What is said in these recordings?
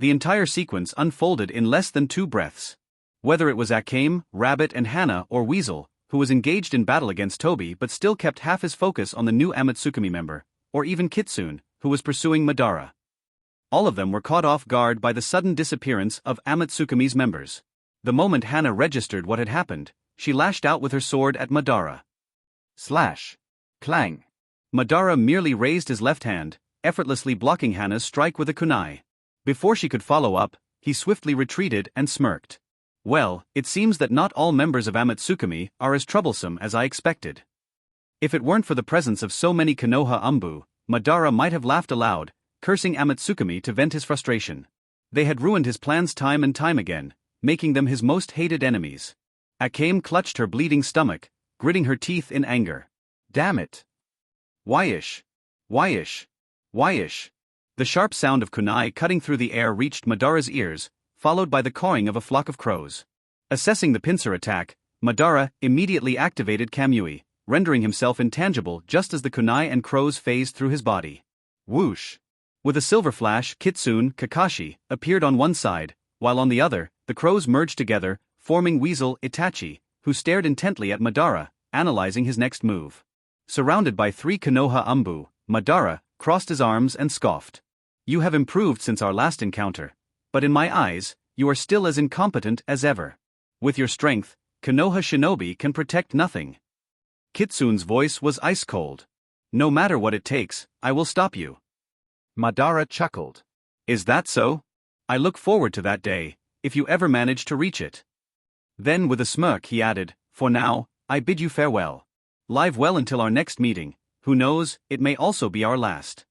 The entire sequence unfolded in less than 2 breaths. Whether it was Akame, Rabbit and Hana or Weasel, who was engaged in battle against Tobi but still kept half his focus on the new Amatsukami member, or even Kitsune, who was pursuing Madara. All of them were caught off guard by the sudden disappearance of Amatsukami's members. The moment Hana registered what had happened, she lashed out with her sword at Madara. Slash. Clang. Madara merely raised his left hand, effortlessly blocking Hana's strike with a kunai. Before she could follow up, he swiftly retreated and smirked. Well, it seems that not all members of Amatsukami are as troublesome as I expected. If it weren't for the presence of so many Konoha Umbu, Madara might have laughed aloud, cursing Amatsukami to vent his frustration. They had ruined his plans time and time again, making them his most hated enemies. Akame clutched her bleeding stomach, gritting her teeth in anger. Damn it! Whyish! Whyish! Whyish! The sharp sound of kunai cutting through the air reached Madara's ears, followed by the cawing of a flock of crows. Assessing the pincer attack, Madara immediately activated Kamui, rendering himself intangible just as the kunai and crows phased through his body. Whoosh! With a silver flash, Kitsune, Kakashi, appeared on one side, while on the other, the crows merged together, forming Weasel Itachi, who stared intently at Madara, analyzing his next move. Surrounded by 3 Konoha Umbu, Madara crossed his arms and scoffed. You have improved since our last encounter, but in my eyes, you are still as incompetent as ever. With your strength, Konoha Shinobi can protect nothing. Kitsune's voice was ice cold. No matter what it takes, I will stop you. Madara chuckled. Is that so? I look forward to that day, if you ever manage to reach it. Then with a smirk he added, for now, I bid you farewell. Live well until our next meeting, who knows, it may also be our last.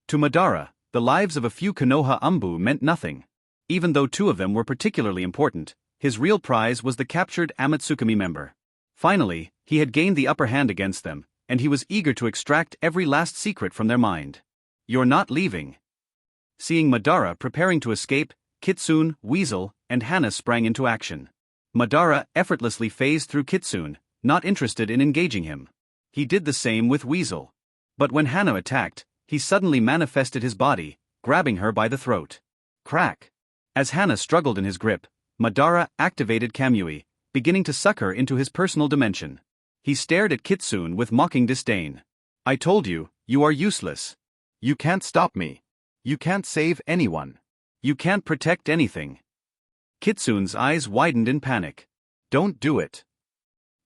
To Madara, the lives of a few Konoha Umbu meant nothing. Even though 2 of them were particularly important, his real prize was the captured Amatsukami member. Finally, he had gained the upper hand against them, and he was eager to extract every last secret from their mind. You're not leaving. Seeing Madara preparing to escape, Kitsune, Weasel, and Hana sprang into action. Madara effortlessly phased through Kitsune, not interested in engaging him. He did the same with Weasel. But when Hana attacked, he suddenly manifested his body, grabbing her by the throat. Crack! As Hana struggled in his grip, Madara activated Kamui, beginning to suck her into his personal dimension. He stared at Kitsune with mocking disdain. I told you, you are useless. You can't stop me. You can't save anyone. You can't protect anything. Kitsune's eyes widened in panic. Don't do it.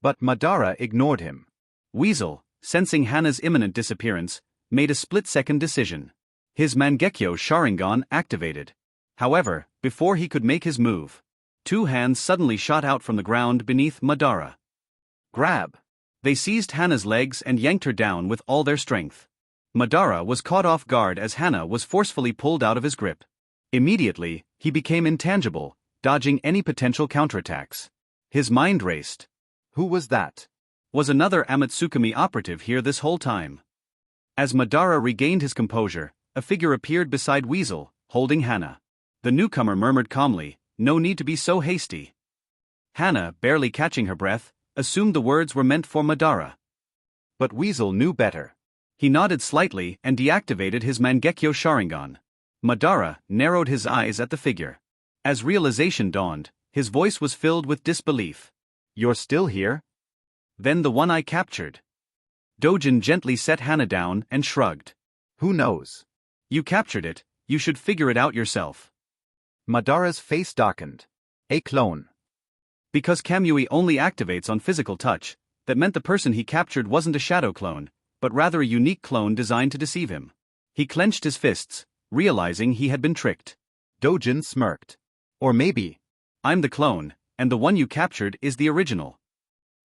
But Madara ignored him. Weasel, sensing Hana's imminent disappearance, made a split-second decision. His Mangekyo Sharingan activated. However, before he could make his move, 2 hands suddenly shot out from the ground beneath Madara. Grab! They seized Hana's legs and yanked her down with all their strength. Madara was caught off guard as Hana was forcefully pulled out of his grip. Immediately, he became intangible, dodging any potential counterattacks. His mind raced. Who was that? Was another Amatsukami operative here this whole time? As Madara regained his composure, a figure appeared beside Weasel, holding Hana. The newcomer murmured calmly, no need to be so hasty. Hana, barely catching her breath, assumed the words were meant for Madara. But Weasel knew better. He nodded slightly and deactivated his Mangekyo Sharingan. Madara narrowed his eyes at the figure. As realization dawned, his voice was filled with disbelief. You're still here? Then the one I captured. Dojin gently set Hana down and shrugged. Who knows? You captured it, you should figure it out yourself. Madara's face darkened. A clone. Because Kamui only activates on physical touch, that meant the person he captured wasn't a shadow clone, but rather a unique clone designed to deceive him. He clenched his fists, realizing he had been tricked. Dojin smirked. Or maybe, I'm the clone, and the one you captured is the original.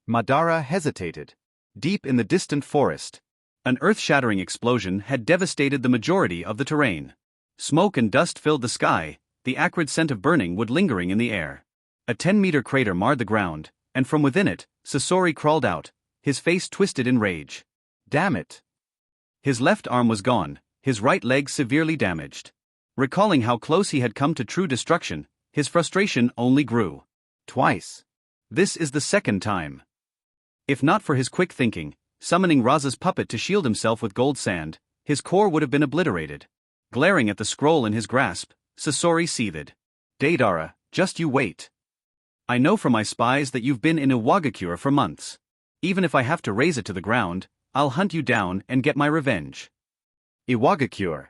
Madara hesitated. Deep in the distant forest, an earth-shattering explosion had devastated the majority of the terrain. Smoke and dust filled the sky, the acrid scent of burning wood lingering in the air. A 10-meter crater marred the ground, and from within it, Sasori crawled out, his face twisted in rage. Damn it! His left arm was gone, his right leg severely damaged. Recalling how close he had come to true destruction, his frustration only grew. Twice. This is the second time. If not for his quick thinking, summoning Raza's puppet to shield himself with gold sand, his core would have been obliterated. Glaring at the scroll in his grasp, Sasori seethed. Deidara, just you wait. I know from my spies that you've been in Iwagakure for months. Even if I have to raze it to the ground, I'll hunt you down and get my revenge. Iwagakure.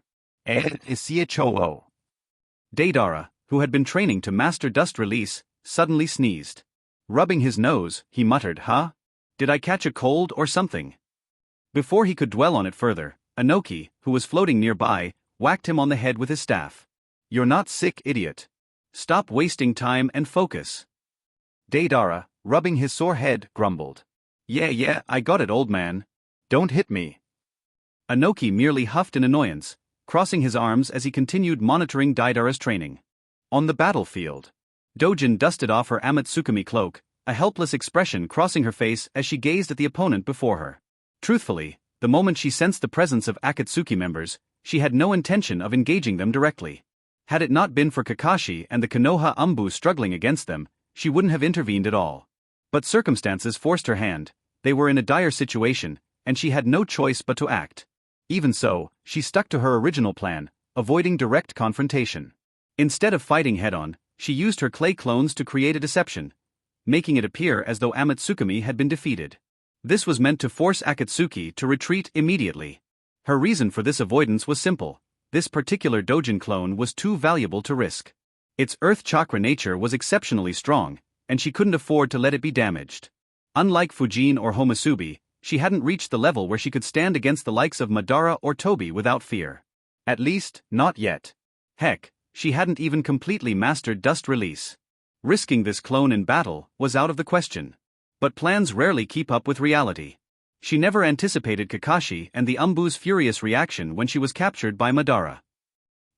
Isiechoo. Deidara, who had been training to master dust release, suddenly sneezed. Rubbing his nose, he muttered, "Huh? Did I catch a cold or something?" Before he could dwell on it further, Inoki, who was floating nearby, whacked him on the head with his staff. "You're not sick, idiot. Stop wasting time and focus." Deidara, rubbing his sore head, grumbled. Yeah, I got it, old man. Don't hit me." Inoki merely huffed in annoyance, crossing his arms as he continued monitoring Deidara's training. On the battlefield, Dojin dusted off her amatsukami cloak, a helpless expression crossing her face as she gazed at the opponent before her. Truthfully, the moment she sensed the presence of Akatsuki members, she had no intention of engaging them directly. Had it not been for Kakashi and the Konoha Umbu struggling against them, she wouldn't have intervened at all. But circumstances forced her hand. They were in a dire situation, and she had no choice but to act. Even so, she stuck to her original plan, avoiding direct confrontation. Instead of fighting head-on, she used her clay clones to create a deception, making it appear as though Amatsukami had been defeated. This was meant to force Akatsuki to retreat immediately. Her reason for this avoidance was simple: this particular Dojin clone was too valuable to risk. Its earth chakra nature was exceptionally strong, and she couldn't afford to let it be damaged. Unlike Fujin or Homasubi, she hadn't reached the level where she could stand against the likes of Madara or Tobi without fear. At least, not yet. Heck, she hadn't even completely mastered dust release. Risking this clone in battle was out of the question. But plans rarely keep up with reality. She never anticipated Kakashi and the Umbu's furious reaction when she was captured by Madara.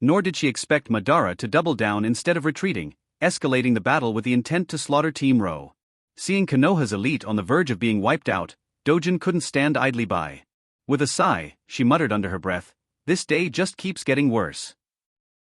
Nor did she expect Madara to double down instead of retreating, escalating the battle with the intent to slaughter Team Ro. Seeing Konoha's elite on the verge of being wiped out, Dojin couldn't stand idly by. With a sigh, she muttered under her breath, "This day just keeps getting worse."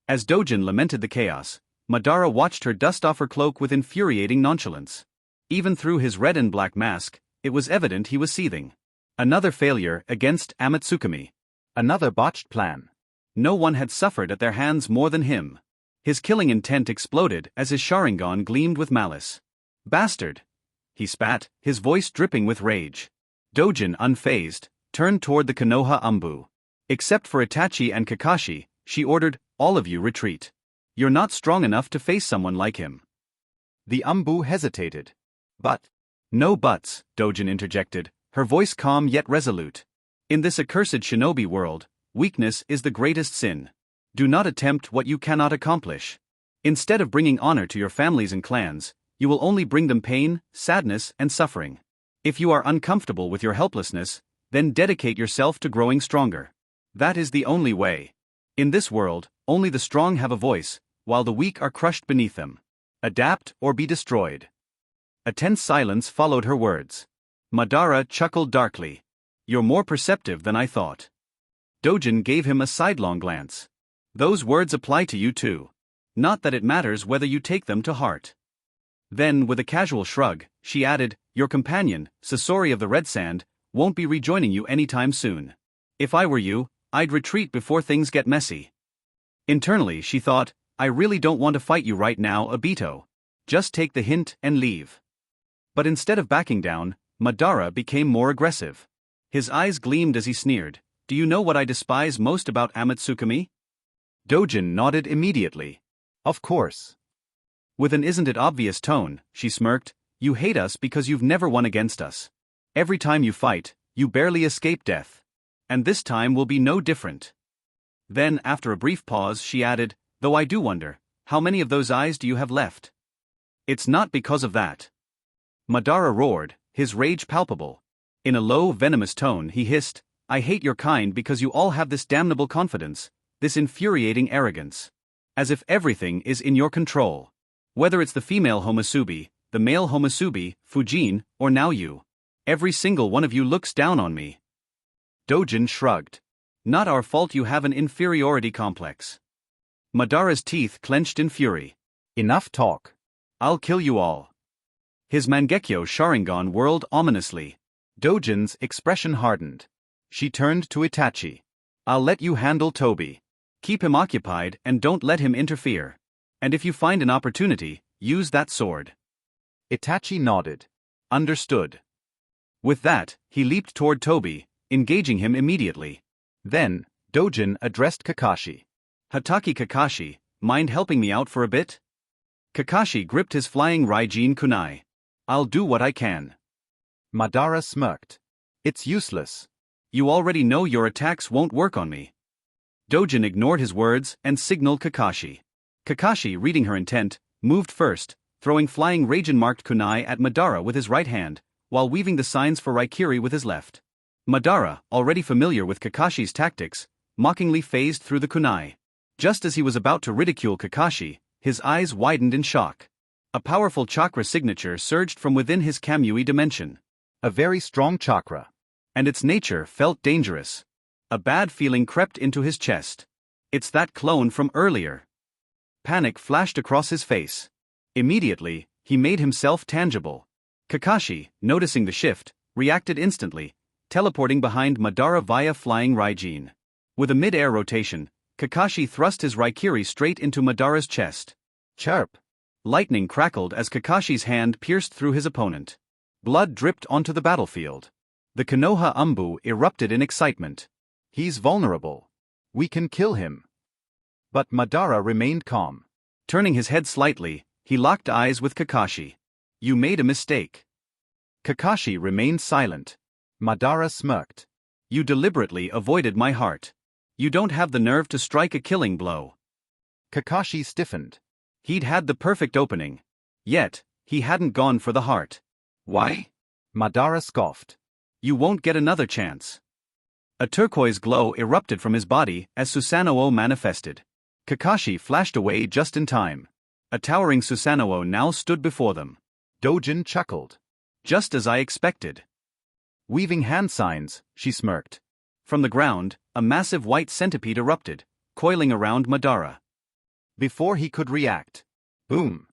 As Dojin lamented the chaos, Madara watched her dust off her cloak with infuriating nonchalance. Even through his red and black mask, it was evident he was seething. Another failure against Amatsukami. Another botched plan. No one had suffered at their hands more than him. His killing intent exploded as his Sharingan gleamed with malice. "Bastard!" he spat, his voice dripping with rage. Dojin, unfazed, turned toward the Konoha Umbu. Except for Itachi and Kakashi, she ordered, "All of you retreat. You're not strong enough to face someone like him." The Umbu hesitated. "But..." "No buts," Dojin interjected, her voice calm yet resolute. "In this accursed shinobi world, weakness is the greatest sin. Do not attempt what you cannot accomplish. Instead of bringing honor to your families and clans, you will only bring them pain, sadness, and suffering. If you are uncomfortable with your helplessness, then dedicate yourself to growing stronger. That is the only way. In this world, only the strong have a voice, while the weak are crushed beneath them. Adapt or be destroyed." A tense silence followed her words. Madara chuckled darkly. "You're more perceptive than I thought." Dojin gave him a sidelong glance. "Those words apply to you too. Not that it matters whether you take them to heart." Then, with a casual shrug, she added, "Your companion, Sasori of the Red Sand, won't be rejoining you anytime soon. If I were you, I'd retreat before things get messy." Internally, she thought, "I really don't want to fight you right now, Obito. Just take the hint and leave." But instead of backing down, Madara became more aggressive. His eyes gleamed as he sneered, "Do you know what I despise most about Amatsukami?" Dojin nodded immediately. "Of course." With an "isn't it obvious" tone, she smirked, "You hate us because you've never won against us. Every time you fight, you barely escape death. And this time will be no different." Then, after a brief pause, she added, "Though I do wonder, how many of those eyes do you have left?" "It's not because of that." Madara roared, his rage palpable. In a low, venomous tone, he hissed, "I hate your kind because you all have this damnable confidence, this infuriating arrogance. As if everything is in your control. Whether it's the female Homasubi, the male Homasubi, Fujin, or now you. Every single one of you looks down on me." Dojin shrugged. "Not our fault you have an inferiority complex." Madara's teeth clenched in fury. "Enough talk. I'll kill you all." His Mangekyo Sharingan whirled ominously. Dojin's expression hardened. She turned to Itachi. "I'll let you handle Tobi. Keep him occupied and don't let him interfere. And if you find an opportunity, use that sword. Itachi nodded. Understood. With that, he leaped toward Toby, engaging him immediately. Then, Dojin addressed Kakashi. Hatake Kakashi, mind helping me out for a bit? Kakashi gripped his flying Raijin kunai. I'll do what I can. Madara smirked. It's useless. You already know your attacks won't work on me. Dojin ignored his words and signaled Kakashi. Kakashi, reading her intent, moved first, throwing flying Raijin-marked kunai at Madara with his right hand, while weaving the signs for Raikiri with his left. Madara, already familiar with Kakashi's tactics, mockingly phased through the kunai. Just as he was about to ridicule Kakashi, his eyes widened in shock. A powerful chakra signature surged from within his Kamui dimension. A very strong chakra. And its nature felt dangerous. A bad feeling crept into his chest. It's that clone from earlier. Panic flashed across his face. Immediately, he made himself tangible. Kakashi, noticing the shift, reacted instantly, teleporting behind Madara via flying Raijin. With a mid-air rotation, Kakashi thrust his Raikiri straight into Madara's chest. Chirp! Lightning crackled as Kakashi's hand pierced through his opponent. Blood dripped onto the battlefield. The Konoha Umbu erupted in excitement. He's vulnerable. We can kill him. But Madara remained calm. Turning his head slightly, he locked eyes with Kakashi. You made a mistake. Kakashi remained silent. Madara smirked. You deliberately avoided my heart. You don't have the nerve to strike a killing blow. Kakashi stiffened. He'd had the perfect opening. Yet, he hadn't gone for the heart. Why? Madara scoffed. You won't get another chance. A turquoise glow erupted from his body as Susanoo manifested. Kakashi flashed away just in time. A towering Susanoo now stood before them. Dojin chuckled. Just as I expected. Weaving hand signs, she smirked. From the ground, a massive white centipede erupted, coiling around Madara. Before he could react. Boom.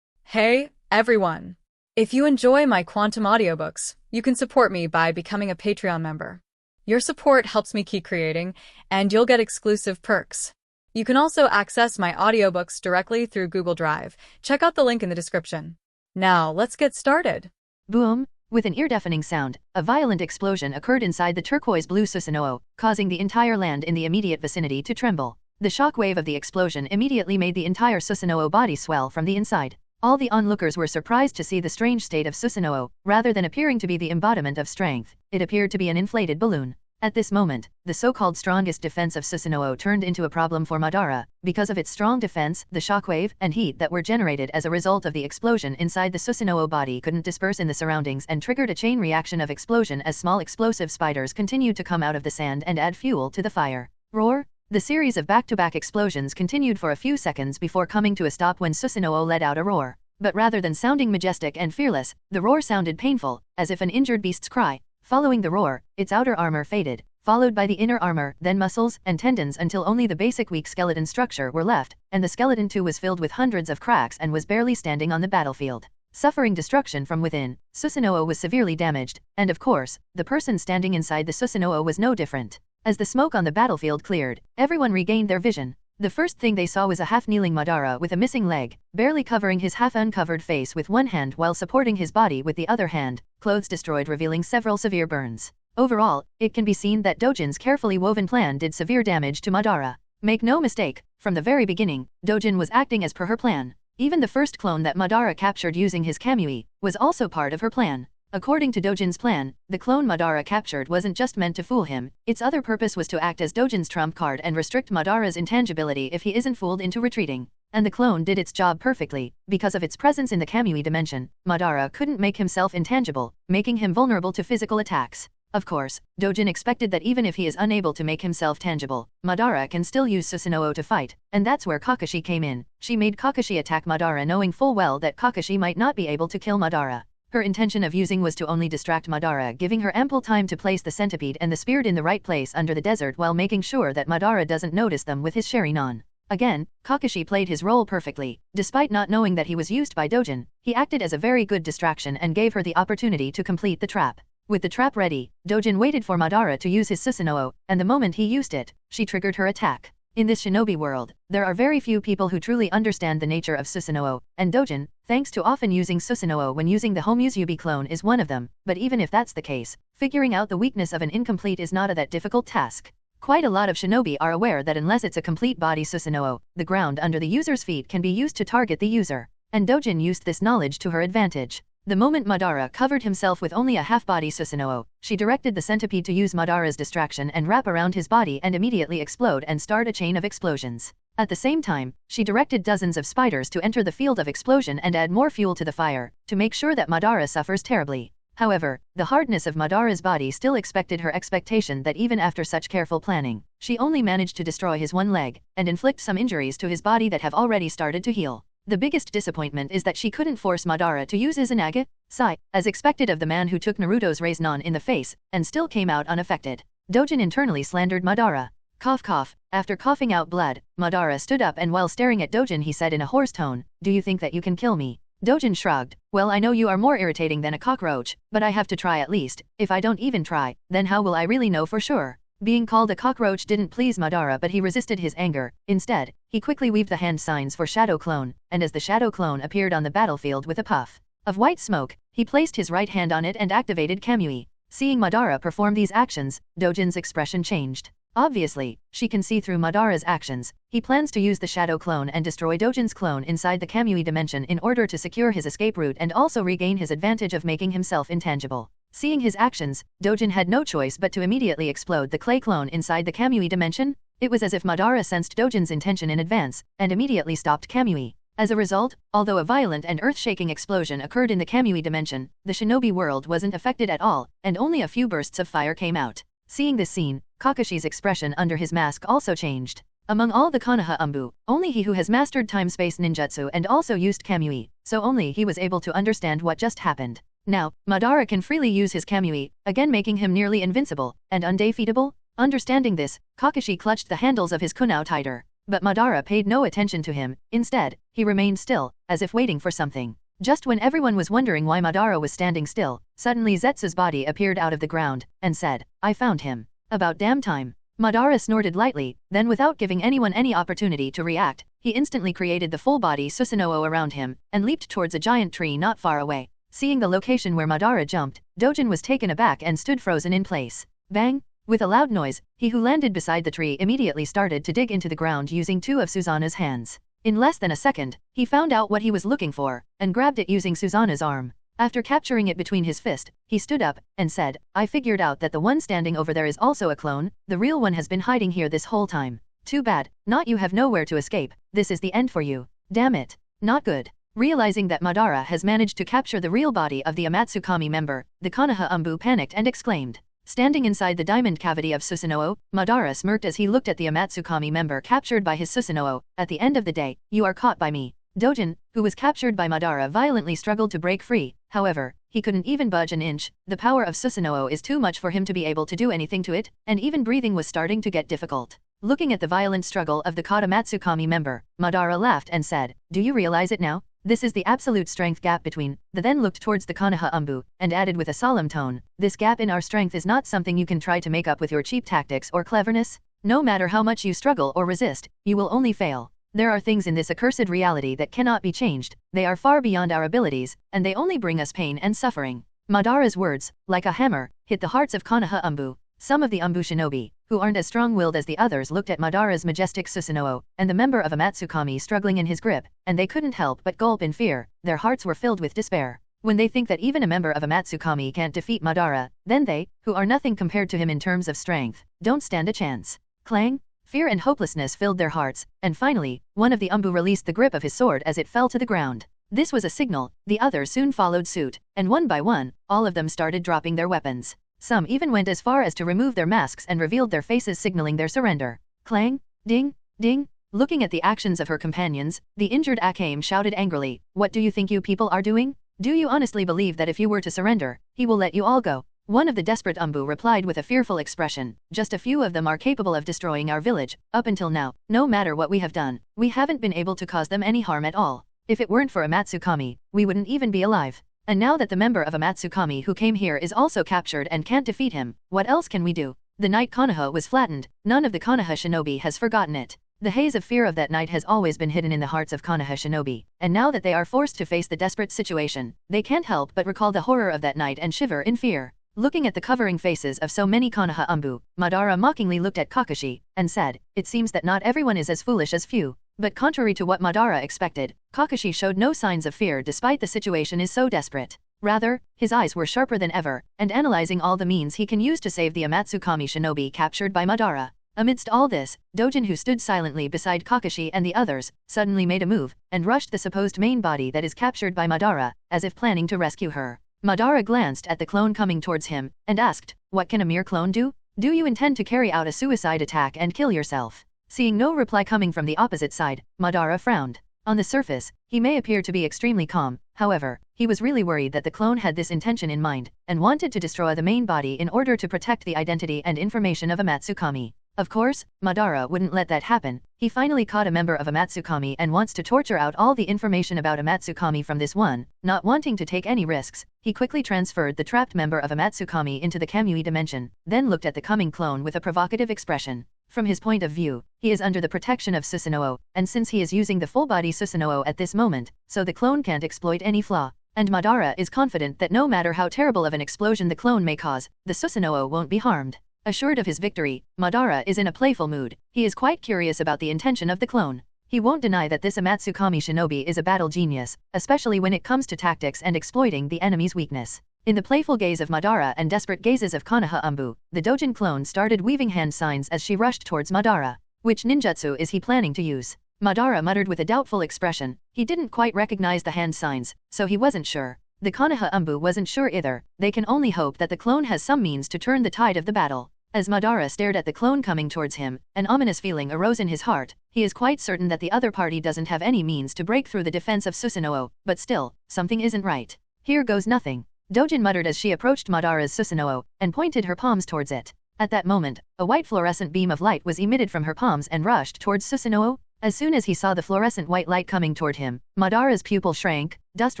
Hey, everyone. If you enjoy my quantum audiobooks, you can support me by becoming a Patreon member. Your support helps me keep creating, and you'll get exclusive perks. You can also access my audiobooks directly through Google Drive. Check out the link in the description. Now, let's get started. Boom! With an ear-deafening sound, a violent explosion occurred inside the turquoise-blue Susanoo, causing the entire land in the immediate vicinity to tremble. The shockwave of the explosion immediately made the entire Susanoo body swell from the inside. All the onlookers were surprised to see the strange state of Susanoo. Rather than appearing to be the embodiment of strength, it appeared to be an inflated balloon. At this moment, the so-called strongest defense of Susanoo turned into a problem for Madara. Because of its strong defense, the shockwave and heat that were generated as a result of the explosion inside the Susanoo body couldn't disperse in the surroundings and triggered a chain reaction of explosion as small explosive spiders continued to come out of the sand and add fuel to the fire. Roar! The series of back-to-back explosions continued for a few seconds before coming to a stop when Susanoo let out a roar. But rather than sounding majestic and fearless, the roar sounded painful, as if an injured beast's cry. Following the roar, its outer armor faded, followed by the inner armor, then muscles and tendons until only the basic weak skeleton structure were left, and the skeleton too was filled with hundreds of cracks and was barely standing on the battlefield. Suffering destruction from within, Susanoo was severely damaged, and of course, the person standing inside the Susanoo was no different. As the smoke on the battlefield cleared, everyone regained their vision. The first thing they saw was a half-kneeling Madara with a missing leg, barely covering his half-uncovered face with one hand while supporting his body with the other hand, clothes destroyed revealing several severe burns. Overall, it can be seen that Dojin's carefully woven plan did severe damage to Madara. Make no mistake, from the very beginning, Dojin was acting as per her plan. Even the first clone that Madara captured using his Kamui was also part of her plan. According to Dojin's plan, the clone Madara captured wasn't just meant to fool him, its other purpose was to act as Dojin's trump card and restrict Madara's intangibility if he isn't fooled into retreating. And the clone did its job perfectly. Because of its presence in the Kamui dimension, Madara couldn't make himself intangible, making him vulnerable to physical attacks. Of course, Dojin expected that even if he is unable to make himself tangible, Madara can still use Susanoo to fight, and that's where Kakashi came in. She made Kakashi attack Madara knowing full well that Kakashi might not be able to kill Madara. Her intention of using was to only distract Madara, giving her ample time to place the centipede and the spirit in the right place under the desert while making sure that Madara doesn't notice them with his Sharingan. Again, Kakashi played his role perfectly. Despite not knowing that he was used by Dojin, he acted as a very good distraction and gave her the opportunity to complete the trap. With the trap ready, Dojin waited for Madara to use his Susanoo, and the moment he used it, she triggered her attack. In this shinobi world, there are very few people who truly understand the nature of Susanoo, and Dojin, thanks to often using Susanoo when using the Homusubi clone, is one of them, but even if that's the case, figuring out the weakness of an incomplete is not that difficult task. Quite a lot of shinobi are aware that unless it's a complete body Susanoo, the ground under the user's feet can be used to target the user, and Dojin used this knowledge to her advantage. The moment Madara covered himself with only a half-body Susanoo, she directed the centipede to use Madara's distraction and wrap around his body and immediately explode and start a chain of explosions. At the same time, she directed dozens of spiders to enter the field of explosion and add more fuel to the fire, to make sure that Madara suffers terribly. However, the hardness of Madara's body still expected her expectation that even after such careful planning, she only managed to destroy his one leg, and inflict some injuries to his body that have already started to heal. The biggest disappointment is that she couldn't force Madara to use Izanagi, Sai, as expected of the man who took Naruto's Rasengan in the face, and still came out unaffected. Dojin internally slandered Madara. Cough cough. After coughing out blood, Madara stood up and while staring at Dojin he said in a hoarse tone, "Do you think that you can kill me?" Dojin shrugged. "Well, I know you are more irritating than a cockroach, but I have to try at least. If I don't even try, then how will I really know for sure?" Being called a cockroach didn't please Madara, but he resisted his anger. Instead, he quickly weaved the hand signs for Shadow Clone, and as the Shadow Clone appeared on the battlefield with a puff of white smoke, he placed his right hand on it and activated Kamui. Seeing Madara perform these actions, Dojin's expression changed. Obviously, she can see through Madara's actions. He plans to use the Shadow Clone and destroy Dojin's clone inside the Kamui dimension in order to secure his escape route and also regain his advantage of making himself intangible. Seeing his actions, Dojin had no choice but to immediately explode the clay clone inside the Kamui dimension. It was as if Madara sensed Dojin's intention in advance, and immediately stopped Kamui. As a result, although a violent and earth-shaking explosion occurred in the Kamui dimension, the shinobi world wasn't affected at all, and only a few bursts of fire came out. Seeing this scene, Kakashi's expression under his mask also changed. Among all the Konoha Umbu, only he who has mastered time-space ninjutsu and also used Kamui, so only he was able to understand what just happened. Now, Madara can freely use his Kamui, again making him nearly invincible, and undefeatable? Understanding this, Kakashi clutched the handles of his kunao tighter. But Madara paid no attention to him. Instead, he remained still, as if waiting for something. Just when everyone was wondering why Madara was standing still, suddenly Zetsu's body appeared out of the ground, and said, "I found him." About damn time. Madara snorted lightly, then without giving anyone any opportunity to react, he instantly created the full-body Susanoo around him, and leaped towards a giant tree not far away. Seeing the location where Madara jumped, Dojin was taken aback and stood frozen in place. Bang! With a loud noise, he who landed beside the tree immediately started to dig into the ground using two of Susanoo's hands. In less than a second, he found out what he was looking for, and grabbed it using Susanoo's arm. After capturing it between his fist, he stood up, and said, "I figured out that the one standing over there is also a clone. The real one has been hiding here this whole time. Too bad, not you have nowhere to escape. This is the end for you. Damn it. Not good." Realizing that Madara has managed to capture the real body of the Amatsukami member, the Konoha Umbu panicked and exclaimed. Standing inside the diamond cavity of Susanoo, Madara smirked as he looked at the Amatsukami member captured by his Susanoo. "At the end of the day, you are caught by me." Dojin, who was captured by Madara, violently struggled to break free. However, he couldn't even budge an inch. The power of Susanoo is too much for him to be able to do anything to it, and even breathing was starting to get difficult. Looking at the violent struggle of the caught Amatsukami member, Madara laughed and said, "Do you realize it now? This is the absolute strength gap between." The then looked towards the Konoha Umbu, and added with a solemn tone, "This gap in our strength is not something you can try to make up with your cheap tactics or cleverness. No matter how much you struggle or resist, you will only fail. There are things in this accursed reality that cannot be changed. They are far beyond our abilities, and they only bring us pain and suffering." Madara's words, like a hammer, hit the hearts of Konoha Umbu. Some of the Umbu shinobi, who aren't as strong-willed as the others, looked at Madara's majestic Susanoo, and the member of Amatsukami struggling in his grip, and they couldn't help but gulp in fear. Their hearts were filled with despair. When they think that even a member of Amatsukami can't defeat Madara, then they, who are nothing compared to him in terms of strength, don't stand a chance. Clang! Fear and hopelessness filled their hearts, and finally, one of the Umbu released the grip of his sword as it fell to the ground. This was a signal. The others soon followed suit, and one by one, all of them started dropping their weapons. Some even went as far as to remove their masks and revealed their faces, signaling their surrender. Clang! Ding! Ding! Looking at the actions of her companions, the injured Akame shouted angrily, "What do you think you people are doing? Do you honestly believe that if you were to surrender, he will let you all go?" One of the desperate Umbu replied with a fearful expression, "Just a few of them are capable of destroying our village. Up until now, no matter what we have done, we haven't been able to cause them any harm at all. If it weren't for Amatsukami, we wouldn't even be alive. And now that the member of Amatsukami who came here is also captured and can't defeat him, what else can we do?" The night Konoha was flattened. None of the Konoha shinobi has forgotten it. The haze of fear of that night has always been hidden in the hearts of Konoha shinobi, and now that they are forced to face the desperate situation, they can't help but recall the horror of that night and shiver in fear. Looking at the covering faces of so many Konoha Umbu, Madara mockingly looked at Kakashi, and said, "It seems that not everyone is as foolish as few." But contrary to what Madara expected, Kakashi showed no signs of fear despite the situation is so desperate. Rather, his eyes were sharper than ever, and analyzing all the means he can use to save the amatsukami shinobi captured by Madara. Amidst all this, Dojin, who stood silently beside Kakashi and the others, suddenly made a move, and rushed the supposed main body that is captured by Madara, as if planning to rescue her. Madara glanced at the clone coming towards him, and asked, "What can a mere clone do? Do you intend to carry out a suicide attack and kill yourself?" Seeing no reply coming from the opposite side, Madara frowned. On the surface, he may appear to be extremely calm, however, he was really worried that the clone had this intention in mind, and wanted to destroy the main body in order to protect the identity and information of Amatsukami. Of course, Madara wouldn't let that happen. He finally caught a member of Amatsukami and wants to torture out all the information about Amatsukami from this one. Not wanting to take any risks, he quickly transferred the trapped member of Amatsukami into the Kamui dimension, then looked at the coming clone with a provocative expression. From his point of view, he is under the protection of Susanoo, and since he is using the full-body Susanoo at this moment, so the clone can't exploit any flaw. And Madara is confident that no matter how terrible of an explosion the clone may cause, the Susanoo won't be harmed. Assured of his victory, Madara is in a playful mood. He is quite curious about the intention of the clone. He won't deny that this Amatsukami shinobi is a battle genius, especially when it comes to tactics and exploiting the enemy's weakness. In the playful gaze of Madara and desperate gazes of Konoha Umbu, the Dojin clone started weaving hand signs as she rushed towards Madara. Which ninjutsu is he planning to use? Madara muttered with a doubtful expression. He didn't quite recognize the hand signs, so he wasn't sure. The Konoha Umbu wasn't sure either. They can only hope that the clone has some means to turn the tide of the battle. As Madara stared at the clone coming towards him, an ominous feeling arose in his heart. He is quite certain that the other party doesn't have any means to break through the defense of Susanoo, but still, something isn't right. Here goes nothing. Dojin muttered as she approached Madara's Susanoo, and pointed her palms towards it. At that moment, a white fluorescent beam of light was emitted from her palms and rushed towards Susanoo. As soon as he saw the fluorescent white light coming toward him, Madara's pupil shrank. Dust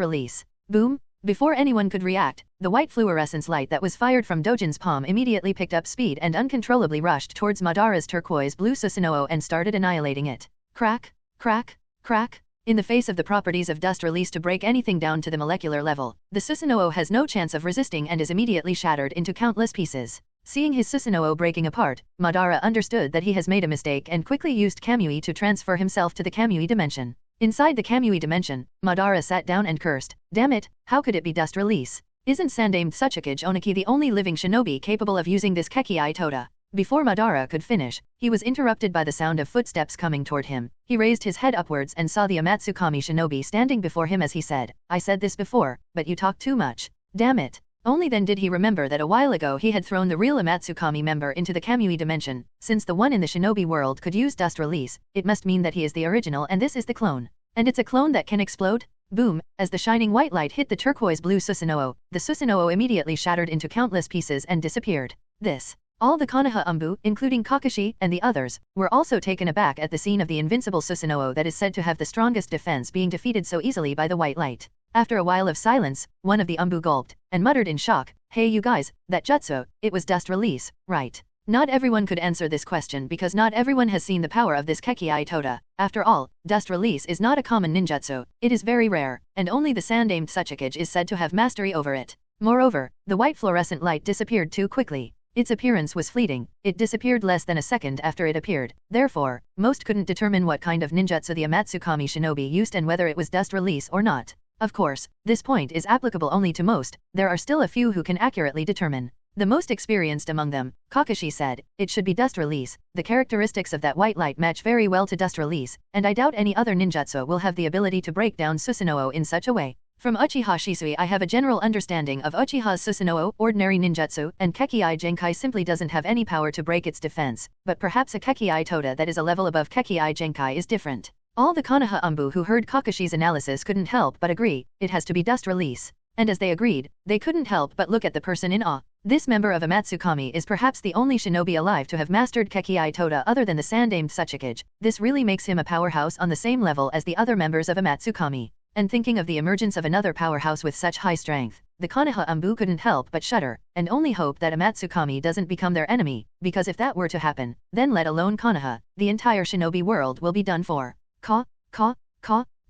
release. Boom! Before anyone could react, the white fluorescence light that was fired from Dojin's palm immediately picked up speed and uncontrollably rushed towards Madara's turquoise blue Susanoo and started annihilating it. Crack, crack, crack. In the face of the properties of dust release to break anything down to the molecular level, the Susanoo has no chance of resisting and is immediately shattered into countless pieces. Seeing his Susanoo breaking apart, Madara understood that he has made a mistake and quickly used Kamui to transfer himself to the Kamui dimension. Inside the Kamui dimension, Madara sat down and cursed. Damn it, how could it be dust release? Isn't Sandaime Tsuchikage Oniki the only living shinobi capable of using this Kekii Toda? Before Madara could finish, he was interrupted by the sound of footsteps coming toward him. He raised his head upwards and saw the Amatsukami shinobi standing before him as he said, "I said this before, but you talk too much. Damn it." Only then did he remember that a while ago he had thrown the real Amatsukami member into the Kamui dimension. Since the one in the shinobi world could use dust release, it must mean that he is the original and this is the clone. And it's a clone that can explode? Boom! As the shining white light hit the turquoise blue Susanoo, the Susanoo immediately shattered into countless pieces and disappeared. All the Konoha Umbu, including Kakashi and the others, were also taken aback at the scene of the invincible Susanoo that is said to have the strongest defense being defeated so easily by the white light. After a while of silence, one of the Umbu gulped, and muttered in shock, "Hey you guys, that jutsu, it was dust release, right?" Not everyone could answer this question because not everyone has seen the power of this Kekii Toda. After all, dust release is not a common ninjutsu, it is very rare, and only the Sandaime Tsuchikage is said to have mastery over it. Moreover, the white fluorescent light disappeared too quickly. Its appearance was fleeting, it disappeared less than a second after it appeared. Therefore, most couldn't determine what kind of ninjutsu the Amatsukami shinobi used and whether it was dust release or not. Of course, this point is applicable only to most, there are still a few who can accurately determine. The most experienced among them, Kakashi said, "It should be dust release, the characteristics of that white light match very well to dust release, and I doubt any other ninjutsu will have the ability to break down Susanoo in such a way. From Uchiha Shisui I have a general understanding of Uchiha's Susanoo, ordinary ninjutsu, and Kekii Genkai simply doesn't have any power to break its defense, but perhaps a Kekii Toda that is a level above Kekii Genkai is different." All the Konoha Umbu who heard Kakashi's analysis couldn't help but agree, it has to be dust release. And as they agreed, they couldn't help but look at the person in awe. This member of Amatsukami is perhaps the only shinobi alive to have mastered Kekii Toda other than the Sandaime Tsuchikage. This really makes him a powerhouse on the same level as the other members of Amatsukami. and thinking of the emergence of another powerhouse with such high strength, the Konoha Anbu couldn't help but shudder, and only hope that Amatsukami doesn't become their enemy, because if that were to happen, then let alone Konoha, the entire shinobi world will be done for. Ka.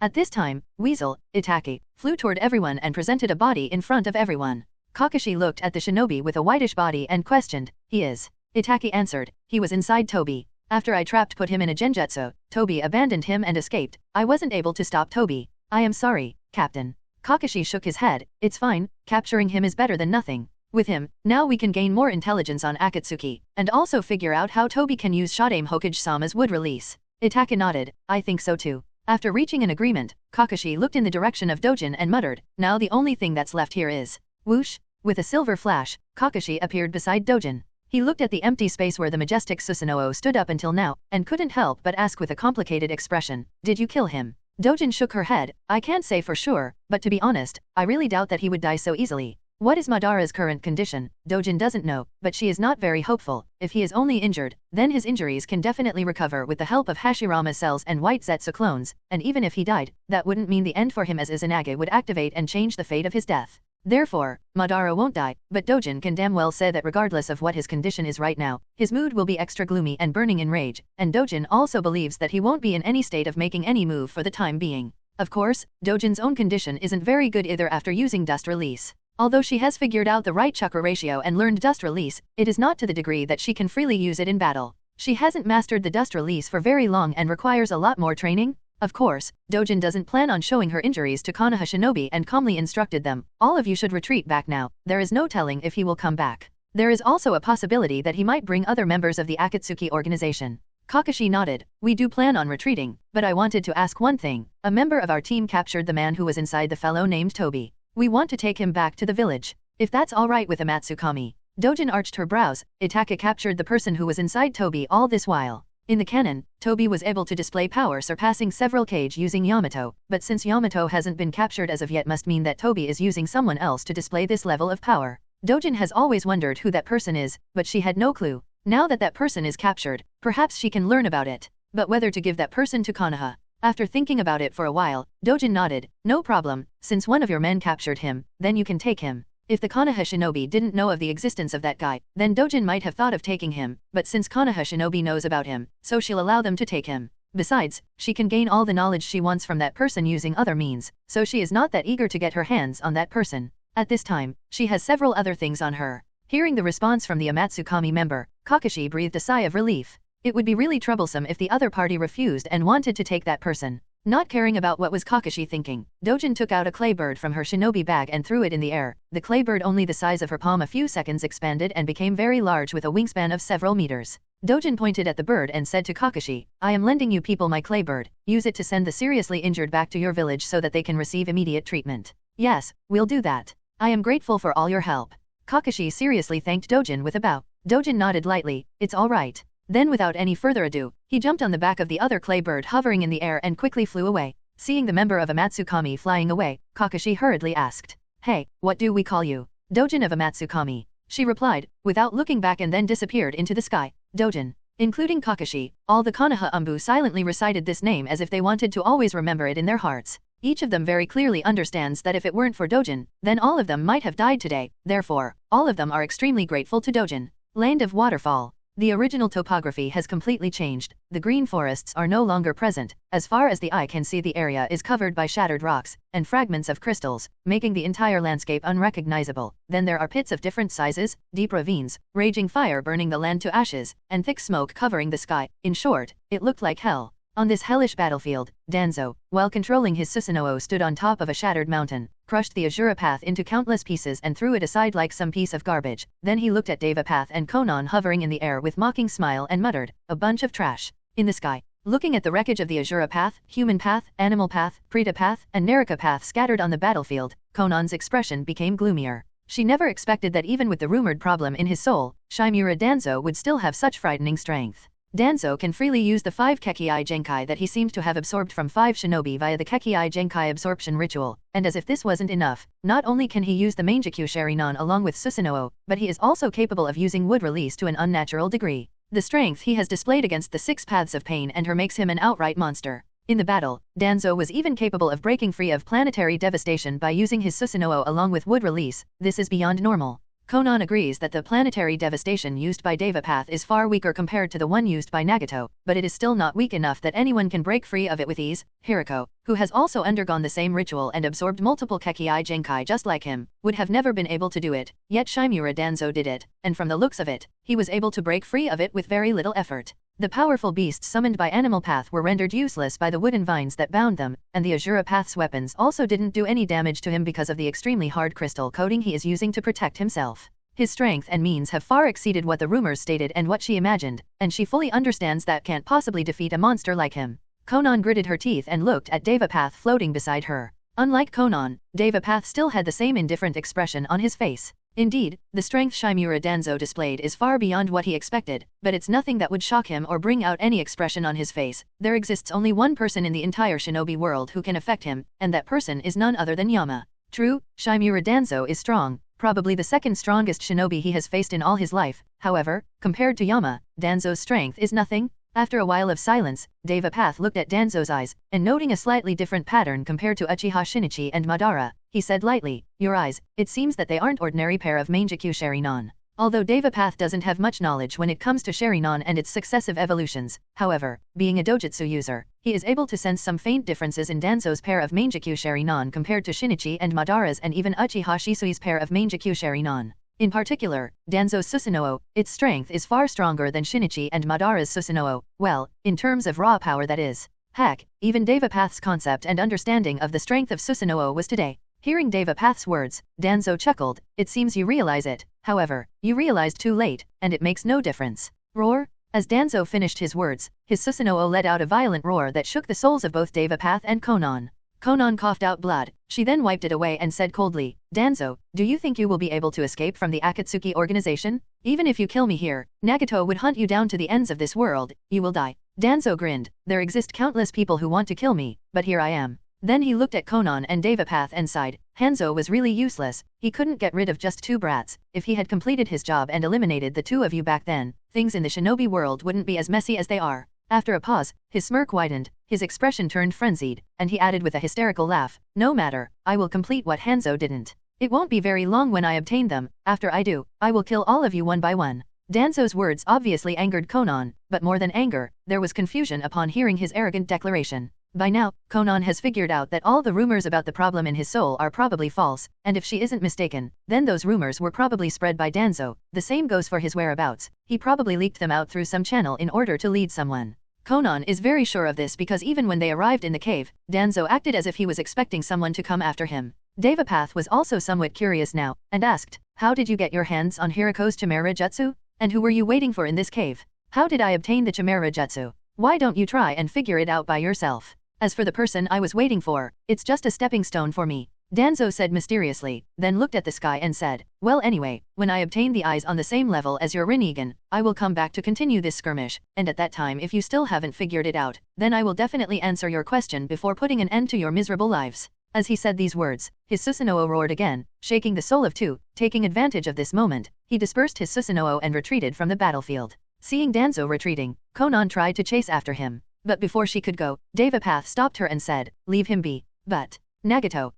At this time, Weasel, Itake, flew toward everyone and presented a body in front of everyone. Kakashi looked at the shinobi with a whitish body and questioned, "He is?" Itake answered, "He was inside Tobi. After I put him in a genjutsu, Tobi abandoned him and escaped. I wasn't able to stop Tobi. I am sorry, Captain." Kakashi shook his head. "It's fine, capturing him is better than nothing. With him, now we can gain more intelligence on Akatsuki, and also figure out how Tobi can use Shodaime Hokage-sama's wood release." Itake nodded, "I think so too." After reaching an agreement, Kakashi looked in the direction of Dojin and muttered, "Now the only thing that's left here is..." Whoosh! With a silver flash, Kakashi appeared beside Dojin. He looked at the empty space where the majestic Susanoo stood up until now, and couldn't help but ask with a complicated expression, "Did you kill him?" Dojin shook her head. "I can't say for sure, but to be honest, I really doubt that he would die so easily." What is Madara's current condition, Dojin doesn't know, but she is not very hopeful. If he is only injured, then his injuries can definitely recover with the help of Hashirama cells and white Zetsu clones, and even if he died, that wouldn't mean the end for him, as Izanagi would activate and change the fate of his death. Therefore, Madara won't die, but Dojin can damn well say that regardless of what his condition is right now, his mood will be extra gloomy and burning in rage, and Dojin also believes that he won't be in any state of making any move for the time being. Of course, Dojin's own condition isn't very good either after using Dust Release. Although she has figured out the right chakra ratio and learned Dust Release, it is not to the degree that she can freely use it in battle. She hasn't mastered the Dust Release for very long and requires a lot more training. Of course, Dojin doesn't plan on showing her injuries to Konoha shinobi and calmly instructed them, "All of you should retreat back now, there is no telling if he will come back." There is also a possibility that he might bring other members of the Akatsuki organization. Kakashi nodded, "We do plan on retreating, but I wanted to ask one thing. A member of our team captured the man who was inside the fellow named Tobi. We want to take him back to the village. If that's alright with Amatsukami." Dojin arched her brows. Itake captured the person who was inside Tobi all this while. In the canon, Tobi was able to display power surpassing several Kage using Yamato, but since Yamato hasn't been captured as of yet, must mean that Tobi is using someone else to display this level of power. Dojin has always wondered who that person is, but she had no clue. Now that that person is captured, perhaps she can learn about it. But whether to give that person to Konoha. After thinking about it for a while, Dojin nodded, "No problem, since one of your men captured him, then you can take him." If the Konoha shinobi didn't know of the existence of that guy, then Dojin might have thought of taking him, but since Konoha shinobi knows about him, so she'll allow them to take him. Besides, she can gain all the knowledge she wants from that person using other means, so she is not that eager to get her hands on that person. At this time, she has several other things on her. Hearing the response from the Amatsukami member, Kakashi breathed a sigh of relief. It would be really troublesome if the other party refused and wanted to take that person. Not caring about what was Kakashi thinking, Dojin took out a clay bird from her shinobi bag and threw it in the air. The clay bird, only the size of her palm, a few seconds expanded and became very large with a wingspan of several meters. Dojin pointed at the bird and said to Kakashi, "I am lending you people my clay bird. Use it to send the seriously injured back to your village so that they can receive immediate treatment." "Yes, we'll do that. I am grateful for all your help." Kakashi seriously thanked Dojin with a bow. Dojin nodded lightly, "It's all right." Then without any further ado, he jumped on the back of the other clay bird hovering in the air and quickly flew away. Seeing the member of Amatsukami flying away, Kakashi hurriedly asked, "Hey, what do we call you?" "Dojin of Amatsukami." She replied, without looking back, and then disappeared into the sky. Dojin. Including Kakashi, all the Konoha Anbu silently recited this name as if they wanted to always remember it in their hearts. Each of them very clearly understands that if it weren't for Dojin, then all of them might have died today. Therefore, all of them are extremely grateful to Dojin. Land of Waterfall. The original topography has completely changed. The green forests are no longer present. As far as the eye can see, the area is covered by shattered rocks and fragments of crystals, making the entire landscape unrecognizable. Then there are pits of different sizes, deep ravines, raging fire burning the land to ashes, and thick smoke covering the sky. In short, it looked like hell. On this hellish battlefield, Danzo, while controlling his Susanoo, stood on top of a shattered mountain, crushed the Azura Path into countless pieces and threw it aside like some piece of garbage. Then he looked at Deva Path and Konan hovering in the air with mocking smile and muttered, "A bunch of trash." In the sky, looking at the wreckage of the Azura Path, Human Path, Animal Path, Preta Path, and Naraka Path scattered on the battlefield, Konan's expression became gloomier. She never expected that even with the rumored problem in his soul, Shimura Danzo would still have such frightening strength. Danzo can freely use the 5 Kekii Genkai that he seems to have absorbed from 5 shinobi via the Kekii Genkai absorption ritual, and as if this wasn't enough, not only can he use the Mangekyo Sharinan along with Susanoo, but he is also capable of using wood release to an unnatural degree. The strength he has displayed against the 6 paths of pain and her makes him an outright monster. In the battle, Danzo was even capable of breaking free of planetary devastation by using his Susanoo along with wood release. This is beyond normal. Konan agrees that the planetary devastation used by Devapath is far weaker compared to the one used by Nagato, but it is still not weak enough that anyone can break free of it with ease. Hiriko, who has also undergone the same ritual and absorbed multiple Kekii Genkai just like him, would have never been able to do it, yet Shimura Danzo did it, and from the looks of it, he was able to break free of it with very little effort. The powerful beasts summoned by Animal Path were rendered useless by the wooden vines that bound them, and the Azura Path's weapons also didn't do any damage to him because of the extremely hard crystal coating he is using to protect himself. His strength and means have far exceeded what the rumors stated and what she imagined, and she fully understands that can't possibly defeat a monster like him. Konan gritted her teeth and looked at Devapath floating beside her. Unlike Konan, Devapath still had the same indifferent expression on his face. Indeed, the strength Shimura Danzo displayed is far beyond what he expected, but it's nothing that would shock him or bring out any expression on his face. There exists only one person in the entire shinobi world who can affect him, and that person is none other than Yama. True, Shimura Danzo is strong, probably the second strongest shinobi he has faced in all his life. However, compared to Yama, Danzo's strength is nothing. After a while of silence, Devapath looked at Danzo's eyes, and noting a slightly different pattern compared to Uchiha Shinichi and Madara, he said lightly, "Your eyes, it seems that they aren't ordinary pair of Mangekyou Sharinon." Although Devapath doesn't have much knowledge when it comes to Sharinon and its successive evolutions, however, being a dojutsu user, he is able to sense some faint differences in Danzo's pair of Mangekyou Sharinon compared to Shinichi and Madara's and even Uchiha Shisui's pair of Mangekyou Sharinon. In particular, Danzo's Susanoo, its strength is far stronger than Shinichi and Madara's Susanoo, well, in terms of raw power that is. Heck, even Devapath's concept and understanding of the strength of Susanoo was today. Hearing Devapath's words, Danzo chuckled. "It seems you realize it, however, you realized too late, and it makes no difference." Roar! As Danzo finished his words, his Susanoo let out a violent roar that shook the souls of both Devapath and Konan. Konan coughed out blood. She then wiped it away and said coldly, "Danzo, do you think you will be able to escape from the Akatsuki organization? Even if you kill me here, Nagato would hunt you down to the ends of this world. You will die." Danzo grinned. "There exist countless people who want to kill me, but here I am." Then he looked at Konan and Devapath and sighed. Hanzo was really useless. He couldn't get rid of just two brats. If he had completed his job and eliminated the two of you back then, things in the shinobi world wouldn't be as messy as they are. After a pause, his smirk widened, his expression turned frenzied, and he added with a hysterical laugh, "No matter, I will complete what Hanzo didn't. It won't be very long when I obtain them. After I do, I will kill all of you one by one." Danzo's words obviously angered Konan, but more than anger, there was confusion upon hearing his arrogant declaration. By now, Konan has figured out that all the rumors about the problem in his soul are probably false, and if she isn't mistaken, then those rumors were probably spread by Danzo. The same goes for his whereabouts. He probably leaked them out through some channel in order to lead someone. Konan is very sure of this because even when they arrived in the cave, Danzo acted as if he was expecting someone to come after him. Devapath was also somewhat curious now, and asked, "How did you get your hands on Hiriko's Chimera Jutsu? And who were you waiting for in this cave? How did I obtain the Chimera Jutsu? Why don't you try and figure it out by yourself? As for the person I was waiting for, it's just a stepping stone for me." Danzo said mysteriously, then looked at the sky and said, "Well anyway, when I obtain the eyes on the same level as your Rinnegan, I will come back to continue this skirmish, and at that time if you still haven't figured it out, then I will definitely answer your question before putting an end to your miserable lives." As he said these words, his Susanoo roared again, shaking the soul of two. Taking advantage of this moment, he dispersed his Susanoo and retreated from the battlefield. Seeing Danzo retreating, Konan tried to chase after him. But before she could go, Devapath stopped her and said, "Leave him be." "But, Nagato,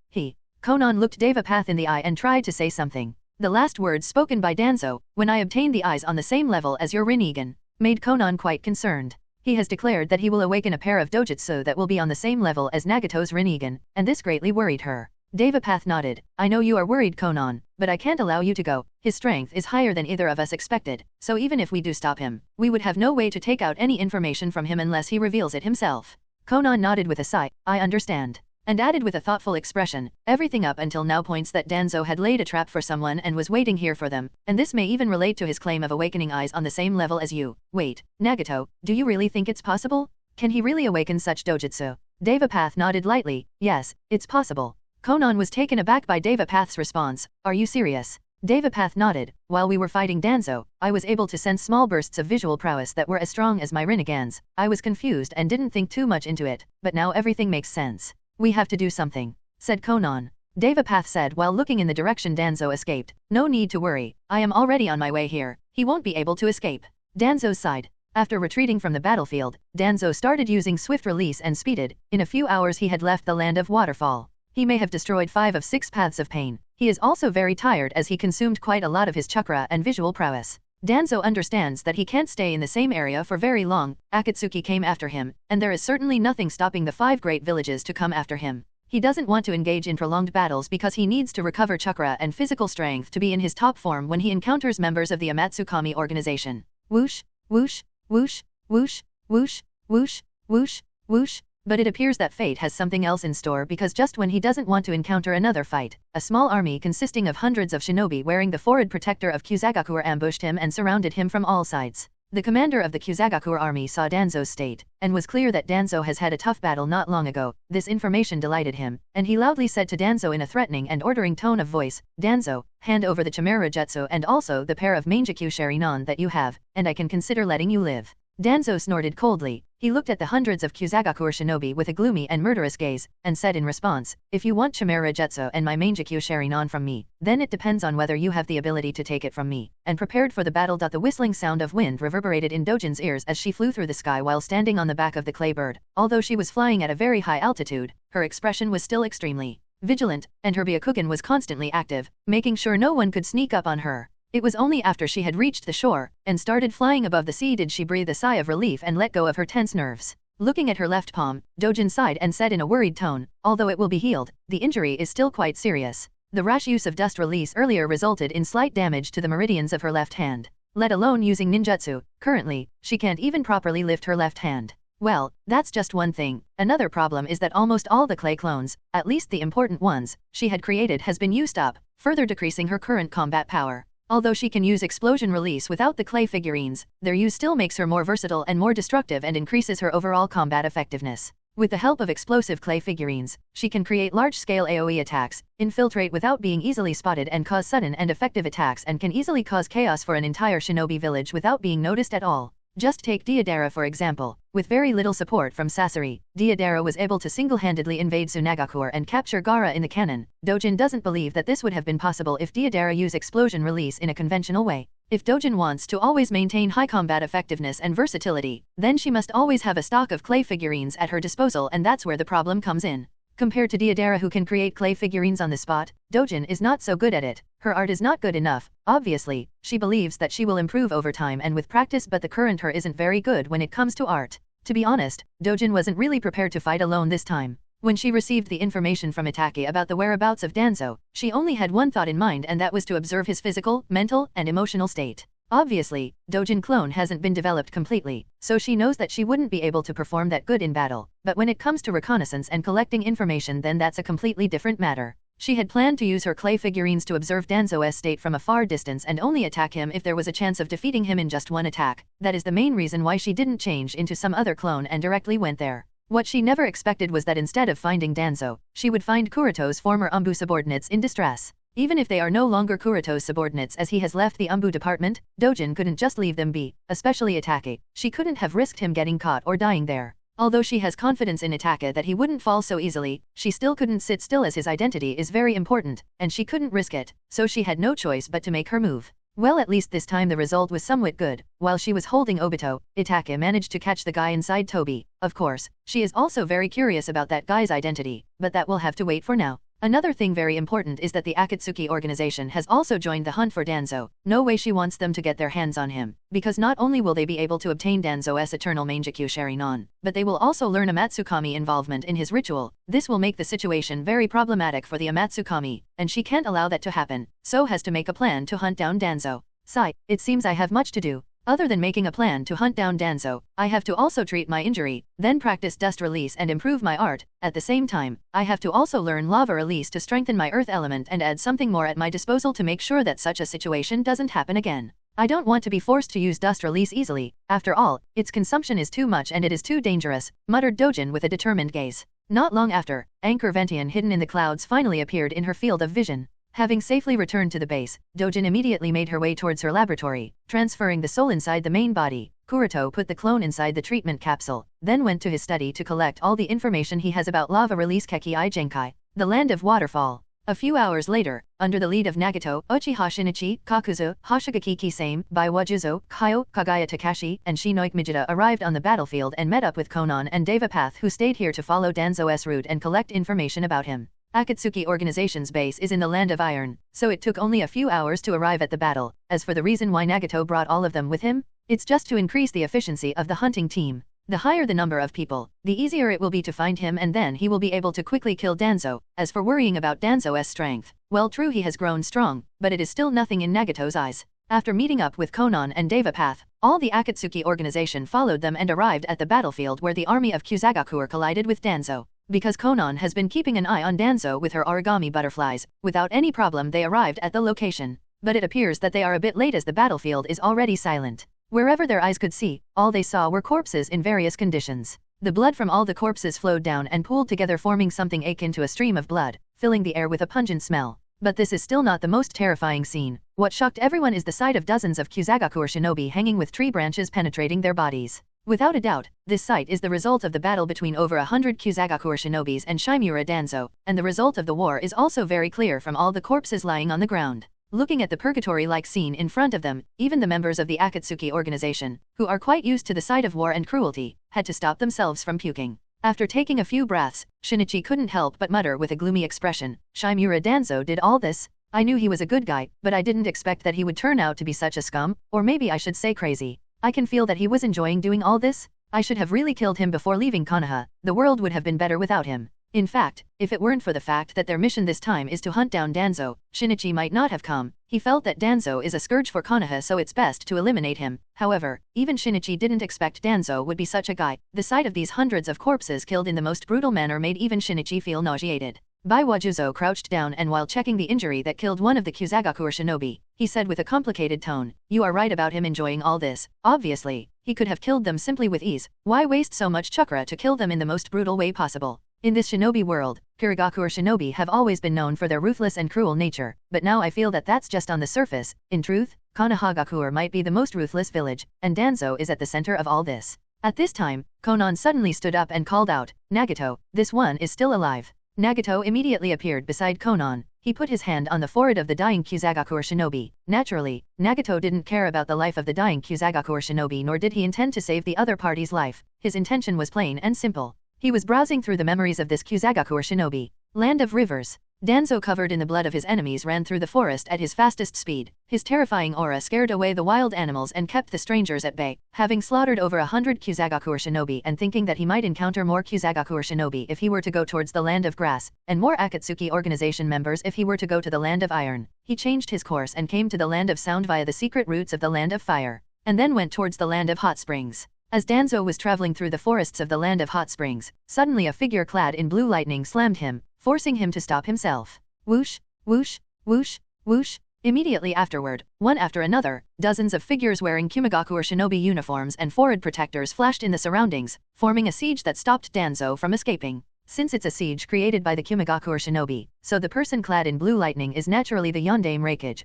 Konan looked Devapath in the eye and tried to say something. The last words spoken by Danzo, "When I obtain the eyes on the same level as your Rinnegan," made Konan quite concerned. He has declared that he will awaken a pair of dojutsu that will be on the same level as Nagato's Rinnegan, and this greatly worried her. Devapath nodded. "I know you are worried, Konan, but I can't allow you to go. His strength is higher than either of us expected, so even if we do stop him, we would have no way to take out any information from him unless he reveals it himself." Konan nodded with a sigh, "I understand." And added with a thoughtful expression, "Everything up until now points that Danzo had laid a trap for someone and was waiting here for them, and this may even relate to his claim of awakening eyes on the same level as you. Wait, Nagato, do you really think it's possible? Can he really awaken such dojutsu?" Devapath nodded lightly, "Yes, it's possible." Konan was taken aback by Devapath's response, "Are you serious?" Devapath nodded. "While we were fighting Danzo, I was able to sense small bursts of visual prowess that were as strong as my Rinnegans. I was confused and didn't think too much into it, but now everything makes sense. We have to do something," said Konan. Devapath said while looking in the direction Danzo escaped, "No need to worry, I am already on my way here, he won't be able to escape." Danzo sighed. After retreating from the battlefield, Danzo started using swift release and speeded. In a few hours he had left the land of waterfall. He may have destroyed 5 of 6 paths of pain. He is also very tired as he consumed quite a lot of his chakra and visual prowess. Danzo understands that he can't stay in the same area for very long. Akatsuki came after him, and there is certainly nothing stopping the 5 great villages to come after him. He doesn't want to engage in prolonged battles because he needs to recover chakra and physical strength to be in his top form when he encounters members of the Amatsukami organization. Whoosh, whoosh, whoosh, whoosh, whoosh, whoosh, whoosh, whoosh. But it appears that fate has something else in store because just when he doesn't want to encounter another fight, a small army consisting of hundreds of shinobi wearing the forehead protector of Kagaku ambushed him and surrounded him from all sides. The commander of the Kagaku army saw Danzo's state, and was clear that Danzo has had a tough battle not long ago. This information delighted him, and he loudly said to Danzo in a threatening and ordering tone of voice, "Danzo, hand over the Chimera Jutsu and also the pair of Mangekyou Sharinon that you have, and I can consider letting you live." Danzo snorted coldly. He looked at the hundreds of Kagaku shinobi with a gloomy and murderous gaze, and said in response, "If you want Chimera Jutsu and my Mangekyou Sharinon from me, then it depends on whether you have the ability to take it from me." And prepared for the battle. The whistling sound of wind reverberated in Dojin's ears as she flew through the sky while standing on the back of the clay bird. Although she was flying at a very high altitude, her expression was still extremely vigilant, and her Byakugan was constantly active, making sure no one could sneak up on her. It was only after she had reached the shore and started flying above the sea did she breathe a sigh of relief and let go of her tense nerves. Looking at her left palm, Dojin sighed and said in a worried tone, "Although it will be healed, the injury is still quite serious. The rash use of dust release earlier resulted in slight damage to the meridians of her left hand. Let alone using ninjutsu, currently, she can't even properly lift her left hand." Well, that's just one thing. Another problem is that almost all the clay clones, at least the important ones, she had created has been used up, further decreasing her current combat power. Although she can use explosion release without the clay figurines, their use still makes her more versatile and more destructive and increases her overall combat effectiveness. With the help of explosive clay figurines, she can create large-scale AoE attacks, infiltrate without being easily spotted and cause sudden and effective attacks and can easily cause chaos for an entire shinobi village without being noticed at all. Just take Deidara for example. With very little support from Sasori, Deidara was able to single-handedly invade Tsunagakure and capture Gaara in the cannon. Dojin doesn't believe that this would have been possible if Deidara used explosion release in a conventional way. If Dojin wants to always maintain high combat effectiveness and versatility, then she must always have a stock of clay figurines at her disposal, and that's where the problem comes in. Compared to Deidara who can create clay figurines on the spot, Dojin is not so good at it. Her art is not good enough. Obviously, she believes that she will improve over time and with practice, but the current her isn't very good when it comes to art. To be honest, Dojin wasn't really prepared to fight alone this time. When she received the information from Itake about the whereabouts of Danzo, she only had one thought in mind, and that was to observe his physical, mental, and emotional state. Obviously, Dojin clone hasn't been developed completely, so she knows that she wouldn't be able to perform that good in battle, but when it comes to reconnaissance and collecting information, then that's a completely different matter. She had planned to use her clay figurines to observe Danzo's state from a far distance and only attack him if there was a chance of defeating him in just one attack. That is the main reason why she didn't change into some other clone and directly went there. What she never expected was that instead of finding Danzo, she would find Kuroto's former Umbu subordinates in distress. Even if they are no longer Kuroto's subordinates as he has left the Umbu department, Dojin couldn't just leave them be, especially Itake. She couldn't have risked him getting caught or dying there. Although she has confidence in Itake that he wouldn't fall so easily, she still couldn't sit still as his identity is very important, and she couldn't risk it, so she had no choice but to make her move. Well, at least this time the result was somewhat good. While she was holding Obito, Itake managed to catch the guy inside Toby. Of course, she is also very curious about that guy's identity, but that will have to wait for now. Another thing very important is that the Akatsuki organization has also joined the hunt for Danzo. No way she wants them to get their hands on him, because not only will they be able to obtain Danzo's eternal Mangekyou Sharinon, but they will also learn amatsukami involvement in his ritual. This will make the situation very problematic for the amatsukami, and she can't allow that to happen, so has to make a plan to hunt down Danzo. Sigh, it seems I have much to do. Other than making a plan to hunt down Danzo, I have to also treat my injury, then practice dust release and improve my art. At the same time, I have to also learn lava release to strengthen my earth element and add something more at my disposal to make sure that such a situation doesn't happen again. I don't want to be forced to use dust release easily. After all, its consumption is too much and it is too dangerous, muttered Dojin with a determined gaze. Not long after, Anchor Ventian hidden in the clouds finally appeared in her field of vision. Having safely returned to the base, Dojin immediately made her way towards her laboratory, transferring the soul inside the main body. Kuroto put the clone inside the treatment capsule, then went to his study to collect all the information he has about lava release Keki I Genkai, the land of waterfall. A few hours later, under the lead of Nagato, Uchiha Shinichi, Kakuzu, Hoshigaki Kisame, Baiwajuzo, Kyo, Kagaya Takashi, and Shinoik Mijita arrived on the battlefield and met up with Konan and Devapath, who stayed here to follow Danzo's route and collect information about him. Akatsuki organization's base is in the Land of Iron, so it took only a few hours to arrive at the battle. As for the reason why Nagato brought all of them with him, it's just to increase the efficiency of the hunting team. The higher the number of people, the easier it will be to find him, and then he will be able to quickly kill Danzo. As for worrying about Danzo's strength, well, true, he has grown strong, but it is still nothing in Nagato's eyes. After meeting up with Konan and Devapath, all the Akatsuki organization followed them and arrived at the battlefield where the army of Kagaku collided with Danzo. Because Konan has been keeping an eye on Danzo with her origami butterflies, without any problem they arrived at the location. But it appears that they are a bit late as the battlefield is already silent. Wherever their eyes could see, all they saw were corpses in various conditions. The blood from all the corpses flowed down and pooled together, forming something akin to a stream of blood, filling the air with a pungent smell. But this is still not the most terrifying scene. What shocked everyone is the sight of dozens of Kagaku shinobi hanging with tree branches penetrating their bodies. Without a doubt, this sight is the result of the battle between over 100 Kagaku shinobis and Shimura Danzo, and the result of the war is also very clear from all the corpses lying on the ground. Looking at the purgatory-like scene in front of them, even the members of the Akatsuki organization, who are quite used to the sight of war and cruelty, had to stop themselves from puking. After taking a few breaths, Shinichi couldn't help but mutter with a gloomy expression, "Shimura Danzo did all this? I knew he was a good guy, but I didn't expect that he would turn out to be such a scum, or maybe I should say crazy. I can feel that he was enjoying doing all this. I should have really killed him before leaving Konoha. The world would have been better without him." In fact, if it weren't for the fact that their mission this time is to hunt down Danzo, Shinichi might not have come. He felt that Danzo is a scourge for Konoha, so it's best to eliminate him. However, even Shinichi didn't expect Danzo would be such a guy. The sight of these hundreds of corpses killed in the most brutal manner made even Shinichi feel nauseated. Baiwajuzo crouched down, and while checking the injury that killed one of the Kagaku shinobi, he said with a complicated tone, "You are right about him enjoying all this. Obviously, he could have killed them simply with ease. Why waste so much chakra to kill them in the most brutal way possible?" In this shinobi world, Kagaku shinobi have always been known for their ruthless and cruel nature, but now I feel that that's just on the surface. In truth, Konohagakure might be the most ruthless village, and Danzo is at the center of all this. At this time, Konan suddenly stood up and called out, "Nagato, this one is still alive." Nagato immediately appeared beside Konan. He put his hand on the forehead of the dying Kagaku shinobi. Naturally, Nagato didn't care about the life of the dying Kagaku shinobi, nor did he intend to save the other party's life. His intention was plain and simple. He was browsing through the memories of this Kagaku shinobi. Land of rivers. Danzo, covered in the blood of his enemies, ran through the forest at his fastest speed. His terrifying aura scared away the wild animals and kept the strangers at bay. Having slaughtered over 100 Kagaku shinobi and thinking that he might encounter more Kagaku shinobi if he were to go towards the Land of Grass, and more Akatsuki organization members if he were to go to the Land of Iron, he changed his course and came to the Land of Sound via the secret routes of the Land of Fire, and then went towards the Land of Hot Springs. As Danzo was traveling through the forests of the Land of Hot Springs, suddenly a figure clad in blue lightning slammed him, forcing him to stop himself. Whoosh, whoosh, whoosh, whoosh. Immediately afterward, one after another, dozens of figures wearing Kagaku shinobi uniforms and forehead protectors flashed in the surroundings, forming a siege that stopped Danzo from escaping. Since it's a siege created by the Kagaku shinobi, so the person clad in blue lightning is naturally the yondaime Raikage.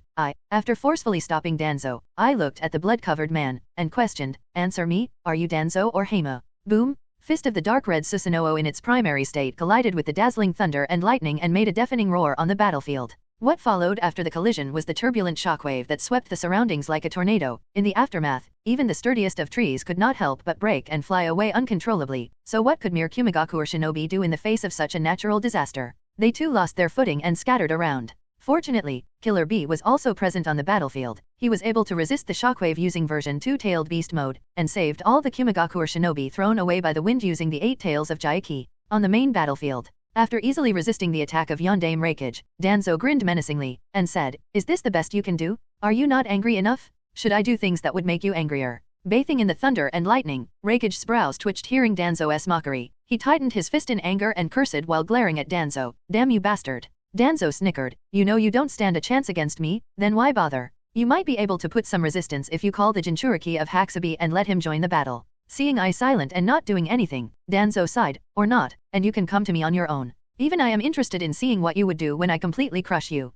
After forcefully stopping Danzo, I looked at the blood-covered man, and questioned, "Answer me, are you Danzo or Heima?" Boom! Fist of the dark red Susanoo in its primary state collided with the dazzling thunder and lightning and made a deafening roar on the battlefield. What followed after the collision was the turbulent shockwave that swept the surroundings like a tornado. In the aftermath, even the sturdiest of trees could not help but break and fly away uncontrollably. So what could mere Kagaku shinobi do in the face of such a natural disaster? They too lost their footing and scattered around. Fortunately, Killer Bee was also present on the battlefield. He was able to resist the shockwave using version 2-tailed beast mode, and saved all the Kagaku shinobi thrown away by the wind using the 8 tails of Jaiki. On the main battlefield, after easily resisting the attack of Yondaime Raikage, Danzo grinned menacingly, and said, "Is this the best you can do? Are you not angry enough? Should I do things that would make you angrier?" Bathing in the thunder and lightning, Raikage's brows twitched hearing Danzo's mockery. He tightened his fist in anger and cursed while glaring at Danzo. "Damn you bastard." Danzo snickered, "You know you don't stand a chance against me, then why bother? You might be able to put some resistance if you call the Jinchuriki of Haxabi and let him join the battle." Seeing I silent and not doing anything, Danzo sighed, "Or not, and you can come to me on your own. Even I am interested in seeing what you would do when I completely crush you.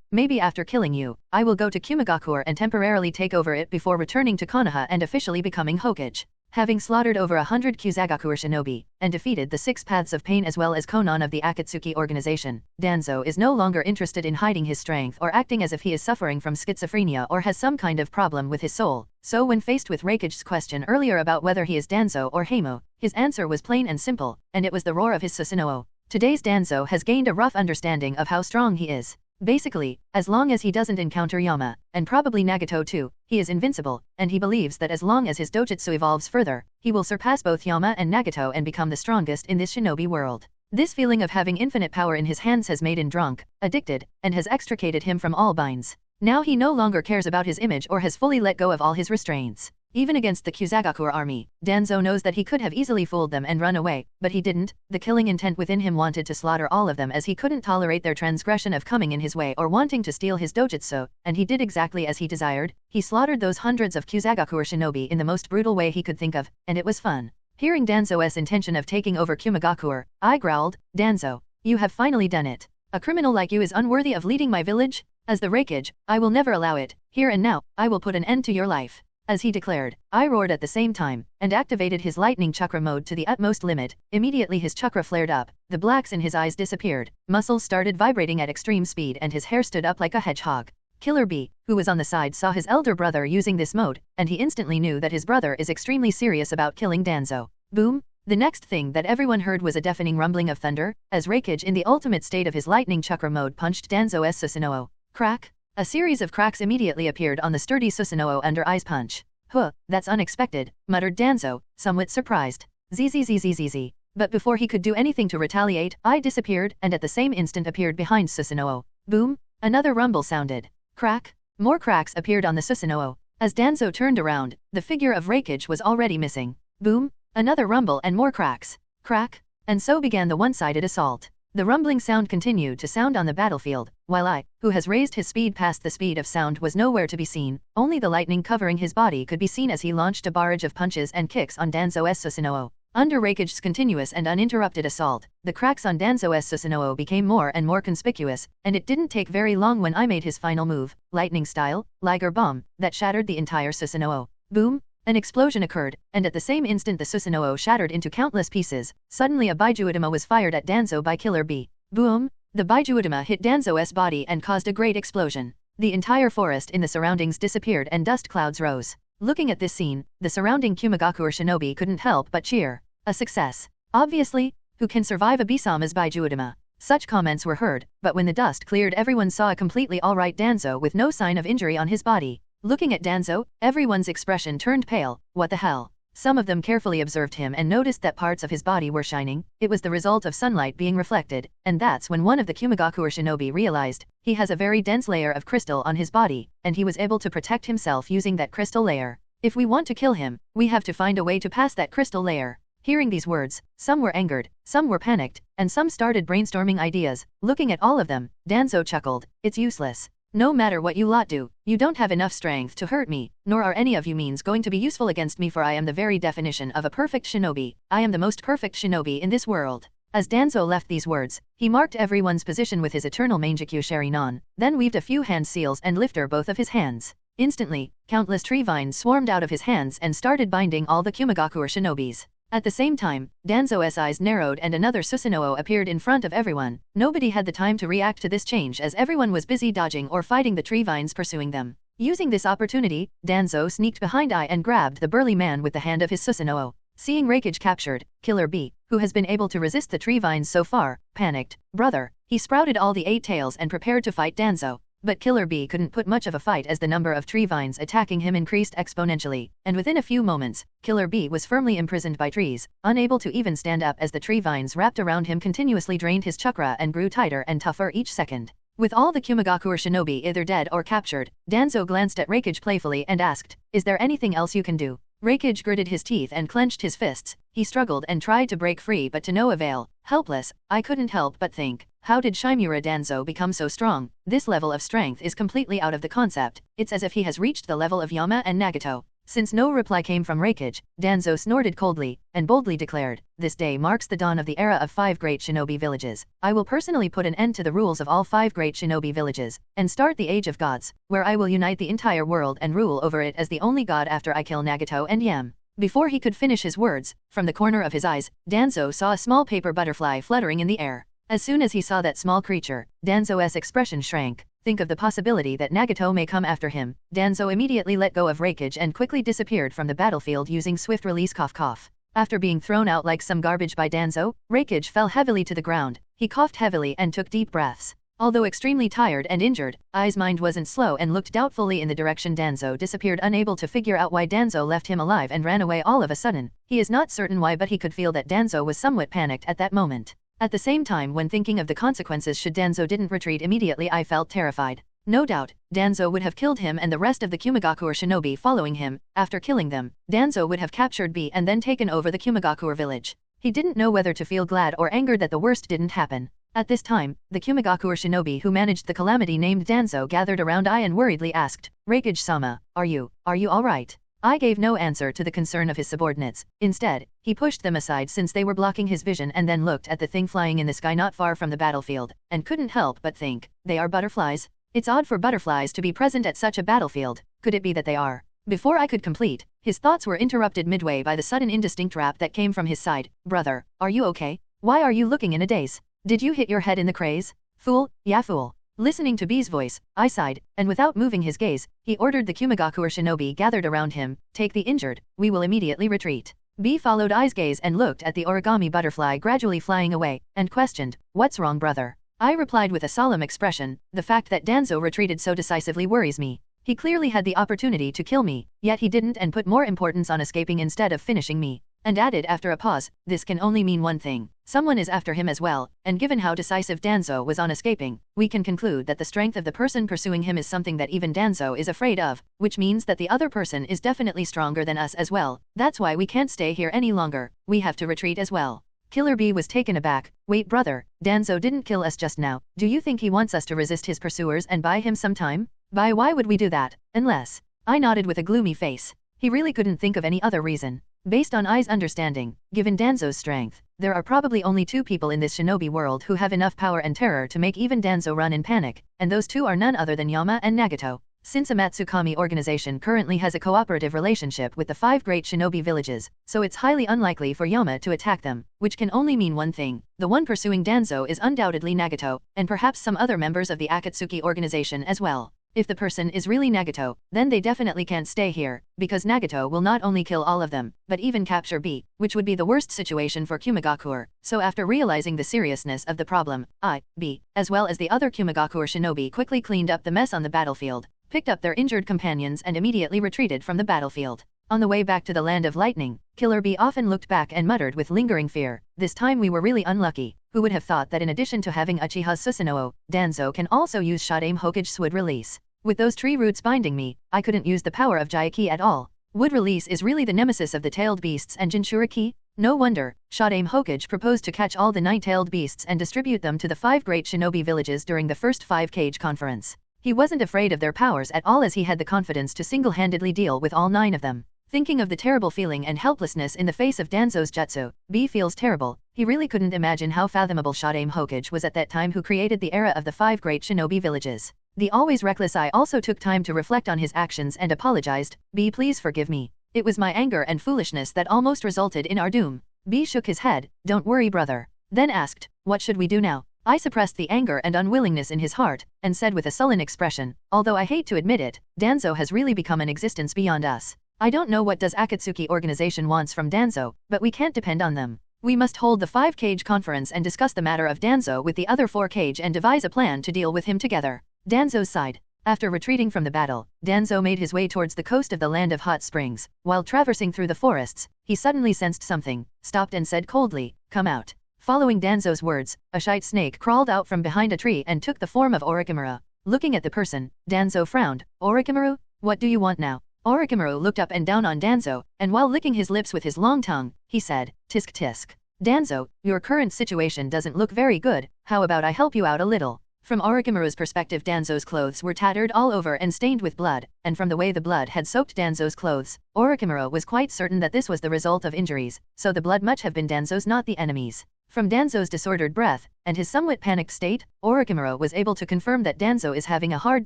Maybe after killing you, I will go to Kagaku and temporarily take over it before returning to Konoha and officially becoming Hokage." Having slaughtered over 100 Kyuzagakure shinobi, and defeated the 6 Paths of Pain as well as Konan of the Akatsuki organization, Danzo is no longer interested in hiding his strength or acting as if he is suffering from schizophrenia or has some kind of problem with his soul. So when faced with Raikage's question earlier about whether he is Danzo or Heimo, his answer was plain and simple, and it was the roar of his Susanoo. Today's Danzo has gained a rough understanding of how strong he is. Basically, as long as he doesn't encounter Yama, and probably Nagato too, he is invincible, and he believes that as long as his dojutsu evolves further, he will surpass both Yama and Nagato and become the strongest in this shinobi world. This feeling of having infinite power in his hands has made him drunk, addicted, and has extricated him from all binds. Now he no longer cares about his image or has fully let go of all his restraints. Even against the Kyuzagakure army, Danzo knows that he could have easily fooled them and run away, but he didn't. The killing intent within him wanted to slaughter all of them as he couldn't tolerate their transgression of coming in his way or wanting to steal his dojutsu, and he did exactly as he desired. He slaughtered those hundreds of Kyuzagakure shinobi in the most brutal way he could think of, and it was fun. Hearing Danzo's intention of taking over Kyumagakure, I growled, "Danzo, you have finally done it. A criminal like you is unworthy of leading my village? As the Raikage, I will never allow it. Here and now, I will put an end to your life." As he declared, I roared at the same time, and activated his lightning chakra mode to the utmost limit. Immediately his chakra flared up, the blacks in his eyes disappeared, muscles started vibrating at extreme speed and his hair stood up like a hedgehog. Killer B, who was on the side, saw his elder brother using this mode, and he instantly knew that his brother is extremely serious about killing Danzo. Boom! The next thing that everyone heard was a deafening rumbling of thunder, as Raikage in the ultimate state of his lightning chakra mode punched Danzo's Susanoo. Crack! A series of cracks immediately appeared on the sturdy Susanoo under I's punch. Huh, that's unexpected, muttered Danzo, somewhat surprised. Zzzzzzz. But before he could do anything to retaliate, I disappeared and at the same instant appeared behind Susanoo. Boom! Another rumble sounded. Crack! More cracks appeared on the Susanoo. As Danzo turned around, the figure of Raikage was already missing. Boom! Another rumble and more cracks. Crack! And so began the one-sided assault. The rumbling sound continued to sound on the battlefield, while I, who has raised his speed past the speed of sound, was nowhere to be seen. Only the lightning covering his body could be seen as he launched a barrage of punches and kicks on Danzo's Susanoo. Under Raikage's continuous and uninterrupted assault, the cracks on Danzo's Susanoo became more and more conspicuous, and it didn't take very long when I made his final move, lightning style, Liger Bomb, that shattered the entire Susanoo. Boom! An explosion occurred, and at the same instant the Susanoo shattered into countless pieces. Suddenly a Baijuutama was fired at Danzo by Killer B. Boom! The Baijuutama hit Danzo's body and caused a great explosion. The entire forest in the surroundings disappeared and dust clouds rose. Looking at this scene, the surrounding Kyumagakure shinobi couldn't help but cheer. A success. Obviously, who can survive a Bisama's Baijuutama? Such comments were heard, but when the dust cleared everyone saw a completely alright Danzo with no sign of injury on his body. Looking at Danzo, everyone's expression turned pale. What the hell? Some of them carefully observed him and noticed that parts of his body were shining. It was the result of sunlight being reflected, and that's when one of the Kyumagakure shinobi realized he has a very dense layer of crystal on his body, and he was able to protect himself using that crystal layer. If we want to kill him, we have to find a way to pass that crystal layer. Hearing these words, some were angered, some were panicked, and some started brainstorming ideas. Looking at all of them, Danzo chuckled. It's useless. No matter what you lot do, you don't have enough strength to hurt me, nor are any of you means going to be useful against me, for I am the very definition of a perfect shinobi. I am the most perfect shinobi in this world. As Danzo left these words, he marked everyone's position with his eternal Mangekyo Sharinon, then weaved a few hand seals and lifted both of his hands. Instantly, countless tree vines swarmed out of his hands and started binding all the Kyumagakure shinobis. At the same time, Danzo's eyes narrowed and another Susanoo appeared in front of everyone. Nobody had the time to react to this change as everyone was busy dodging or fighting the tree vines pursuing them. Using this opportunity, Danzo sneaked behind I and grabbed the burly man with the hand of his Susanoo. Seeing Raikage captured, Killer B, who has been able to resist the tree vines so far, panicked. Brother, he sprouted all the 8 tails and prepared to fight Danzo. But Killer B couldn't put much of a fight as the number of tree vines attacking him increased exponentially, and within a few moments, Killer B was firmly imprisoned by trees, unable to even stand up as the tree vines wrapped around him continuously drained his chakra and grew tighter and tougher each second. With all the Kyumagakure shinobi either dead or captured, Danzo glanced at Raikage playfully and asked, "Is there anything else you can do?" Raikage gritted his teeth and clenched his fists. He struggled and tried to break free but to no avail. Helpless, I couldn't help but think, how did Shimura Danzo become so strong? This level of strength is completely out of the concept. It's as if he has reached the level of Yama and Nagato. Since no reply came from Raikage, Danzo snorted coldly, and boldly declared, "This day marks the dawn of the era of 5 great shinobi villages. I will personally put an end to the rules of all 5 great shinobi villages, and start the Age of Gods, where I will unite the entire world and rule over it as the only god after I kill Nagato and Yam." Before he could finish his words, from the corner of his eyes, Danzo saw a small paper butterfly fluttering in the air. As soon as he saw that small creature, Danzo's expression shrank. Think of the possibility that Nagato may come after him. Danzo immediately let go of Raikage and quickly disappeared from the battlefield using swift release cough cough. After being thrown out like some garbage by Danzo, Raikage fell heavily to the ground. He coughed heavily and took deep breaths. Although extremely tired and injured, Ai's mind wasn't slow and looked doubtfully in the direction Danzo disappeared, unable to figure out why Danzo left him alive and ran away all of a sudden. He is not certain why, but he could feel that Danzo was somewhat panicked at that moment. At the same time, when thinking of the consequences should Danzo didn't retreat immediately, I felt terrified. No doubt, Danzo would have killed him and the rest of the Kumigakure shinobi following him. After killing them, Danzo would have captured B and then taken over the Kumigakure village. He didn't know whether to feel glad or angered that the worst didn't happen. At this time, the Kumigakure shinobi who managed the calamity named Danzo gathered around Ai and worriedly asked, Raikage-sama, are you alright? Ai gave no answer to the concern of his subordinates. Instead, he pushed them aside since they were blocking his vision and then looked at the thing flying in the sky not far from the battlefield, and couldn't help but think, they are butterflies? It's odd for butterflies to be present at such a battlefield. Could it be that they are? Before I could complete, his thoughts were interrupted midway by the sudden indistinct rap that came from his side. Brother, are you okay? Why are you looking in a daze? Did you hit your head in the craze? Fool, yeah fool. Listening to B's voice, I sighed, and without moving his gaze, he ordered the Kumigakure shinobi gathered around him, take the injured, we will immediately retreat. B followed Ai's gaze and looked at the origami butterfly gradually flying away, and questioned, what's wrong brother? I replied with a solemn expression, the fact that Danzo retreated so decisively worries me. He clearly had the opportunity to kill me, yet he didn't and put more importance on escaping instead of finishing me. And added after a pause, this can only mean one thing. Someone is after him as well, and given how decisive Danzo was on escaping, we can conclude that the strength of the person pursuing him is something that even Danzo is afraid of, which means that the other person is definitely stronger than us as well. That's why we can't stay here any longer, we have to retreat as well. Killer B was taken aback. Wait brother, Danzo didn't kill us just now. Do you think he wants us to resist his pursuers and buy him some time? Why would we do that? Unless... I nodded with a gloomy face. He really couldn't think of any other reason. Based on Ai's understanding, given Danzo's strength, there are probably only two people in this shinobi world who have enough power and terror to make even Danzo run in panic, and those two are none other than Yama and Nagato. Since Amatsukami organization currently has a cooperative relationship with the 5 great shinobi villages, so it's highly unlikely for Yama to attack them, which can only mean one thing. The one pursuing Danzo is undoubtedly Nagato, and perhaps some other members of the Akatsuki organization as well. If the person is really Nagato, then they definitely can't stay here, because Nagato will not only kill all of them, but even capture B, which would be the worst situation for Kumigakure. So after realizing the seriousness of the problem, I, B, as well as the other Kumigakure shinobi quickly cleaned up the mess on the battlefield, picked up their injured companions and immediately retreated from the battlefield. On the way back to the Land of Lightning, Killer B often looked back and muttered with lingering fear, this time we were really unlucky. Who would have thought that in addition to having Uchiha's Susanoo, Danzo can also use Shadame Hokage's Wood Release. With those tree roots binding me, I couldn't use the power of Jaiki at all. Wood Release is really the nemesis of the tailed beasts and Jinchuriki? No wonder, Shadame Hokage proposed to catch all the 9-tailed beasts and distribute them to the 5 great shinobi villages during the first 5-cage conference. He wasn't afraid of their powers at all as he had the confidence to single-handedly deal with all 9 of them. Thinking of the terrible feeling and helplessness in the face of Danzo's jutsu, B feels terrible. He really couldn't imagine how fathomable Shadame Hokage was at that time, who created the era of the 5 great shinobi villages. The always reckless I also took time to reflect on his actions and apologized. B, please forgive me. It was my anger and foolishness that almost resulted in our doom. B shook his head, don't worry brother. Then asked, what should we do now? I suppressed the anger and unwillingness in his heart, and said with a sullen expression, although I hate to admit it, Danzo has really become an existence beyond us. I don't know what does Akatsuki organization wants from Danzo, but we can't depend on them. We must hold the 5-cage conference and discuss the matter of Danzo with the other 4-cage and devise a plan to deal with him together. Danzo sighed. After retreating from the battle, Danzo made his way towards the coast of the Land of Hot Springs. While traversing through the forests, he suddenly sensed something, stopped and said coldly, come out. Following Danzo's words, a shite snake crawled out from behind a tree and took the form of Orochimaru. Looking at the person, Danzo frowned. Orochimaru, what do you want now? Orochimaru looked up and down on Danzo, and while licking his lips with his long tongue, he said, tisk tisk. Danzo, your current situation doesn't look very good, how about I help you out a little? From Orochimaru's perspective, Danzo's clothes were tattered all over and stained with blood, and from the way the blood had soaked Danzo's clothes, Orochimaru was quite certain that this was the result of injuries, so the blood must have been Danzo's, not the enemy's. From Danzo's disordered breath, and his somewhat panicked state, Orochimaru was able to confirm that Danzo is having a hard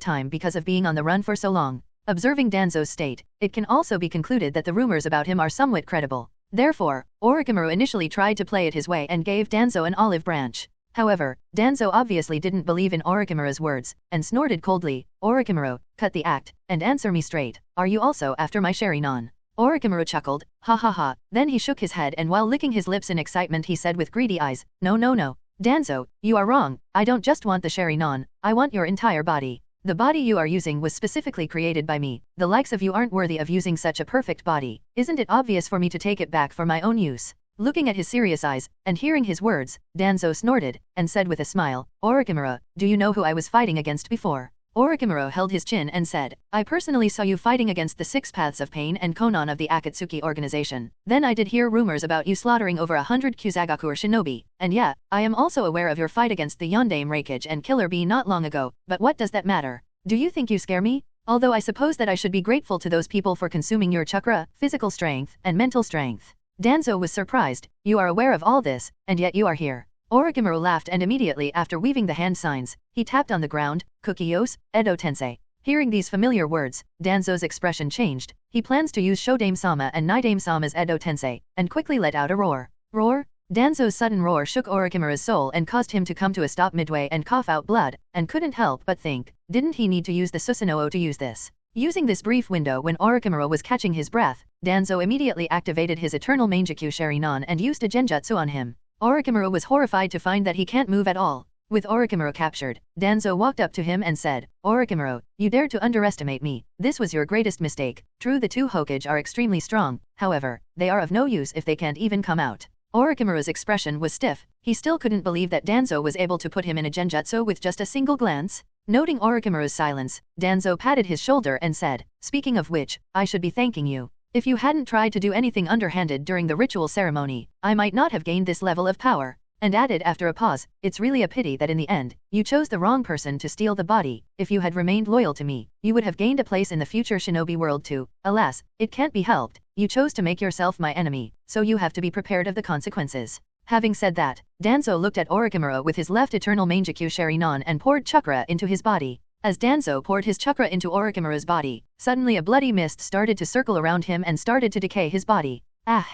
time because of being on the run for so long. Observing Danzo's state, it can also be concluded that the rumors about him are somewhat credible. Therefore, Orochimaru initially tried to play it his way and gave Danzo an olive branch. However, Danzo obviously didn't believe in Orochimaru's words, and snorted coldly, "Orochimaru, cut the act, and answer me straight, are you also after my Sharingan?" Orochimaru chuckled, "Ha ha ha," then he shook his head and while licking his lips in excitement he said with greedy eyes, "No no no. Danzo, you are wrong, I don't just want the Sharingan, I want your entire body. The body you are using was specifically created by me, the likes of you aren't worthy of using such a perfect body, isn't it obvious for me to take it back for my own use?" Looking at his serious eyes, and hearing his words, Danzo snorted, and said with a smile, "Orochimaru, do you know who I was fighting against before?" Orochimaru held his chin and said, "I personally saw you fighting against the Six Paths of Pain and Konan of the Akatsuki organization. Then I did hear rumors about you slaughtering over 100 Kusagakure shinobi, and yeah, I am also aware of your fight against the Yondaime Raikage and Killer Bee not long ago, but what does that matter? Do you think you scare me? Although I suppose that I should be grateful to those people for consuming your chakra, physical strength, and mental strength." Danzo was surprised, "You are aware of all this, and yet you are here." Orochimaru laughed and immediately after weaving the hand signs, he tapped on the ground, "Kukiyos, Edo Tensei." Hearing these familiar words, Danzo's expression changed. He plans to use Shodame-sama and Nidaime-sama's Edo Tensei, and quickly let out a roar. Roar? Danzo's sudden roar shook Orochimaru's soul and caused him to come to a stop midway and cough out blood, and couldn't help but think, didn't he need to use the Susanoo to use this? Using this brief window when Orochimaru was catching his breath, Danzo immediately activated his eternal Mangekyo Sharingan and used a genjutsu on him. Orochimaru was horrified to find that he can't move at all. With Orochimaru captured, Danzo walked up to him and said, "Orochimaru, you dared to underestimate me. This was your greatest mistake. True, the two Hokage are extremely strong, however, they are of no use if they can't even come out." Orochimaru's expression was stiff. He still couldn't believe that Danzo was able to put him in a genjutsu with just a single glance. Noting Orochimaru's silence, Danzo patted his shoulder and said, "Speaking of which, I should be thanking you. If you hadn't tried to do anything underhanded during the ritual ceremony, I might not have gained this level of power." And added after a pause, "It's really a pity that in the end, you chose the wrong person to steal the body. If you had remained loyal to me, you would have gained a place in the future shinobi world too. Alas, it can't be helped. You chose to make yourself my enemy, so you have to be prepared of the consequences." Having said that, Danzo looked at Orochimaru with his left eternal Mangekyo Sharingan and poured chakra into his body. As Danzo poured his chakra into Orochimaru's body, suddenly a bloody mist started to circle around him and started to decay his body. "Ah!"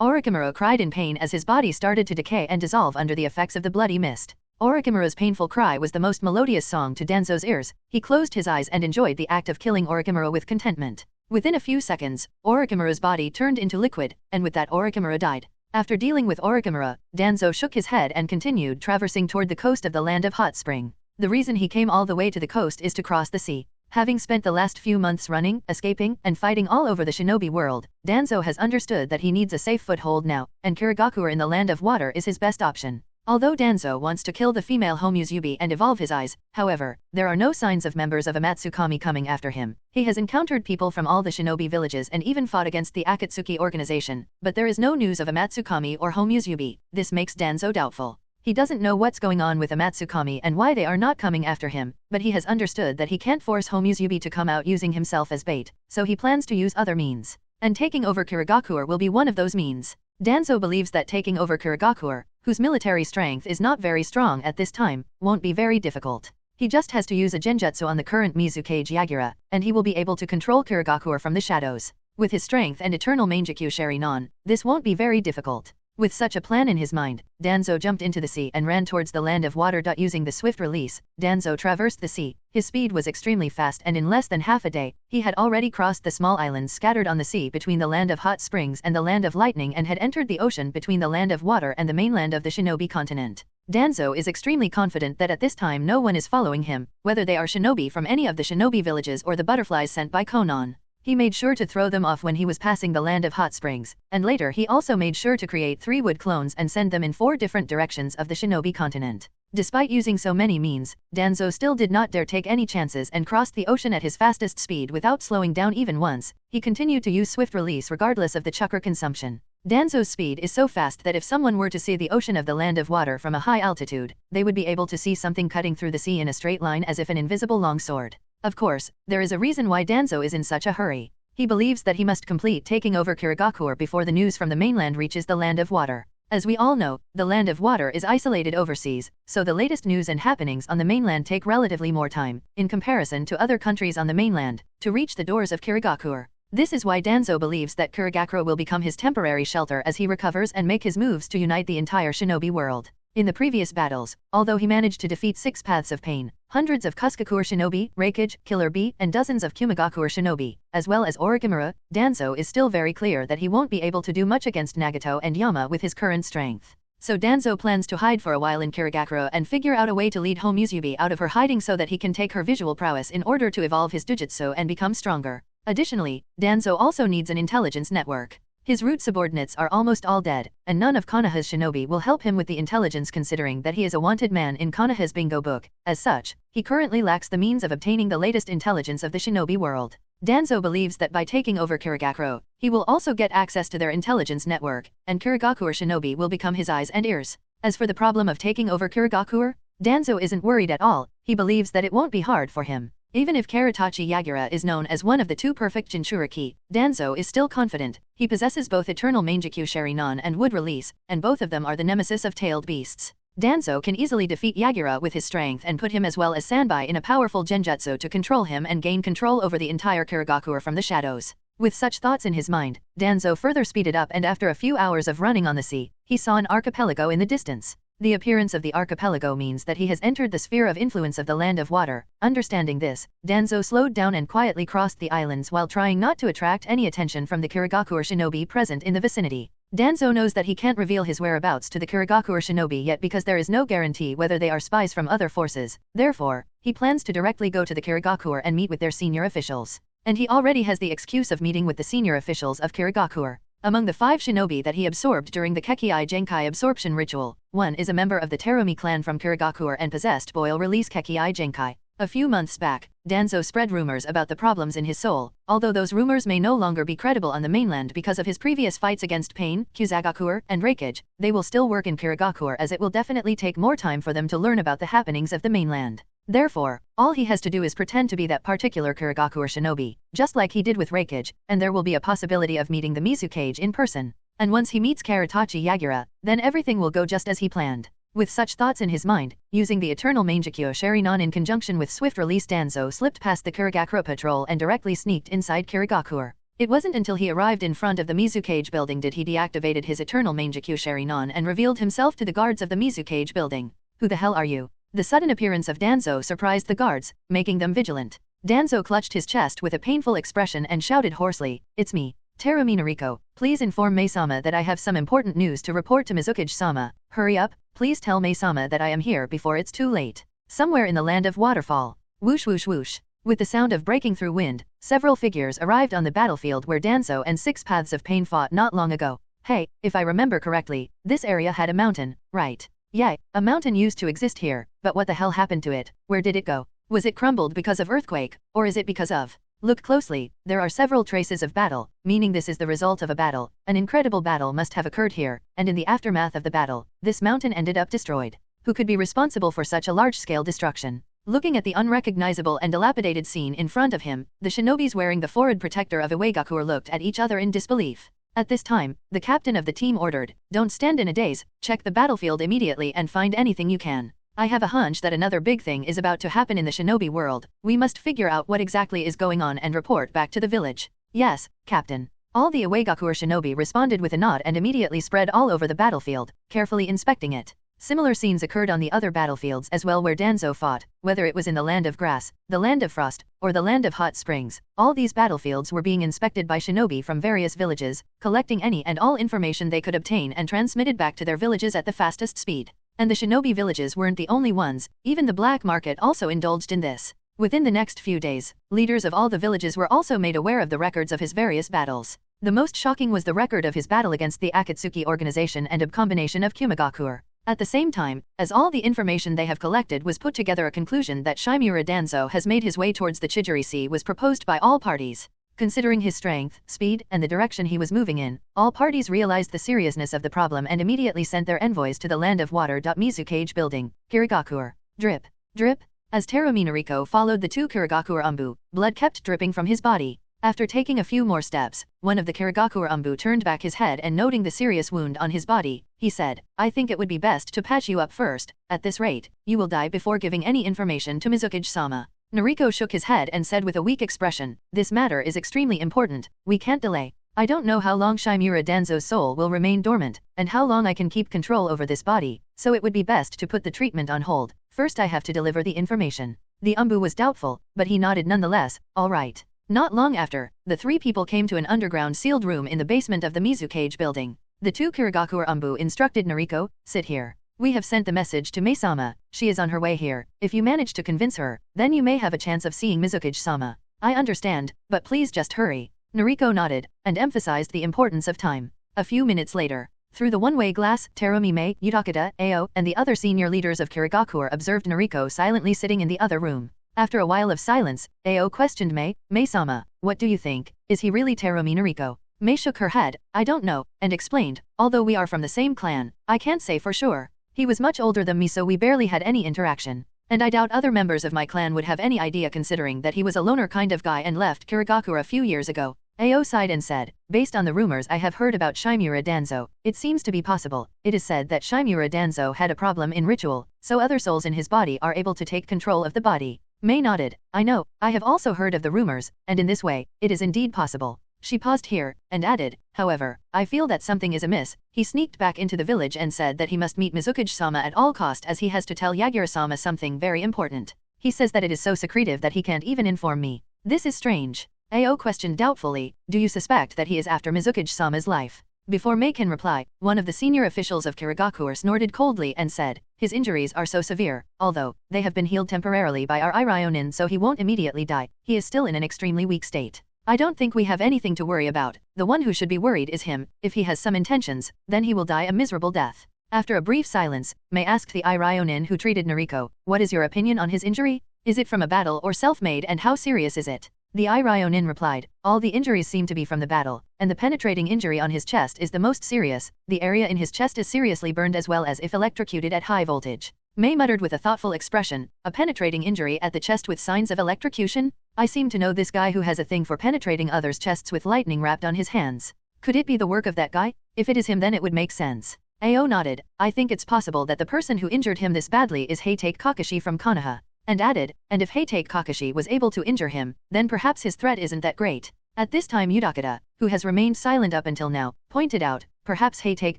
Orochimaru cried in pain as his body started to decay and dissolve under the effects of the bloody mist. Orochimaru's painful cry was the most melodious song to Danzo's ears. He closed his eyes and enjoyed the act of killing Orochimaru with contentment. Within a few seconds, Orochimaru's body turned into liquid, and with that Orochimaru died. After dealing with Orochimaru, Danzo shook his head and continued traversing toward the coast of the land of Hot Spring. The reason he came all the way to the coast is to cross the sea. Having spent the last few months running, escaping, and fighting all over the shinobi world, Danzo has understood that he needs a safe foothold now, and Kirigakure in the land of water is his best option. Although Danzo wants to kill the female Homusubi and evolve his eyes, however, there are no signs of members of Amatsukami coming after him. He has encountered people from all the shinobi villages and even fought against the Akatsuki organization, but there is no news of Amatsukami or Homusubi. This makes Danzo doubtful. He doesn't know what's going on with Amatsukami and why they are not coming after him, but he has understood that he can't force Homusubi to come out using himself as bait, so he plans to use other means. And taking over Kirigakure will be one of those means. Danzo believes that taking over Kirigakure, whose military strength is not very strong at this time, won't be very difficult. He just has to use a genjutsu on the current Mizukage Yagura, and he will be able to control Kirigakure from the shadows. With his strength and eternal Mangekyo Sharingan, this won't be very difficult. With such a plan in his mind, Danzo jumped into the sea and ran towards the land of water. Using the swift release, Danzo traversed the sea. His speed was extremely fast and in less than half a day, he had already crossed the small islands scattered on the sea between the land of hot springs and the land of lightning and had entered the ocean between the land of water and the mainland of the shinobi continent. Danzo is extremely confident that at this time no one is following him, whether they are shinobi from any of the shinobi villages or the butterflies sent by Konan. He made sure to throw them off when he was passing the land of hot springs, and later he also made sure to create 3 wood clones and send them in 4 different directions of the shinobi continent. Despite using so many means, Danzo still did not dare take any chances and crossed the ocean at his fastest speed without slowing down even once. He continued to use swift release regardless of the chakra consumption. Danzo's speed is so fast that if someone were to see the ocean of the land of water from a high altitude, they would be able to see something cutting through the sea in a straight line as if an invisible long sword. Of course, there is a reason why Danzo is in such a hurry. He believes that he must complete taking over Kirigakure before the news from the mainland reaches the land of water. As we all know, the Land of Water is isolated overseas, so the latest news and happenings on the mainland take relatively more time, in comparison to other countries on the mainland, to reach the doors of Kagakure. This is why Danzo believes that Kagakure will become his temporary shelter as he recovers and make his moves to unite the entire shinobi world. In the previous battles, although he managed to defeat 6 Paths of Pain, hundreds of Kagakure shinobi, Raikage, Killer Bee, and dozens of Kumagakure shinobi, as well as Orochimaru, Danzo is still very clear that he won't be able to do much against Nagato and Yama with his current strength. So Danzo plans to hide for a while in Kagakure and figure out a way to lead home Mizukage out of her hiding so that he can take her visual prowess in order to evolve his Jujutsu and become stronger. Additionally, Danzo also needs an intelligence network. His root subordinates are almost all dead, and none of Konoha's shinobi will help him with the intelligence considering that he is a wanted man in Konoha's bingo book. As such, he currently lacks the means of obtaining the latest intelligence of the shinobi world. Danzo believes that by taking over Kagakure, he will also get access to their intelligence network, and Kagakure shinobi will become his eyes and ears. As for the problem of taking over Kagakure, Danzo isn't worried at all. He believes that it won't be hard for him. Even if Karatachi Yagura is known as one of the 2 perfect Jinchuriki, Danzo is still confident. He possesses both Eternal Mangekyo Sharinon and Wood Release, and both of them are the nemesis of tailed beasts. Danzo can easily defeat Yagura with his strength and put him as well as Sanbai in a powerful genjutsu to control him and gain control over the entire Kagakure from the shadows. With such thoughts in his mind, Danzo further speeded up and after a few hours of running on the sea, he saw an archipelago in the distance. The appearance of the archipelago means that he has entered the sphere of influence of the Land of Water. Understanding this, Danzo slowed down and quietly crossed the islands while trying not to attract any attention from the Kagakure shinobi present in the vicinity. Danzo knows that he can't reveal his whereabouts to the Kagakure shinobi yet because there is no guarantee whether they are spies from other forces. Therefore, he plans to directly go to the Kagakure and meet with their senior officials. And he already has the excuse of meeting with the senior officials of Kagakure. Among the 5 shinobi that he absorbed during the Kekii Genkai absorption ritual, one is a member of the Terumi clan from Kagakure and possessed Boil Release Kekii Genkai. A few months back, Danzo spread rumors about the problems in his soul, although those rumors may no longer be credible on the mainland because of his previous fights against Pain, Kuzagakure, and Raikage. They will still work in Kagakure as it will definitely take more time for them to learn about the happenings of the mainland. Therefore, all he has to do is pretend to be that particular Kagakure shinobi, just like he did with Raikage, and there will be a possibility of meeting the Mizukage in person. And once he meets Karatachi Yagura, then everything will go just as he planned. With such thoughts in his mind, using the Eternal Mangekyo Sharinon in conjunction with swift release, Danzo slipped past the Kagakure patrol and directly sneaked inside Kagakure. It wasn't until he arrived in front of the Mizukage building did he deactivated his Eternal Mangekyo Sharinon and revealed himself to the guards of the Mizukage building. Who the hell are you? The sudden appearance of Danzo surprised the guards, making them vigilant. Danzo clutched his chest with a painful expression and shouted hoarsely, "It's me, Terumi Nariko. Please inform Mei-sama that I have some important news to report to Mizukage-sama. Hurry up, please tell Mei-sama that I am here before it's too late." Somewhere in the Land of Waterfall. Whoosh whoosh whoosh. With the sound of breaking through wind, several figures arrived on the battlefield where Danzo and 6 Paths of Pain fought not long ago. Hey, if I remember correctly, this area had a mountain, right? Yeah, a mountain used to exist here, but what the hell happened to it? Where did it go? Was it crumbled because of earthquake, or is it because of? Look closely, there are several traces of battle, meaning this is the result of a battle. An incredible battle must have occurred here, and in the aftermath of the battle, this mountain ended up destroyed. Who could be responsible for such a large-scale destruction? Looking at the unrecognizable and dilapidated scene in front of him, the shinobis wearing the forehead protector of Iwagakure looked at each other in disbelief. At this time, the captain of the team ordered, "Don't stand in a daze, check the battlefield immediately and find anything you can. I have a hunch that another big thing is about to happen in the shinobi world. We must figure out what exactly is going on and report back to the village." "Yes, Captain." All the Iwagakure shinobi responded with a nod and immediately spread all over the battlefield, carefully inspecting it. Similar scenes occurred on the other battlefields as well where Danzo fought, whether it was in the Land of Grass, the Land of Frost, or the Land of Hot Springs. All these battlefields were being inspected by shinobi from various villages, collecting any and all information they could obtain and transmitted back to their villages at the fastest speed. And the shinobi villages weren't the only ones, even the black market also indulged in this. Within the next few days, leaders of all the villages were also made aware of the records of his various battles. The most shocking was the record of his battle against the Akatsuki organization and a combination of Kumagakure. At the same time, as all the information they have collected was put together, a conclusion that Shimura Danzo has made his way towards the Chijiri Sea was proposed by all parties. Considering his strength, speed, and the direction he was moving in, all parties realized the seriousness of the problem and immediately sent their envoys to the Land of Water. Mizukage building, Kagakure. Drip. Drip. As Terumi Nariko followed the 2 Kagakure Umbu, blood kept dripping from his body. After taking a few more steps, one of the Kagaku Ambu turned back his head and noting the serious wound on his body, he said, I think it would be best to patch you up first. At this rate, you will die before giving any information to Mizukage-sama. Nariko shook his head and said with a weak expression, this matter is extremely important, we can't delay. I don't know how long Shimura Danzo's soul will remain dormant, and how long I can keep control over this body, so it would be best to put the treatment on hold. First I have to deliver the information. The Ambu was doubtful, but he nodded nonetheless, all right. Not long after, the three people came to an underground sealed room in the basement of the Mizukage building. The two Kagaku Ambu instructed Nariko, sit here. We have sent the message to Mei-sama, she is on her way here. If you manage to convince her, then you may have a chance of seeing Mizukage-sama. I understand, but please just hurry. Nariko nodded, and emphasized the importance of time. A few minutes later, through the one-way glass, Terumi Mei, Utakata, Ao, and the other senior leaders of Kagaku observed Nariko silently sitting in the other room. After a while of silence, Ao questioned Mei-sama, what do you think? Is he really Terumi Nariko? Mei shook her head, I don't know, and explained, although we are from the same clan, I can't say for sure. He was much older than me so we barely had any interaction. And I doubt other members of my clan would have any idea considering that he was a loner kind of guy and left Kagaku a few years ago. Ao sighed and said, based on the rumors I have heard about Shimura Danzo, it seems to be possible. It is said that Shimura Danzo had a problem in ritual, so other souls in his body are able to take control of the body. Mei nodded, I know, I have also heard of the rumors, and in this way, it is indeed possible. She paused here, and added, however, I feel that something is amiss. He sneaked back into the village and said that he must meet Mizukage-sama at all cost as he has to tell Yagura-sama something very important. He says that it is so secretive that he can't even inform me. This is strange. Ao questioned doubtfully, do you suspect that he is after Mizukage-sama's life? Before Mei can reply, one of the senior officials of Kagaku snorted coldly and said, his injuries are so severe, although they have been healed temporarily by our Irionin so he won't immediately die, he is still in an extremely weak state. I don't think we have anything to worry about, the one who should be worried is him, if he has some intentions, then he will die a miserable death. After a brief silence, Mei asked the Irionin who treated Nariko, what is your opinion on his injury? Is it from a battle or self-made and how serious is it? The Irionin replied, all the injuries seem to be from the battle, and the penetrating injury on his chest is the most serious, the area in his chest is seriously burned as well as if electrocuted at high voltage. Mei muttered with a thoughtful expression, a penetrating injury at the chest with signs of electrocution? I seem to know this guy who has a thing for penetrating others' chests with lightning wrapped on his hands. Could it be the work of that guy? If it is him then it would make sense. Ao nodded, I think it's possible that the person who injured him this badly is Heitake Kakashi from Konoha. And added, and if Heitake Kakashi was able to injure him, then perhaps his threat isn't that great. At this time Utakata, who has remained silent up until now, pointed out, perhaps Heitake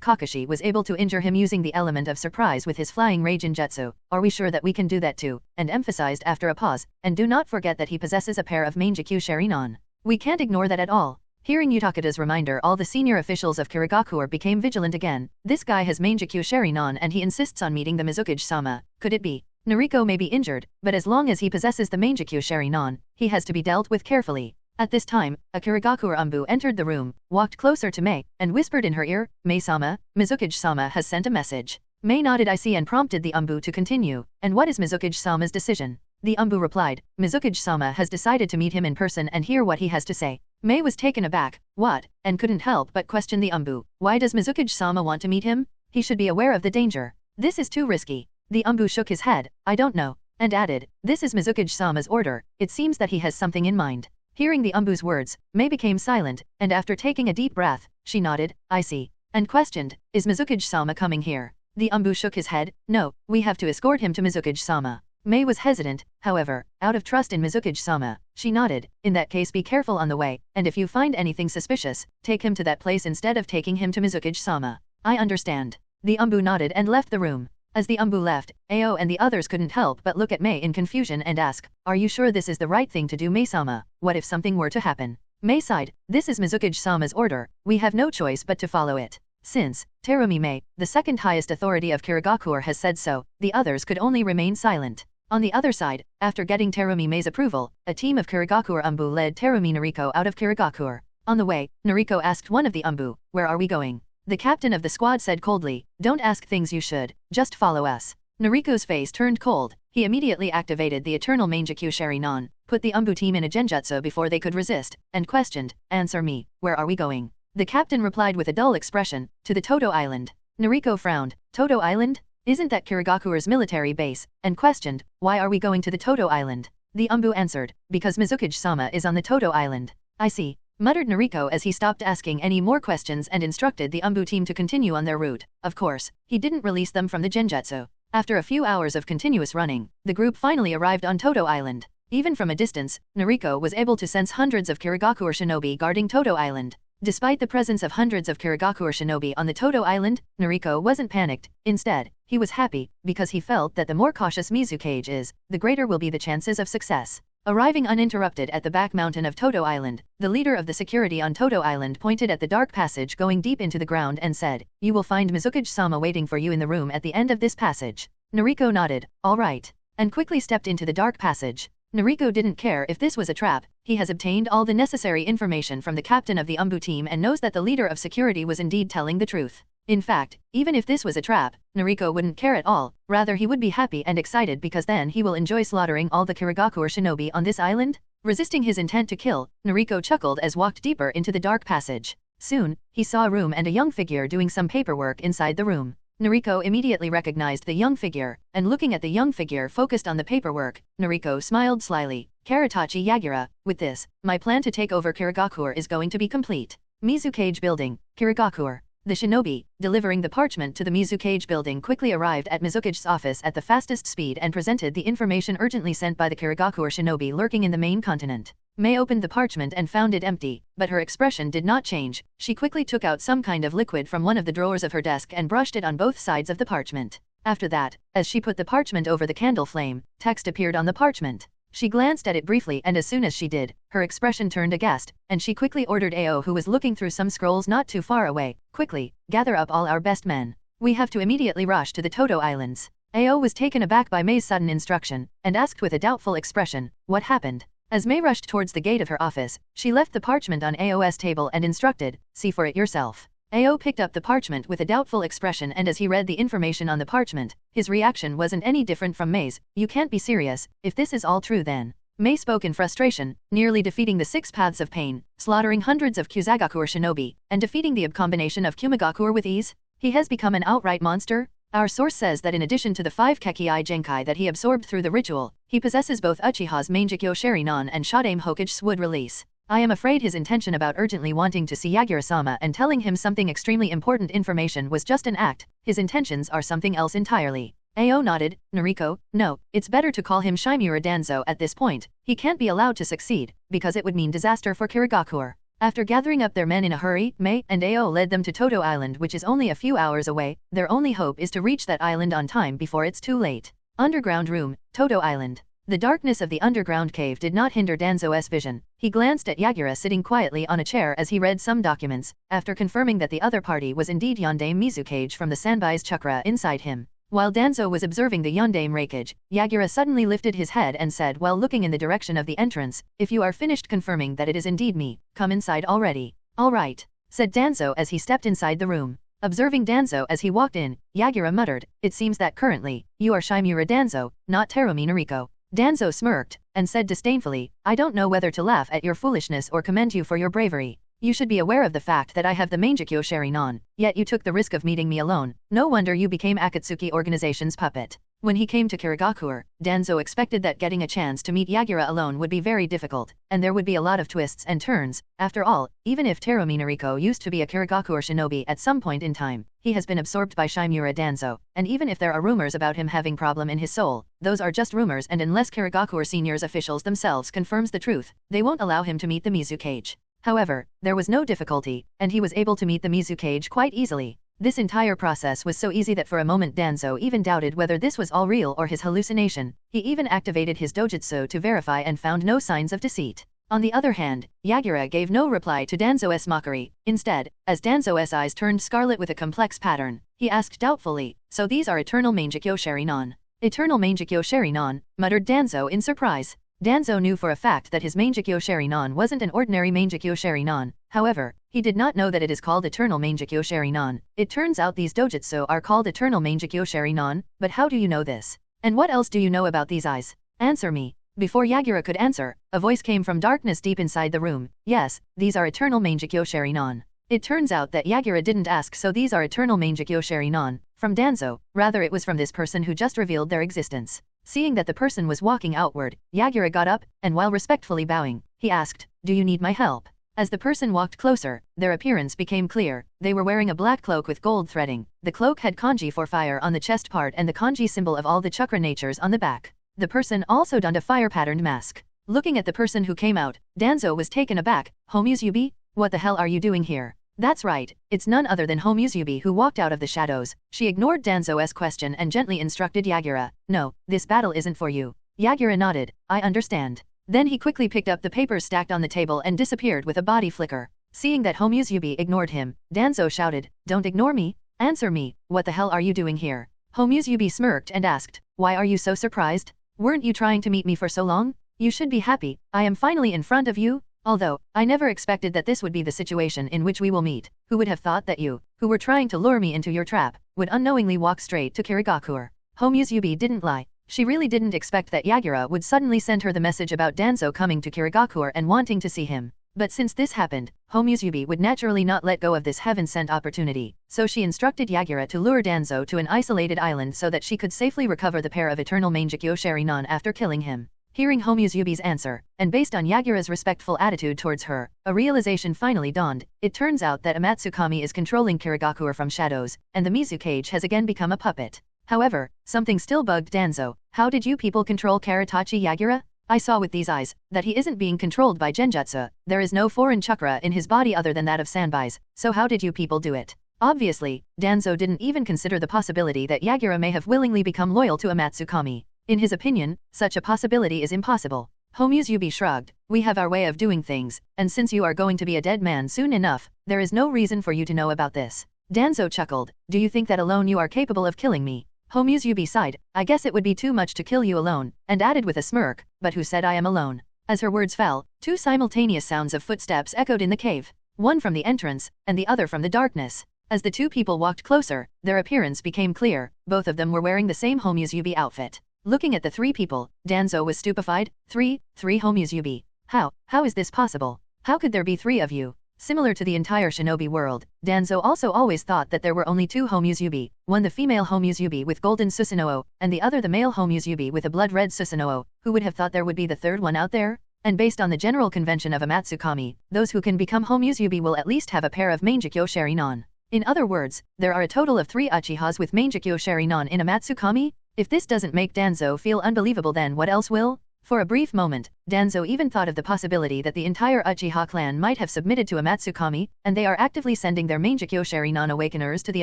Kakashi was able to injure him using the element of surprise with his flying Raijin Jutsu, are we sure that we can do that too? And emphasized after a pause, and do not forget that he possesses a pair of Mangekyou Sharingan. We can't ignore that at all. Hearing Utakata's reminder all the senior officials of Kagaku became vigilant again, this guy has Mangekyou Sharingan and he insists on meeting the Mizukage-sama, could it be? Nariko may be injured, but as long as he possesses the Mangekyou Sharingan, he has to be dealt with carefully. At this time, a Kagaku Ambu entered the room, walked closer to Mei, and whispered in her ear, Mei-sama, Mizukage-sama has sent a message. Mei nodded I see and prompted the Ambu to continue, and what is Mizukage-sama's decision? The Ambu replied, Mizukage-sama has decided to meet him in person and hear what he has to say. Mei was taken aback, what, and couldn't help but question the Ambu. Why does Mizukage-sama want to meet him? He should be aware of the danger. This is too risky. The Ambu shook his head, I don't know, and added, this is Mizukage-sama's order, it seems that he has something in mind. Hearing the Ambu's words, Mei became silent, and after taking a deep breath, she nodded, I see, and questioned, is Mizukage-sama coming here? The Ambu shook his head, no, we have to escort him to Mizukage-sama. Mei was hesitant, however, out of trust in Mizukage-sama, she nodded, in that case be careful on the way, and if you find anything suspicious, take him to that place instead of taking him to Mizukage-sama. I understand. The Ambu nodded and left the room. As the Ambu left, Ao and the others couldn't help but look at Mei in confusion and ask, are you sure this is the right thing to do Mei-sama? What if something were to happen? Mei sighed, this is Mizukage-sama's order, we have no choice but to follow it. Since Terumi Mei, the second highest authority of Kagaku has said so, the others could only remain silent. On the other side, after getting Terumi Mei's approval, a team of Kagaku Ambu led Terumi Nariko out of Kagaku. On the way, Nariko asked one of the Ambu, where are we going? The captain of the squad said coldly, don't ask things you should, just follow us. Nariko's face turned cold, he immediately activated the eternal Mangekyou Sharingan, put the Ambu team in a genjutsu before they could resist, and questioned, answer me, where are we going? The captain replied with a dull expression, to the Toto Island. Nariko frowned, Toto Island? Isn't that Kagaku's military base? And questioned, why are we going to the Toto Island? The Ambu answered, because Mizukage-sama is on the Toto Island. I see, muttered Nariko as he stopped asking any more questions and instructed the Umbu team to continue on their route. Of course, he didn't release them from the genjutsu. After a few hours of continuous running, the group finally arrived on Toto Island. Even from a distance, Nariko was able to sense hundreds of Kagaku shinobi guarding Toto Island. Despite the presence of hundreds of Kagaku shinobi on the Toto Island, Nariko wasn't panicked. Instead, he was happy, because he felt that the more cautious Mizukage is, the greater will be the chances of success. Arriving uninterrupted at the back mountain of Toto Island, the leader of the security on Toto Island pointed at the dark passage going deep into the ground and said, "You will find Mizukage-sama waiting for you in the room at the end of this passage." Nariko nodded, "All right," and quickly stepped into the dark passage. Nariko didn't care if this was a trap. He has obtained all the necessary information from the captain of the Umbu team and knows that the leader of security was indeed telling the truth. In fact, even if this was a trap, Nariko wouldn't care at all. Rather, he would be happy and excited because then he will enjoy slaughtering all the Kagaku shinobi on this island. Resisting his intent to kill, Nariko chuckled as walked deeper into the dark passage. Soon, he saw a room and a young figure doing some paperwork inside the room. Nariko immediately recognized the young figure, and looking at the young figure focused on the paperwork, Nariko smiled slyly. "Karatachi Yagura, with this, my plan to take over Kagaku is going to be complete." Mizukage Building, Kagaku. The shinobi, delivering the parchment to the Mizukage building, quickly arrived at Mizukage's office at the fastest speed and presented the information urgently sent by the Kagaku shinobi lurking in the main continent. Mei opened the parchment and found it empty, but her expression did not change. She quickly took out some kind of liquid from one of the drawers of her desk and brushed it on both sides of the parchment. After that, as she put the parchment over the candle flame, text appeared on the parchment. She glanced at it briefly, and as soon as she did, her expression turned aghast, and she quickly ordered Ao, who was looking through some scrolls not too far away, "Quickly, gather up all our best men. We have to immediately rush to the Toto Islands." Ao was taken aback by Mei's sudden instruction, and asked with a doubtful expression, "What happened?" As Mei rushed towards the gate of her office, she left the parchment on Ao's table and instructed, "See for it yourself." Ao picked up the parchment with a doubtful expression, and as he read the information on the parchment, his reaction wasn't any different from Mei's. "You can't be serious. If this is all true, then..." Mei spoke in frustration, nearly defeating the 6 paths of pain, slaughtering hundreds of Kuzagaku shinobi, and defeating the combination of Kumagaku with ease. He has become an outright monster. Our source says that in addition to the 5 Kekii Genkai that he absorbed through the ritual, he possesses both Uchiha's Mangekyo Sharinon and Shadame Hokage's Wood Release. I am afraid his intention about urgently wanting to see Yagura-sama and telling him something extremely important information was just an act. His intentions are something else entirely. Ao nodded. "Nariko, no, it's better to call him Shimura Danzo at this point. He can't be allowed to succeed, because it would mean disaster for Kagaku." After gathering up their men in a hurry, Mei and Ao led them to Toto Island, which is only a few hours away. Their only hope is to reach that island on time before it's too late. Underground room, Toto Island. The darkness of the underground cave did not hinder Danzo's vision. He glanced at Yagura sitting quietly on a chair as he read some documents, after confirming that the other party was indeed Yondaime Mizukage from the Sanbai's chakra inside him. While Danzo was observing the Yondaime Raikage, Yagura suddenly lifted his head and said while looking in the direction of the entrance, "If you are finished confirming that it is indeed me, come inside already." "All right," said Danzo as he stepped inside the room. Observing Danzo as he walked in, Yagura muttered, "It seems that currently, you are Shimura Danzo, not Terumi Nariko." Danzo smirked, and said disdainfully, "I don't know whether to laugh at your foolishness or commend you for your bravery. You should be aware of the fact that I have the Mangekyo Sharinon, yet you took the risk of meeting me alone. No wonder you became Akatsuki organization's puppet." When he came to Kagaku, Danzo expected that getting a chance to meet Yagura alone would be very difficult, and there would be a lot of twists and turns. After all, even if Terumi Nariko used to be a Kagaku shinobi at some point in time, he has been absorbed by Shimura Danzo, and even if there are rumors about him having problem in his soul, those are just rumors, and unless Kagaku seniors officials themselves confirms the truth, they won't allow him to meet the Mizukage. However, there was no difficulty, and he was able to meet the Mizukage quite easily. This entire process was so easy that for a moment Danzo even doubted whether this was all real or his hallucination. He even activated his dojutsu to verify and found no signs of deceit. On the other hand, Yagura gave no reply to Danzo's mockery. Instead, as Danzo's eyes turned scarlet with a complex pattern, he asked doubtfully, "So these are eternal Mangekyo Sharinon?" "Eternal Mangekyo Sharinon," muttered Danzo in surprise. Danzo knew for a fact that his Mangekyo Sharinon wasn't an ordinary Mangekyo Sharinon. However, he did not know that it is called Eternal Mangekyo Sharinon. It turns out these dojutsu are called Eternal Mangekyo Sharinon, but how do you know this? And what else do you know about these eyes? Answer me. Before Yagura could answer, a voice came from darkness deep inside the room. "Yes, these are Eternal Mangekyo Sharinon." It turns out that Yagura didn't ask, "So these are Eternal Mangekyo Sharinon?" from Danzo, rather it was from this person who just revealed their existence. Seeing that the person was walking outward, Yagura got up, and while respectfully bowing, He asked, "Do you need my help?" As the person walked closer, their appearance became clear. They were wearing a black cloak with gold threading. The cloak had kanji for fire on the chest part and the kanji symbol of all the chakra natures on the back. The person also donned a fire-patterned mask. Looking at the person who came out, Danzo was taken aback. "Homusubi? What the hell are you doing here?" That's right, it's none other than Homusubi who walked out of the shadows. She ignored Danzo's question and gently instructed Yagura, "No, this battle isn't for you." Yagura nodded, "I understand." Then he quickly picked up the papers stacked on the table and disappeared with a body flicker. Seeing that Homusubi ignored him, Danzo shouted, "Don't ignore me! Answer me, what the hell are you doing here?" Homusubi smirked and asked, "Why are you so surprised? Weren't you trying to meet me for so long? You should be happy, I am finally in front of you. Although, I never expected that this would be the situation in which we will meet. Who would have thought that you, who were trying to lure me into your trap, would unknowingly walk straight to Kagakure?" Homusubi didn't lie. She really didn't expect that Yagura would suddenly send her the message about Danzo coming to Kagakure and wanting to see him. But since this happened, Homusubi would naturally not let go of this heaven-sent opportunity, so she instructed Yagura to lure Danzo to an isolated island so that she could safely recover the pair of eternal Mangekyo Sharinon after killing him. Hearing Homusubi's answer, and based on Yagura's respectful attitude towards her, a realization finally dawned. It turns out that Amatsukami is controlling Kagakure from shadows, and the Mizukage has again become a puppet. However, something still bugged Danzo. "How did you people control Karatachi Yagura? I saw with these eyes that he isn't being controlled by genjutsu. There is no foreign chakra in his body other than that of Sanbai's, so how did you people do it?" Obviously, Danzo didn't even consider the possibility that Yagura may have willingly become loyal to Amatsukami. In his opinion, such a possibility is impossible. Homusubi shrugged, "We have our way of doing things, and since you are going to be a dead man soon enough, there is no reason for you to know about this." Danzo chuckled, "Do you think that alone you are capable of killing me?" Homusubi sighed, "I guess it would be too much to kill you alone," and added with a smirk, "But who said I am alone?" As her words fell, two simultaneous sounds of footsteps echoed in the cave, one from the entrance, and the other from the darkness. As the two people walked closer, their appearance became clear. Both of them were wearing the same Homusubi outfit. Looking at the three people, Danzo was stupefied. Three Homusubi. How is this possible? How could there be three of you? Similar to the entire shinobi world, Danzo also always thought that there were only two Homusubi, one the female Homusubi with golden Susanoo, and the other the male Homusubi with a blood-red Susanoo. Who would have thought there would be the third one out there? And based on the general convention of Amatsukami, those who can become Homusubi will at least have a pair of Mangekyo Sharinon. In other words, there are a total of 3 Uchihas with Mangekyo Sharinon in Amatsukami? If this doesn't make Danzo feel unbelievable, then what else will? For a brief moment, Danzo even thought of the possibility that the entire Uchiha clan might have submitted to Amatsukami, and they are actively sending their Mangekyo Sharinon awakeners to the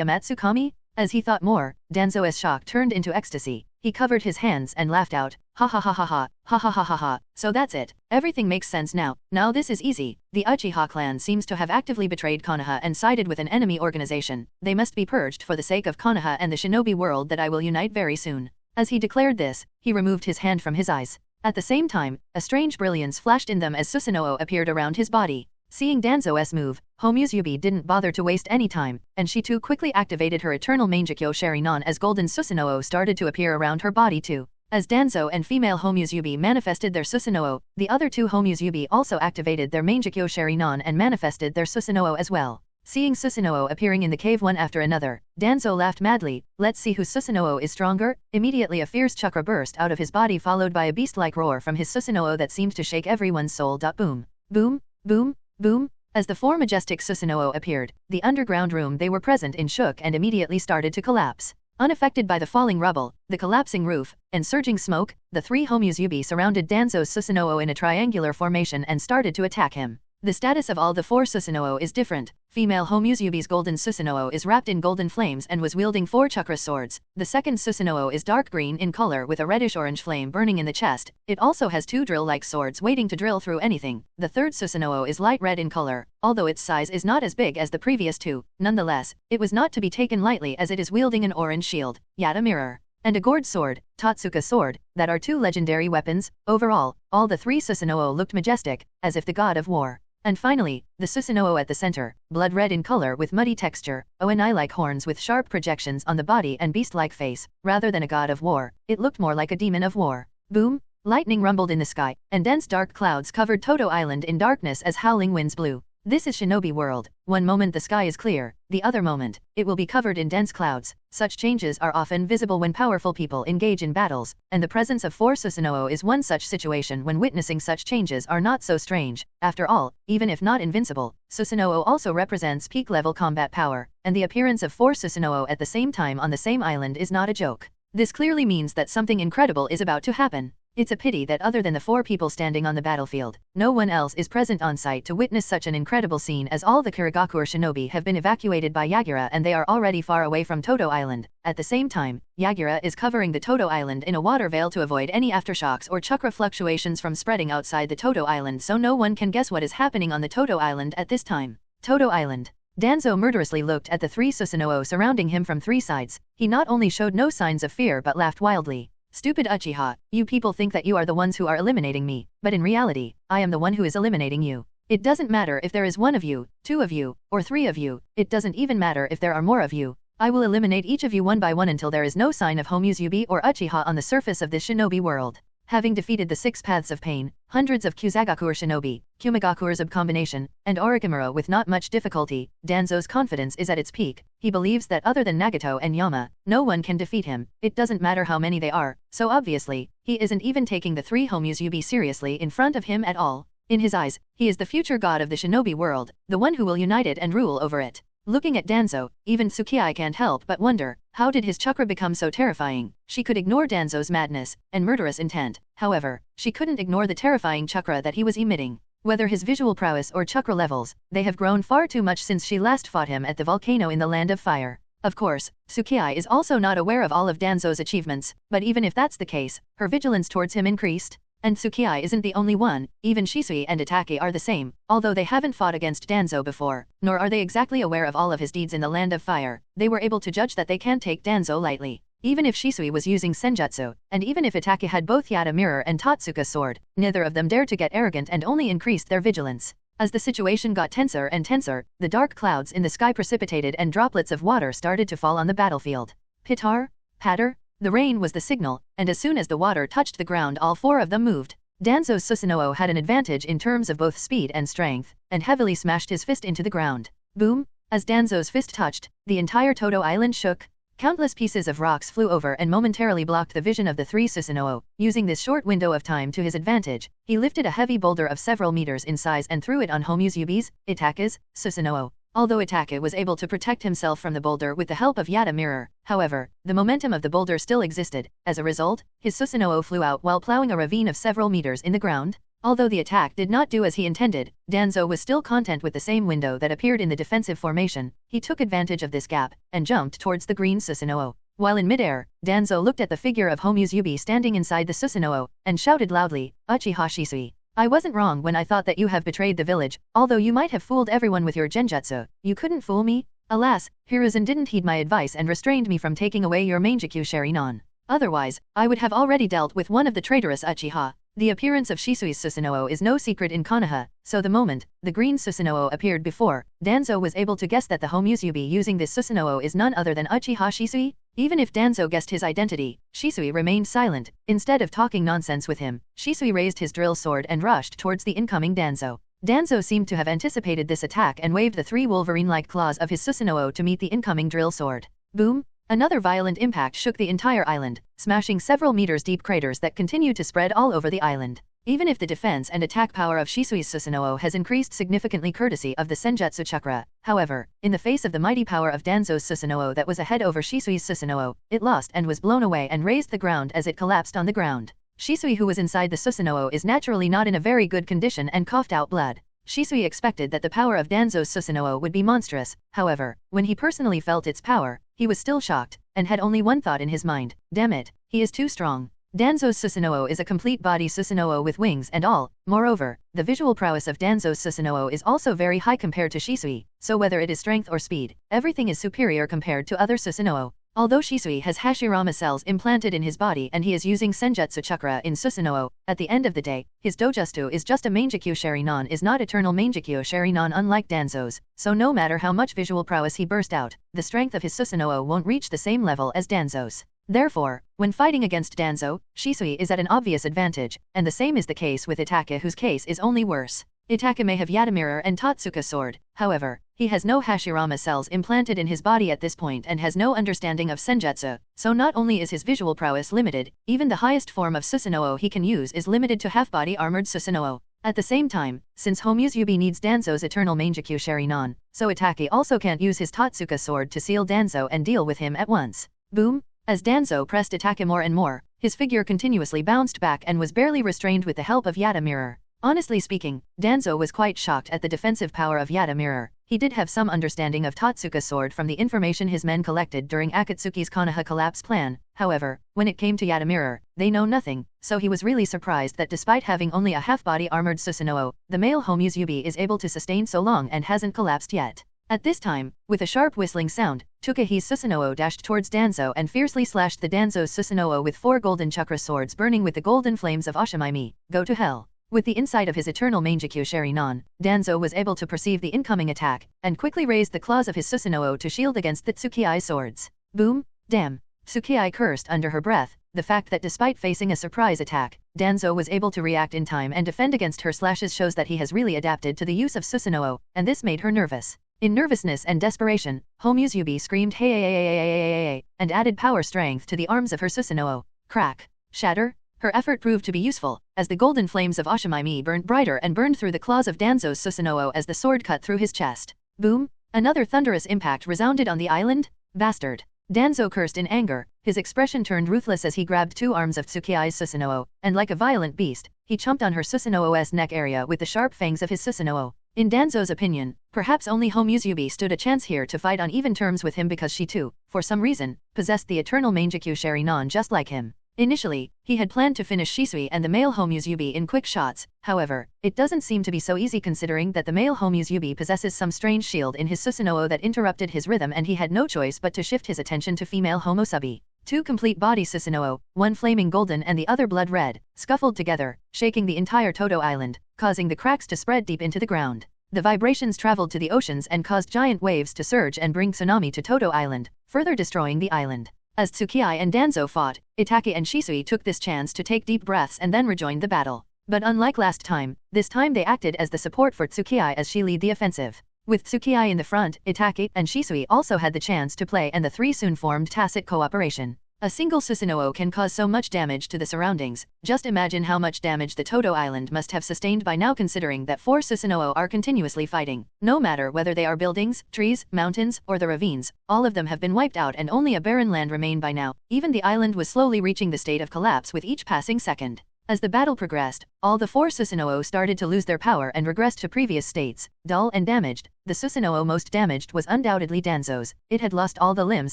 Amatsukami? As he thought more, Danzo's shock turned into ecstasy. He covered his hands and laughed out, "Ha ha ha ha ha, ha ha ha ha ha, so that's it. Everything makes sense now. Now this is easy. The Uchiha clan seems to have actively betrayed Konoha and sided with an enemy organization. They must be purged for the sake of Konoha and the shinobi world that I will unite very soon." As he declared this, he removed his hand from his eyes. At the same time, a strange brilliance flashed in them as Susanoo appeared around his body. Seeing Danzo's move, Homusubi didn't bother to waste any time, and she too quickly activated her eternal Mangekyo Sharinon as golden Susanoo started to appear around her body too. As Danzo and female Homusubi manifested their Susanoo, the other two Homusubi also activated their Mangekyo Sharinon and manifested their Susanoo as well. Seeing Susanoo appearing in the cave one after another, Danzo laughed madly. "Let's see whose Susanoo is stronger." Immediately a fierce chakra burst out of his body, followed by a beast-like roar from his Susanoo that seemed to shake everyone's soul. Boom. Boom. Boom. Boom. As the four majestic Susanoo appeared, the underground room they were present in shook and immediately started to collapse. Unaffected by the falling rubble, the collapsing roof, and surging smoke, the three Homusubi surrounded Danzo's Susanoo in a triangular formation and started to attack him. The status of all the four Susanoo is different. Female Homusubi's golden Susanoo is wrapped in golden flames and was wielding 4 chakra swords. The second Susanoo is dark green in color with a reddish-orange flame burning in the chest. It also has 2 drill-like swords waiting to drill through anything. The third Susanoo is light red in color. Although its size is not as big as the previous 2, nonetheless, it was not to be taken lightly as it is wielding an orange shield, Yata mirror, and a gourd sword, Totsuka sword, that are 2 legendary weapons. Overall, all the 3 Susanoo looked majestic, as if the god of war. And finally, the Susanoo at the center, blood red in color with muddy texture, Oni-like horns with sharp projections on the body and beast-like face. Rather than a god of war, it looked more like a demon of war. Boom! Lightning rumbled in the sky, and dense dark clouds covered Toto Island in darkness as howling winds blew. This is Shinobi world. One moment the sky is clear, the other moment, it will be covered in dense clouds. Such changes are often visible when powerful people engage in battles, and the presence of 4 Susanoo is one such situation when witnessing such changes are not so strange. After all, even if not invincible, Susanoo also represents peak-level combat power, and the appearance of 4 Susanoo at the same time on the same island is not a joke. This clearly means that something incredible is about to happen. It's a pity that other than the 4 people standing on the battlefield, no one else is present on site to witness such an incredible scene, as all the Kagaku shinobi have been evacuated by Yagura and they are already far away from Todo Island. At the same time, Yagura is covering the Todo Island in a water veil to avoid any aftershocks or chakra fluctuations from spreading outside the Todo Island, so no one can guess what is happening on the Todo Island at this time. Todo Island. Danzo murderously looked at the 3 Susanoo surrounding him from 3 sides. He not only showed no signs of fear but laughed wildly. Stupid Uchiha, you people think that you are the ones who are eliminating me, but in reality, I am the one who is eliminating you. It doesn't matter if there is 1 of you, 2 of you, or 3 of you, it doesn't even matter if there are more of you. I will eliminate each of you one by one until there is no sign of Homusubi or Uchiha on the surface of this shinobi world. Having defeated the 6 paths of pain, hundreds of Kyuzagakure shinobi, Kumigakures of combination, and Orochimaru with not much difficulty, Danzo's confidence is at its peak. He believes that other than Nagato and Yama, no one can defeat him. It doesn't matter how many they are, so obviously, he isn't even taking the 3 Homusubi seriously in front of him at all. In his eyes, he is the future god of the shinobi world, the one who will unite it and rule over it. Looking at Danzo, even Tsukii can't help but wonder, how did his chakra become so terrifying? She could ignore Danzo's madness and murderous intent, however, she couldn't ignore the terrifying chakra that he was emitting. Whether his visual prowess or chakra levels, they have grown far too much since she last fought him at the volcano in the Land of Fire. Of course, Tsukii is also not aware of all of Danzo's achievements, but even if that's the case, her vigilance towards him increased. And Tsukii isn't the only one, even Shisui and Itake are the same, although they haven't fought against Danzo before, nor are they exactly aware of all of his deeds in the Land of Fire. They were able to judge that they can't take Danzo lightly. Even if Shisui was using Senjutsu, and even if Itake had both Yada Mirror and Totsuka's sword, neither of them dared to get arrogant and only increased their vigilance. As the situation got tenser and tenser, the dark clouds in the sky precipitated and droplets of water started to fall on the battlefield. Pitar? Patter? The rain was the signal, and as soon as the water touched the ground all 4 of them moved. Danzo's Susanoo had an advantage in terms of both speed and strength, and heavily smashed his fist into the ground. Boom! As Danzo's fist touched, the entire Todo Island shook. Countless pieces of rocks flew over and momentarily blocked the vision of the 3 Susanoo. Using this short window of time to his advantage, he lifted a heavy boulder of several meters in size and threw it on Homusubi's, Itake's, Susanoo. Although Itake was able to protect himself from the boulder with the help of Yada Mirror, however, the momentum of the boulder still existed. As a result, his Susanoo flew out while plowing a ravine of several meters in the ground. Although the attack did not do as he intended, Danzo was still content with the same window that appeared in the defensive formation. He took advantage of this gap, and jumped towards the green Susanoo. While in midair, Danzo looked at the figure of Homusubi standing inside the Susanoo, and shouted loudly, Uchiha Shisui. I wasn't wrong when I thought that you have betrayed the village, although you might have fooled everyone with your genjutsu. You couldn't fool me? Alas, Hiruzen didn't heed my advice and restrained me from taking away your Mangekyou Sharinon. Otherwise, I would have already dealt with one of the traitorous Uchiha. The appearance of Shisui's Susanoo is no secret in Konoha, so the moment the green Susanoo appeared before, Danzo was able to guess that the Homusubi using this Susanoo is none other than Uchiha Shisui. Even if Danzo guessed his identity, Shisui remained silent. Instead of talking nonsense with him, Shisui raised his drill sword and rushed towards the incoming Danzo. Danzo seemed to have anticipated this attack and waved the 3 Wolverine-like claws of his Susanoo to meet the incoming drill sword. Boom! Another violent impact shook the entire island, smashing several meters deep craters that continued to spread all over the island. Even if the defense and attack power of Shisui's Susanoo has increased significantly courtesy of the Senjutsu chakra, however, in the face of the mighty power of Danzo's Susanoo that was ahead over Shisui's Susanoo, it lost and was blown away and razed the ground as it collapsed on the ground. Shisui, who was inside the Susanoo, is naturally not in a very good condition and coughed out blood. Shisui expected that the power of Danzo's Susanoo would be monstrous, however, when he personally felt its power, he was still shocked, and had only one thought in his mind, damn it, he is too strong. Danzo's Susanoo is a complete body Susanoo with wings and all. Moreover, the visual prowess of Danzo's Susanoo is also very high compared to Shisui, so whether it is strength or speed, everything is superior compared to other Susanoo. Although Shisui has Hashirama cells implanted in his body and he is using Senjutsu chakra in Susanoo, at the end of the day, his Dojutsu is just a Mangekyou Sharinon, is not eternal Mangekyou Sharinon unlike Danzo's, so no matter how much visual prowess he burst out, the strength of his Susanoo won't reach the same level as Danzo's. Therefore, when fighting against Danzo, Shisui is at an obvious advantage, and the same is the case with Itake, whose case is only worse. Itake may have Yadamura and Totsuka sword, however, he has no Hashirama cells implanted in his body at this point and has no understanding of Senjutsu, so not only is his visual prowess limited, even the highest form of Susanoo he can use is limited to half-body armored Susanoo. At the same time, since Homusubi needs Danzo's eternal Mangekyo Sharinon, so Itake also can't use his Totsuka sword to seal Danzo and deal with him at once. Boom! As Danzo pressed Itake more and more, his figure continuously bounced back and was barely restrained with the help of Yadamura. Honestly speaking, Danzo was quite shocked at the defensive power of Yadamura. He did have some understanding of Totsuka's sword from the information his men collected during Akatsuki's Konoha collapse plan, however, when it came to Yadamura, they know nothing, so he was really surprised that despite having only a half-body armored Susanoo, the male Homusubi is able to sustain so long and hasn't collapsed yet. At this time, with a sharp whistling sound, Tukahi's Susanoo dashed towards Danzo and fiercely slashed the Danzo's Susanoo with 4 golden chakra swords burning with the golden flames of Ashamaimi. Go to hell. With the insight of his eternal Mangekyo Sharinon, Danzo was able to perceive the incoming attack, and quickly raised the claws of his Susanoo to shield against the Tsukii swords. Boom! Damn! Tsukii cursed under her breath. The fact that despite facing a surprise attack, Danzo was able to react in time and defend against her slashes shows that he has really adapted to the use of Susanoo, and this made her nervous. In nervousness and desperation, Homusubi screamed hey and added power strength to the arms of her Susanoo. Crack! Shatter! Her effort proved to be useful, as the golden flames of Ashamaimi burned brighter and burned through the claws of Danzo's Susanoo as the sword cut through his chest. Boom! Another thunderous impact resounded on the island. Bastard! Danzo cursed in anger, his expression turned ruthless as he grabbed 2 arms of Tsukai's Susanoo, and like a violent beast, he chomped on her Susanoo's neck area with the sharp fangs of his Susanoo. In Danzo's opinion, perhaps only Homusubi stood a chance here to fight on even terms with him because she too, for some reason, possessed the eternal Mangekyo Sharinon just like him. Initially, he had planned to finish Shisui and the male Homusubi in quick shots, however, it doesn't seem to be so easy considering that the male Homusubi possesses some strange shield in his Susanoo that interrupted his rhythm and he had no choice but to shift his attention to female Homusubi. 2 complete body Susanoo, one flaming golden and the other blood red, scuffled together, shaking the entire Todo Island, causing the cracks to spread deep into the ground. The vibrations traveled to the oceans and caused giant waves to surge and bring tsunami to Todo Island, further destroying the island. As Tsukii and Danzo fought, Itake and Shisui took this chance to take deep breaths and then rejoined the battle. But unlike last time, this time they acted as the support for Tsukii as she led the offensive. With Tsukii in the front, Itake and Shisui also had the chance to play and the 3 soon formed tacit cooperation. A single Susanoo can cause so much damage to the surroundings, just imagine how much damage the Todo Island must have sustained by now considering that 4 Susanoo are continuously fighting. No matter whether they are buildings, trees, mountains, or the ravines, all of them have been wiped out and only a barren land remained by now. Even the island was slowly reaching the state of collapse with each passing second. As the battle progressed, all the 4 Susanoo started to lose their power and regressed to previous states, dull and damaged. The Susanoo most damaged was undoubtedly Danzo's. It had lost all the limbs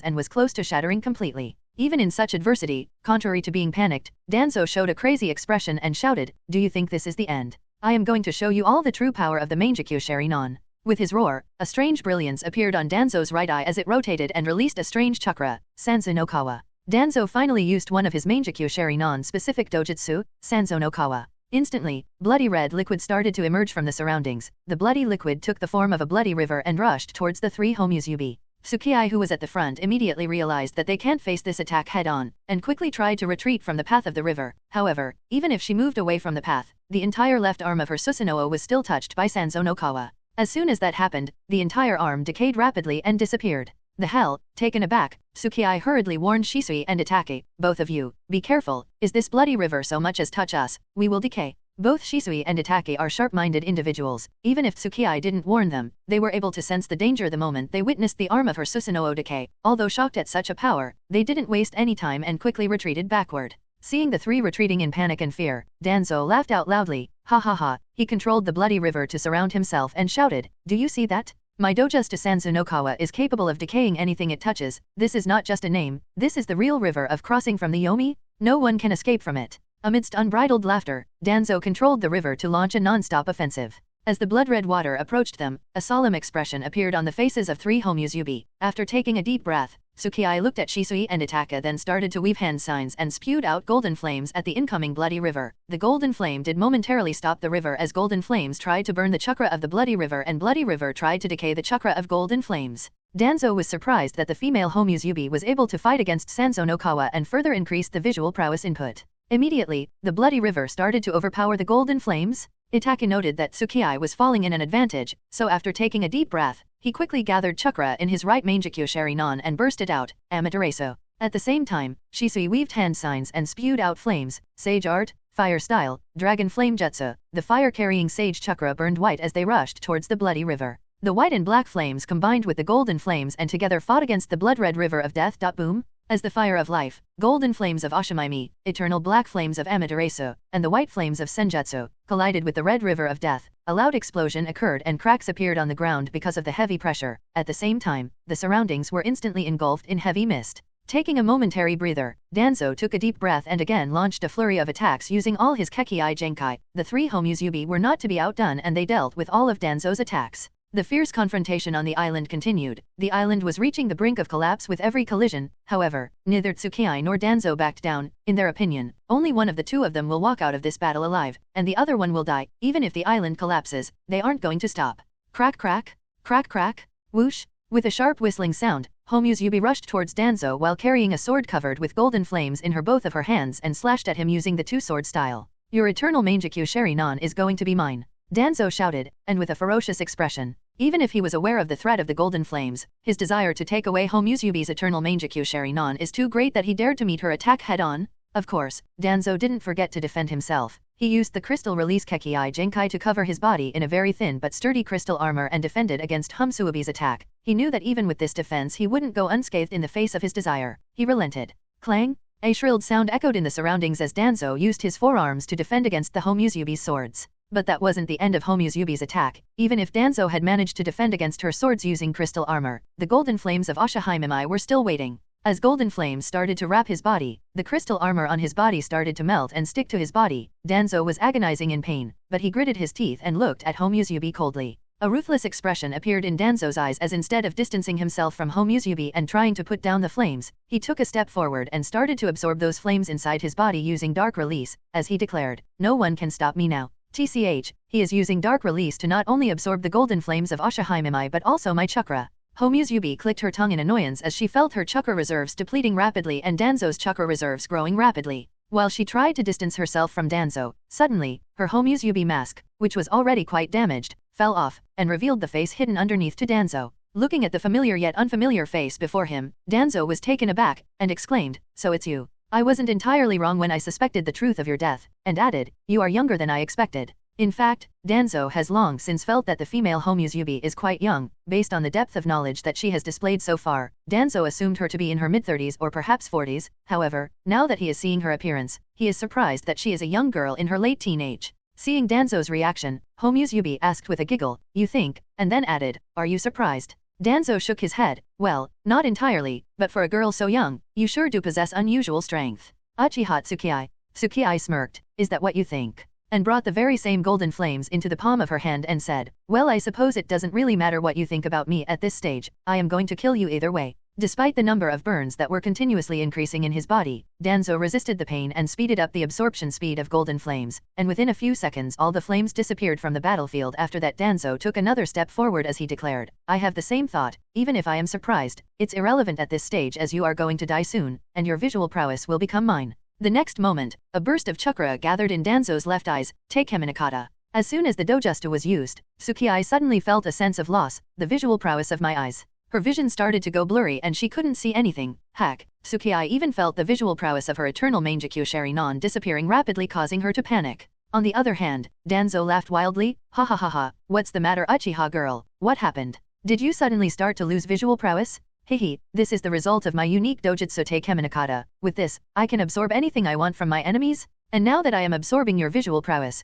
and was close to shattering completely. Even in such adversity, contrary to being panicked, Danzo showed a crazy expression and shouted, "Do you think this is the end? I am going to show you all the true power of the Mangekyo Sharinon." With his roar, a strange brilliance appeared on Danzo's right eye as it rotated and released a strange chakra, Sanzo no Kawa. Danzo finally used one of his Mangekyo Sharinon specific dojutsu, Sanzo no Kawa. Instantly, bloody red liquid started to emerge from the surroundings. The bloody liquid took the form of a bloody river and rushed towards the 3 Homusubi. Tsukii, who was at the front, immediately realized that they can't face this attack head-on, and quickly tried to retreat from the path of the river. However, even if she moved away from the path, the entire left arm of her Susanoo was still touched by Sanzo no Kawa. As soon as that happened, the entire arm decayed rapidly and disappeared. The hell? Taken aback, Tsukii hurriedly warned Shisui and Itake, "Both of you, be careful, is this bloody river so much as touch us, we will decay." Both Shisui and Itake are sharp-minded individuals. Even if Tsukii didn't warn them, they were able to sense the danger the moment they witnessed the arm of her Susanoo decay. Although shocked at such a power, they didn't waste any time and quickly retreated backward. Seeing the 3 retreating in panic and fear, Danzo laughed out loudly. Ha ha ha, he controlled the bloody river to surround himself and shouted, "Do you see that? My dojutsu Sanzo no Kawa is capable of decaying anything it touches. This is not just a name, this is the real river of crossing from the Yomi. No one can escape from it." Amidst unbridled laughter, Danzo controlled the river to launch a non-stop offensive. As the blood-red water approached them, a solemn expression appeared on the faces of 3 Homusubi. After taking a deep breath, Tsukii looked at Shisui and Itake, then started to weave hand signs and spewed out golden flames at the incoming bloody river. The golden flame did momentarily stop the river as golden flames tried to burn the chakra of the bloody river and bloody river tried to decay the chakra of golden flames. Danzo was surprised that the female Homusubi was able to fight against Sanzo no Kawa and further increased the visual prowess input. Immediately, the bloody river started to overpower the golden flames. Itake noted that Tsukii was falling in an advantage, so after taking a deep breath, he quickly gathered chakra in his right Mangekyo Sharinon and burst it out, Amaterasu. At the same time, Shisui weaved hand signs and spewed out flames, sage art, fire style, dragon flame jutsu. The fire-carrying sage chakra burned white as they rushed towards the bloody river. The white and black flames combined with the golden flames and together fought against the blood-red river of death. Boom! As the fire of life, golden flames of Ashimimi, eternal black flames of Amaterasu, and the white flames of Senjutsu, collided with the red river of death, a loud explosion occurred and cracks appeared on the ground because of the heavy pressure. At the same time, the surroundings were instantly engulfed in heavy mist. Taking a momentary breather, Danzo took a deep breath and again launched a flurry of attacks using all his Kekii Genkai. The three Homusubi were not to be outdone and they dealt with all of Danzo's attacks. The fierce confrontation on the island continued. The island was reaching the brink of collapse with every collision. However, neither Tsukii nor Danzo backed down. In their opinion, only one of the two of them will walk out of this battle alive, and the other one will die. Even if the island collapses, they aren't going to stop. Crack crack, crack crack, whoosh. With a sharp whistling sound, Homusubi rushed towards Danzo while carrying a sword covered with golden flames in both of her hands and slashed at him using the two-sword style. Your eternal Mangekyo Sharinon is going to be mine, Danzo shouted, and with a ferocious expression. Even if he was aware of the threat of the golden flames, his desire to take away Homusubi's eternal Mangekyo Sharinon is too great that he dared to meet her attack head-on. Of course, Danzo didn't forget to defend himself. He used the crystal release Kekii Genkai to cover his body in a very thin but sturdy crystal armor and defended against Homusubi's attack. He knew that even with this defense he wouldn't go unscathed in the face of his desire. He relented. Clang! A shrilled sound echoed in the surroundings as Danzo used his forearms to defend against the Homusubi's swords. But that wasn't the end of Homusubi's attack. Even if Danzo had managed to defend against her swords using crystal armor, the golden flames of Ashihimimai were still waiting. As golden flames started to wrap his body, the crystal armor on his body started to melt and stick to his body. Danzo was agonizing in pain, but he gritted his teeth and looked at Homusubi coldly. A ruthless expression appeared in Danzo's eyes as instead of distancing himself from Homusubi and trying to put down the flames, he took a step forward and started to absorb those flames inside his body using dark release, as he declared, "No one can stop me now." TCH, he is using dark release to not only absorb the golden flames of Ashihimimai but also my chakra. Homusubi clicked her tongue in annoyance as she felt her chakra reserves depleting rapidly and Danzo's chakra reserves growing rapidly. While she tried to distance herself from Danzo, suddenly, her Homusubi mask, which was already quite damaged, fell off, and revealed the face hidden underneath to Danzo. Looking at the familiar yet unfamiliar face before him, Danzo was taken aback, and exclaimed, "So it's you. I wasn't entirely wrong when I suspected the truth of your death," and added, "You are younger than I expected." In fact, Danzo has long since felt that the female Homusubi is quite young. Based on the depth of knowledge that she has displayed so far, Danzo assumed her to be in her mid-30s or perhaps 40s. However, now that he is seeing her appearance, he is surprised that she is a young girl in her late teenage. Seeing Danzo's reaction, Homusubi asked with a giggle, "You think?" and then added, "Are you surprised?" Danzo shook his head. "Well, not entirely, but for a girl so young, you sure do possess unusual strength." Uchiha Tsukii. Tsukii smirked, "Is that what you think?" and brought the very same golden flames into the palm of her hand and said, "Well, I suppose it doesn't really matter what you think about me at this stage. I am going to kill you either way." Despite the number of burns that were continuously increasing in his body, Danzo resisted the pain and speeded up the absorption speed of golden flames, and within a few seconds all the flames disappeared from the battlefield. After that, Danzo took another step forward as he declared, "I have the same thought, even if I am surprised, it's irrelevant at this stage as you are going to die soon, and your visual prowess will become mine." The next moment, a burst of chakra gathered in Danzo's left eyes. Take Heminakata. As soon as the dojutsu was used, Tsukii suddenly felt a sense of loss. The visual prowess of my eyes. Her vision started to go blurry and she couldn't see anything. Heck, Tsukii even felt the visual prowess of her eternal Mangekyo Sharinon disappearing rapidly, causing her to panic. On the other hand, Danzo laughed wildly. "Ha ha ha ha, what's the matter, Uchiha girl? What happened? Did you suddenly start to lose visual prowess?" "Hehe, this is the result of my unique dojutsu Take Heminakata. With this, I can absorb anything I want from my enemies. And now that I am absorbing your visual prowess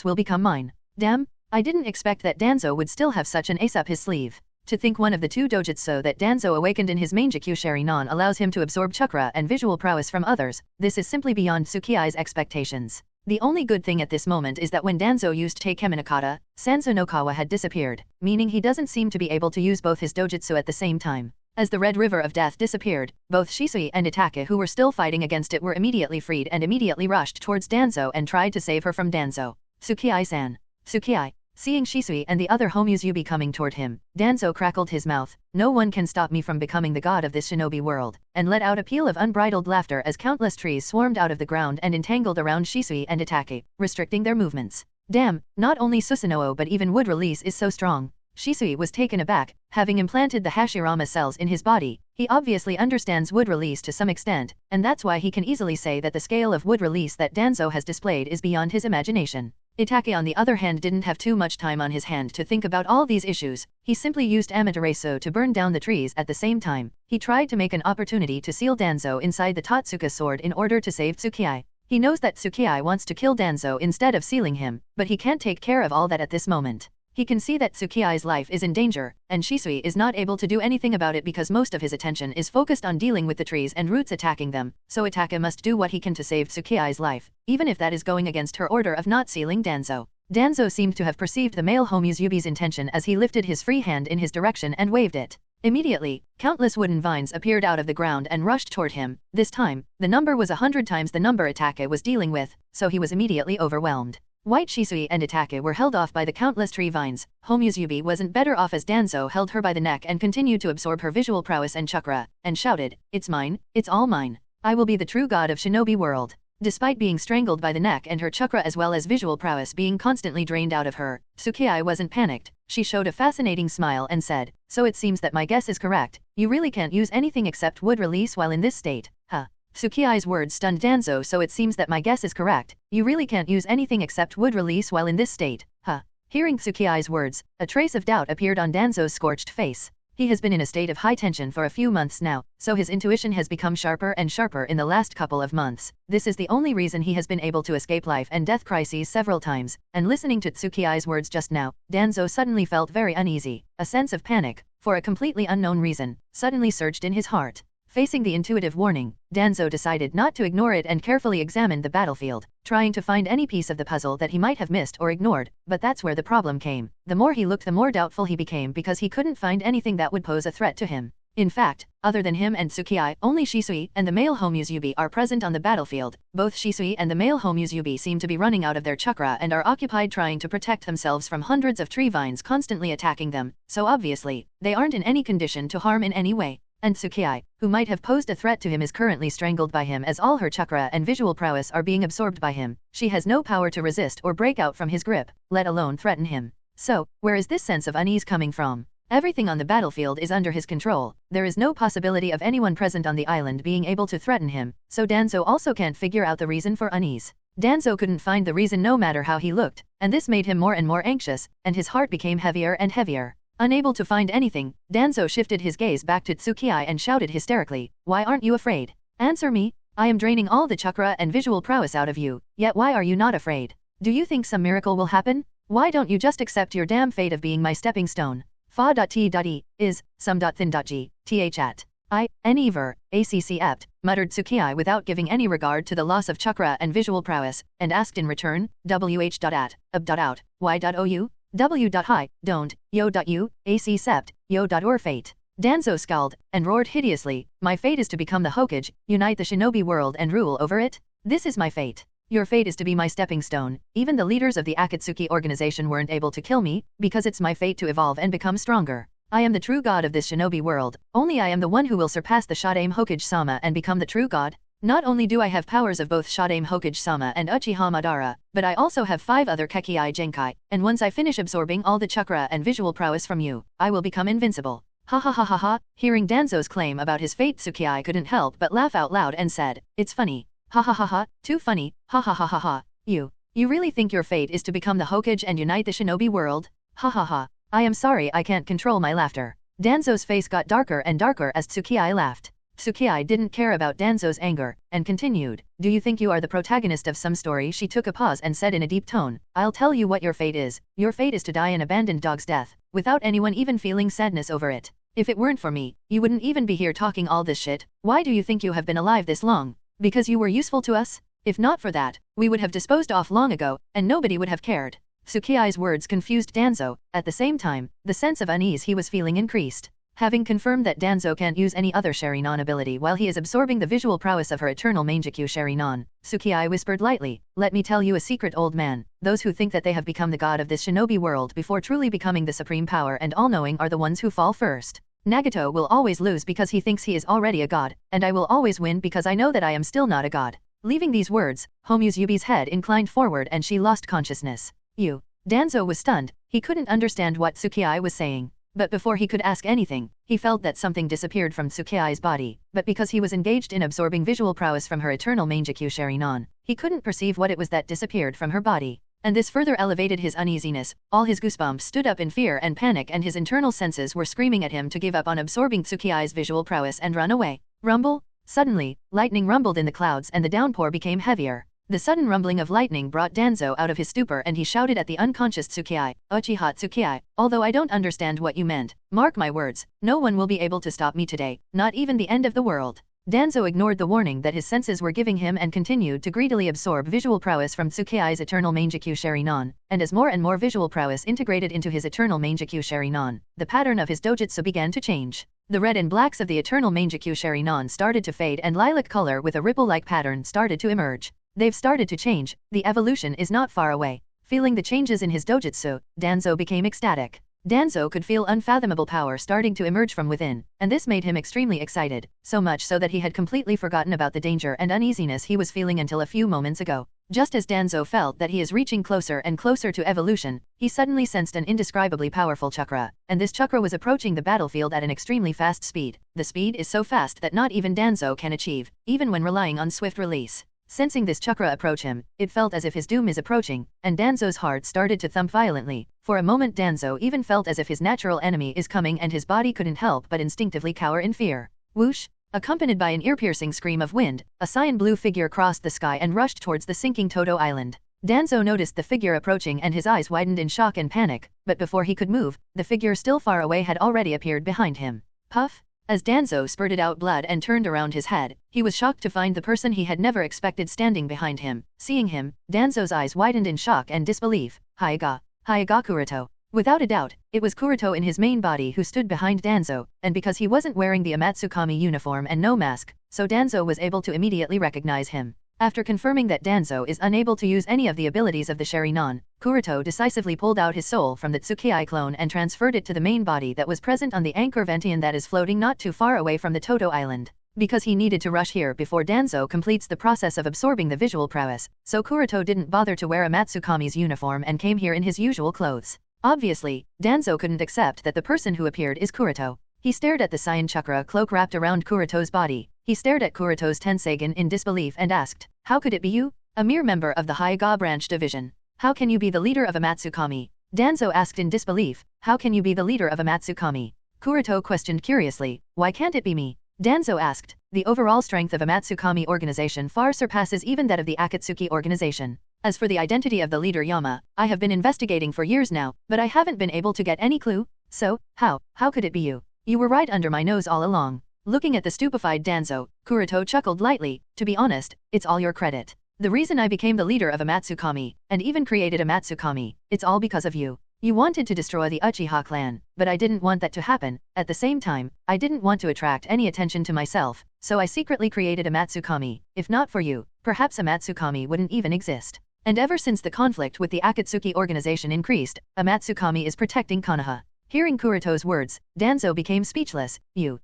will become mine." Damn, I didn't expect that Danzo would still have such an ace up his sleeve. To think one of the two dojutsu that Danzo awakened in his Mangekyo Sharinon allows him to absorb chakra and visual prowess from others, this is simply beyond Tsukii's expectations. The only good thing at this moment is that when Danzo used Take Heminakata, Sanzo no Kawa had disappeared, meaning he doesn't seem to be able to use both his dojutsu at the same time. As the Red River of Death disappeared, both Shisui and Itake who were still fighting against it were immediately freed and immediately rushed towards Danzo and tried to save her from Danzo. "Tsukii-san. Tsukii." Seeing Shisui and the other Homusubi coming toward him, Danzo crackled his mouth. "No one can stop me from becoming the god of this shinobi world," and let out a peal of unbridled laughter as countless trees swarmed out of the ground and entangled around Shisui and Itake, restricting their movements. Damn, not only Susanoo but even wood release is so strong. Shisui was taken aback. Having implanted the Hashirama cells in his body, he obviously understands wood release to some extent, and that's why he can easily say that the scale of wood release that Danzo has displayed is beyond his imagination. Itachi on the other hand didn't have too much time on his hand to think about all these issues. He simply used Amaterasu to burn down the trees at the same time. He tried to make an opportunity to seal Danzo inside the Totsuka sword in order to save Tsukii. He knows that Tsukii wants to kill Danzo instead of sealing him, but he can't take care of all that at this moment. He can see that Tsukii's life is in danger, and Shisui is not able to do anything about it because most of his attention is focused on dealing with the trees and roots attacking them, so Itachi must do what he can to save Tsukii's life, even if that is going against her order of not sealing Danzo. Danzo seemed to have perceived the male Homuzubi's intention as he lifted his free hand in his direction and waved it. Immediately, countless wooden vines appeared out of the ground and rushed toward him. This time, the number was 100 times the number Itachi was dealing with, so he was immediately overwhelmed. White Shisui and Itachi were held off by the countless tree vines. Homuzubi wasn't better off as Danzo held her by the neck and continued to absorb her visual prowess and chakra, and shouted, "It's mine, it's all mine. I will be the true god of shinobi world." Despite being strangled by the neck and her chakra as well as visual prowess being constantly drained out of her, Tsukii wasn't panicked. She showed a fascinating smile and said, "So it seems that my guess is correct. You really can't use anything except wood release while in this state, huh?" Tsukii's words stunned Danzo. "So it seems that my guess is correct. You really can't use anything except wood release while in this state, huh?" Hearing Tsukii's words, a trace of doubt appeared on Danzo's scorched face. He has been in a state of high tension for a few months now, so his intuition has become sharper and sharper in the last couple of months. This is the only reason he has been able to escape life and death crises several times, and listening to Tsukii's words just now, Danzo suddenly felt very uneasy. A sense of panic, for a completely unknown reason, suddenly surged in his heart. Facing the intuitive warning, Danzo decided not to ignore it and carefully examined the battlefield, trying to find any piece of the puzzle that he might have missed or ignored, but that's where the problem came. The more he looked the more doubtful he became because he couldn't find anything that would pose a threat to him. In fact, other than him and Tsukii, only Shisui and the male Homuzubi are present on the battlefield. Both Shisui and the male Homuzubi seem to be running out of their chakra and are occupied trying to protect themselves from hundreds of tree vines constantly attacking them, so obviously, they aren't in any condition to harm in any way. And Tsukii, who might have posed a threat to him, is currently strangled by him as all her chakra and visual prowess are being absorbed by him. She has no power to resist or break out from his grip, let alone threaten him. So, where is this sense of unease coming from? Everything on the battlefield is under his control. There is no possibility of anyone present on the island being able to threaten him, so Danzo also can't figure out the reason for unease. Danzo couldn't find the reason no matter how he looked, and this made him more and more anxious, and his heart became heavier and heavier. Unable to find anything, Danzo shifted his gaze back to Tsukii and shouted hysterically, "Why aren't you afraid? Answer me. I am draining all the chakra and visual prowess out of you, yet why are you not afraid? Do you think some miracle will happen? Why don't you just accept your damn fate of being my stepping stone? Fa.t.e is, some.thin.g, th at. I, n ver, acc ept, muttered Tsukii without giving any regard to the loss of chakra and visual prowess, and asked in return, wh.at, up.out, y.ou? W.hi, don't, yo.u, ac sept, yo.or fate. Danzo scowled, and roared hideously, "My fate is to become the Hokage, unite the shinobi world and rule over it? This is my fate. Your fate is to be my stepping stone. Even the leaders of the Akatsuki organization weren't able to kill me, because it's my fate to evolve and become stronger. I am the true god of this shinobi world, only I am the one who will surpass the Shodaime Hokage-sama and become the true god. Not only do I have powers of both Shodaime Hokage-sama and Uchiha Madara, but I also have 5 other Kekii Genkai, and once I finish absorbing all the chakra and visual prowess from you, I will become invincible." Ha ha ha ha ha. Hearing Danzo's claim about his fate, Tsukii couldn't help but laugh out loud and said, "It's funny. Ha ha ha ha, too funny, ha ha ha ha ha. You really think your fate is to become the Hokage and unite the shinobi world? Ha ha ha. I am sorry I can't control my laughter." Danzo's face got darker and darker as Tsukii laughed. Tsukii didn't care about Danzo's anger, and continued, "Do you think you are the protagonist of some story?" She took a pause and said in a deep tone, "I'll tell you what your fate is. Your fate is to die an abandoned dog's death, without anyone even feeling sadness over it. If it weren't for me, you wouldn't even be here talking all this shit. Why do you think you have been alive this long? Because you were useful to us? If not for that, we would have disposed off long ago, and nobody would have cared." Tsukii's words confused Danzo. At the same time, the sense of unease he was feeling increased. Having confirmed that Danzo can't use any other Sharingan ability while he is absorbing the visual prowess of her eternal Mangekyo Sharingan, Tsukii whispered lightly, "Let me tell you a secret, old man. Those who think that they have become the god of this shinobi world before truly becoming the supreme power and all-knowing are the ones who fall first. Nagato will always lose because he thinks he is already a god, and I will always win because I know that I am still not a god." Leaving these words, Homuzubi's head inclined forward and she lost consciousness. You. Danzo was stunned, he couldn't understand what Tsukii was saying. But before he could ask anything, he felt that something disappeared from Tsukai's body, but because he was engaged in absorbing visual prowess from her eternal Mangekyou Sharinon, he couldn't perceive what it was that disappeared from her body. And this further elevated his uneasiness. All his goosebumps stood up in fear and panic, and his internal senses were screaming at him to give up on absorbing Tsukai's visual prowess and run away. Rumble? Suddenly, lightning rumbled in the clouds and the downpour became heavier. The sudden rumbling of lightning brought Danzo out of his stupor, and he shouted at the unconscious Tsukii, "Uchiha Tsukii, although I don't understand what you meant, mark my words, no one will be able to stop me today, not even the end of the world." Danzo ignored the warning that his senses were giving him and continued to greedily absorb visual prowess from Tsukai's eternal Mangekyou Sharinon, and as more and more visual prowess integrated into his eternal Mangekyou Sharinon, the pattern of his dojutsu began to change. The red and blacks of the eternal Mangekyou Sharinon started to fade, and lilac color with a ripple-like pattern started to emerge. They've started to change, the evolution is not far away. Feeling the changes in his dojutsu, Danzo became ecstatic. Danzo could feel unfathomable power starting to emerge from within, and this made him extremely excited, so much so that he had completely forgotten about the danger and uneasiness he was feeling until a few moments ago. Just as Danzo felt that he is reaching closer and closer to evolution, he suddenly sensed an indescribably powerful chakra, and this chakra was approaching the battlefield at an extremely fast speed. The speed is so fast that not even Danzo can achieve, even when relying on swift release. Sensing this chakra approach him, it felt as if his doom is approaching, and Danzo's heart started to thump violently. For a moment Danzo even felt as if his natural enemy is coming, and his body couldn't help but instinctively cower in fear. Whoosh! Accompanied by an ear-piercing scream of wind, a cyan blue figure crossed the sky and rushed towards the sinking Todo Island. Danzo noticed the figure approaching and his eyes widened in shock and panic, but before he could move, the figure still far away had already appeared behind him. Puff! As Danzo spurted out blood and turned around his head, he was shocked to find the person he had never expected standing behind him. Seeing him, Danzo's eyes widened in shock and disbelief. Hyuga Kuroto. Without a doubt, it was Kuroto in his main body who stood behind Danzo, and because he wasn't wearing the amatsukami uniform and no mask, so Danzo was able to immediately recognize him. After confirming that Danzo is unable to use any of the abilities of the Sharinon, Kuroto decisively pulled out his soul from the Tsukii clone and transferred it to the main body that was present on the anchor Ventian that is floating not too far away from the Todo Island. Because he needed to rush here before Danzo completes the process of absorbing the visual prowess, so Kuroto didn't bother to wear a Matsukami's uniform and came here in his usual clothes. Obviously, Danzo couldn't accept that the person who appeared is Kuroto. He stared at the cyan chakra cloak wrapped around Kuroto's body. He stared at Kuroto's Tenseigan in disbelief and asked, "How could it be you? A mere member of the Hyuga branch division. How can you be the leader of Amatsukami?" Danzo asked in disbelief, "How can you be the leader of Amatsukami?" Kuroto questioned curiously, "Why can't it be me?" Danzo asked, "The overall strength of Amatsukami organization far surpasses even that of the Akatsuki organization. As for the identity of the leader Yama, I have been investigating for years now, but I haven't been able to get any clue. So, how could it be you? You were right under my nose all along." Looking at the stupefied Danzo, Kuroto chuckled lightly, "To be honest, it's all your credit. The reason I became the leader of Amatsukami, and even created Amatsukami, it's all because of you. You wanted to destroy the Uchiha clan, but I didn't want that to happen. At the same time, I didn't want to attract any attention to myself, so I secretly created Amatsukami. If not for you, perhaps Amatsukami wouldn't even exist. And ever since the conflict with the Akatsuki organization increased, Amatsukami is protecting Konoha." Hearing Kuroto's words, Danzo became speechless. You.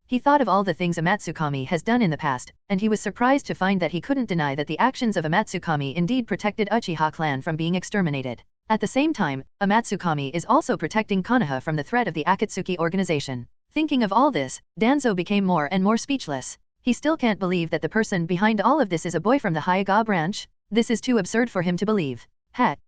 He thought of all the things Amatsukami has done in the past, and he was surprised to find that he couldn't deny that the actions of Amatsukami indeed protected Uchiha clan from being exterminated. At the same time, Amatsukami is also protecting Konoha from the threat of the Akatsuki organization. Thinking of all this, Danzo became more and more speechless. He still can't believe that the person behind all of this is a boy from the Hyuga branch. This is too absurd for him to believe.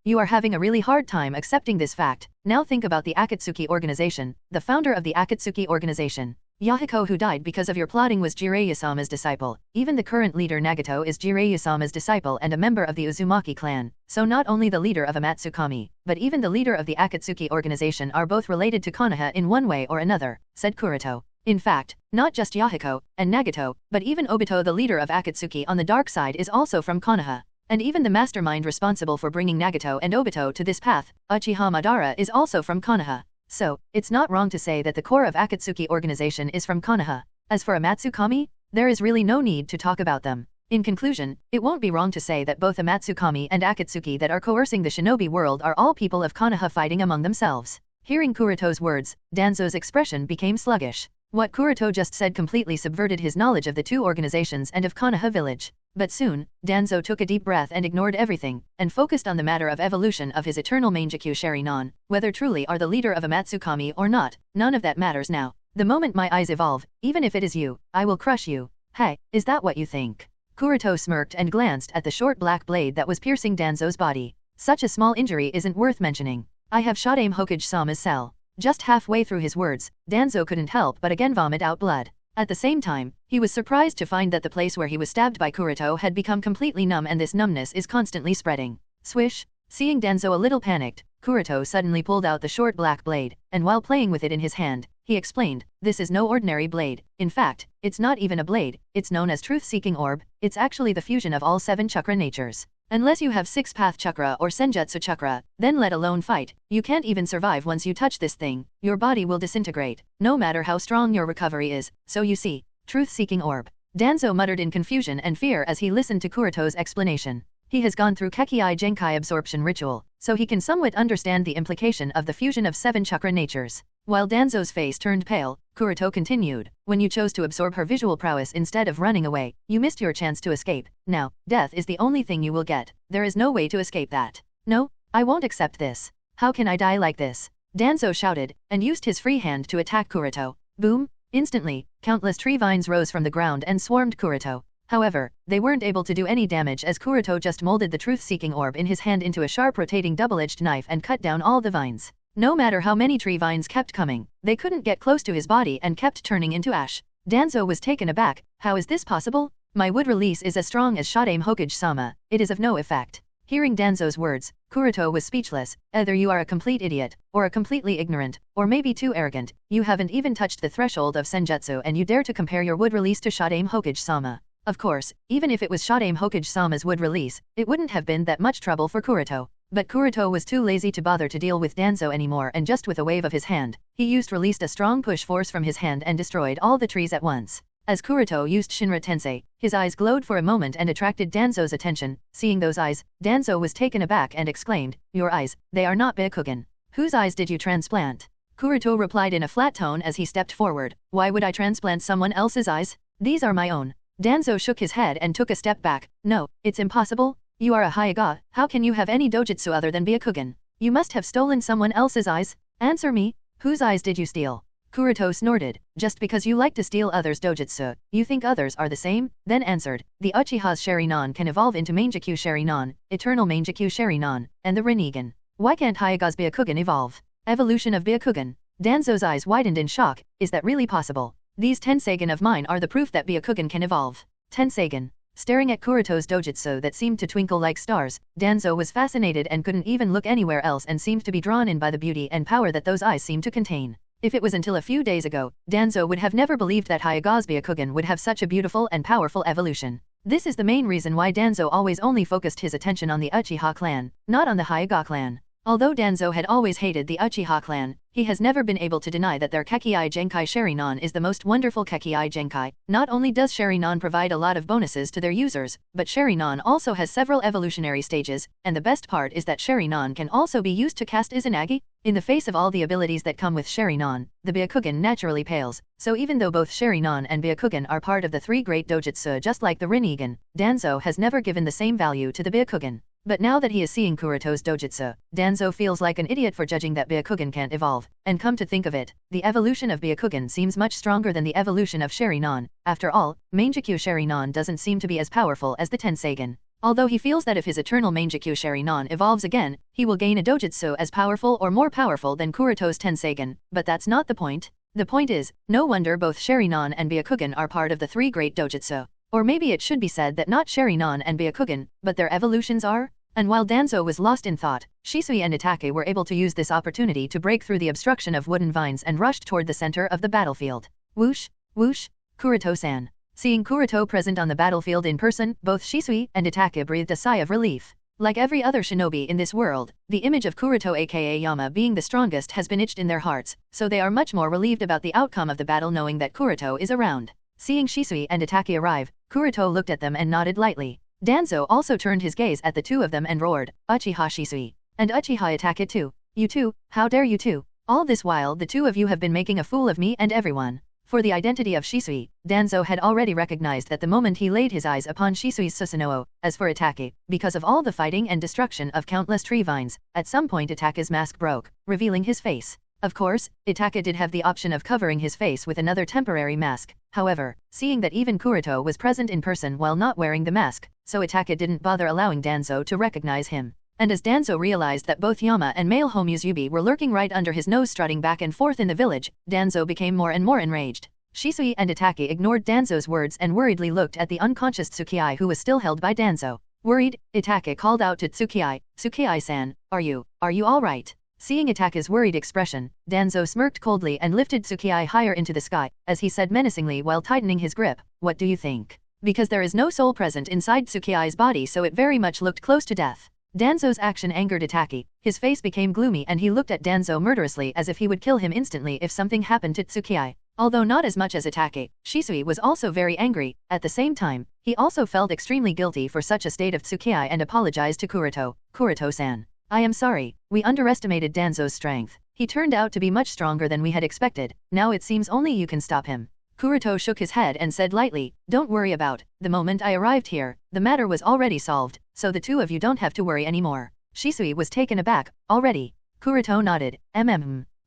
You are having a really hard time accepting this fact. Now think about the Akatsuki organization, the founder of the Akatsuki organization. Yahiko, who died because of your plotting, was Jiraiya-sama's disciple. Even the current leader Nagato is Jiraiya-sama's disciple and a member of the Uzumaki clan. So not only the leader of Amatsukami, but even the leader of the Akatsuki organization are both related to Konoha in one way or another, said Kuroto. In fact, not just Yahiko and Nagato, but even Obito, the leader of Akatsuki on the dark side, is also from Konoha. And even the mastermind responsible for bringing Nagato and Obito to this path, Uchiha Madara, is also from Konoha. So, it's not wrong to say that the core of Akatsuki organization is from Konoha. As for Amatsukami, there is really no need to talk about them. In conclusion, it won't be wrong to say that both Amatsukami and Akatsuki that are coercing the shinobi world are all people of Konoha fighting among themselves. Hearing Kuroto's words, Danzo's expression became sluggish. What Kuroto just said completely subverted his knowledge of the two organizations and of Konoha village. But soon, Danzo took a deep breath and ignored everything, and focused on the matter of evolution of his eternal Mangekyo Sharingan. Whether truly are the leader of Amatsukami or not, none of that matters now. The moment my eyes evolve, even if it is you, I will crush you. Hey, is that what you think? Kuroto smirked and glanced at the short black blade that was piercing Danzo's body. Such a small injury isn't worth mentioning. I have shot aim Hokage-sama's cell. Just halfway through his words, Danzo couldn't help but again vomit out blood. At the same time, he was surprised to find that the place where he was stabbed by Kuroto had become completely numb, and this numbness is constantly spreading. Swish! Seeing Danzo a little panicked, Kuroto suddenly pulled out the short black blade, and while playing with it in his hand, he explained, "This is no ordinary blade. In fact, it's not even a blade, it's known as Truth-Seeking Orb. It's actually the fusion of all 7 chakra natures. Unless you have 6-path chakra or senjutsu chakra, then let alone fight, you can't even survive once you touch this thing. Your body will disintegrate, no matter how strong your recovery is. So you see, Truth-Seeking Orb." Danzo muttered in confusion and fear as he listened to Kuroto's explanation. He has gone through Kekkai Genkai absorption ritual, so he can somewhat understand the implication of the fusion of 7 chakra natures. While Danzo's face turned pale, Kuroto continued, "When you chose to absorb her visual prowess instead of running away, you missed your chance to escape. Now, death is the only thing you will get. There is no way to escape that. No, I won't accept this. How can I die like this?" Danzo shouted, and used his free hand to attack Kuroto. Boom! Instantly, countless tree vines rose from the ground and swarmed Kuroto. However, they weren't able to do any damage as Kuroto just molded the Truth-Seeking Orb in his hand into a sharp rotating double-edged knife and cut down all the vines. No matter how many tree vines kept coming, they couldn't get close to his body and kept turning into ash. Danzo was taken aback. "How is this possible? My wood release is as strong as shot aim Hokage-sama. It is of no effect." Hearing Danzo's words, Kuroto was speechless. Either you are a complete idiot, or a completely ignorant, or maybe too arrogant. You haven't even touched the threshold of senjutsu and you dare to compare your wood release to shot aim Hokage-sama. Of course, even if it was shot aim Hokage-sama's wood release, it wouldn't have been that much trouble for Kuroto. But Kuroto was too lazy to bother to deal with Danzo anymore, and just with a wave of his hand, he released a strong push force from his hand and destroyed all the trees at once. As Kuroto used Shinra Tensei, his eyes glowed for a moment and attracted Danzo's attention. Seeing those eyes, Danzo was taken aback and exclaimed, "Your eyes, they are not Byakugan. Whose eyes did you transplant?" Kuroto replied in a flat tone as he stepped forward, "Why would I transplant someone else's eyes? These are my own." Danzo shook his head and took a step back. "No, it's impossible. You are a Hyuga. How can you have any dojutsu other than Byakugan? You must have stolen someone else's eyes. Answer me. Whose eyes did you steal?" Kuroto snorted. "Just because you like to steal others' dojutsu, you think others are the same?" Then answered, "The Uchiha's Sharingan can evolve into Mangekyo Sharingan, Eternal Mangekyo Sharingan, and the Rinnegan. Why can't Hyuga's Byakugan evolve?" Evolution of Byakugan. Danzo's eyes widened in shock. "Is that really possible? These Tenseigan of mine are the proof that Byakugan can evolve." Tenseigan. Staring at Kuroto's dojutsu that seemed to twinkle like stars, Danzo was fascinated and couldn't even look anywhere else and seemed to be drawn in by the beauty and power that those eyes seemed to contain. If it was until a few days ago, Danzo would have never believed that Hyuga's Byakugan would have such a beautiful and powerful evolution. This is the main reason why Danzo always only focused his attention on the Uchiha clan, not on the Hyuga clan. Although Danzo had always hated the Uchiha clan, he has never been able to deny that their Kekkai Genkai Sharingan is the most wonderful Kekkai Genkai. Not only does Sharingan provide a lot of bonuses to their users, but Sharingan also has several evolutionary stages, and the best part is that Sharingan can also be used to cast Izanagi. In the face of all the abilities that come with Sharingan, the Byakugan naturally pales, so even though both Sharingan and Byakugan are part of the 3 great dojutsu just like the Rinnegan, Danzo has never given the same value to the Byakugan. But now that he is seeing Kuroto's dojutsu, Danzo feels like an idiot for judging that Byakugan can't evolve, and come to think of it, the evolution of Byakugan seems much stronger than the evolution of Sharingan. After all, Mangekyo Sharingan doesn't seem to be as powerful as the Tenseigan. Although he feels that if his eternal Mangekyo Sharingan evolves again, he will gain a dojutsu as powerful or more powerful than Kuroto's Tenseigan, but that's not the point. The point is, no wonder both Sharingan and Byakugan are part of the 3 great dojutsu. Or maybe it should be said that not Sharingan and Byakugan, but their evolutions are? And while Danzo was lost in thought, Shisui and Itachi were able to use this opportunity to break through the obstruction of wooden vines and rushed toward the center of the battlefield. Whoosh, whoosh, Kuroto-san. Seeing Kuroto present on the battlefield in person, both Shisui and Itachi breathed a sigh of relief. Like every other shinobi in this world, the image of Kuroto aka Yama being the strongest has been etched in their hearts, so they are much more relieved about the outcome of the battle knowing that Kuroto is around. Seeing Shisui and Itachi arrive, Kuroto looked at them and nodded lightly. Danzo also turned his gaze at the two of them and roared, "Uchiha Shisui! And Uchiha Itachi too! You two, how dare you two! All this while the two of you have been making a fool of me and everyone. For the identity of Shisui, Danzo had already recognized that the moment he laid his eyes upon Shisui's Susanoo. As for Itachi, because of all the fighting and destruction of countless tree vines, at some point Itachi's mask broke, revealing his face. Of course, Itachi did have the option of covering his face with another temporary mask. However, seeing that even Kuroto was present in person while not wearing the mask, so Itachi didn't bother allowing Danzo to recognize him. And as Danzo realized that both Yama and male Homusubi were lurking right under his nose strutting back and forth in the village, Danzo became more and more enraged. Shisui and Itachi ignored Danzo's words and worriedly looked at the unconscious Tsukii who was still held by Danzo. Worried, Itachi called out to Tsukii, "Tsukii-san, are you alright?" Seeing Itachi's worried expression, Danzo smirked coldly and lifted Tsukii higher into the sky, as he said menacingly while tightening his grip, "What do you think?" Because there is no soul present inside Tsukii's body, so it very much looked close to death. Danzo's action angered Itachi. His face became gloomy and he looked at Danzo murderously as if he would kill him instantly if something happened to Tsukii. Although not as much as Itachi, Shisui was also very angry. At the same time, he also felt extremely guilty for such a state of Tsukii and apologized to Kuroto. "Kuroto-san, I am sorry, we underestimated Danzo's strength. He turned out to be much stronger than we had expected. Now it seems only you can stop him." Kuroto shook his head and said lightly, "Don't worry about. The moment I arrived here, the matter was already solved, so the two of you don't have to worry anymore." Shisui was taken aback. "Already?" Kuroto nodded.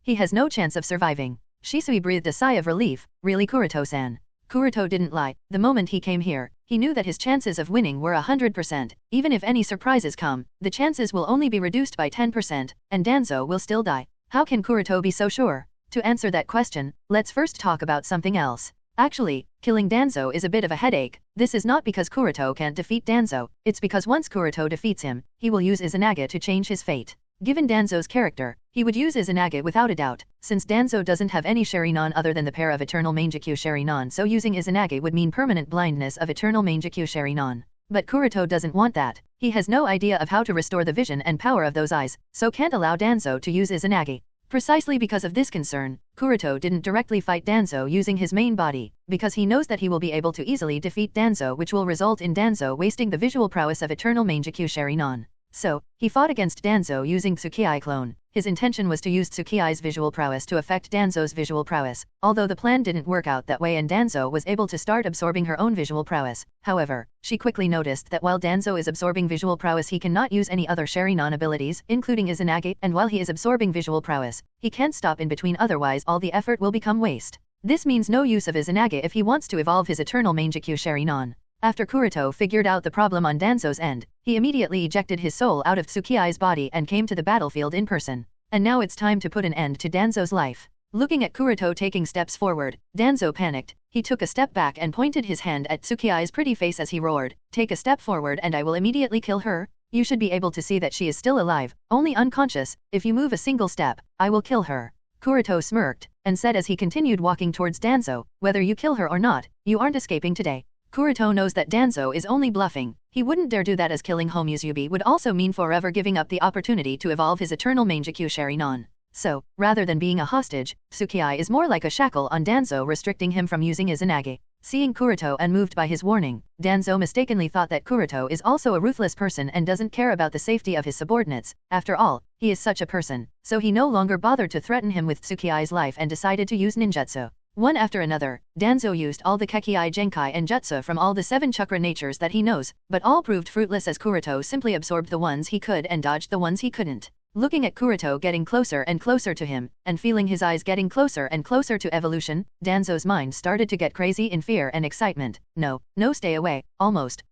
He has no chance of surviving." Shisui breathed a sigh of relief. "Really, Kuroto-san?" Kuroto didn't lie. The moment he came here, he knew that his chances of winning were 100%. Even if any surprises come, the chances will only be reduced by 10%, and Danzo will still die. How can Kuroto be so sure? To answer that question, let's first talk about something else. Actually, killing Danzo is a bit of a headache. This is not because Kuroto can't defeat Danzo, it's because once Kuroto defeats him, he will use Izanagi to change his fate. Given Danzo's character, he would use Izanagi without a doubt, since Danzo doesn't have any Sharingan other than the pair of Eternal Mangekyo Sharingan, so using Izanagi would mean permanent blindness of Eternal Mangekyo Sharingan. But Kuroto doesn't want that. He has no idea of how to restore the vision and power of those eyes, so can't allow Danzo to use Izanagi. Precisely because of this concern, Kuroto didn't directly fight Danzo using his main body, because he knows that he will be able to easily defeat Danzo, which will result in Danzo wasting the visual prowess of Eternal Mangekyo Sharingan. So, he fought against Danzo using Tsukii clone. His intention was to use Tsukii's visual prowess to affect Danzo's visual prowess, although the plan didn't work out that way and Danzo was able to start absorbing her own visual prowess. However, she quickly noticed that while Danzo is absorbing visual prowess, he cannot use any other Sharingan abilities, including Izanagi, and while he is absorbing visual prowess, he can't stop in between, otherwise all the effort will become waste. This means no use of Izanagi if he wants to evolve his Eternal Mangekyo Sharingan. After Kuroto figured out the problem on Danzo's end, he immediately ejected his soul out of Tsukii's body and came to the battlefield in person. And now it's time to put an end to Danzo's life. Looking at Kuroto taking steps forward, Danzo panicked. He took a step back and pointed his hand at Tsukii's pretty face as he roared, "Take a step forward and I will immediately kill her. You should be able to see that she is still alive, only unconscious. If you move a single step, I will kill her." Kuroto smirked, and said as he continued walking towards Danzo, "Whether you kill her or not, you aren't escaping today." Kuroto knows that Danzo is only bluffing. He wouldn't dare do that, as killing Homusubi would also mean forever giving up the opportunity to evolve his Eternal Mangekyo Sharingan. So, rather than being a hostage, Tsukii is more like a shackle on Danzo, restricting him from using Izanagi. Seeing Kuroto and moved by his warning, Danzo mistakenly thought that Kuroto is also a ruthless person and doesn't care about the safety of his subordinates. After all, he is such a person, so he no longer bothered to threaten him with Tsukii's life and decided to use ninjutsu. One after another, Danzo used all the Kekkai Genkai and Jutsu from all the 7 chakra natures that he knows, but all proved fruitless as Kuroto simply absorbed the ones he could and dodged the ones he couldn't. Looking at Kuroto getting closer and closer to him, and feeling his eyes getting closer and closer to evolution, Danzo's mind started to get crazy in fear and excitement. No, stay away, almost,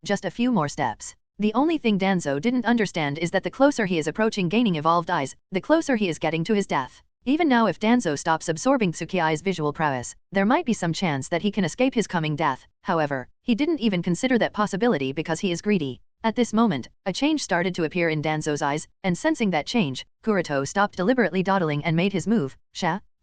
just a few more steps. The only thing Danzo didn't understand is that the closer he is approaching gaining evolved eyes, the closer he is getting to his death. Even now, if Danzo stops absorbing Tsukii's visual prowess, there might be some chance that he can escape his coming death. However, he didn't even consider that possibility because he is greedy. At this moment, a change started to appear in Danzo's eyes, and sensing that change, Kuroto stopped deliberately dawdling and made his move.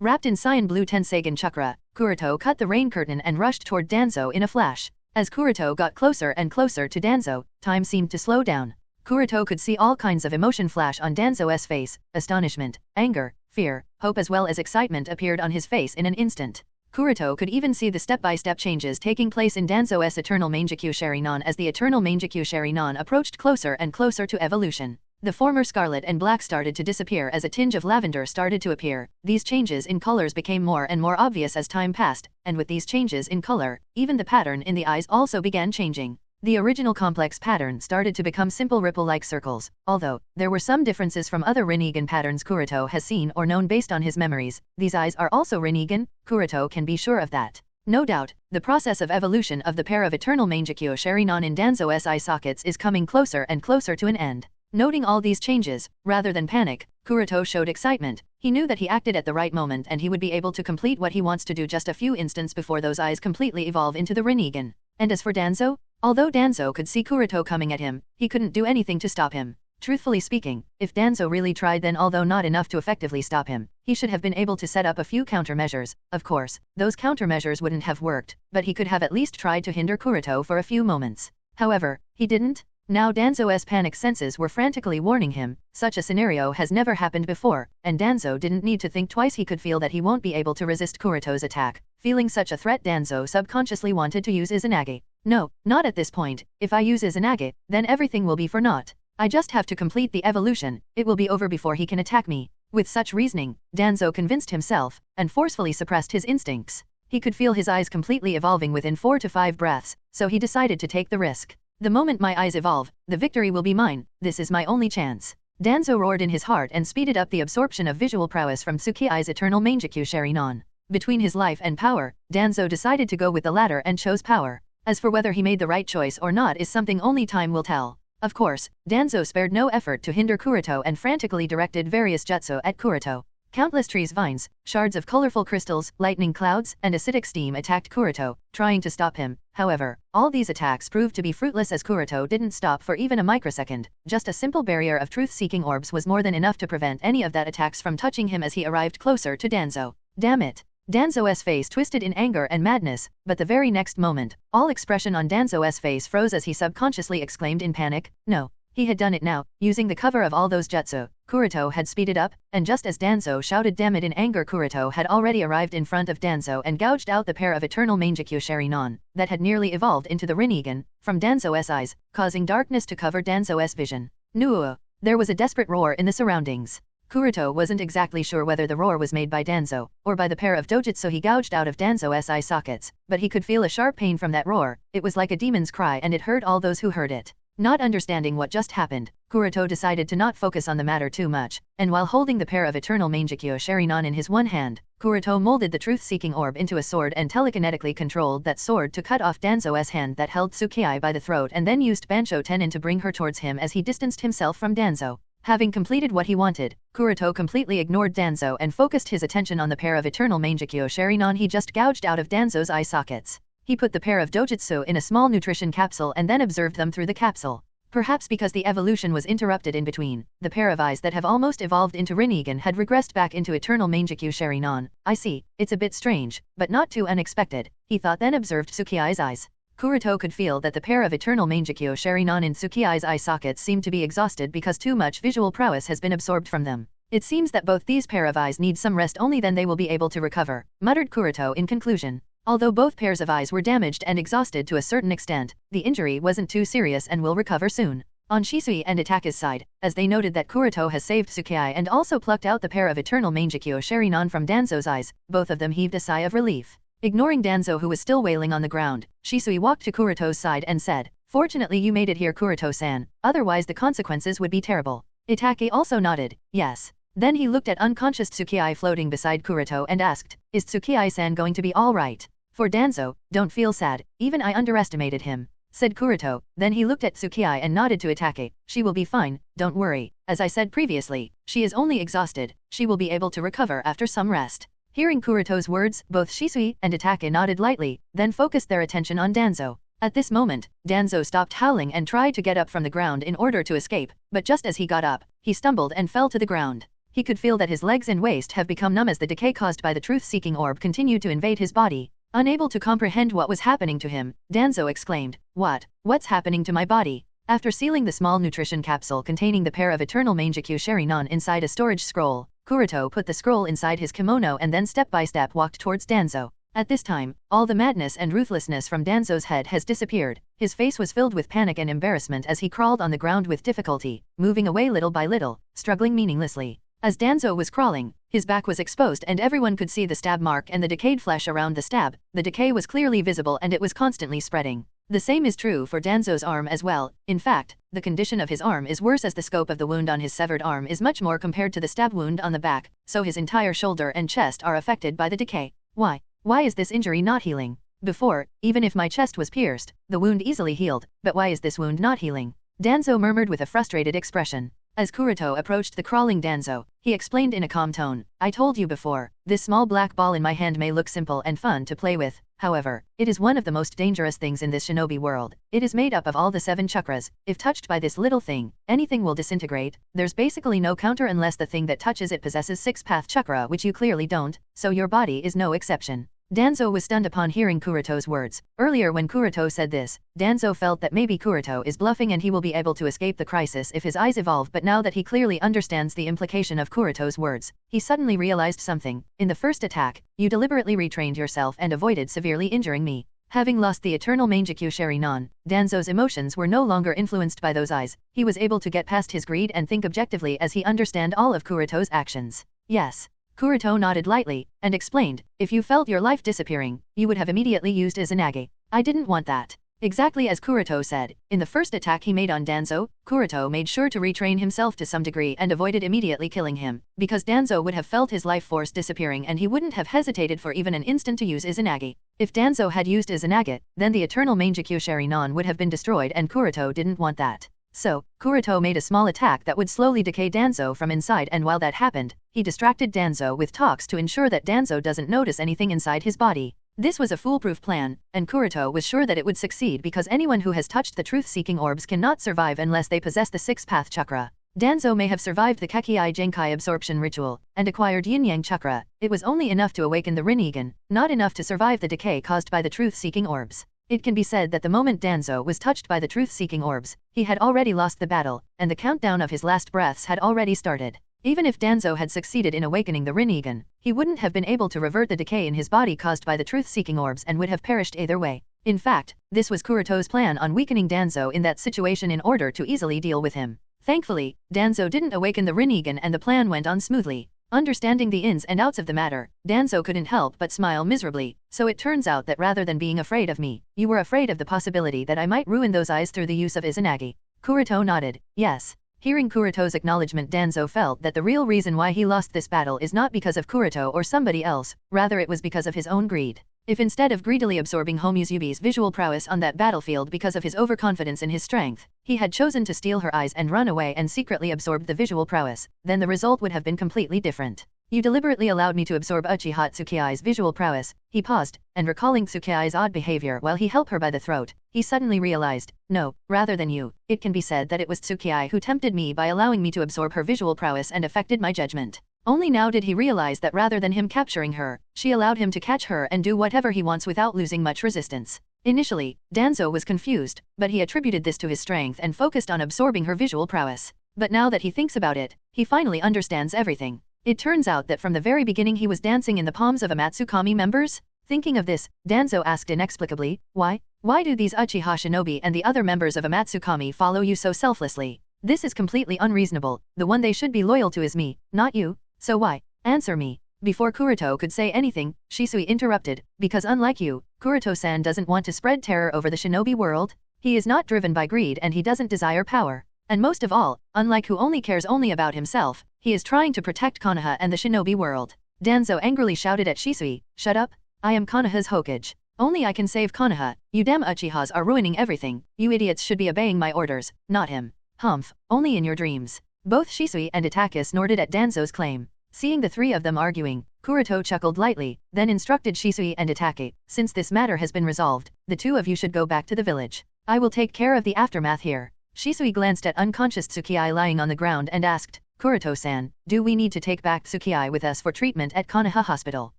Wrapped in Royal Blue Tenseigan chakra, Kuroto cut the rain curtain and rushed toward Danzo in a flash. As Kuroto got closer and closer to Danzo, time seemed to slow down. Kuroto could see all kinds of emotion flash on Danzo's face. Astonishment, anger, fear, hope as well as excitement appeared on his face in an instant. Kuroto could even see the step-by-step changes taking place in Danzo's Eternal Mangekyo Sharingan as the Eternal Mangekyo Sharingan approached closer and closer to evolution. The former scarlet and black started to disappear as a tinge of lavender started to appear. These changes in colors became more and more obvious as time passed, and with these changes in color, even the pattern in the eyes also began changing. The original complex pattern started to become simple ripple-like circles, although there were some differences from other Rinnegan patterns Kuroto has seen or known based on his memories. These eyes are also Rinnegan, Kuroto can be sure of that. No doubt, the process of evolution of the pair of eternal Mangekyo Sharingan in Danzo's eye sockets is coming closer and closer to an end. Noting all these changes, rather than panic, Kuroto showed excitement. He knew that he acted at the right moment and he would be able to complete what he wants to do just a few instants before those eyes completely evolve into the Rinnegan. And as for Danzo? Although Danzo could see Kuroto coming at him, he couldn't do anything to stop him. Truthfully speaking, if Danzo really tried then although not enough to effectively stop him, he should have been able to set up a few countermeasures. Of course, those countermeasures wouldn't have worked, but he could have at least tried to hinder Kuroto for a few moments. However, he didn't. Now Danzo's panic senses were frantically warning him, such a scenario has never happened before, and Danzo didn't need to think twice. He could feel that he won't be able to resist Kuroto's attack. Feeling such a threat, Danzo subconsciously wanted to use Izanagi. No, not at this point. If I use Izanagi, then everything will be for naught. I just have to complete the evolution, it will be over before he can attack me. With such reasoning, Danzo convinced himself, and forcefully suppressed his instincts. He could feel his eyes completely evolving within 4 to 5 breaths, so he decided to take the risk. The moment my eyes evolve, the victory will be mine, this is my only chance. Danzo roared in his heart and speeded up the absorption of visual prowess from Tsukai's eternal Mangekyo Sharingan. Between his life and power, Danzo decided to go with the latter and chose power. As for whether he made the right choice or not is something only time will tell. Of course, Danzo spared no effort to hinder Kuroto and frantically directed various jutsu at Kuroto. Countless trees, vines, shards of colorful crystals, lightning clouds, and acidic steam attacked Kuroto, trying to stop him. However, all these attacks proved to be fruitless as Kuroto didn't stop for even a microsecond. Just a simple barrier of truth-seeking orbs was more than enough to prevent any of that attacks from touching him as he arrived closer to Danzo. Damn it! Danzo's face twisted in anger and madness, but the very next moment, all expression on Danzo's face froze as he subconsciously exclaimed in panic, no. He had done it now, using the cover of all those jutsu. Kuroto had speeded up, and just as Danzo shouted damn it in anger, Kuroto had already arrived in front of Danzo and gouged out the pair of eternal Mangekyo Sharingan that had nearly evolved into the Rinnegan from Danzo's eyes, causing darkness to cover Danzo's vision. Nuo! There was a desperate roar in the surroundings. Kuroto wasn't exactly sure whether the roar was made by Danzo or by the pair of dojutsu he gouged out of Danzo's eye sockets, but he could feel a sharp pain from that roar. It was like a demon's cry and it hurt all those who heard it. Not understanding what just happened, Kuroto decided to not focus on the matter too much, and while holding the pair of eternal Mangekyo Sharingan in his one hand, Kuroto molded the truth-seeking orb into a sword and telekinetically controlled that sword to cut off Danzo's hand that held Tsukii by the throat and then used Bansho Tenin to bring her towards him as he distanced himself from Danzo. Having completed what he wanted, Kuroto completely ignored Danzo and focused his attention on the pair of eternal Mangekyo Sharingan he just gouged out of Danzo's eye sockets. He put the pair of dojutsu in a small nutrition capsule and then observed them through the capsule. Perhaps because the evolution was interrupted in between, the pair of eyes that have almost evolved into Rinnegan had regressed back into eternal Mangekyo Sharingan. I see, it's a bit strange, but not too unexpected, he thought, then observed Tsukai's eyes. Kuroto could feel that the pair of eternal Mangekyo Sharingan in Tsukai's eye sockets seemed to be exhausted because too much visual prowess has been absorbed from them. It seems that both these pair of eyes need some rest, only then they will be able to recover, muttered Kuroto in conclusion. Although both pairs of eyes were damaged and exhausted to a certain extent, the injury wasn't too serious and will recover soon. On Shisui and Itake's side, as they noted that Kuroto has saved Tsukii and also plucked out the pair of eternal Mangekyo Sharingan from Danzo's eyes, both of them heaved a sigh of relief. Ignoring Danzo, who was still wailing on the ground, Shisui walked to Kuroto's side and said, "Fortunately you made it here, Kuroto-san, otherwise the consequences would be terrible." Itake also nodded, yes. Then he looked at unconscious Tsukii floating beside Kuroto and asked, "Is Tsukii-san going to be all right?" "For Danzo, don't feel sad, even I underestimated him," said Kuroto. Then he looked at Tsukii and nodded to Itake. "She will be fine, don't worry. As I said previously, she is only exhausted, she will be able to recover after some rest." Hearing Kuroto's words, both Shisui and Itake nodded lightly, then focused their attention on Danzo. At this moment, Danzo stopped howling and tried to get up from the ground in order to escape, but just as he got up, he stumbled and fell to the ground. He could feel that his legs and waist have become numb as the decay caused by the truth-seeking orb continued to invade his body. Unable to comprehend what was happening to him, Danzo exclaimed, What's happening to my body?" After sealing the small nutrition capsule containing the pair of eternal Mangekyo Sharingan inside a storage scroll, Kuroto put the scroll inside his kimono and then step by step walked towards Danzo. At this time, all the madness and ruthlessness from Danzo's head has disappeared. His face was filled with panic and embarrassment as he crawled on the ground with difficulty, moving away little by little, struggling meaninglessly. As Danzo was crawling, his back was exposed and everyone could see the stab mark and the decayed flesh around the stab. The decay was clearly visible and it was constantly spreading. The same is true for Danzo's arm as well. In fact, the condition of his arm is worse as the scope of the wound on his severed arm is much more compared to the stab wound on the back, so his entire shoulder and chest are affected by the decay. Why? Why is this injury not healing? Before, even if my chest was pierced, the wound easily healed, but why is this wound not healing? Danzo murmured with a frustrated expression. As Kuroto approached the crawling Danzo, he explained in a calm tone, I told you before, this small black ball in my hand may look simple and fun to play with. However, it is one of the most dangerous things in this shinobi world. It is made up of all the 7 chakras. If touched by this little thing, anything will disintegrate. There's basically no counter unless the thing that touches it possesses 6th path chakra, which you clearly don't, so your body is no exception. Danzo was stunned upon hearing Kuroto's words. Earlier when Kuroto said this, Danzo felt that maybe Kuroto is bluffing and he will be able to escape the crisis if his eyes evolve, but now that he clearly understands the implication of Kuroto's words, he suddenly realized something. In the first attack, you deliberately retrained yourself and avoided severely injuring me. Having lost the eternal Mangekyou Shurinan, Danzo's emotions were no longer influenced by those eyes. He was able to get past his greed and think objectively as he understand all of Kuroto's actions. Yes. Kuroto nodded lightly, and explained, if you felt your life disappearing, you would have immediately used Izanagi. I didn't want that. Exactly as Kuroto said, in the first attack he made on Danzo, Kuroto made sure to retrain himself to some degree and avoided immediately killing him, because Danzo would have felt his life force disappearing and he wouldn't have hesitated for even an instant to use Izanagi. If Danzo had used Izanagi, then the eternal Mangekyou Shurinan would have been destroyed and Kuroto didn't want that. So, Kuroto made a small attack that would slowly decay Danzo from inside, and while that happened, he distracted Danzo with talks to ensure that Danzo doesn't notice anything inside his body. This was a foolproof plan, and Kuroto was sure that it would succeed because anyone who has touched the truth-seeking orbs cannot survive unless they possess the 6th path chakra. Danzo may have survived the Kekkei Genkai absorption ritual, and acquired yin-yang chakra. It was only enough to awaken the Rinnegan, not enough to survive the decay caused by the truth-seeking orbs. It can be said that the moment Danzo was touched by the truth-seeking orbs, he had already lost the battle, and the countdown of his last breaths had already started. Even if Danzo had succeeded in awakening the Rinnegan, he wouldn't have been able to revert the decay in his body caused by the truth-seeking orbs and would have perished either way. In fact, this was Kuroto's plan on weakening Danzo in that situation in order to easily deal with him. Thankfully, Danzo didn't awaken the Rinnegan and the plan went on smoothly. Understanding the ins and outs of the matter, Danzo couldn't help but smile miserably. So it turns out that rather than being afraid of me, you were afraid of the possibility that I might ruin those eyes through the use of Izanagi. Kuroto nodded. Yes. Hearing Kuroto's acknowledgement, Danzo felt that the real reason why he lost this battle is not because of Kuroto or somebody else, rather it was because of his own greed. If instead of greedily absorbing Homuzubi's visual prowess on that battlefield because of his overconfidence in his strength, he had chosen to steal her eyes and run away and secretly absorbed the visual prowess, then the result would have been completely different. You deliberately allowed me to absorb Uchiha Tsukai's visual prowess. He paused, and recalling Tsukai's odd behavior while he held her by the throat, he suddenly realized, no, rather than you, it can be said that it was Tsukai who tempted me by allowing me to absorb her visual prowess and affected my judgment. Only now did he realize that rather than him capturing her, she allowed him to catch her and do whatever he wants without losing much resistance. Initially, Danzo was confused, but he attributed this to his strength and focused on absorbing her visual prowess. But now that he thinks about it, he finally understands everything. It turns out that from the very beginning he was dancing in the palms of amatsukami members? Thinking of this, Danzo asked inexplicably, why? Why do these Uchiha shinobi and the other members of amatsukami follow you so selflessly? This is completely unreasonable. The one they should be loyal to is me, not you. So why? Answer me. Before Kuroto could say anything, Shisui interrupted, because unlike you, Kuroto-san doesn't want to spread terror over the shinobi world. He is not driven by greed and he doesn't desire power. And most of all, unlike who only cares only about himself, he is trying to protect Konoha and the shinobi world. Danzo angrily shouted at Shisui, shut up. I am Konoha's Hokage. Only I can save Konoha. You damn Uchihas are ruining everything. You idiots should be obeying my orders, not him. Humph, only in your dreams. Both Shisui and Itachi snorted at Danzo's claim. Seeing the three of them arguing, Kuroto chuckled lightly, then instructed Shisui and Itachi, since this matter has been resolved, the two of you should go back to the village. I will take care of the aftermath here. Shisui glanced at unconscious Tsukii lying on the ground and asked, Kuroto-san, do we need to take back Tsukii with us for treatment at Konoha Hospital?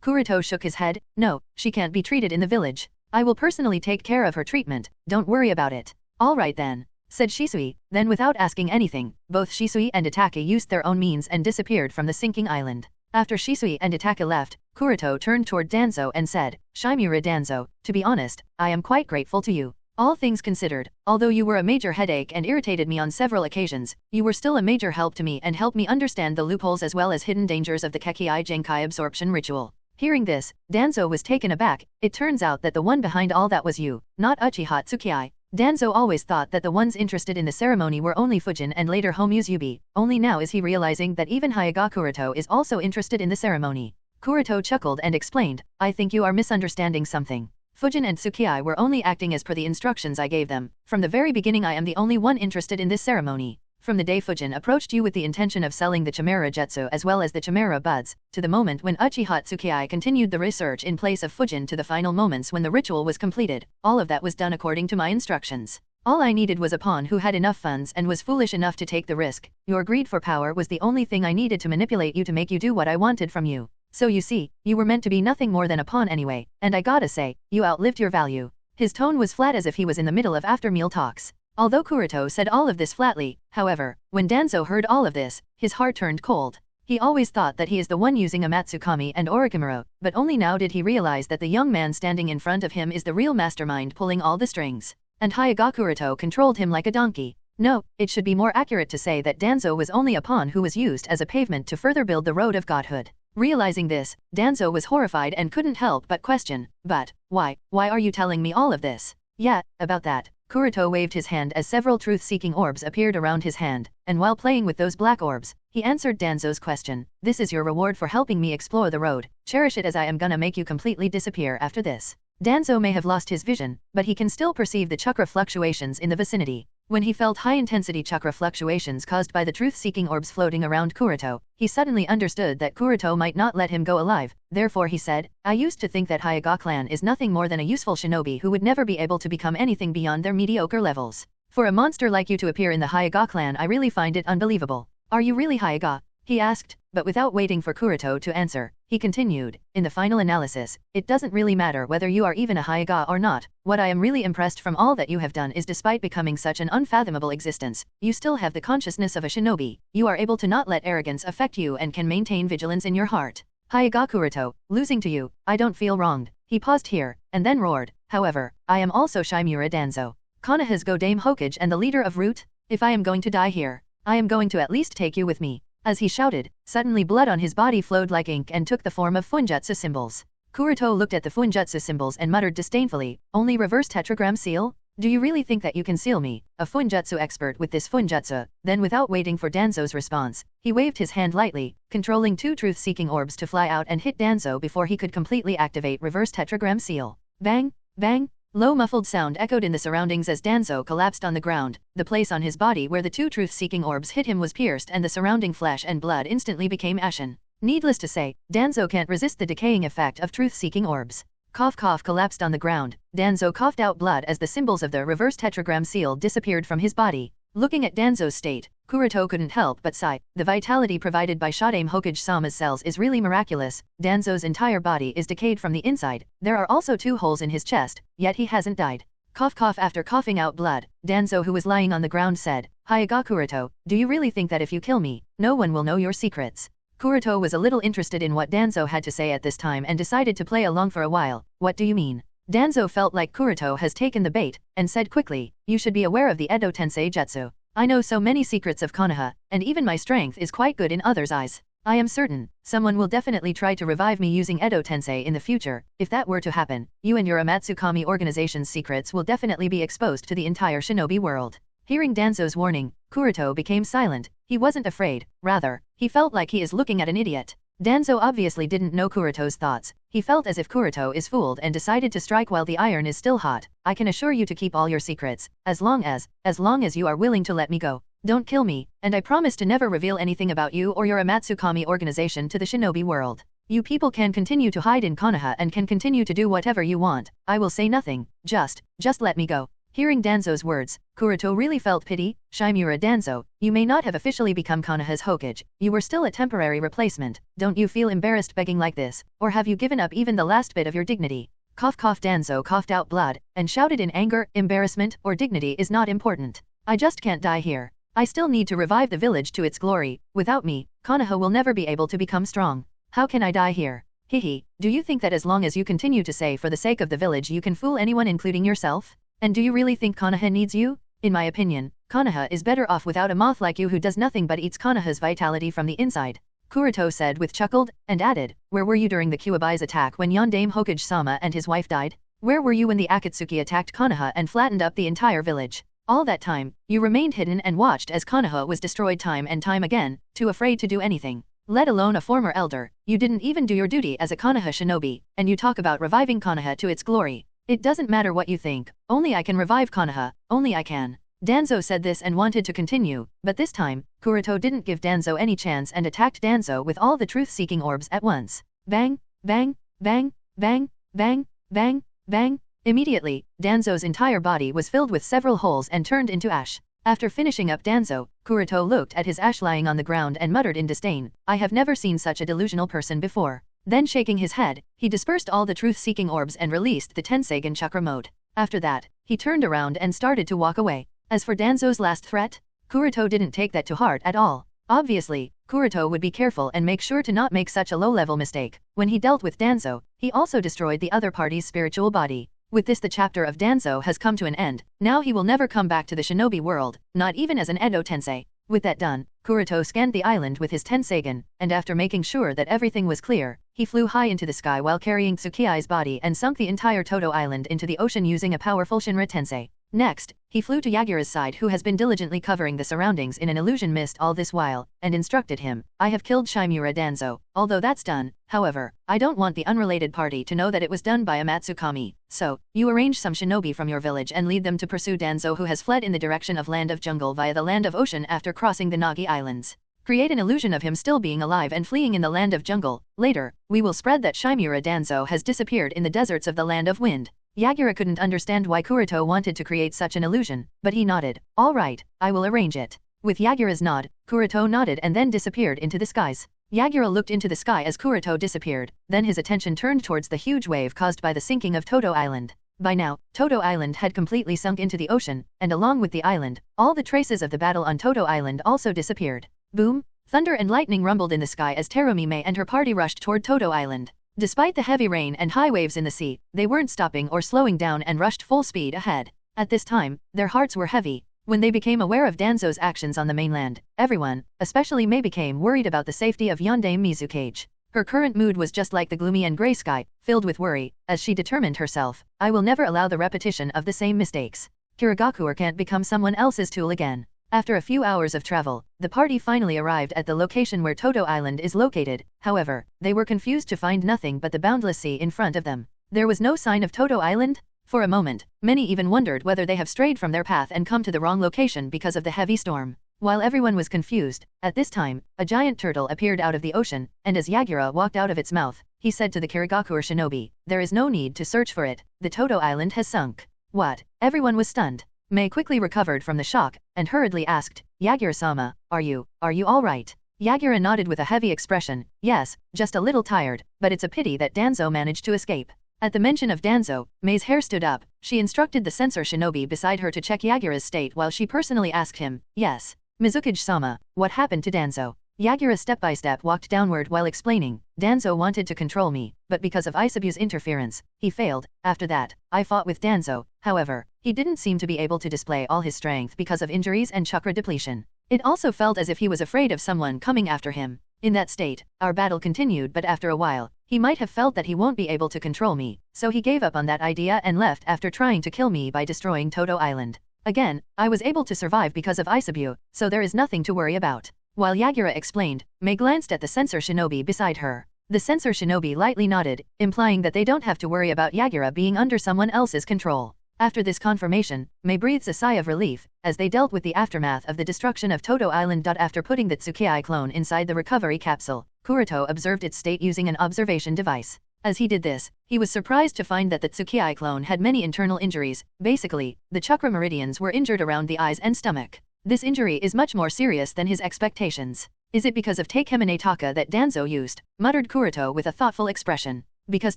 Kuroto shook his head, no, she can't be treated in the village. I will personally take care of her treatment, don't worry about it. All right then, said Shisui. Then without asking anything, both Shisui and Itachi used their own means and disappeared from the sinking island. After Shisui and Itachi left, Kuroto turned toward Danzo and said, Shimura Danzo, to be honest, I am quite grateful to you. All things considered, although you were a major headache and irritated me on several occasions, you were still a major help to me and helped me understand the loopholes as well as hidden dangers of the Kekei Genkai absorption ritual. Hearing this, Danzo was taken aback. It turns out that the one behind all that was you, not Uchiha Tsukii. Danzo always thought that the ones interested in the ceremony were only Fujin and later Homuzubi, only now is he realizing that even Hyuga Kuroto is also interested in the ceremony. Kuroto chuckled and explained, I think you are misunderstanding something. Fujin and Tsukii were only acting as per the instructions I gave them. From the very beginning I am the only one interested in this ceremony. From the day Fujin approached you with the intention of selling the Chimera Jutsu as well as the Chimera Buds, to the moment when Uchiha Tsukii continued the research in place of Fujin to the final moments when the ritual was completed, all of that was done according to my instructions. All I needed was a pawn who had enough funds and was foolish enough to take the risk. Your greed for power was the only thing I needed to manipulate you to make you do what I wanted from you. So you see, you were meant to be nothing more than a pawn anyway, and I gotta say, you outlived your value. His tone was flat as if he was in the middle of after-meal talks. Although Kuroto said all of this flatly, however, when Danzo heard all of this, his heart turned cold. He always thought that he is the one using amatsukami and Orochimaru, but only now did he realize that the young man standing in front of him is the real mastermind pulling all the strings. And Hyuga Kuroto controlled him like a donkey. No, it should be more accurate to say that Danzo was only a pawn who was used as a pavement to further build the road of godhood. Realizing this, Danzo was horrified and couldn't help but question, but, why are you telling me all of this? Yeah, about that. Kuroto waved his hand as several truth-seeking orbs appeared around his hand, and while playing with those black orbs, he answered Danzo's question. This is your reward for helping me explore the road. Cherish it as I am gonna make you completely disappear after this. Danzo may have lost his vision, but he can still perceive the chakra fluctuations in the vicinity. When he felt high-intensity chakra fluctuations caused by the truth-seeking orbs floating around Kuroto, he suddenly understood that Kuroto might not let him go alive. Therefore he said, I used to think that Hyuga clan is nothing more than a useful shinobi who would never be able to become anything beyond their mediocre levels. For a monster like you to appear in the Hyuga clan I really find it unbelievable. Are you really Hyuga? He asked, but without waiting for Kuroto to answer, he continued, in the final analysis, it doesn't really matter whether you are even a Hyuga or not. What I am really impressed from all that you have done is despite becoming such an unfathomable existence, you still have the consciousness of a shinobi. You are able to not let arrogance affect you and can maintain vigilance in your heart. Hyuga Kuroto, losing to you, I don't feel wronged. He paused here, and then roared, however, I am also Shimura Danzo. Konoha's Go Dame Hokage and the leader of Root? If I am going to die here, I am going to at least take you with me. As he shouted, suddenly blood on his body flowed like ink and took the form of funjutsu symbols. Kuroto looked at the funjutsu symbols and muttered disdainfully, only reverse tetragram seal? Do you really think that you can seal me, a funjutsu expert with this funjutsu? Then without waiting for Danzo's response, he waved his hand lightly, controlling two truth-seeking orbs to fly out and hit Danzo before he could completely activate reverse tetragram seal. Bang! Bang! Low muffled sound echoed in the surroundings as Danzo collapsed on the ground. The place on his body where the two truth-seeking orbs hit him was pierced and the surrounding flesh and blood instantly became ashen. Needless to say, Danzo can't resist the decaying effect of truth-seeking orbs. Cough cough collapsed on the ground. Danzo coughed out blood as the symbols of the reverse tetragram seal disappeared from his body. Looking at Danzo's state, Kuroto couldn't help but sigh. The vitality provided by Shodaime Hokage Sama's cells is really miraculous. Danzo's entire body is decayed from the inside. There are also 2 holes in his chest, yet he hasn't died. Cough cough after coughing out blood, Danzo who was lying on the ground said, Hyuga Kuroto, do you really think that if you kill me, no one will know your secrets? Kuroto was a little interested in what Danzo had to say at this time and decided to play along for a while. What do you mean? Danzo felt like Kuroto has taken the bait, and said quickly, you should be aware of the Edo Tensei Jutsu. I know so many secrets of Konoha, and even my strength is quite good in others' eyes. I am certain, someone will definitely try to revive me using Edo Tensei in the future. If that were to happen, you and your Amatsukami organization's secrets will definitely be exposed to the entire shinobi world. Hearing Danzo's warning, Kuroto became silent. He wasn't afraid, rather, he felt like he is looking at an idiot. Danzo obviously didn't know Kuroto's thoughts. He felt as if Kuroto is fooled and decided to strike while the iron is still hot. I can assure you to keep all your secrets, as long as you are willing to let me go. Don't kill me, and I promise to never reveal anything about you or your Amatsukami organization to the shinobi world. You people can continue to hide in Konoha and can continue to do whatever you want. I will say nothing, just let me go. Hearing Danzo's words, Kuroto really felt pity. Shimura Danzo, you may not have officially become Konoha's Hokage, you were still a temporary replacement. Don't you feel embarrassed begging like this, or have you given up even the last bit of your dignity? Cough cough Danzo coughed out blood, and shouted in anger, embarrassment or dignity is not important. I just can't die here. I still need to revive the village to its glory. Without me, Konoha will never be able to become strong. How can I die here? Hihi, do you think that as long as you continue to say for the sake of the village you can fool anyone including yourself? And do you really think Konoha needs you? In my opinion, Konoha is better off without a moth like you who does nothing but eats Konoha's vitality from the inside. Kuroto said with chuckled, and added, where were you during the Kyuubi's attack when Yondaime Hokage-sama and his wife died? Where were you when the Akatsuki attacked Konoha and flattened up the entire village? All that time, you remained hidden and watched as Konoha was destroyed time and time again, too afraid to do anything. Let alone a former elder, you didn't even do your duty as a Konoha shinobi, and you talk about reviving Konoha to its glory. It doesn't matter what you think, only I can revive Konoha, only I can. Danzo said this and wanted to continue, but this time, Kuroto didn't give Danzo any chance and attacked Danzo with all the truth-seeking orbs at once. Bang, bang, bang, bang, bang, bang, bang. Immediately, Danzo's entire body was filled with several holes and turned into ash. After finishing up Danzo, Kuroto looked at his ash lying on the ground and muttered in disdain, I have never seen such a delusional person before. Then shaking his head, he dispersed all the truth-seeking orbs and released the Tenseigan chakra mode. After that, he turned around and started to walk away. As for Danzo's last threat, Kuroto didn't take that to heart at all. Obviously, Kuroto would be careful and make sure to not make such a low-level mistake. When he dealt with Danzo, he also destroyed the other party's spiritual body. With this, the chapter of Danzo has come to an end. Now he will never come back to the shinobi world, not even as an Edo Tensei. With that done, Kuroto scanned the island with his Tenseigan, and after making sure that everything was clear, he flew high into the sky while carrying Tsukai's body and sunk the entire Todo Island into the ocean using a powerful Shinra Tensei. Next, he flew to Yagura's side, who has been diligently covering the surroundings in an illusion mist all this while, and instructed him, I have killed Shimura Danzo. Although that's done, however, I don't want the unrelated party to know that it was done by amatsukami. So, you arrange some shinobi from your village and lead them to pursue Danzo, who has fled in the direction of Land of Jungle via the Land of Ocean after crossing the Nagi Islands. Create an illusion of him still being alive and fleeing in the Land of Jungle. Later, we will spread that Shimura Danzo has disappeared in the deserts of the Land of Wind. Yagura couldn't understand why Kuroto wanted to create such an illusion, but he nodded. All right, I will arrange it. With Yagura's nod, Kuroto nodded and then disappeared into the skies. Yagura looked into the sky as Kuroto disappeared, then his attention turned towards the huge wave caused by the sinking of Todo Island. By now, Todo Island had completely sunk into the ocean, and along with the island, all the traces of the battle on Todo Island also disappeared. Boom! Thunder and lightning rumbled in the sky as Terumime and her party rushed toward Todo Island. Despite the heavy rain and high waves in the sea, they weren't stopping or slowing down and rushed full speed ahead. At this time, their hearts were heavy. When they became aware of Danzo's actions on the mainland, everyone, especially Mei, became worried about the safety of Yondaime Mizukage. Her current mood was just like the gloomy and grey sky, filled with worry, as she determined herself, I will never allow the repetition of the same mistakes. Kagaku can't become someone else's tool again. After a few hours of travel, the party finally arrived at the location where Todo Island is located. However, they were confused to find nothing but the boundless sea in front of them. There was no sign of Todo Island? For a moment, many even wondered whether they have strayed from their path and come to the wrong location because of the heavy storm. While everyone was confused, at this time, a giant turtle appeared out of the ocean, and as Yagura walked out of its mouth, he said to the Kagaku shinobi, there is no need to search for it, the Todo Island has sunk. What? Everyone was stunned. Mei quickly recovered from the shock, and hurriedly asked, Yagura-sama, are you all right? Yagura nodded with a heavy expression, yes, just a little tired, but it's a pity that Danzo managed to escape. At the mention of Danzo, Mei's hair stood up. She instructed the censor shinobi beside her to check Yagura's state while she personally asked him, yes. Mizukage-sama, what happened to Danzo? Yagura step-by-step walked downward while explaining, Danzo wanted to control me, but because of Isabu's interference, he failed. After that, I fought with Danzo. However, he didn't seem to be able to display all his strength because of injuries and chakra depletion. It also felt as if he was afraid of someone coming after him. In that state, our battle continued, but after a while, he might have felt that he won't be able to control me, so he gave up on that idea and left after trying to kill me by destroying Todo Island. Again, I was able to survive because of Isabu, so there is nothing to worry about. While Yagura explained, Mei glanced at the censor shinobi beside her. The censor shinobi lightly nodded, implying that they don't have to worry about Yagura being under someone else's control. After this confirmation, Mei breathed a sigh of relief, as they dealt with the aftermath of the destruction of Todo Island. After putting the Tsukai clone inside the recovery capsule, Kuroto observed its state using an observation device. As he did this, he was surprised to find that the Tsukai clone had many internal injuries. Basically, the chakra meridians were injured around the eyes and stomach. This injury is much more serious than his expectations. Is it because of Takemine Taka that Danzo used? Muttered Kuroto with a thoughtful expression. because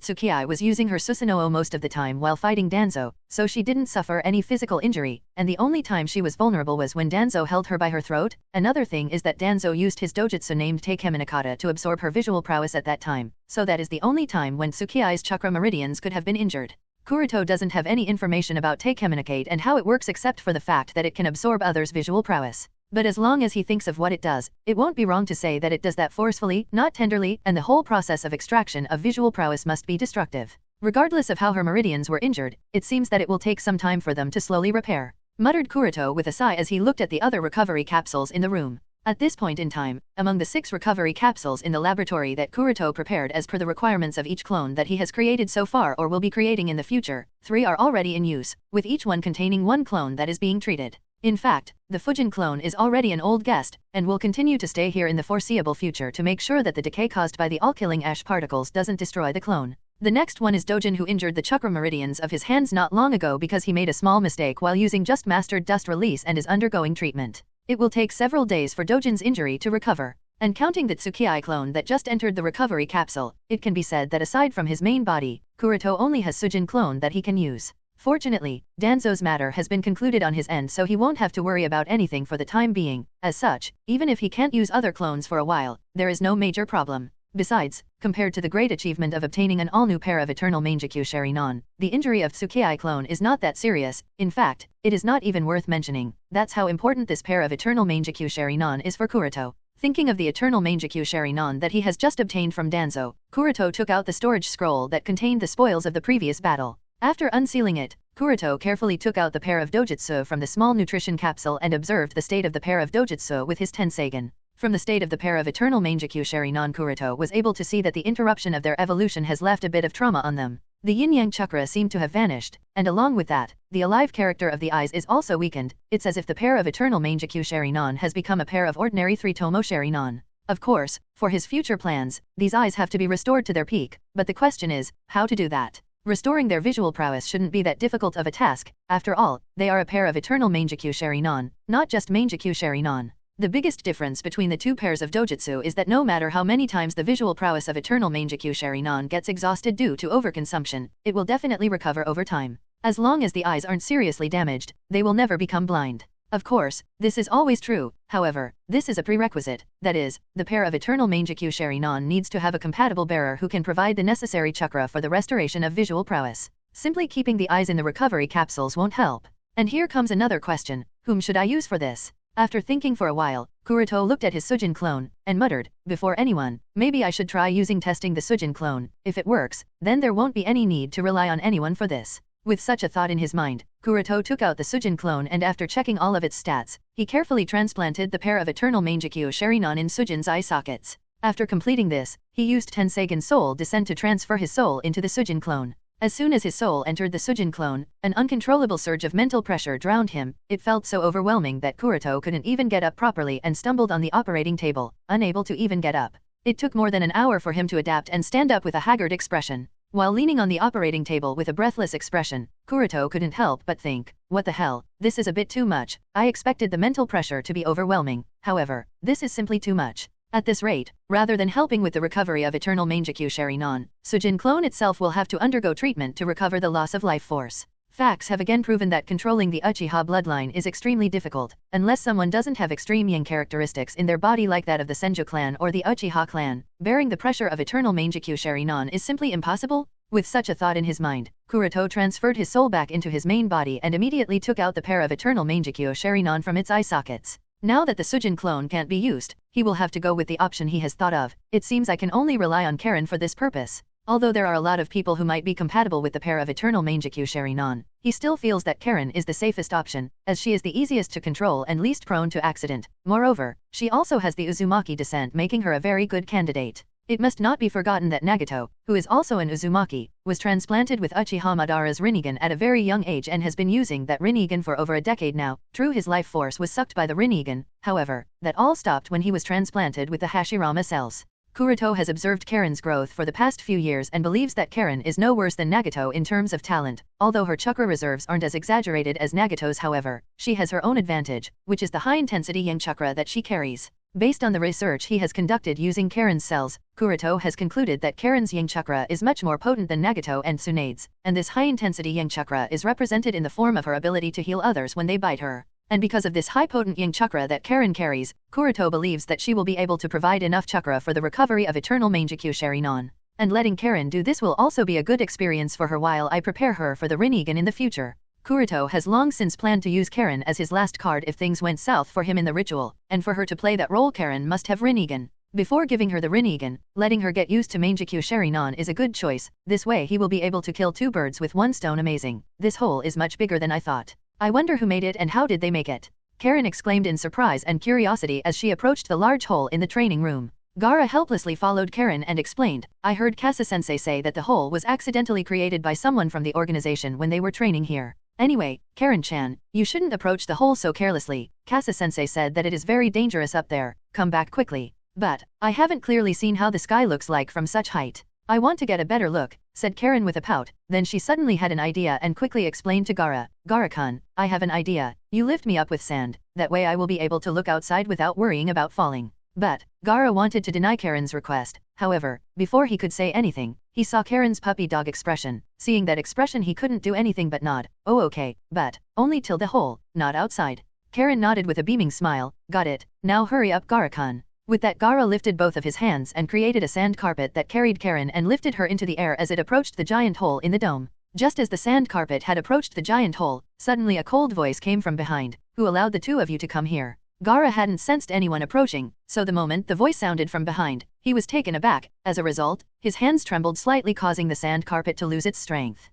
Tsukii was using her Susanoo most of the time while fighting Danzo, so she didn't suffer any physical injury, and the only time she was vulnerable was when Danzo held her by her throat. Another thing is that Danzo used his dojutsu named Takeminakata to absorb her visual prowess at that time, so that is the only time when Tsukii's chakra meridians could have been injured. Kuroto doesn't have any information about Takeminakate and how it works except for the fact that it can absorb others' visual prowess. But as long as he thinks of what it does, it won't be wrong to say that it does that forcefully, not tenderly, and the whole process of extraction of visual prowess must be destructive. Regardless of how her meridians were injured, it seems that it will take some time for them to slowly repair, muttered Kuroto with a sigh as he looked at the other recovery capsules in the room. At this point in time, among the 6 recovery capsules in the laboratory that Kuroto prepared as per the requirements of each clone that he has created so far or will be creating in the future, 3 are already in use, with each one containing 1 clone that is being treated. In fact, the Fujin clone is already an old guest, and will continue to stay here in the foreseeable future to make sure that the decay caused by the all-killing ash particles doesn't destroy the clone. The next one is Dojin, who injured the chakra meridians of his hands not long ago because he made a small mistake while using just mastered dust release and is undergoing treatment. It will take several days for Dojin's injury to recover. And counting the Tsukii clone that just entered the recovery capsule, it can be said that aside from his main body, Kuroto only has Sujin clone that he can use. Fortunately, Danzo's matter has been concluded on his end, so he won't have to worry about anything for the time being. As such, even if he can't use other clones for a while, there is no major problem. Besides, compared to the great achievement of obtaining an all-new pair of Eternal Mangekyo Sharinon, the injury of Tsukii clone is not that serious. In fact, it is not even worth mentioning. That's how important this pair of Eternal Mangekyo Sharinon is for Kuroto. Thinking of the Eternal Mangekyo Sharinon that he has just obtained from Danzo, Kuroto took out the storage scroll that contained the spoils of the previous battle. After unsealing it, Kuroto carefully took out the pair of dojutsu from the small nutrition capsule and observed the state of the pair of dojutsu with his Tenseigan. From the state of the pair of Eternal Mangekyo Sharinon, Kuroto was able to see that the interruption of their evolution has left a bit of trauma on them. The yin-yang chakra seemed to have vanished, and along with that, the alive character of the eyes is also weakened. It's as if the pair of Eternal Mangekyo Sharinon has become a pair of ordinary 3-tomo Sharinon. Of course, for his future plans, these eyes have to be restored to their peak, but the question is, how to do that? Restoring their visual prowess shouldn't be that difficult of a task. After all, they are a pair of Eternal Mangekyo Sharinon, not just Mangekyo Sharinon. The biggest difference between the 2 pairs of dojutsu is that no matter how many times the visual prowess of Eternal Mangekyo Sharinon gets exhausted due to overconsumption, it will definitely recover over time. As long as the eyes aren't seriously damaged, they will never become blind. Of course, this is always true. However, this is a prerequisite. That is, the pair of Eternal Mangekyo Sharinon needs to have a compatible bearer who can provide the necessary chakra for the restoration of visual prowess. Simply keeping the eyes in the recovery capsules won't help. And here comes another question: whom should I use for this? After thinking for a while, Kuroto looked at his Sujin clone and muttered, "Before anyone, maybe I should try testing the Sujin clone. If it works, then there won't be any need to rely on anyone for this." With such a thought in his mind, Kuroto took out the Sujin clone and after checking all of its stats, he carefully transplanted the pair of Eternal Mangekyo Sharinon in Sujin's eye sockets. After completing this, he used Tenseigan Soul Descent to transfer his soul into the Sujin clone. As soon as his soul entered the Sujin clone, an uncontrollable surge of mental pressure drowned him. It felt so overwhelming that Kuroto couldn't even get up properly and stumbled on the operating table, unable to even get up. It took more than an hour for him to adapt and stand up with a haggard expression. While leaning on the operating table with a breathless expression, Kuroto couldn't help but think, what the hell, this is a bit too much. I expected the mental pressure to be overwhelming. However, this is simply too much. At this rate, rather than helping with the recovery of Eternal Mangekyo Sharinon, Sujin clone itself will have to undergo treatment to recover the loss of life force. Facts have again proven that controlling the Uchiha bloodline is extremely difficult, unless someone doesn't have extreme yang characteristics in their body like that of the Senju clan or the Uchiha clan. Bearing the pressure of Eternal Mangekyo Sharinon is simply impossible. With such a thought in his mind, Kuroto transferred his soul back into his main body and immediately took out the pair of Eternal Mangekyo Sharinon from its eye sockets. Now that the Sujin clone can't be used, he will have to go with the option he has thought of. It seems I can only rely on Karen for this purpose. Although there are a lot of people who might be compatible with the pair of Eternal Mangekyo Sharinon, he still feels that Karen is the safest option, as she is the easiest to control and least prone to accident. Moreover, she also has the Uzumaki descent, making her a very good candidate. It must not be forgotten that Nagato, who is also an Uzumaki, was transplanted with Uchiha Madara's Rinnegan at a very young age and has been using that Rinnegan for over a decade now. True, his life force was sucked by the Rinnegan, however, that all stopped when he was transplanted with the Hashirama cells. Kuroto has observed Karen's growth for the past few years and believes that Karen is no worse than Nagato in terms of talent. Although her chakra reserves aren't as exaggerated as Nagato's, however, she has her own advantage, which is the high-intensity yang chakra that she carries. Based on the research he has conducted using Karen's cells, Kuroto has concluded that Karen's yang chakra is much more potent than Nagato and Tsunade's, and this high-intensity yang chakra is represented in the form of her ability to heal others when they bite her. And because of this high-potent yang chakra that Karen carries, Kuroto believes that she will be able to provide enough chakra for the recovery of eternal Mangekyo Sharinon. And letting Karen do this will also be a good experience for her while I prepare her for the Rinnegan in the future. Kuroto has long since planned to use Karen as his last card if things went south for him in the ritual, and for her to play that role Karen must have Rinnegan. Before giving her the Rinnegan, letting her get used to Mangekyo Sharinon is a good choice. This way he will be able to kill two birds with one stone. Amazing. This hole is much bigger than I thought. I wonder who made it and how did they make it? Karen exclaimed in surprise and curiosity as she approached the large hole in the training room. Gaara helplessly followed Karen and explained, I heard Kasa-sensei say that the hole was accidentally created by someone from the organization when they were training here. Anyway, Karen-chan, you shouldn't approach the hole so carelessly. Kasa-sensei said that it is very dangerous up there. Come back quickly. But, I haven't clearly seen how the sky looks like from such height. I want to get a better look, said Karen with a pout. Then she suddenly had an idea and quickly explained to Gaara, Gaara-kun, I have an idea. You lift me up with sand, that way I will be able to look outside without worrying about falling. But, Gaara wanted to deny Karen's request. However, before he could say anything, he saw Karen's puppy dog expression. Seeing that expression he couldn't do anything but nod. Oh okay, but, only till the hole, not outside. Karen nodded with a beaming smile, got it, now hurry up Gaara-kun. With that Gaara lifted both of his hands and created a sand carpet that carried Karen and lifted her into the air as it approached the giant hole in the dome. Just as the sand carpet had approached the giant hole, suddenly a cold voice came from behind, who allowed the two of you to come here. Gaara hadn't sensed anyone approaching, so the moment the voice sounded from behind, he was taken aback. As a result, his hands trembled slightly causing the sand carpet to lose its strength.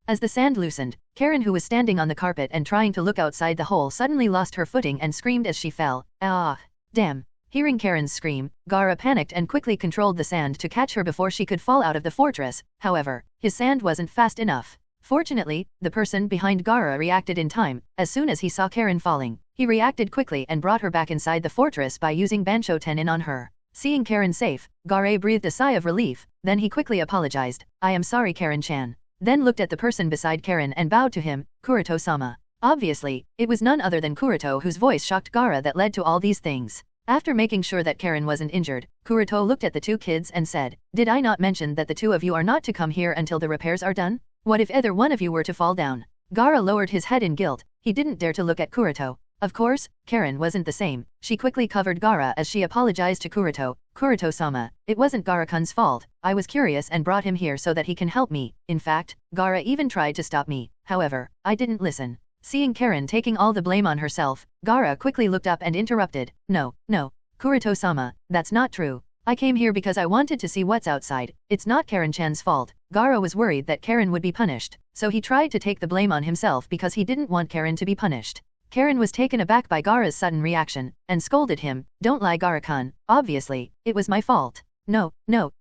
As the sand loosened, Karen who was standing on the carpet and trying to look outside the hole suddenly lost her footing and screamed as she fell. Ah! Damn! Hearing Karen's scream, Gaara panicked and quickly controlled the sand to catch her before she could fall out of the fortress. However, his sand wasn't fast enough. Fortunately, the person behind Gaara reacted in time. As soon as he saw Karen falling, he reacted quickly and brought her back inside the fortress by using Bansho Tenin on her. Seeing Karen safe, Gaara breathed a sigh of relief, then he quickly apologized. I am sorry Karen-chan. Then looked at the person beside Karen and bowed to him, Kuroto-sama. Obviously, it was none other than Kuroto whose voice shocked Gaara that led to all these things. After making sure that Karen wasn't injured, Kuroto looked at the two kids and said, did I not mention that the two of you are not to come here until the repairs are done? What if either one of you were to fall down? Gaara lowered his head in guilt. He didn't dare to look at Kuroto. Of course, Karen wasn't the same. She quickly covered Gaara as she apologized to Kuroto. Kuroto-sama, it wasn't Gaara-kun's fault. I was curious and brought him here so that he can help me. In fact, Gaara even tried to stop me. However, I didn't listen. Seeing Karen taking all the blame on herself, Gaara quickly looked up and interrupted. No, Kuroto-sama, that's not true. I came here because I wanted to see what's outside. It's not Karen-chan's fault. Gaara was worried that Karen would be punished, so he tried to take the blame on himself because he didn't want Karen to be punished. Karen was taken aback by Gaara's sudden reaction, and scolded him. Don't lie Gaara-kun, obviously, it was my fault. No,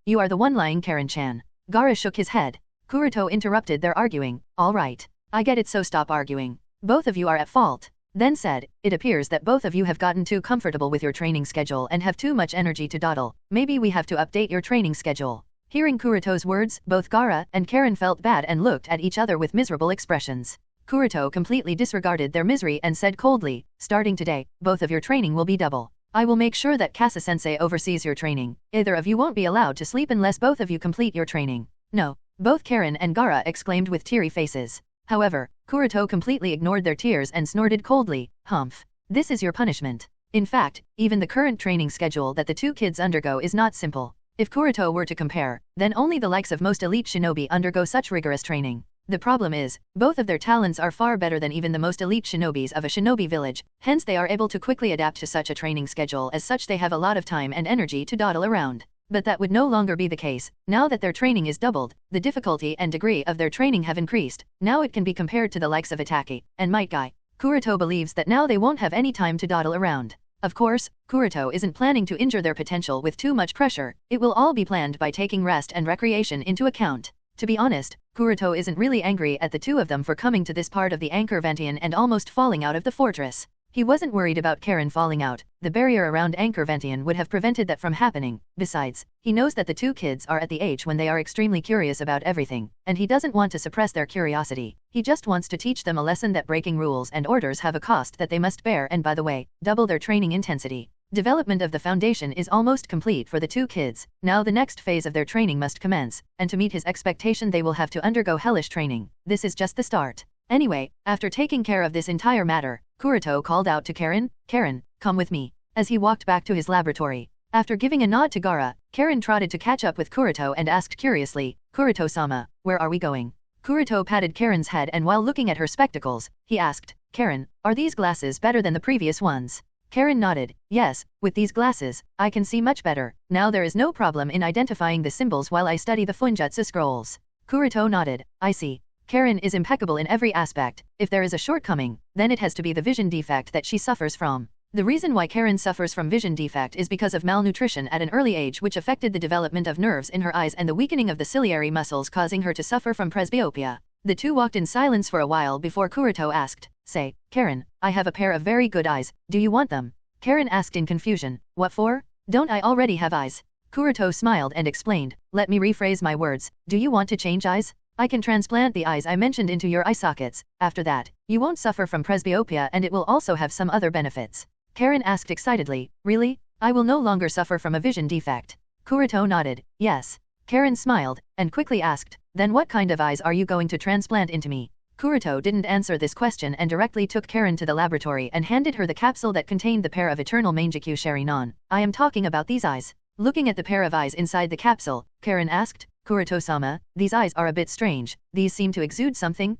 you are the one lying Karen-chan. Gaara shook his head. Kuroto interrupted their arguing. All right. I get it, so stop arguing. Both of you are at fault. Then said, it appears that both of you have gotten too comfortable with your training schedule and have too much energy to dawdle. Maybe we have to update your training schedule. Hearing Kuroto's words, both Gaara and Karen felt bad and looked at each other with miserable expressions. Kuroto completely disregarded their misery and said coldly, starting today, both of your training will be double. I will make sure that Kasa-sensei oversees your training. Either of you won't be allowed to sleep unless both of you complete your training. No. Both Karen and Gaara exclaimed with teary faces. However, Kuroto completely ignored their tears and snorted coldly, humph. This is your punishment. In fact, even the current training schedule that the two kids undergo is not simple. If Kuroto were to compare, then only the likes of most elite shinobi undergo such rigorous training. The problem is, both of their talents are far better than even the most elite shinobis of a shinobi village, hence they are able to quickly adapt to such a training schedule. As such, they have a lot of time and energy to dawdle around. But that would no longer be the case. Now that their training is doubled, the difficulty and degree of their training have increased. Now it can be compared to the likes of Itachi and Might Guy. Kuroto believes that now they won't have any time to dawdle around. Of course, Kuroto isn't planning to injure their potential with too much pressure. It will all be planned by taking rest and recreation into account. To be honest, Kuroto isn't really angry at the two of them for coming to this part of the Anchor-Vantian and almost falling out of the fortress. He wasn't worried about Karen falling out. The barrier around Anchor-Vantian would have prevented that from happening. Besides, he knows that the two kids are at the age when they are extremely curious about everything, and he doesn't want to suppress their curiosity. He just wants to teach them a lesson that breaking rules and orders have a cost that they must bear, and by the way, double their training intensity. Development of the foundation is almost complete for the two kids. Now the next phase of their training must commence, and to meet his expectation they will have to undergo hellish training. This is just the start. Anyway, after taking care of this entire matter, Kuroto called out to Karen, "Karen, come with me," as he walked back to his laboratory. After giving a nod to Gaara, Karen trotted to catch up with Kuroto and asked curiously, "Kuroto-sama, where are we going?" Kuroto patted Karen's head and while looking at her spectacles, he asked, "Karen, are these glasses better than the previous ones?" Karen nodded, "Yes, with these glasses, I can see much better. Now there is no problem in identifying the symbols while I study the Funjutsu scrolls." Kuroto nodded, "I see." Karen is impeccable in every aspect. If there is a shortcoming, then it has to be the vision defect that she suffers from. The reason why Karen suffers from vision defect is because of malnutrition at an early age which affected the development of nerves in her eyes and the weakening of the ciliary muscles causing her to suffer from presbyopia. The two walked in silence for a while before Kuroto asked, "Say, Karen, I have a pair of very good eyes, do you want them?" Karen asked in confusion, "What for? Don't I already have eyes?" Kuroto smiled and explained, "Let me rephrase my words, do you want to change eyes? I can transplant the eyes I mentioned into your eye sockets. After that, you won't suffer from presbyopia and it will also have some other benefits." Karen asked excitedly, "Really? I will no longer suffer from a vision defect?" Kuroto nodded, "Yes." Karen smiled, and quickly asked, "Then what kind of eyes are you going to transplant into me?" Kuroto didn't answer this question and directly took Karen to the laboratory and handed her the capsule that contained the pair of eternal Mangekyou Sharinon. "I am talking about these eyes." Looking at the pair of eyes inside the capsule, Karen asked, "Kuroto-sama, these eyes are a bit strange, these seem to exude something."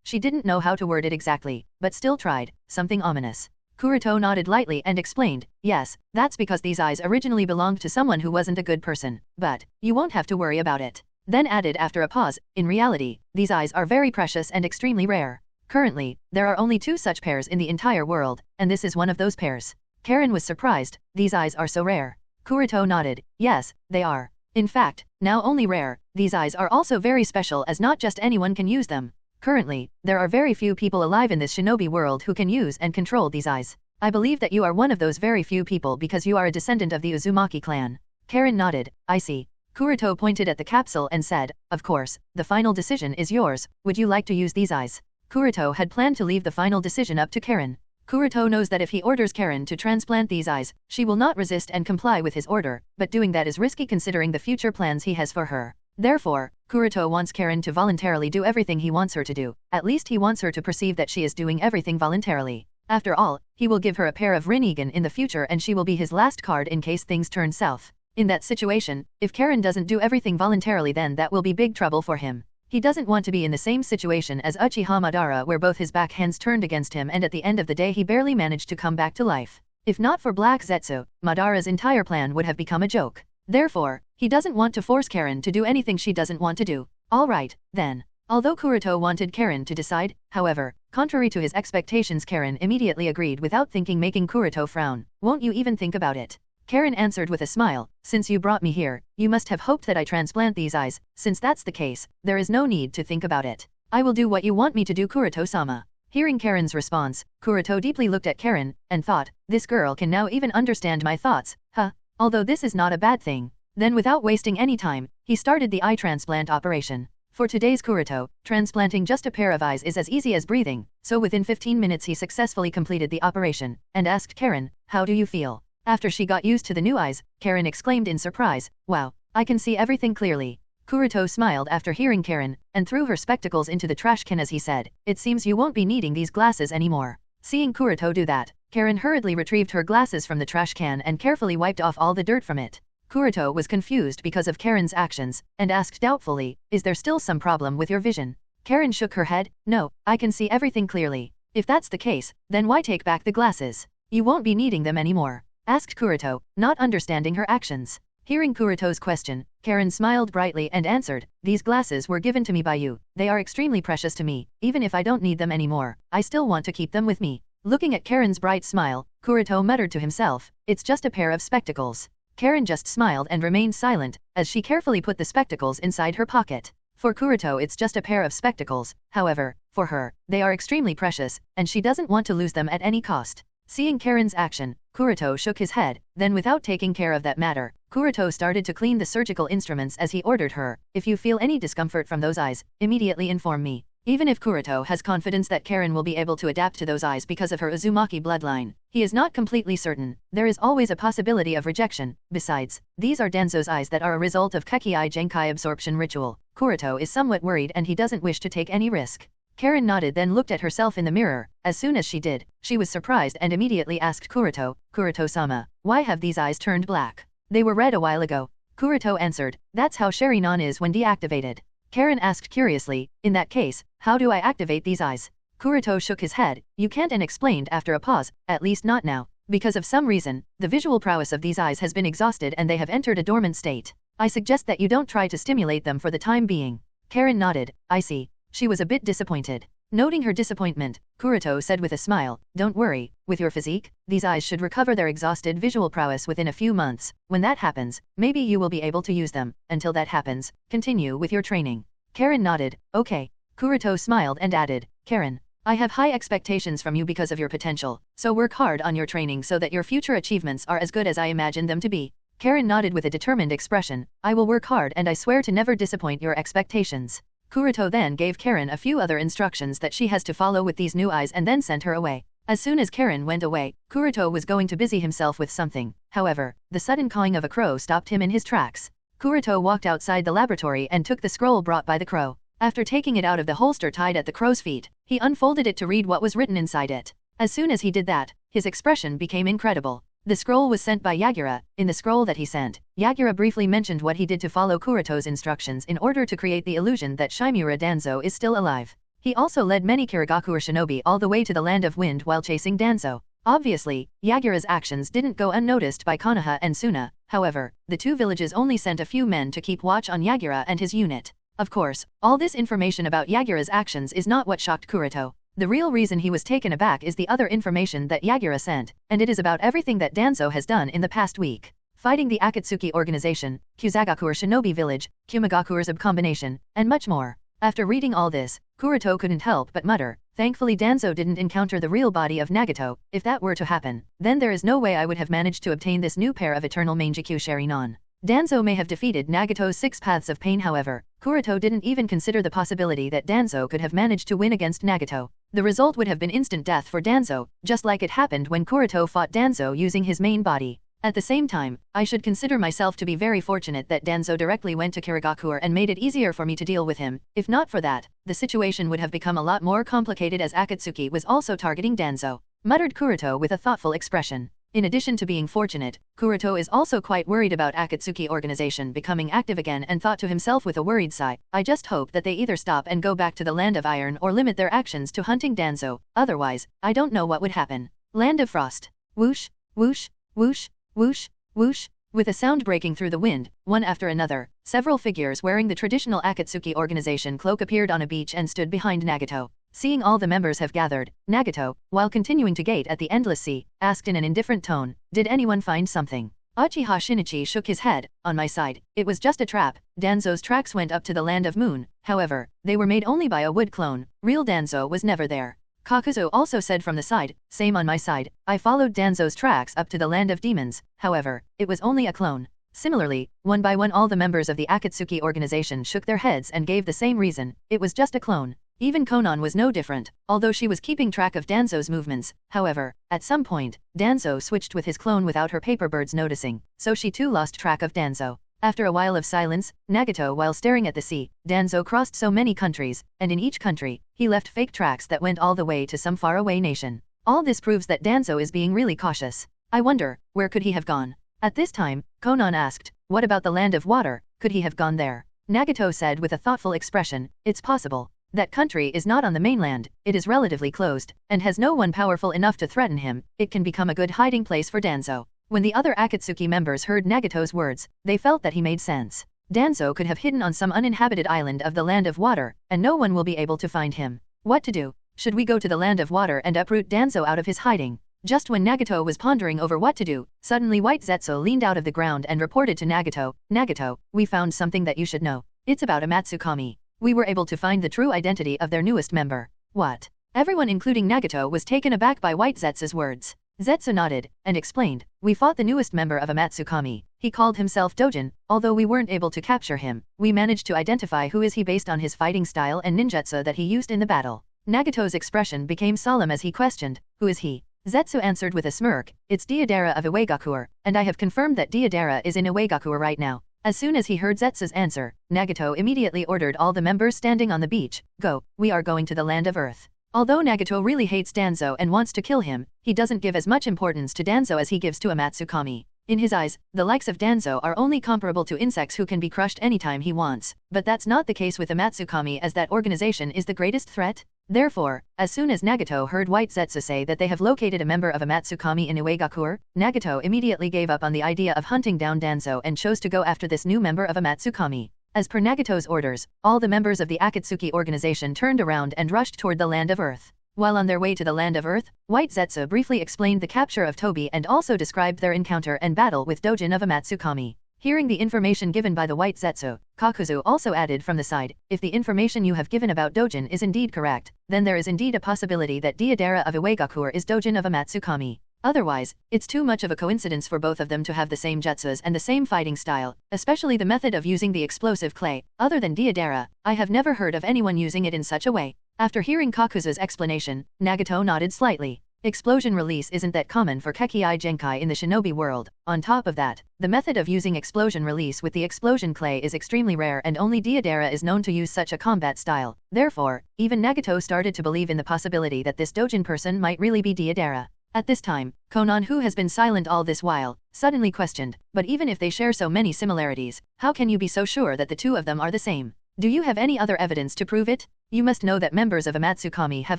She didn't know how to word it exactly, but still tried, "Something ominous." Kuroto nodded lightly and explained, "Yes, that's because these eyes originally belonged to someone who wasn't a good person, but you won't have to worry about it." Then added after a pause, "In reality, these eyes are very precious and extremely rare. Currently, there are only 2 such pairs in the entire world, and this is one of those pairs." Karen was surprised, "These eyes are so rare?" Kuroto nodded, "Yes, they are. In fact, now only rare, these eyes are also very special as not just anyone can use them. Currently, there are very few people alive in this shinobi world who can use and control these eyes. I believe that you are one of those very few people because you are a descendant of the Uzumaki clan." Karen nodded, "I see." Kuroto pointed at the capsule and said, "Of course, the final decision is yours. Would you like to use these eyes?" Kuroto had planned to leave the final decision up to Karen. Kuroto knows that if he orders Karen to transplant these eyes, she will not resist and comply with his order, but doing that is risky considering the future plans he has for her. Therefore, Kuroto wants Karen to voluntarily do everything he wants her to do. At least he wants her to perceive that she is doing everything voluntarily. After all, he will give her a pair of Rinnegan in the future and she will be his last card in case things turn south. In that situation, if Karen doesn't do everything voluntarily then that will be big trouble for him. He doesn't want to be in the same situation as Uchiha Madara where both his backhands turned against him and at the end of the day he barely managed to come back to life. If not for Black Zetsu, Madara's entire plan would have become a joke. Therefore, he doesn't want to force Karen to do anything she doesn't want to do. Alright, then. Although Kuroto wanted Karen to decide, however, contrary to his expectations Karen immediately agreed without thinking making Kuroto frown. "Won't you even think about it?" Karen answered with a smile, "Since you brought me here, you must have hoped that I transplant these eyes. Since that's the case, there is no need to think about it. I will do what you want me to do Kuroto-sama." Hearing Karen's response, Kuroto deeply looked at Karen, and thought, "This girl can now even understand my thoughts, huh? Although this is not a bad thing." Then without wasting any time, he started the eye transplant operation. For today's Kuroto, transplanting just a pair of eyes is as easy as breathing, so within 15 minutes he successfully completed the operation, and asked Karen, "How do you feel?" After she got used to the new eyes, Karen exclaimed in surprise, "Wow, I can see everything clearly." Kuroto smiled after hearing Karen, and threw her spectacles into the trash can as he said, "It seems you won't be needing these glasses anymore." Seeing Kuroto do that, Karen hurriedly retrieved her glasses from the trash can and carefully wiped off all the dirt from it. Kuroto was confused because of Karen's actions, and asked doubtfully, "Is there still some problem with your vision?" Karen shook her head, "No, I can see everything clearly." "If that's the case, then why take back the glasses? You won't be needing them anymore," asked Kuroto, not understanding her actions. Hearing Kuroto's question, Karen smiled brightly and answered, "These glasses were given to me by you. They are extremely precious to me. Even if I don't need them anymore, I still want to keep them with me." Looking at Karen's bright smile, Kuroto muttered to himself, "It's just a pair of spectacles." Karen just smiled and remained silent, as she carefully put the spectacles inside her pocket. For Kuroto it's just a pair of spectacles, however, for her, they are extremely precious, and she doesn't want to lose them at any cost. Seeing Karen's action, Kuroto shook his head, then without taking care of that matter, Kuroto started to clean the surgical instruments as he ordered her, "If you feel any discomfort from those eyes, immediately inform me." Even if Kuroto has confidence that Karen will be able to adapt to those eyes because of her Uzumaki bloodline, he is not completely certain. There is always a possibility of rejection. Besides, these are Danzo's eyes that are a result of Kekii Genkai absorption ritual. Kuroto is somewhat worried and he doesn't wish to take any risk. Karen nodded, then looked at herself in the mirror. As soon as she did, she was surprised and immediately asked Kuroto, "Kuroto-sama, why have these eyes turned black? They were red a while ago." Kuroto answered, "That's how Sharingan is when deactivated." Karen asked curiously, "In that case, how do I activate these eyes?" Kuroto shook his head. "You can't," and explained after a pause, "at least not now. Because of some reason, the visual prowess of these eyes has been exhausted and they have entered a dormant state. I suggest that you don't try to stimulate them for the time being." Karen nodded. "I see." She was a bit disappointed. Noting her disappointment, Kuroto said with a smile, "Don't worry, with your physique, these eyes should recover their exhausted visual prowess within a few months. When that happens, maybe you will be able to use them. Until that happens, continue with your training." Karen nodded. "Okay." Kuroto smiled and added, "Karen, I have high expectations from you because of your potential, so work hard on your training so that your future achievements are as good as I imagine them to be." Karen nodded with a determined expression. "I will work hard and I swear to never disappoint your expectations." Kuroto then gave Karen a few other instructions that she has to follow with these new eyes and then sent her away. As soon as Karen went away, Kuroto was going to busy himself with something. However, the sudden cawing of a crow stopped him in his tracks. Kuroto walked outside the laboratory and took the scroll brought by the crow. After taking it out of the holster tied at the crow's feet, he unfolded it to read what was written inside it. As soon as he did that, his expression became incredible. The scroll was sent by Yagura. In the scroll that he sent, Yagura briefly mentioned what he did to follow Kuroto's instructions in order to create the illusion that Shimura Danzo is still alive. He also led many Kagaku shinobi all the way to the Land of Wind while chasing Danzo. Obviously, Yagura's actions didn't go unnoticed by Konoha and Suna. However, the two villages only sent a few men to keep watch on Yagura and his unit. Of course, all this information about Yagura's actions is not what shocked Kuroto. The real reason he was taken aback is the other information that Yagura sent, and it is about everything that Danzo has done in the past week. Fighting the Akatsuki organization, Kyuzagakure shinobi village, Kumagakure's combination, and much more. After reading all this, Kuroto couldn't help but mutter, "Thankfully Danzo didn't encounter the real body of Nagato. If that were to happen, then there is no way I would have managed to obtain this new pair of eternal Mangekyo Sharingan." Danzo may have defeated Nagato's 6 paths of pain, however, Kuroto didn't even consider the possibility that Danzo could have managed to win against Nagato. The result would have been instant death for Danzo, just like it happened when Kuroto fought Danzo using his main body. At the same time, I should consider myself to be very fortunate that Danzo directly went to Kagakure and made it easier for me to deal with him. If not for that, the situation would have become a lot more complicated as Akatsuki was also targeting Danzo, muttered Kuroto with a thoughtful expression. In addition to being fortunate, Kuroto is also quite worried about Akatsuki organization becoming active again and thought to himself with a worried sigh, "I just hope that they either stop and go back to the Land of Iron or limit their actions to hunting Danzo, otherwise, I don't know what would happen." Land of Frost. Whoosh, whoosh, whoosh, whoosh, whoosh. With a sound breaking through the wind, one after another, several figures wearing the traditional Akatsuki organization cloak appeared on a beach and stood behind Nagato. Seeing all the members have gathered, Nagato, while continuing to gate at the endless sea, asked in an indifferent tone, "Did anyone find something?" Uchiha Shinichi shook his head. "On my side, it was just a trap. Danzo's tracks went up to the Land of Moon. However, they were made only by a wood clone. Real Danzo was never there." Kakuzu also said from the side, "Same on my side. I followed Danzo's tracks up to the Land of Demons. However, it was only a clone." Similarly, one by one all the members of the Akatsuki organization shook their heads and gave the same reason. It was just a clone. Even Konan was no different, although she was keeping track of Danzo's movements. However, at some point, Danzo switched with his clone without her paper birds noticing, so she too lost track of Danzo. After a while of silence, Nagato while staring at the sea, Danzo crossed so many countries, and in each country, he left fake tracks that went all the way to some faraway nation. All this proves that Danzo is being really cautious. I wonder, where could he have gone? At this time, Konan asked, "What about the Land of Water? Could he have gone there?" Nagato said with a thoughtful expression, "It's possible. That country is not on the mainland, it is relatively closed, and has no one powerful enough to threaten him. It can become a good hiding place for Danzo." When the other Akatsuki members heard Nagato's words, they felt that he made sense. Danzo could have hidden on some uninhabited island of the Land of Water, and no one will be able to find him. What to do? Should we go to the Land of Water and uproot Danzo out of his hiding? Just when Nagato was pondering over what to do, suddenly White Zetsu leaned out of the ground and reported to Nagato, "Nagato, we found something that you should know. It's about amatsukami. We were able to find the true identity of their newest member." What? Everyone including Nagato was taken aback by White Zetsu's words. Zetsu nodded, and explained, we fought the newest member of Amatsukami. He called himself Dojin. Although we weren't able to capture him, we managed to identify who is he based on his fighting style and ninjutsu that he used in the battle. Nagato's expression became solemn as he questioned, who is he? Zetsu answered with a smirk, it's Deidara of Iwagakure, and I have confirmed that Deidara is in Iwagakure right now. As soon as he heard Zetsu's answer, Nagato immediately ordered all the members standing on the beach, go, we are going to the land of Earth. Although Nagato really hates Danzo and wants to kill him, he doesn't give as much importance to Danzo as he gives to Amatsukami. In his eyes, the likes of Danzo are only comparable to insects who can be crushed anytime he wants, but that's not the case with Amatsukami, as that organization is the greatest threat. Therefore, as soon as Nagato heard White Zetsu say that they have located a member of Amatsukami in Iwagakure, Nagato immediately gave up on the idea of hunting down Danzo and chose to go after this new member of Amatsukami. As per Nagato's orders, all the members of the Akatsuki organization turned around and rushed toward the land of Earth. While on their way to the land of Earth, White Zetsu briefly explained the capture of Tobi and also described their encounter and battle with Dojin of Amatsukami. Hearing the information given by the White Zetsu, Kakuzu also added from the side, if the information you have given about Dojin is indeed correct, then there is indeed a possibility that Deidara of Iwagakure is Dojin of Amatsukami. Otherwise, it's too much of a coincidence for both of them to have the same jutsus and the same fighting style, especially the method of using the explosive clay. Other than Deidara, I have never heard of anyone using it in such a way. After hearing Kakuzu's explanation, Nagato nodded slightly. Explosion release isn't that common for Kekkai Genkai in the shinobi world. On top of that, the method of using explosion release with the explosion clay is extremely rare and only Deidara is known to use such a combat style. Therefore, even Nagato started to believe in the possibility that this Dojin person might really be Deidara. At this time, Konan, who has been silent all this while, suddenly questioned, but even if they share so many similarities, how can you be so sure that the two of them are the same? Do you have any other evidence to prove it? You must know that members of Amatsukami have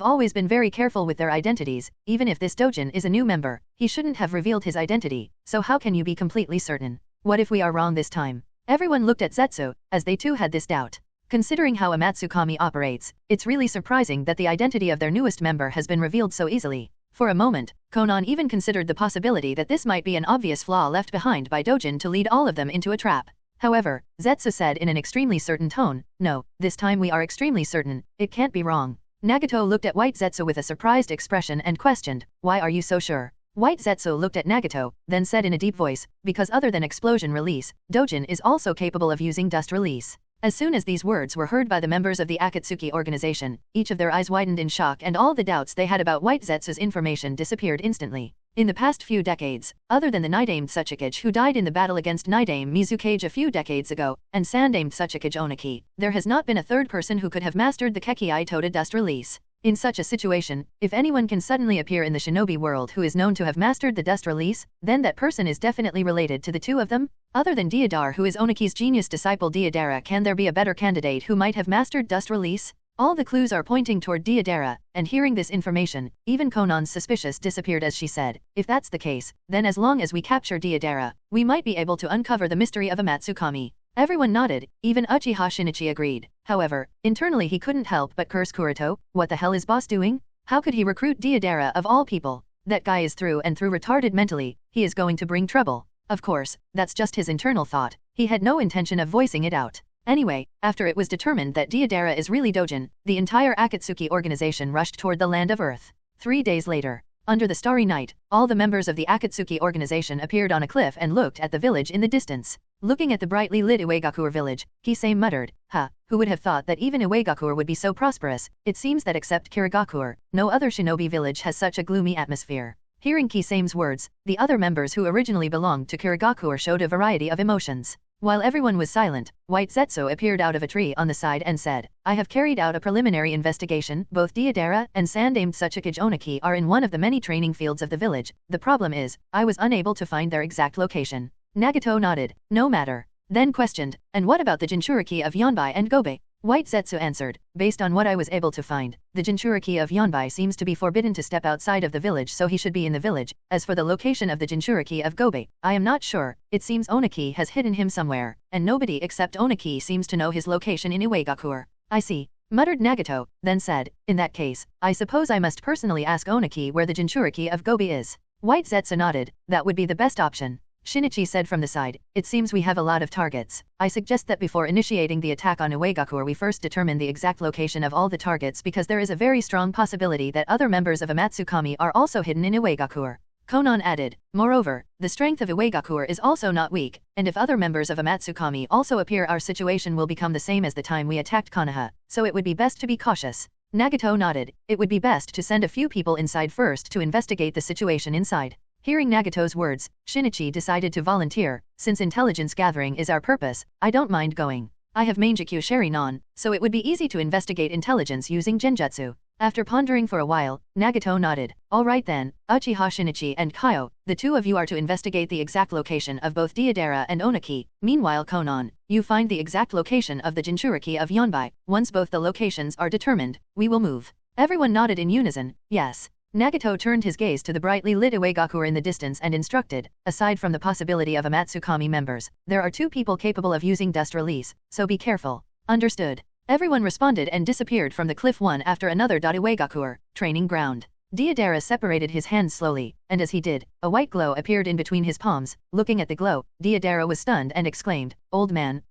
always been very careful with their identities. Even if this Dojin is a new member, he shouldn't have revealed his identity, so how can you be completely certain? What if we are wrong this time? Everyone looked at Zetsu, as they too had this doubt. Considering how Amatsukami operates, it's really surprising that the identity of their newest member has been revealed so easily. For a moment, Konan even considered the possibility that this might be an obvious flaw left behind by Dojin to lead all of them into a trap. However, Zetsu said in an extremely certain tone, no, this time we are extremely certain, it can't be wrong. Nagato looked at White Zetsu with a surprised expression and questioned, why are you so sure? White Zetsu looked at Nagato, then said in a deep voice, because other than explosion release, Dojin is also capable of using dust release. As soon as these words were heard by the members of the Akatsuki organization, each of their eyes widened in shock and all the doubts they had about White Zetsu's information disappeared instantly. In the past few decades, other than the knight-aimed Sasukage who died in the battle against knight-aimed Mizukage a few decades ago, and sand-aimed Sasukage Oniki, there has not been a third person who could have mastered the Kekkai Toda dust release. In such a situation, if anyone can suddenly appear in the shinobi world who is known to have mastered the dust release, then that person is definitely related to the two of them. Other than Deidara, who is Oniki's genius disciple Deidara, can there be a better candidate who might have mastered dust release? All the clues are pointing toward Deidara, and hearing this information, even Konan's suspicious disappeared as she said, if that's the case, then as long as we capture Deidara, we might be able to uncover the mystery of Amatsukami. Everyone nodded, even Uchiha Shinichi agreed. However, internally he couldn't help but curse Kuroto. What the hell is boss doing? How could he recruit Deidara of all people? That guy is through and through retarded mentally, he is going to bring trouble. Of course, that's just his internal thought, he had no intention of voicing it out. Anyway, after it was determined that Deidara is really Dojin, the entire Akatsuki organization rushed toward the land of Earth. 3 days later, under the starry night, all the members of the Akatsuki organization appeared on a cliff and looked at the village in the distance. Looking at the brightly lit Iwagakure village, Kisame muttered, who would have thought that even Iwagakure would be so prosperous? It seems that except Kagakure, no other shinobi village has such a gloomy atmosphere. Hearing Kisame's words, the other members who originally belonged to Kagakure showed a variety of emotions. While everyone was silent, White Zetsu appeared out of a tree on the side and said, I have carried out a preliminary investigation. Both Deidara and sand-aimed Sasukage Oniki are in one of the many training fields of the village. The problem is, I was unable to find their exact location. Nagato nodded, no matter. Then questioned, and what about the Jinchuriki of Yonbai and Gobe? White Zetsu answered, based on what I was able to find, the Jinchuriki of Yonbai seems to be forbidden to step outside of the village, so he should be in the village. As for the location of the Jinchuriki of Gobe, I am not sure. It seems Oniki has hidden him somewhere, and nobody except Oniki seems to know his location in Iwagakure. I see, muttered Nagato, then said, in that case, I suppose I must personally ask Oniki where the Jinchuriki of Gobe is. White Zetsu nodded, that would be the best option. Shinichi said from the side, it seems we have a lot of targets. I suggest that before initiating the attack on Iwagakure we first determine the exact location of all the targets, because there is a very strong possibility that other members of Amatsukami are also hidden in Iwagakure. Konan added, moreover, the strength of Iwagakure is also not weak, and if other members of Amatsukami also appear our situation will become the same as the time we attacked Konoha, so it would be best to be cautious. Nagato nodded. It would be best to send a few people inside first to investigate the situation inside. Hearing Nagato's words, Shinichi decided to volunteer. Since intelligence gathering is our purpose, I don't mind going. I have Manjikyu Sharinon, so it would be easy to investigate intelligence using genjutsu. After pondering for a while, Nagato nodded. Alright then, Uchiha Shinichi and Kyo, the two of you are to investigate the exact location of both Deidara and Oniki. Meanwhile Konan, you find the exact location of the Jinchuriki of Yonbai. Once both the locations are determined, we will move. Everyone nodded in unison, yes. Nagato turned his gaze to the brightly lit Iwagakure in the distance and instructed, aside from the possibility of Amatsukami members, there are two people capable of using dust release, so be careful. Understood. Everyone responded and disappeared from the cliff one after another. Iwagakure, training ground. Deidara separated his hands slowly, and as he did, a white glow appeared in between his palms. Looking at the glow, Deidara was stunned and exclaimed, old man,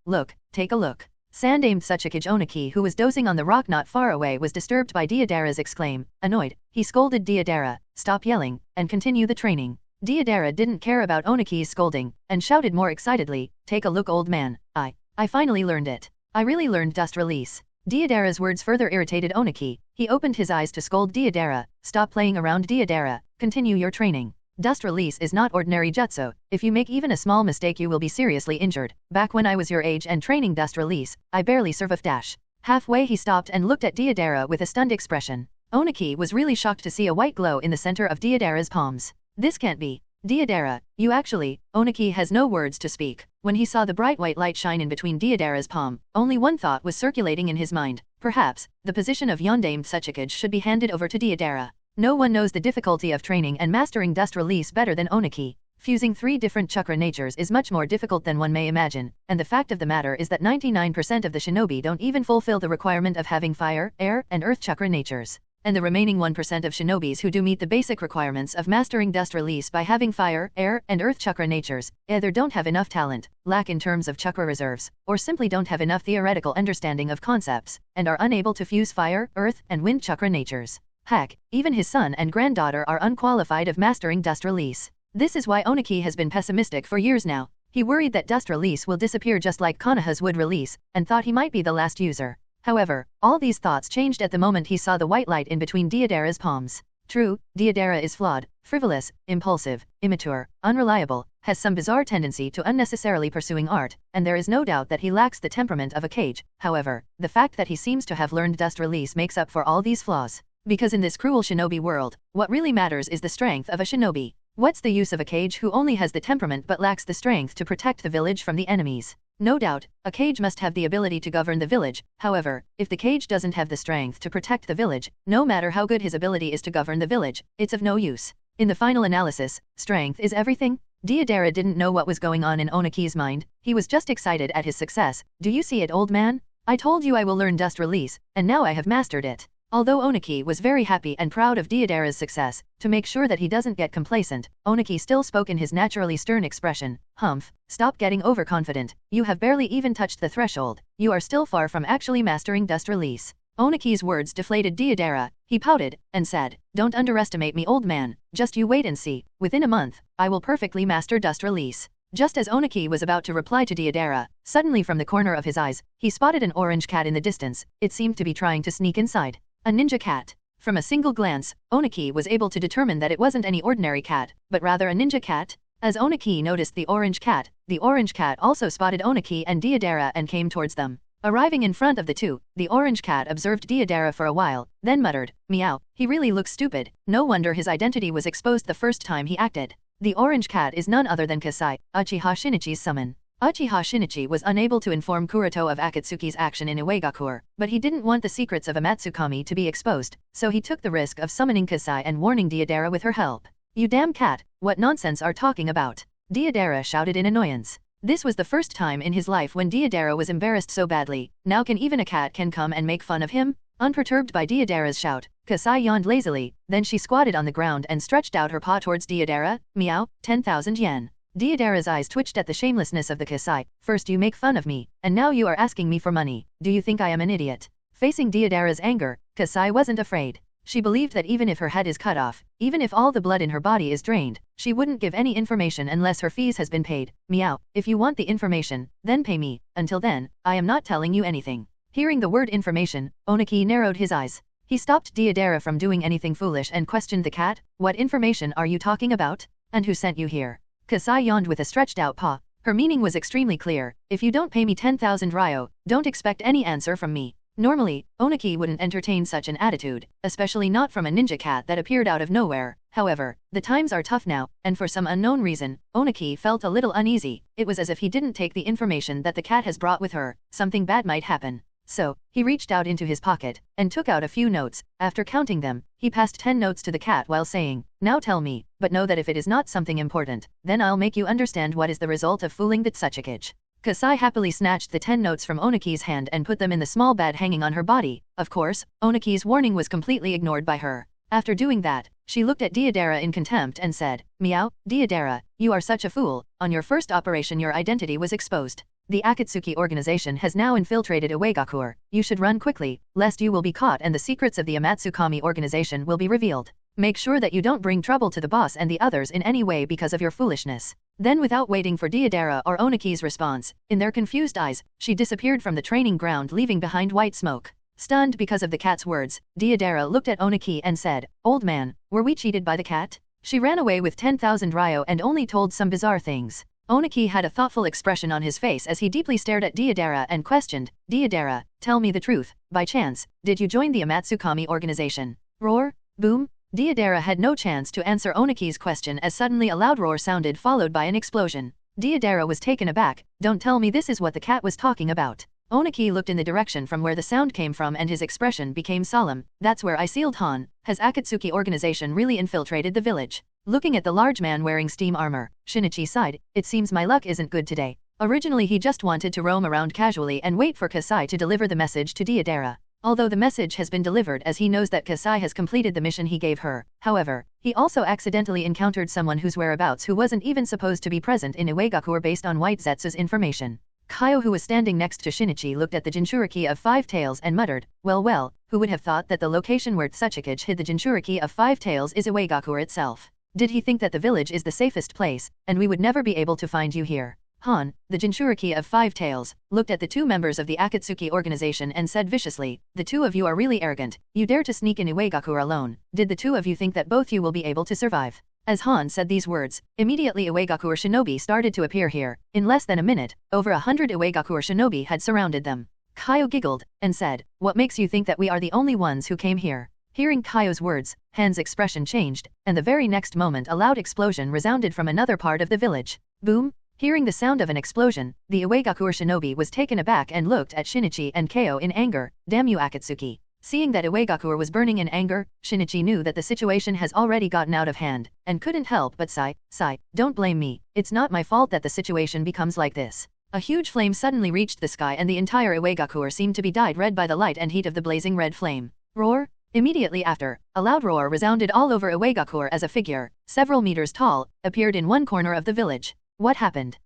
look, take a look. Sandamed Sachikage Oniki who was dozing on the rock not far away was disturbed by Deidara's exclaim. Annoyed, he scolded Deidara, stop yelling, and continue the training. Deidara didn't care about Oniki's scolding, and shouted more excitedly, take a look old man, I finally learned it. I really learned dust release. Deidara's words further irritated Oniki. He opened his eyes to scold Deidara, stop playing around Deidara, continue your training. Dust release is not ordinary jutsu. If you make even a small mistake you will be seriously injured. Back when I was your age and training dust release, I barely survived dash. Halfway he stopped and looked at Deidara with a stunned expression. Oniki was really shocked to see a white glow in the center of Deidara's palms. This can't be. Deidara, you actually, Oniki has no words to speak. When he saw the bright white light shine in between Deidara's palm, only one thought was circulating in his mind. Perhaps, the position of Yondaime Tsuchikage should be handed over to Deidara. No one knows the difficulty of training and mastering dust release better than Oniki. Fusing 3 different chakra natures is much more difficult than one may imagine, and the fact of the matter is that 99% of the shinobi don't even fulfill the requirement of having fire, air, and earth chakra natures. And the remaining 1% of shinobis who do meet the basic requirements of mastering dust release by having fire, air, and earth chakra natures, either don't have enough talent, lack in terms of chakra reserves, or simply don't have enough theoretical understanding of concepts, and are unable to fuse fire, earth, and wind chakra natures. Heck, even his son and granddaughter are unqualified of mastering dust release. This is why Oniki has been pessimistic for years now. He worried that dust release will disappear just like Konoha's wood release, and thought he might be the last user. However, all these thoughts changed at the moment he saw the white light in between Deidara's palms. True, Deidara is flawed, frivolous, impulsive, immature, unreliable, has some bizarre tendency to unnecessarily pursuing art, and there is no doubt that he lacks the temperament of a Kage. However, the fact that he seems to have learned dust release makes up for all these flaws. Because in this cruel shinobi world, what really matters is the strength of a shinobi. What's the use of a Kage who only has the temperament but lacks the strength to protect the village from the enemies? No doubt, a Kage must have the ability to govern the village. However, if the Kage doesn't have the strength to protect the village, no matter how good his ability is to govern the village, it's of no use. In the final analysis, strength is everything? Deidara didn't know what was going on in Oniki's mind. He was just excited at his success. Do you see it, old man? I told you I will learn dust release, and now I have mastered it. Although Oniki was very happy and proud of Deidara's success, to make sure that he doesn't get complacent, Oniki still spoke in his naturally stern expression. Humph, stop getting overconfident. You have barely even touched the threshold. You are still far from actually mastering dust release. Oniki's words deflated Deidara. He pouted, and said, don't underestimate me, old man. Just you wait and see. Within a month, I will perfectly master dust release. Just as Oniki was about to reply to Deidara, suddenly from the corner of his eyes, he spotted an orange cat in the distance. It seemed to be trying to sneak inside. A ninja cat. From a single glance, Oniki was able to determine that it wasn't any ordinary cat, but rather a ninja cat. As Oniki noticed the orange cat also spotted Oniki and Deidara and came towards them. Arriving in front of the two, the orange cat observed Deidara for a while, then muttered, meow, he really looks stupid. No wonder his identity was exposed the first time he acted. The orange cat is none other than Kasai, Uchiha Shinichi's summon. Uchiha Shinichi was unable to inform Kuroto of Akatsuki's action in Iwagakure, but he didn't want the secrets of Amatsukami to be exposed, so he took the risk of summoning Kasai and warning Deidara with her help. You damn cat, what nonsense are talking about? Deidara shouted in annoyance. This was the first time in his life when Deidara was embarrassed so badly. Now can even a cat come and make fun of him? Unperturbed by Deidara's shout, Kasai yawned lazily, then she squatted on the ground and stretched out her paw towards Deidara. Meow, 10,000 yen. Deidara's eyes twitched at the shamelessness of the Kasai. First you make fun of me, and now you are asking me for money. Do you think I am an idiot? Facing Deidara's anger, Kasai wasn't afraid. She believed that even if her head is cut off, even if all the blood in her body is drained, she wouldn't give any information unless her fees has been paid. Meow. If you want the information, then pay me. Until then, I am not telling you anything. Hearing the word information, Oniki narrowed his eyes. He stopped Deidara from doing anything foolish and questioned the cat. What information are you talking about? And who sent you here? Kasai yawned with a stretched out paw. Her meaning was extremely clear. If you don't pay me 10,000 ryo, don't expect any answer from me. Normally, Oniki wouldn't entertain such an attitude, especially not from a ninja cat that appeared out of nowhere. However, the times are tough now, and for some unknown reason, Oniki felt a little uneasy. It was as if he didn't take the information that the cat has brought with her. Something bad might happen. So, he reached out into his pocket, and took out a few notes. After counting them, he passed 10 notes to the cat while saying, "Now tell me, but know that if it is not something important, then I'll make you understand what is the result of fooling the Tsuchikage." Kasai happily snatched the 10 notes from Oniki's hand and put them in the small bag hanging on her body. Of course, Oniki's warning was completely ignored by her. After doing that, she looked at Deidara in contempt and said, "Meow, Deidara, you are such a fool. On your first operation your identity was exposed. The Akatsuki organization has now infiltrated Iwagakure. You should run quickly, lest you will be caught and the secrets of the amatsukami organization will be revealed. Make sure that you don't bring trouble to the boss and the others in any way because of your foolishness." Then without waiting for Deidara or Oniki's response, in their confused eyes, she disappeared from the training ground leaving behind white smoke. Stunned because of the cat's words, Deidara looked at Oniki and said, "Old man, were we cheated by the cat? She ran away with 10,000 ryo and only told some bizarre things." Oniki had a thoughtful expression on his face as he deeply stared at Deidara and questioned, "Deidara, tell me the truth, by chance, did you join the amatsukami organization?" Roar, boom. Deidara had no chance to answer Oniki's question as suddenly a loud roar sounded followed by an explosion. Deidara was taken aback. "Don't tell me this is what the cat was talking about." Oniki looked in the direction from where the sound came from and his expression became solemn. "That's where I sealed Han. Has Akatsuki organization really infiltrated the village?" Looking at the large man wearing steam armor, Shinichi sighed, "It seems my luck isn't good today." Originally he just wanted to roam around casually and wait for Kasai to deliver the message to Deidara. Although the message has been delivered as he knows that Kasai has completed the mission he gave her. However, he also accidentally encountered someone whose whereabouts who wasn't even supposed to be present in Iwagakure based on White Zetsu's information. Kaio, who was standing next to Shinichi, looked at the Jinchuriki of 5 tails and muttered, well, who would have thought that the location where Tsuchikage hid the Jinchuriki of 5 tails is Iwagakure itself? Did he think that the village is the safest place, and we would never be able to find you here? Han, the Jinchuriki of 5 tails, looked at the 2 members of the Akatsuki organization and said viciously, "The 2 of you are really arrogant. You dare to sneak in Iwagakure alone. Did the 2 of you think that both you will be able to survive?" As Han said these words, immediately Iwagakure shinobi started to appear here. In less than a minute, over 100 Iwagakure shinobi had surrounded them. Kaio giggled, and said, "What makes you think that we are the only ones who came here?" Hearing Kaio's words, Han's expression changed, and the very next moment a loud explosion resounded from another part of the village. Boom! Hearing the sound of an explosion, the Iwagakure shinobi was taken aback and looked at Shinichi and Kaio in anger. "Damn you, Akatsuki." Seeing that Iwagakure was burning in anger, Shinichi knew that the situation has already gotten out of hand, and couldn't help but sigh, "Don't blame me, it's not my fault that the situation becomes like this." A huge flame suddenly reached the sky and the entire Iwagakure seemed to be dyed red by the light and heat of the blazing red flame. Roar! Immediately after, a loud roar resounded all over Iwagakure as a figure, several meters tall, appeared in one corner of the village. What happened?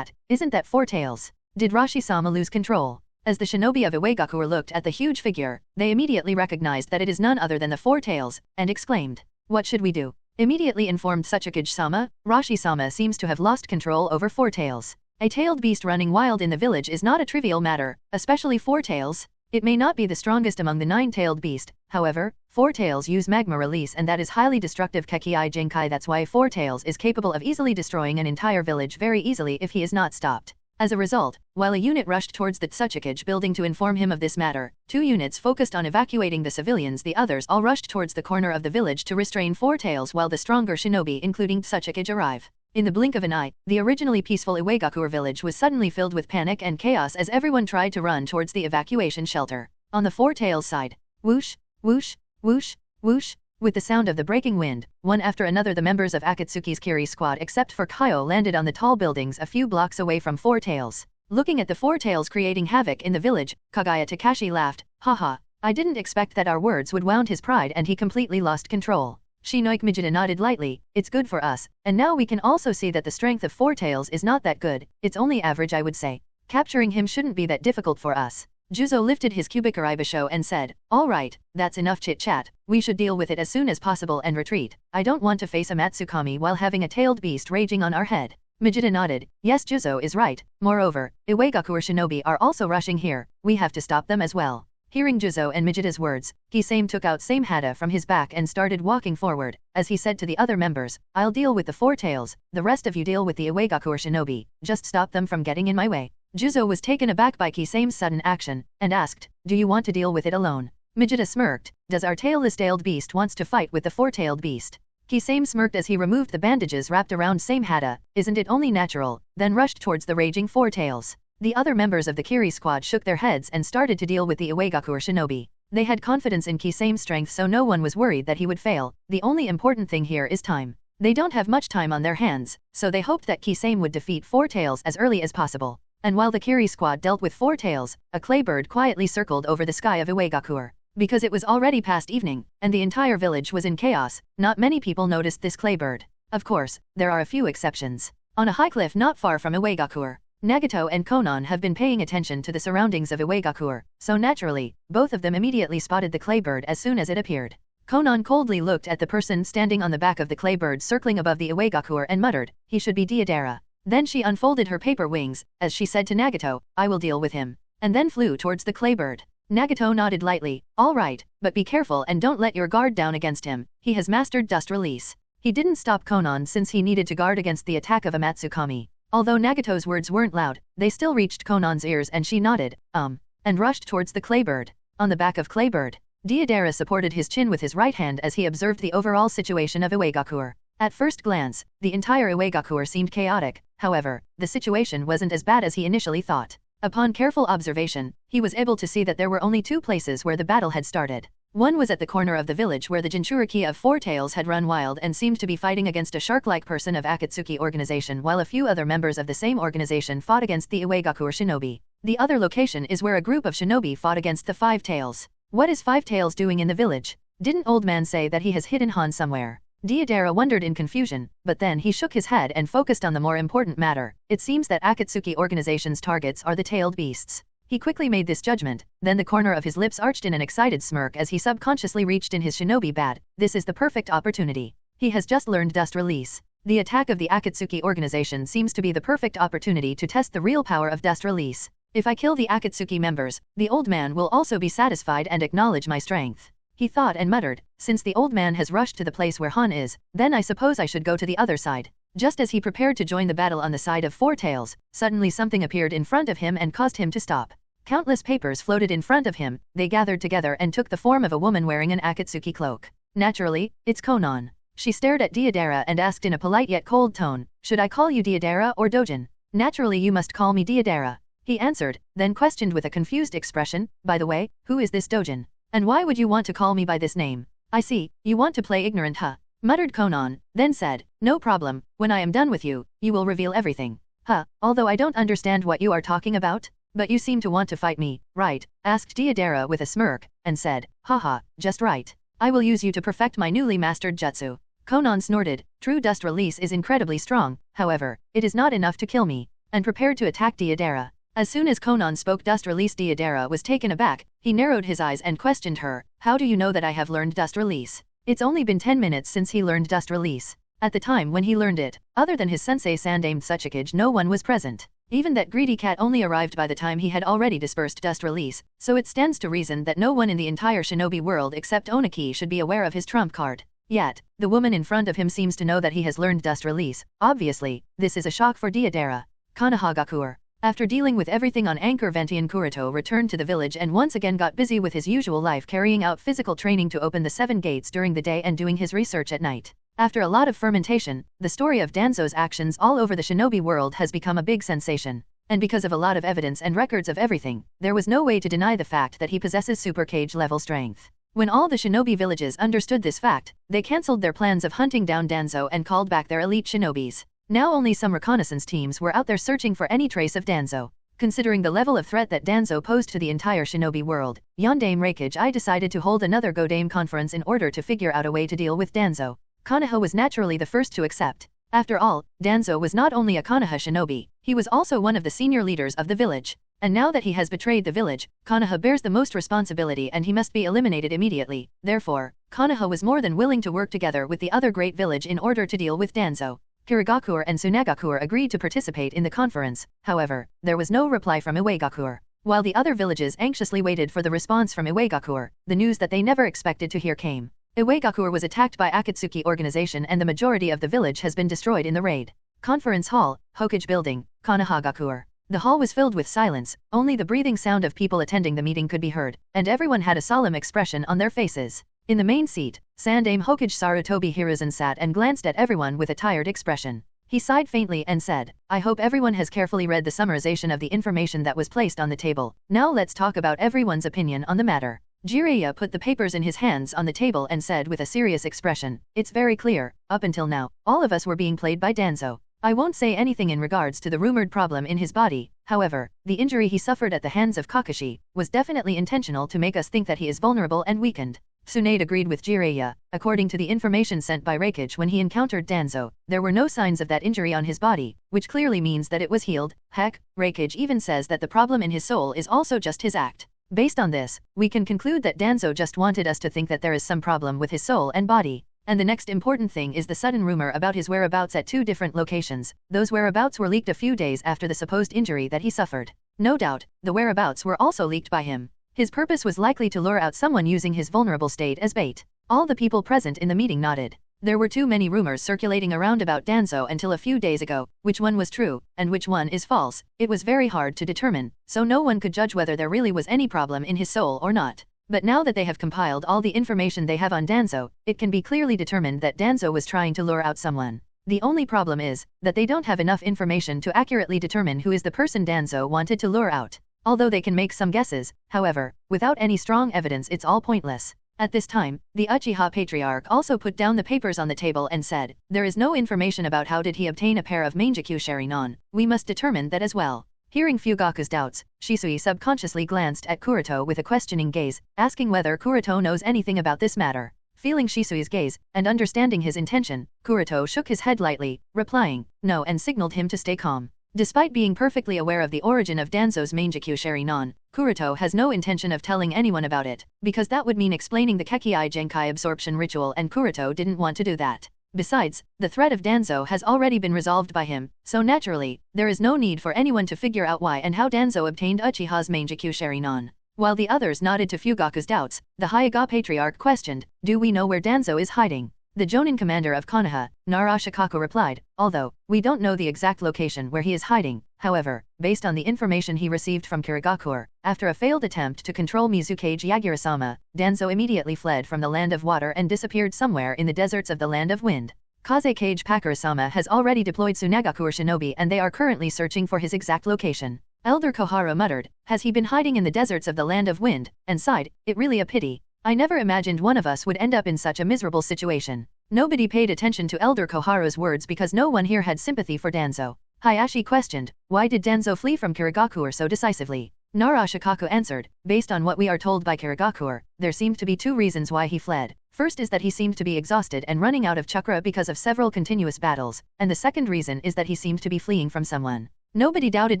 Isn't that 4 tails? Did Rashi-sama lose control? As the shinobi of Iwagakure looked at the huge figure, they immediately recognized that it is none other than the 4 tails, and exclaimed, "What should we do?" Immediately informed Tsuchikage-sama, Rashi-sama seems to have lost control over 4 tails. A tailed beast running wild in the village is not a trivial matter, especially 4 tails. It may not be the strongest among the 9-tailed beast, however, 4 tails use magma release and that is highly destructive Kekkei Genkai. That's why 4 tails is capable of easily destroying an entire village very easily if he is not stopped. As a result, while a unit rushed towards the Tsuchikage building to inform him of this matter, 2 units focused on evacuating the civilians, the others all rushed towards the corner of the village to restrain 4 tails while the stronger shinobi including Tsuchikage arrive. In the blink of an eye, the originally peaceful Iwagakure village was suddenly filled with panic and chaos as everyone tried to run towards the evacuation shelter. On the 4 tails side, whoosh, whoosh, whoosh, whoosh, with the sound of the breaking wind, one after another the members of Akatsuki's Kiri squad except for Kaio landed on the tall buildings a few blocks away from 4 tails. Looking at the 4 tails creating havoc in the village, Kagaya Takashi laughed, "Haha, I didn't expect that our words would wound his pride and he completely lost control." Shinoik Mijita nodded lightly, "It's good for us, and now we can also see that the strength of 4 tails is not that good, it's only average I would say. Capturing him shouldn't be that difficult for us." Juzo lifted his cubic Aribisho and said, "All right, that's enough chit-chat, we should deal with it as soon as possible and retreat. I don't want to face amatsukami while having a tailed beast raging on our head." Mijita nodded. "Yes, Juzo is right. Moreover, Iwagakure shinobi are also rushing here, we have to stop them as well." Hearing Juzo and Mijita's words, Kisame took out same hada from his back and started walking forward, as he said to the other members, "I'll deal with the four tails, the rest of you deal with the Iwagakure shinobi, just stop them from getting in my way." Juzo was taken aback by Kisame's sudden action, and asked, "Do you want to deal with it alone?" Mijita smirked, "Does our tailless-tailed beast wants to fight with the four-tailed beast?" Kisame smirked as he removed the bandages wrapped around same hada, "Isn't it only natural?" then rushed towards the raging four tails. The other members of the Kiri squad shook their heads and started to deal with the Iwagakure shinobi. They had confidence in Kisame's strength, so no one was worried that he would fail. The only important thing here is time. They don't have much time on their hands, so they hoped that Kisame would defeat four tails as early as possible. And while the Kiri squad dealt with four tails, a clay bird quietly circled over the sky of Iwagakure. Because it was already past evening, and the entire village was in chaos, not many people noticed this clay bird. Of course, there are a few exceptions. On a high cliff not far from Iwagakure, Nagato and Konan have been paying attention to the surroundings of Iwagakure, so naturally, both of them immediately spotted the clay bird as soon as it appeared. Konan coldly looked at the person standing on the back of the clay bird circling above the Iwagakure and muttered, "He should be Deidara." Then she unfolded her paper wings, as she said to Nagato, "I will deal with him," and then flew towards the clay bird. Nagato nodded lightly, "All right, but be careful and don't let your guard down against him, he has mastered dust release." He didn't stop Konan since he needed to guard against the attack of Amatsukami. Although Nagato's words weren't loud, they still reached Konan's ears and she nodded, and rushed towards the clay bird. On the back of clay bird, Deidara supported his chin with his right hand as he observed the overall situation of Iwagakure. At first glance, the entire Iwagakure seemed chaotic, however, the situation wasn't as bad as he initially thought. Upon careful observation, he was able to see that there were only two places where the battle had started. One was at the corner of the village where the Jinchuriki of Four Tails had run wild and seemed to be fighting against a shark-like person of Akatsuki organization, while a few other members of the same organization fought against the Iwagakure shinobi. The other location is where a group of shinobi fought against the Five Tails. What is Five Tails doing in the village? Didn't Old Man say that he has hidden Han somewhere? Deidara wondered in confusion, but then he shook his head and focused on the more important matter. It seems that Akatsuki organization's targets are the tailed beasts. He quickly made this judgment, then the corner of his lips arched in an excited smirk as he subconsciously reached in his shinobi bat. This is the perfect opportunity. He has just learned dust release. The attack of the Akatsuki organization seems to be the perfect opportunity to test the real power of dust release. If I kill the Akatsuki members, the old man will also be satisfied and acknowledge my strength. He thought and muttered, since the old man has rushed to the place where Han is, then I suppose I should go to the other side. Just as he prepared to join the battle on the side of Four Tails, suddenly something appeared in front of him and caused him to stop. Countless papers floated in front of him, they gathered together and took the form of a woman wearing an Akatsuki cloak. Naturally, it's Konan. She stared at Deidara and asked in a polite yet cold tone, "Should I call you Deidara or Dojin?" "Naturally you must call me Deidara," he answered, then questioned with a confused expression, "By the way, who is this Dojin? And why would you want to call me by this name?" "I see, you want to play ignorant, huh?" muttered Konan, then said, "No problem, when I am done with you, you will reveal everything." "Huh, although I don't understand what you are talking about? But you seem to want to fight me, right?" asked Deidara with a smirk, and said, "Haha, just right. I will use you to perfect my newly mastered jutsu." Konan snorted, true dust release is incredibly strong, however, it is not enough to kill me, and prepared to attack Deidara. As soon as Konan spoke dust release, Deidara was taken aback. He narrowed his eyes and questioned her, "How do you know that I have learned dust release?" It's only been 10 minutes since he learned dust release. At the time when he learned it, other than his sensei Sandaime Tsuchikage, no one was present. Even that greedy cat only arrived by the time he had already dispersed dust release, so it stands to reason that no one in the entire shinobi world except Oniki should be aware of his trump card. Yet, the woman in front of him seems to know that he has learned dust release. Obviously, this is a shock for Deidara. Konohagakure. After dealing with everything on Anchor, Ventian Kuroto returned to the village and once again got busy with his usual life, carrying out physical training to open the 7 gates during the day and doing his research at night. After a lot of fermentation, the story of Danzo's actions all over the shinobi world has become a big sensation. And because of a lot of evidence and records of everything, there was no way to deny the fact that he possesses super cage level strength. When all the shinobi villages understood this fact, they cancelled their plans of hunting down Danzo and called back their elite shinobis. Now only some reconnaissance teams were out there searching for any trace of Danzo. Considering the level of threat that Danzo posed to the entire shinobi world, Yondaime Raikage decided to hold another Godame conference in order to figure out a way to deal with Danzo. Konoha was naturally the first to accept. After all, Danzo was not only a Konoha shinobi, he was also one of the senior leaders of the village. and now that he has betrayed the village, Konoha bears the most responsibility and he must be eliminated immediately. Therefore, Konoha was more than willing to work together with the other great village in order to deal with Danzo. Kagaku and Tsunagakure agreed to participate in the conference, however, there was no reply from Iwagakure. While the other villages anxiously waited for the response from Iwagakure, the news that they never expected to hear came. Iwagakure was attacked by Akatsuki organization and the majority of the village has been destroyed in the raid. Conference Hall, Hokage Building, Konohagakure. The hall was filled with silence, only the breathing sound of people attending the meeting could be heard, and everyone had a solemn expression on their faces. In the main seat, Sandaime Hokage Sarutobi Hiruzen sat and glanced at everyone with a tired expression. He sighed faintly and said, I hope everyone has carefully read the summarization of the information that was placed on the table. Now let's talk about everyone's opinion on the matter. Jiraiya put the papers in his hands on the table and said with a serious expression, it's very clear, up until now, all of us were being played by Danzo. I won't say anything in regards to the rumored problem in his body, however, the injury he suffered at the hands of Kakashi was definitely intentional to make us think that he is vulnerable and weakened. Tsunade agreed with Jiraiya. According to the information sent by Raikage when he encountered Danzo, there were no signs of that injury on his body, which clearly means that it was healed. Heck, Raikage even says that the problem in his soul is also just his act. Based on this, we can conclude that Danzo just wanted us to think that there is some problem with his soul and body. And the next important thing is the sudden rumor about his whereabouts at 2 different locations. Those whereabouts were leaked a few days after the supposed injury that he suffered. No doubt, the whereabouts were also leaked by him. His purpose was likely to lure out someone using his vulnerable state as bait. All the people present in the meeting nodded. There were too many rumors circulating around about Danzo until a few days ago. Which one was true, and which one is false, it was very hard to determine, so no one could judge whether there really was any problem in his soul or not. But now that they have compiled all the information they have on Danzo, it can be clearly determined that Danzo was trying to lure out someone. The only problem is that they don't have enough information to accurately determine who is the person Danzo wanted to lure out. Although they can make some guesses, however, without any strong evidence it's all pointless. At this time, the Uchiha Patriarch also put down the papers on the table and said, there is no information about how did he obtain a pair of Mangekyou Sharingan. We must determine that as well. Hearing Fugaku's doubts, Shisui subconsciously glanced at Kuroto with a questioning gaze, asking whether Kuroto knows anything about this matter. Feeling Shisui's gaze, and understanding his intention, Kuroto shook his head lightly, replying, no, and signaled him to stay calm. Despite being perfectly aware of the origin of Danzo's Mangekyou Sharingan, Kuroto has no intention of telling anyone about it, because that would mean explaining the Kekkai Genkai absorption ritual and Kuroto didn't want to do that. Besides, the threat of Danzo has already been resolved by him, so naturally, there is no need for anyone to figure out why and how Danzo obtained Uchiha's Mangekyou Sharingan. While the others nodded to Fugaku's doubts, the Hyuga Patriarch questioned, do we know where Danzo is hiding? The Jonin commander of Konoha, Narashikaku replied, although, we don't know the exact location where he is hiding, however, based on the information he received from Kagakure, after a failed attempt to control Mizukage Yagura-sama, Danzo immediately fled from the Land of Water and disappeared somewhere in the deserts of the Land of Wind. Kazekage Pakur-sama has already deployed Tsunagakure shinobi and they are currently searching for his exact location. Elder Koharu muttered, has he been hiding in the deserts of the Land of Wind, and sighed, it really a pity. I never imagined one of us would end up in such a miserable situation. Nobody paid attention to Elder Koharu's words because no one here had sympathy for Danzo. Hayashi questioned, why did Danzo flee from Kagakure so decisively? Narashikaku answered, based on what we are told by Kagakure, there seemed to be 2 reasons why he fled. First is that he seemed to be exhausted and running out of chakra because of several continuous battles, and the second reason is that he seemed to be fleeing from someone. Nobody doubted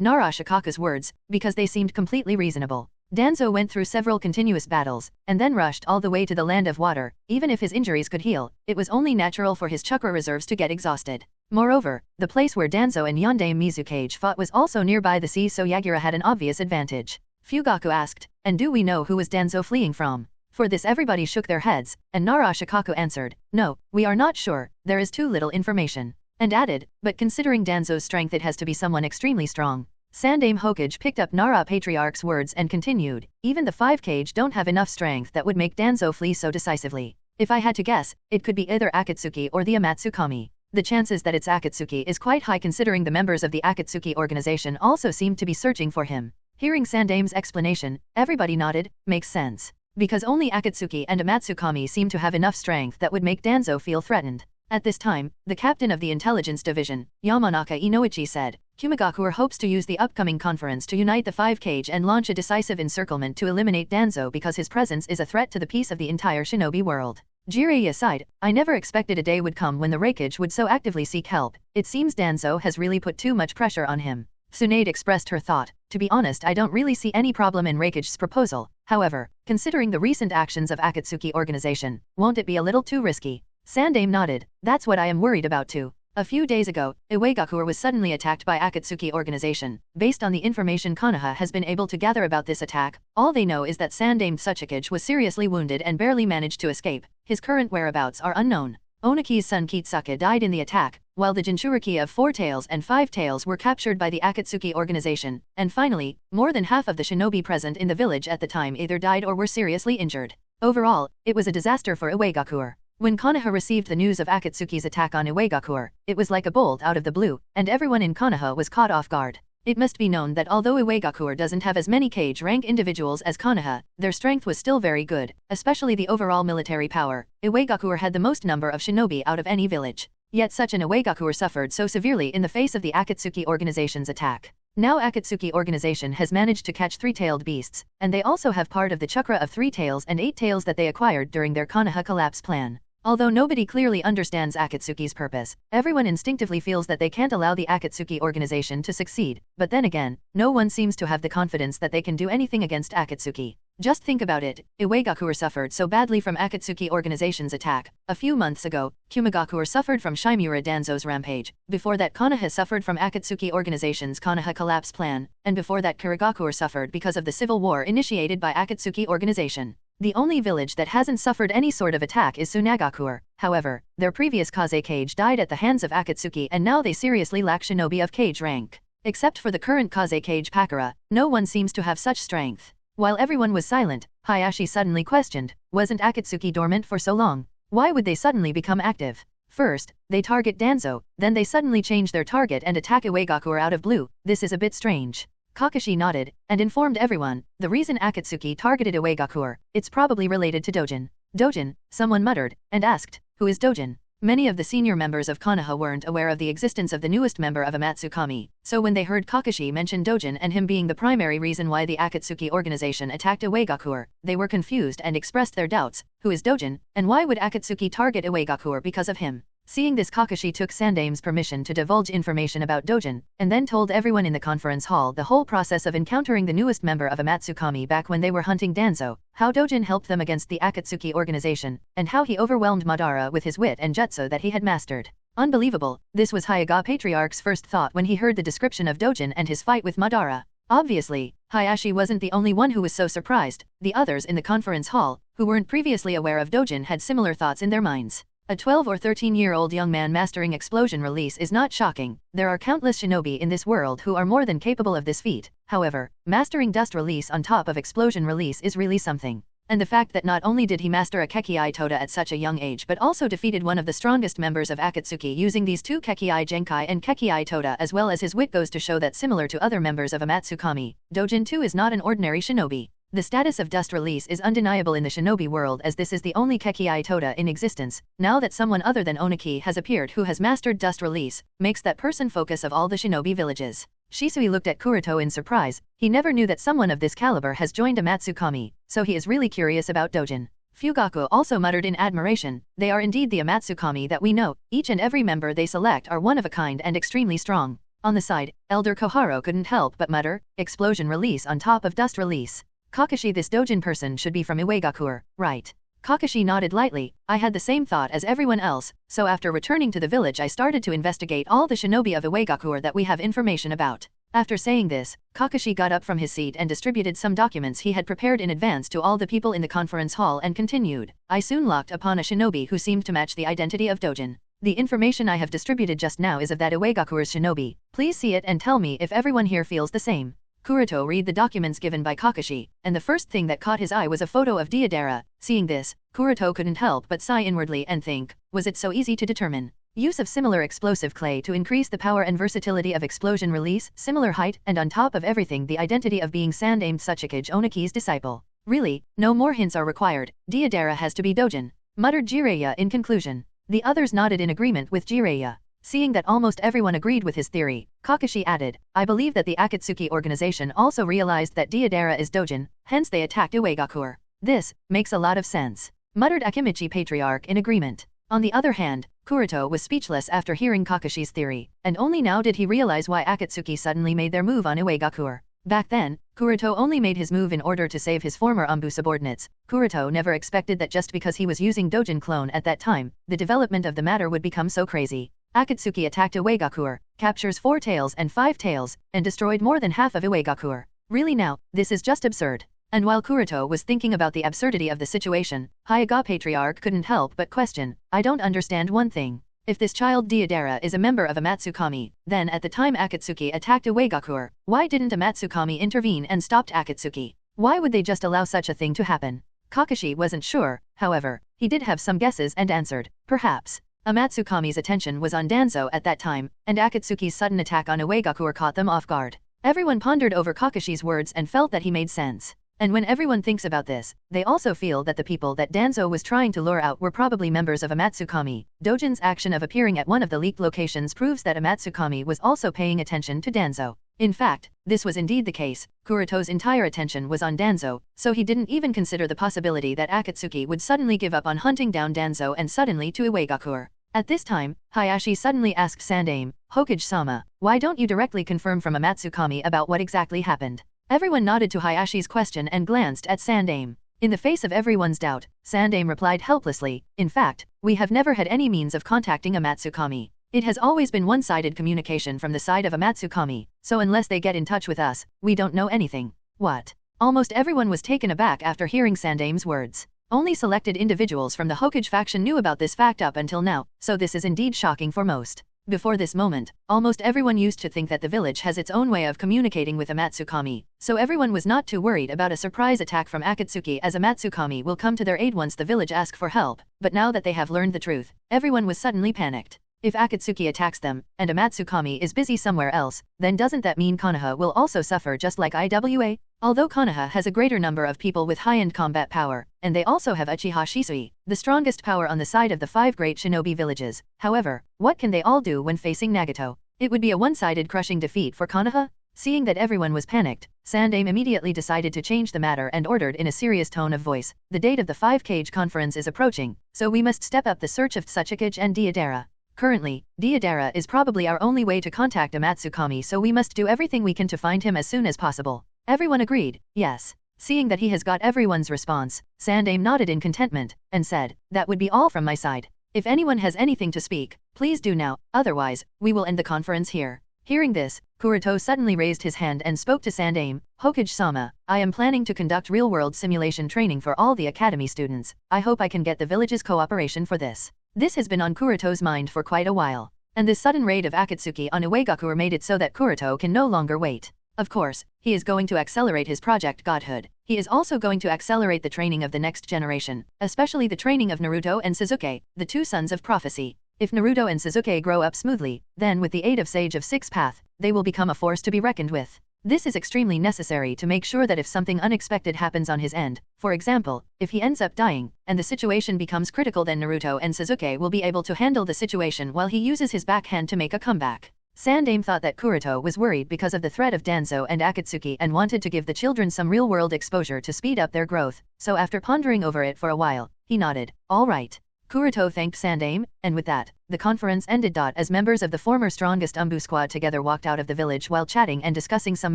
Narashikaku's words, because they seemed completely reasonable. Danzo went through several continuous battles, and then rushed all the way to the Land of Water. Even if his injuries could heal, it was only natural for his chakra reserves to get exhausted. Moreover, the place where Danzo and Yondaime Mizukage fought was also nearby the sea, so Yagura had an obvious advantage. Fugaku asked, and do we know who was Danzo fleeing from? For this everybody shook their heads, and Narashikaku answered, no, we are not sure, there is too little information. And added, but considering Danzo's strength it has to be someone extremely strong. Sandaime Hokage picked up Nara Patriarch's words and continued, even the 5 Kage don't have enough strength that would make Danzo flee so decisively. If I had to guess, it could be either Akatsuki or the amatsukami. The chances that it's Akatsuki is quite high considering the members of the Akatsuki organization also seem to be searching for him. Hearing Sandaime's explanation, everybody nodded, makes sense. Because only Akatsuki and amatsukami seem to have enough strength that would make Danzo feel threatened. At this time, the captain of the intelligence division, Yamanaka Inoichi said, Kumagakure hopes to use the upcoming conference to unite the 5 Kage and launch a decisive encirclement to eliminate Danzo because his presence is a threat to the peace of the entire shinobi world. Jiraiya sighed, I never expected a day would come when the Raikage would so actively seek help. It seems Danzo has really put too much pressure on him. Tsunade expressed her thought. To be honest, I don't really see any problem in Raikage's proposal. However, considering the recent actions of Akatsuki organization, won't it be a little too risky? Sandaime nodded. That's what I am worried about too. A few days ago, Iwagakure was suddenly attacked by Akatsuki organization. Based on the information Konoha has been able to gather about this attack, all they know is that Sandaime Tsuchikage was seriously wounded and barely managed to escape. His current whereabouts are unknown. Onaki's son Kitsuke died in the attack, while the Jinchuriki of 4 Tails and 5 Tails were captured by the Akatsuki organization, and finally, more than half of the shinobi present in the village at the time either died or were seriously injured. Overall, it was a disaster for Iwagakure. When Konoha received the news of Akatsuki's attack on Iwagakure, it was like a bolt out of the blue, and everyone in Konoha was caught off guard. It must be known that although Iwagakure doesn't have as many Kage rank individuals as Konoha, their strength was still very good, especially the overall military power. Iwagakure had the most number of shinobi out of any village. Yet such an Iwagakure suffered so severely in the face of the Akatsuki organization's attack. Now Akatsuki organization has managed to catch 3-tailed beasts, and they also have part of the chakra of 3 tails and 8 tails that they acquired during their Konoha collapse plan. Although nobody clearly understands Akatsuki's purpose, everyone instinctively feels that they can't allow the Akatsuki organization to succeed, but then again, no one seems to have the confidence that they can do anything against Akatsuki. Just think about it, Iwagakure suffered so badly from Akatsuki organization's attack. A few months ago, Kumagakure suffered from Shimura Danzo's rampage. Before that, Konoha suffered from Akatsuki organization's Konoha collapse plan, and before that Kurogakure suffered because of the civil war initiated by Akatsuki organization. The only village that hasn't suffered any sort of attack is Tsunagakure. However, their previous Kaze Kage died at the hands of Akatsuki and now they seriously lack shinobi of Kage rank. Except for the current Kaze Kage Pakura, no one seems to have such strength. While everyone was silent, Hayashi suddenly questioned, wasn't Akatsuki dormant for so long? Why would they suddenly become active? First, they target Danzo, then they suddenly change their target and attack Iwagakure out of blue. This is a bit strange. Kakashi nodded, and informed everyone, the reason Akatsuki targeted Iwagakure, it's probably related to Dojin. Dojin, someone muttered, and asked, who is Dojin? Many of the senior members of Konoha weren't aware of the existence of the newest member of Amatsukami, so when they heard Kakashi mention Dojin and him being the primary reason why the Akatsuki organization attacked Iwagakure, they were confused and expressed their doubts, who is Dojin, and why would Akatsuki target Iwagakure because of him? Seeing this, Kakashi took Sandaime's permission to divulge information about Dojin, and then told everyone in the conference hall the whole process of encountering the newest member of Amatsukami back when they were hunting Danzo, how Dojin helped them against the Akatsuki organization, and how he overwhelmed Madara with his wit and jutsu that he had mastered. Unbelievable, this was Hyuga Patriarch's first thought when he heard the description of Dojin and his fight with Madara. Obviously, Hayashi wasn't the only one who was so surprised. The others in the conference hall, who weren't previously aware of Dojin, had similar thoughts in their minds. A 12 or 13-year-old young man mastering explosion release is not shocking. There are countless shinobi in this world who are more than capable of this feat. However, mastering dust release on top of explosion release is really something. And the fact that not only did he master a Kekii Toda at such a young age but also defeated one of the strongest members of Akatsuki using these 2 Kekii Genkai and Kekii Toda as well as his wit goes to show that similar to other members of Amatsukami, Dojin too is not an ordinary shinobi. The status of dust release is undeniable in the shinobi world as this is the only Kekii Toda in existence. Now that someone other than Onaki has appeared who has mastered dust release, makes that person focus of all the shinobi villages. Shisui looked at Kuroto in surprise. He never knew that someone of this caliber has joined Amatsukami, so he is really curious about Dojin. Fugaku also muttered in admiration. They are indeed the Amatsukami that we know. Each and every member they select are one of a kind and extremely strong. On the side, Elder Koharu couldn't help but mutter, explosion release on top of dust release. Kakashi, this Dojin person should be from Iwagakure, right? Kakashi nodded lightly. I had the same thought as everyone else, so after returning to the village I started to investigate all the shinobi of Iwagakure that we have information about. After saying this, Kakashi got up from his seat and distributed some documents he had prepared in advance to all the people in the conference hall and continued. I soon locked upon a shinobi who seemed to match the identity of Dojin. The information I have distributed just now is of that Iwagakure's shinobi. Please see it and tell me if everyone here feels the same. Kuroto read the documents given by Kakashi, and the first thing that caught his eye was a photo of Deidara. Seeing this, Kuroto couldn't help but sigh inwardly and think, was it so easy to determine? Use of similar explosive clay to increase the power and versatility of explosion release, similar height, and on top of everything the identity of being Sandaime Tsuchikage Onaki's disciple. Really, no more hints are required. Deidara has to be Dojin, muttered Jiraiya in conclusion. The others nodded in agreement with Jiraiya. Seeing that almost everyone agreed with his theory, Kakashi added, I believe that the Akatsuki organization also realized that Deidara is Dojin, hence they attacked Iwagakure. This makes a lot of sense, muttered Akimichi Patriarch in agreement. On the other hand, Kuroto was speechless after hearing Kakashi's theory, and only now did he realize why Akatsuki suddenly made their move on Iwagakure. Back then, Kuroto only made his move in order to save his former Umbu subordinates. Kuroto never expected that just because he was using Dojin clone at that time, the development of the matter would become so crazy. Akatsuki attacked Iwagakure, captures 4 tails and 5 tails, and destroyed more than half of Iwagakure. Really now, this is just absurd. And while Kuroto was thinking about the absurdity of the situation, Hyuga Patriarch couldn't help but question, I don't understand one thing. If this child Deidara is a member of amatsukami, then at the time Akatsuki attacked Iwagakure, why didn't amatsukami intervene and stopped Akatsuki? Why would they just allow such a thing to happen? Kakashi wasn't sure, however, he did have some guesses and answered, perhaps. Amatsukami's attention was on Danzo at that time, and Akatsuki's sudden attack on Iwagakure caught them off guard. Everyone pondered over Kakashi's words and felt that he made sense. And when everyone thinks about this, they also feel that the people that Danzo was trying to lure out were probably members of Amatsukami. Dojin's action of appearing at one of the leaked locations proves that Amatsukami was also paying attention to Danzo. In fact, this was indeed the case. Kuroto's entire attention was on Danzo, so he didn't even consider the possibility that Akatsuki would suddenly give up on hunting down Danzo and suddenly to Iwagakure. At this time, Hayashi suddenly asked Sandaime, Hokage-sama, why don't you directly confirm from Amatsukami about what exactly happened? Everyone nodded to Hayashi's question and glanced at Sandaime. In the face of everyone's doubt, Sandaime replied helplessly, in fact, we have never had any means of contacting Amatsukami. It has always been one-sided communication from the side of Amatsukami, so unless they get in touch with us, we don't know anything. What? Almost everyone was taken aback after hearing Sandaime's words. Only selected individuals from the Hokage faction knew about this fact up until now, so this is indeed shocking for most. Before this moment, almost everyone used to think that the village has its own way of communicating with Amatsukami, so everyone was not too worried about a surprise attack from Akatsuki, as Amatsukami will come to their aid once the village asks for help. But now that they have learned the truth, everyone was suddenly panicked. If Akatsuki attacks them, and Amatsukami is busy somewhere else, then doesn't that mean Konoha will also suffer just like Iwa? Although Konoha has a greater number of people with high-end combat power, and they also have Uchiha Shisui, the strongest power on the side of the 5 great shinobi villages. However, what can they all do when facing Nagato? It would be a one-sided crushing defeat for Konoha? Seeing that everyone was panicked, Sandaime immediately decided to change the matter and ordered in a serious tone of voice, the date of the 5-Cage conference is approaching, so we must step up the search of Tsuchikage and Deidara. Currently, Deidara is probably our only way to contact Amatsukami, so we must do everything we can to find him as soon as possible. Everyone agreed, yes. Seeing that he has got everyone's response, Sandaime nodded in contentment, and said, that would be all from my side. If anyone has anything to speak, please do now, otherwise, we will end the conference here. Hearing this, Kuroto suddenly raised his hand and spoke to Sandaime, Hokage-sama, I am planning to conduct real-world simulation training for all the academy students. I hope I can get the village's cooperation for this. This has been on Kuroto's mind for quite a while, and this sudden raid of Akatsuki on Iwagakure made it so that Kuroto can no longer wait. Of course, he is going to accelerate his project Godhood. He is also going to accelerate the training of the next generation, especially the training of Naruto and Sasuke, the 2 sons of prophecy. If Naruto and Sasuke grow up smoothly, then with the aid of Sage of 6 Path, they will become a force to be reckoned with. This is extremely necessary to make sure that if something unexpected happens on his end, for example, if he ends up dying, and the situation becomes critical, then Naruto and Sasuke will be able to handle the situation while he uses his backhand to make a comeback. Sandaime thought that Kuroto was worried because of the threat of Danzo and Akatsuki and wanted to give the children some real-world exposure to speed up their growth, so after pondering over it for a while, he nodded, all right. Kuroto thanked Sandaime, and with that, the conference ended. As members of the former strongest Umbu squad together walked out of the village while chatting and discussing some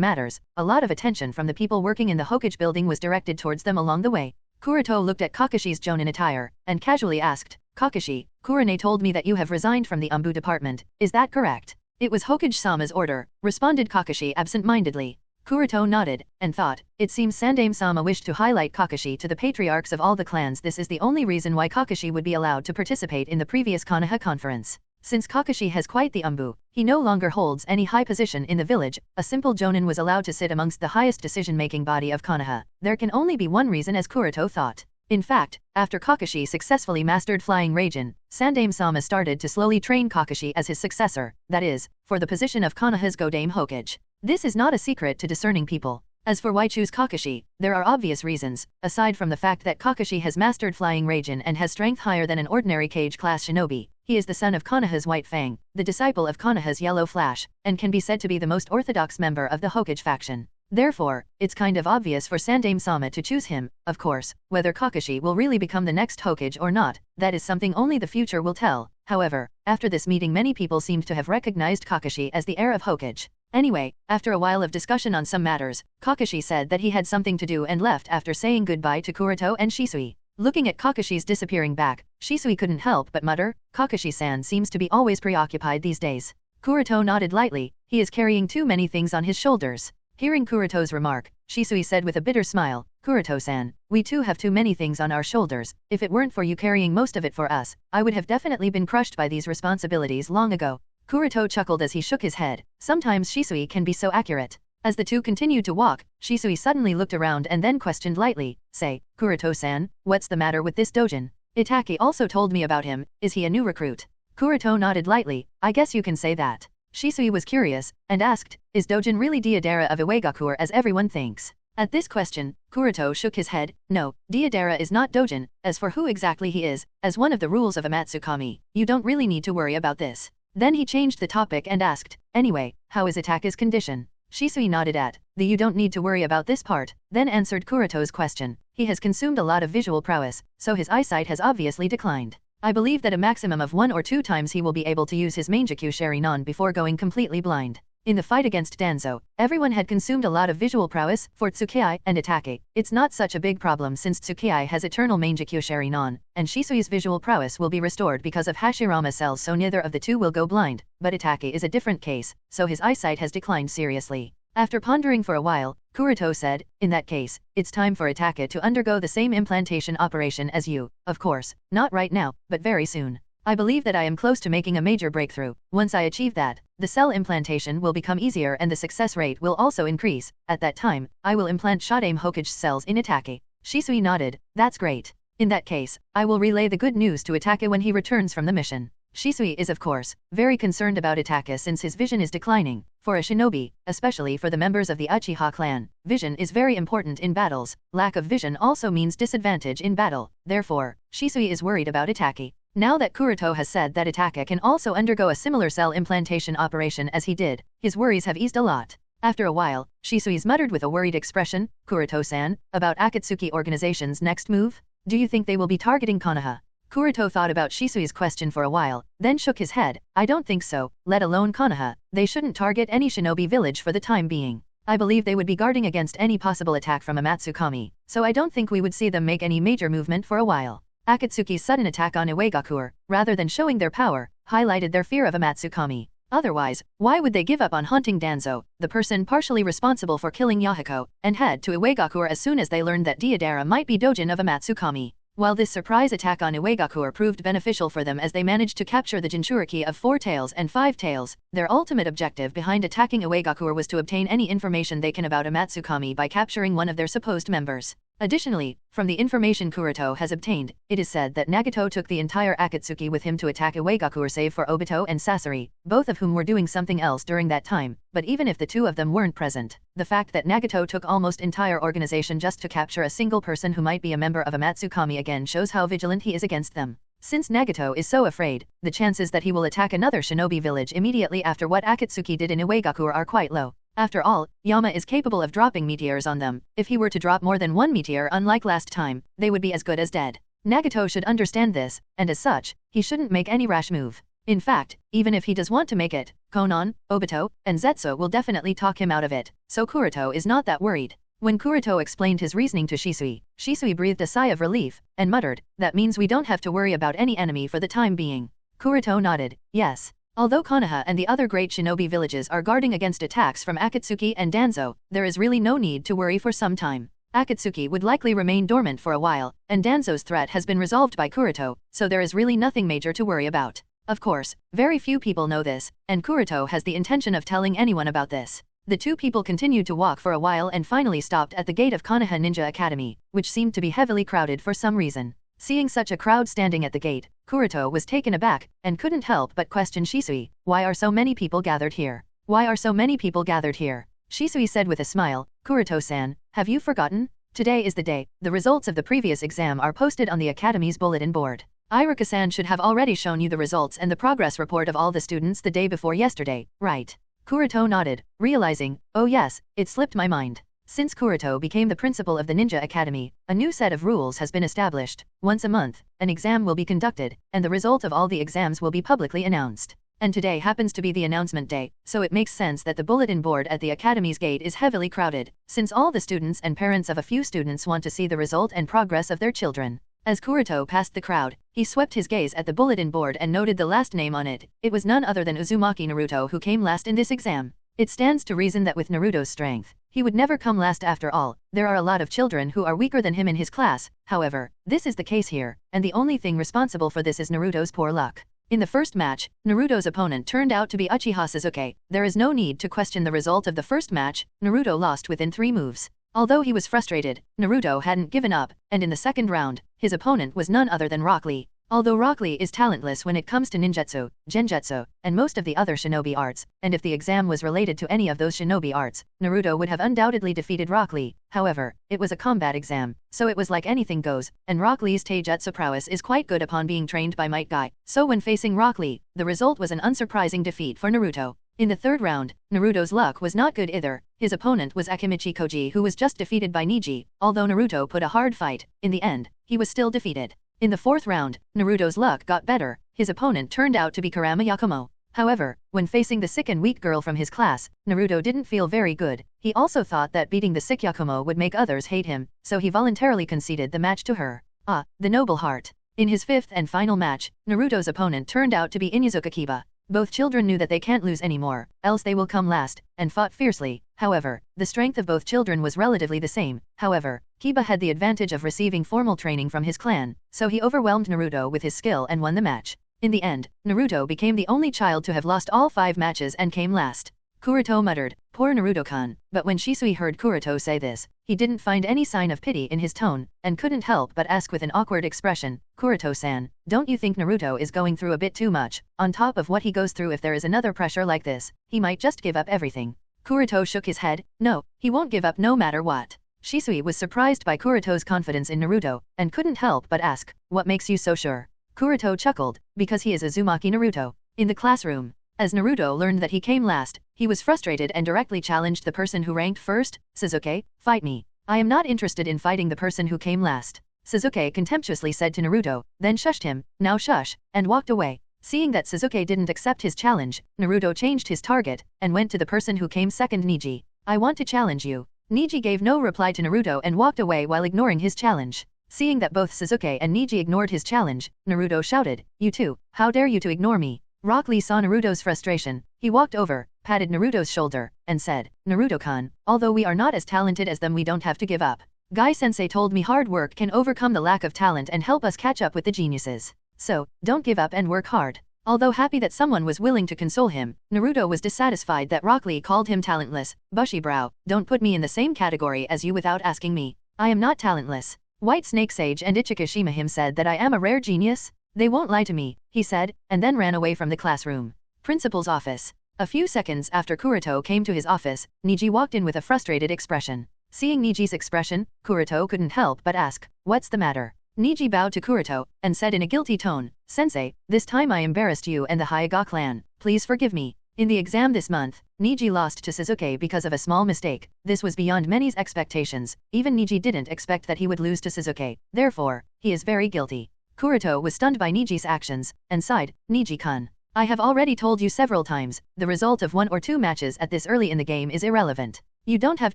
matters, a lot of attention from the people working in the Hokage building was directed towards them along the way. Kuroto looked at Kakashi's Jonin attire, and casually asked, Kakashi, Kurone told me that you have resigned from the Umbu department, is that correct? It was Hokage-sama's order, responded Kakashi absent-mindedly. Kuroto nodded, and thought, it seems Sandaime-sama wished to highlight Kakashi to the patriarchs of all the clans. This is the only reason why Kakashi would be allowed to participate in the previous Konoha conference. Since Kakashi has quite the Umbu, he no longer holds any high position in the village, a simple Jonin was allowed to sit amongst the highest decision-making body of Konoha. There can only be one reason, as Kuroto thought. In fact, after Kakashi successfully mastered Flying Raijin, Sandaime-sama started to slowly train Kakashi as his successor, that is, for the position of Konoha's Godame Hokage. This is not a secret to discerning people. As for why choose Kakashi, there are obvious reasons, aside from the fact that Kakashi has mastered Flying Raijin and has strength higher than an ordinary Cage-class shinobi. He is the son of Konoha's White Fang, the disciple of Konoha's Yellow Flash, and can be said to be the most orthodox member of the Hokage faction. Therefore, it's kind of obvious for Sandaime-sama to choose him. Of course, whether Kakashi will really become the next Hokage or not, that is something only the future will tell. However, after this meeting many people seemed to have recognized Kakashi as the heir of Hokage. Anyway, after a while of discussion on some matters, Kakashi said that he had something to do and left after saying goodbye to Kuroto and Shisui. Looking at Kakashi's disappearing back, Shisui couldn't help but mutter, "Kakashi-san seems to be always preoccupied these days." Kuroto nodded lightly, he is carrying too many things on his shoulders. Hearing Kuroto's remark, Shisui said with a bitter smile, "Kuroto-san, we too have too many things on our shoulders. If it weren't for you carrying most of it for us, I would have definitely been crushed by these responsibilities long ago." Kuroto chuckled as he shook his head. Sometimes Shisui can be so accurate. As the two continued to walk, Shisui suddenly looked around and then questioned lightly, "Say, Kuroto-san, what's the matter with this Dojin? Itaki also told me about him, is he a new recruit?" Kuroto nodded lightly, "I guess you can say that." Shisui was curious, and asked, "Is Dojin really Deidara of Iwagakure as everyone thinks?" At this question, Kuroto shook his head, "No, Deidara is not Dojin. As for who exactly he is, as one of the rules of amatsukami, you don't really need to worry about this." Then he changed the topic and asked, "Anyway, how is Itake's condition?" Shisui nodded at, "You don't need to worry about this part," then answered Kuroto's question. "He has consumed a lot of visual prowess, so his eyesight has obviously declined. I believe that a maximum of 1 or 2 times he will be able to use his Mangekyou Sharingan before going completely blind." In the fight against Danzo, everyone had consumed a lot of visual prowess for Tsukei and Itake. It's not such a big problem since Tsukei has eternal Mangekyou Sharingan, and Shisui's visual prowess will be restored because of Hashirama cells, so neither of the two will go blind, but Itake is a different case, so his eyesight has declined seriously. After pondering for a while, Kuroto said, "In that case, it's time for Itake to undergo the same implantation operation as you. Of course, not right now, but very soon. I believe that I am close to making a major breakthrough. Once I achieve that, the cell implantation will become easier and the success rate will also increase. At that time, I will implant Shodaime Hokage cells in Itake." Shisui nodded, "That's great. In that case, I will relay the good news to Itake when he returns from the mission." Shisui is of course, very concerned about Itake since his vision is declining. For a shinobi, especially for the members of the Uchiha clan, vision is very important in battles. Lack of vision also means disadvantage in battle. Therefore, Shisui is worried about Itake. Now that Kuroto has said that Itake can also undergo a similar cell implantation operation as he did, his worries have eased a lot. After a while, Shisui's muttered with a worried expression, "Kuroto-san, about Akatsuki organization's next move? Do you think they will be targeting Konoha?" Kuroto thought about Shisui's question for a while, then shook his head, "I don't think so, let alone Konoha. They shouldn't target any shinobi village for the time being. I believe they would be guarding against any possible attack from amatsukami, so I don't think we would see them make any major movement for a while." Akatsuki's sudden attack on Iwagakure, rather than showing their power, highlighted their fear of amatsukami. Otherwise, why would they give up on hunting Danzo, the person partially responsible for killing Yahiko, and head to Iwagakure as soon as they learned that Deidara might be Dojin of amatsukami? While this surprise attack on Iwagakure proved beneficial for them as they managed to capture the Jinchuriki of 4 tails and 5 tails, their ultimate objective behind attacking Iwagakure was to obtain any information they can about amatsukami by capturing one of their supposed members. Additionally, from the information Kuroto has obtained, it is said that Nagato took the entire Akatsuki with him to attack Iwagakure save for Obito and Sasori, both of whom were doing something else during that time, but even if the two of them weren't present, the fact that Nagato took almost entire organization just to capture a single person who might be a member of Amatsukami again shows how vigilant he is against them. Since Nagato is so afraid, the chances that he will attack another shinobi village immediately after what Akatsuki did in Iwagakure are quite low. After all, Yama is capable of dropping meteors on them. If he were to drop more than 1 meteor unlike last time, they would be as good as dead. Nagato should understand this, and as such, he shouldn't make any rash move. In fact, even if he does want to make it, Konan, Obito, and Zetsu will definitely talk him out of it, so Kuroto is not that worried. When Kuroto explained his reasoning to Shisui, Shisui breathed a sigh of relief, and muttered, "That means we don't have to worry about any enemy for the time being." Kuroto nodded, "Yes. Although Konoha and the other great shinobi villages are guarding against attacks from Akatsuki and Danzo, there is really no need to worry for some time. Akatsuki would likely remain dormant for a while, and Danzo's threat has been resolved by Kuroto, so there is really nothing major to worry about. Of course, very few people know this, and Kuroto has the intention of telling anyone about this." The two people continued to walk for a while and finally stopped at the gate of Konoha Ninja Academy, which seemed to be heavily crowded for some reason. Seeing such a crowd standing at the gate, Kuroto was taken aback, and couldn't help but question Shisui, "Why are so many people gathered here? Why are so many people gathered here?" Shisui said with a smile, "Kuroto-san, have you forgotten? Today is the day. The results of the previous exam are posted on the Academy's bulletin board. Iruka-san should have already shown you the results and the progress report of all the students the day before yesterday, right?" Kuroto nodded, realizing, "Oh yes, it slipped my mind." Since Kuroto became the principal of the Ninja Academy, a new set of rules has been established. Once a month, an exam will be conducted, and the result of all the exams will be publicly announced. And today happens to be the announcement day, so it makes sense that the bulletin board at the Academy's gate is heavily crowded, since all the students and parents of a few students want to see the result and progress of their children. As Kuroto passed the crowd, he swept his gaze at the bulletin board and noted the last name on it. It was none other than Uzumaki Naruto who came last in this exam. It stands to reason that with Naruto's strength, he would never come last after all. There are a lot of children who are weaker than him in his class, however, this is the case here, and the only thing responsible for this is Naruto's poor luck. In the first match, Naruto's opponent turned out to be Uchiha Sasuke. There is no need to question the result of the first match. Naruto lost within 3 moves. Although he was frustrated, Naruto hadn't given up, and in the second round, his opponent was none other than Rock Lee. Although Rock Lee is talentless when it comes to ninjutsu, genjutsu, and most of the other shinobi arts, and if the exam was related to any of those shinobi arts, Naruto would have undoubtedly defeated Rock Lee. However, it was a combat exam, so it was like anything goes, and Rock Lee's taijutsu prowess is quite good upon being trained by Might Guy. So when facing Rock Lee, the result was an unsurprising defeat for Naruto. In the third round, Naruto's luck was not good either. His opponent was Akimichi Koji, who was just defeated by Neji. Although Naruto put a hard fight, in the end, he was still defeated. In the fourth round, Naruto's luck got better. His opponent turned out to be Kurama Yakumo. However, when facing the sick and weak girl from his class, Naruto didn't feel very good. He also thought that beating the sick Yakumo would make others hate him, so he voluntarily conceded the match to her. Ah, the noble heart. In his fifth and final match, Naruto's opponent turned out to be Inuzuka Kiba. Both children knew that they can't lose anymore, else they will come last, and fought fiercely. However, the strength of both children was relatively the same. However, Kiba had the advantage of receiving formal training from his clan, so he overwhelmed Naruto with his skill and won the match. In the end, Naruto became the only child to have lost all 5 matches and came last. Kuroto muttered, "Poor Naruto-kun," but when Shisui heard Kuroto say this, he didn't find any sign of pity in his tone, and couldn't help but ask with an awkward expression, "Kuroto-san, don't you think Naruto is going through a bit too much? On top of what he goes through, if there is another pressure like this, he might just give up everything." Kuroto shook his head. "No, he won't give up no matter what." Shisui was surprised by Kuroto's confidence in Naruto, and couldn't help but ask, "What makes you so sure?" Kuroto chuckled, "Because he is Uzumaki Naruto." In the classroom, as Naruto learned that he came last, he was frustrated and directly challenged the person who ranked first, "Sasuke, fight me. I am not interested in fighting the person who came last." Sasuke contemptuously said to Naruto, then shushed him, "Now shush," and walked away. Seeing that Sasuke didn't accept his challenge, Naruto changed his target, and went to the person who came second, Neji. "I want to challenge you." Neji gave no reply to Naruto and walked away while ignoring his challenge. Seeing that both Sasuke and Neji ignored his challenge, Naruto shouted, "You two, how dare you to ignore me?" Rock Lee saw Naruto's frustration. He walked over, patted Naruto's shoulder, and said, "Naruto-kun, although we are not as talented as them, we don't have to give up. Guy-sensei told me hard work can overcome the lack of talent and help us catch up with the geniuses. So, don't give up and work hard." Although happy that someone was willing to console him, Naruto was dissatisfied that Rock Lee called him talentless. "Bushy brow, don't put me in the same category as you without asking me. I am not talentless. White Snake Sage and Ichikashima him said that I am a rare genius. They won't lie to me," he said, and then ran away from the classroom. Principal's office. A few seconds after Kuroto came to his office, Neji walked in with a frustrated expression. Seeing Neji's expression, Kuroto couldn't help but ask, "What's the matter?" Neji bowed to Kuroto, and said in a guilty tone, "Sensei, this time I embarrassed you and the Hyuga clan. Please forgive me." In the exam this month, Neji lost to Sasuke because of a small mistake. This was beyond many's expectations. Even Neji didn't expect that he would lose to Sasuke. Therefore, he is very guilty. Kuroto was stunned by Neji's actions, and sighed, "Neji-kun, I have already told you several times, the result of 1 or 2 matches at this early in the game is irrelevant. You don't have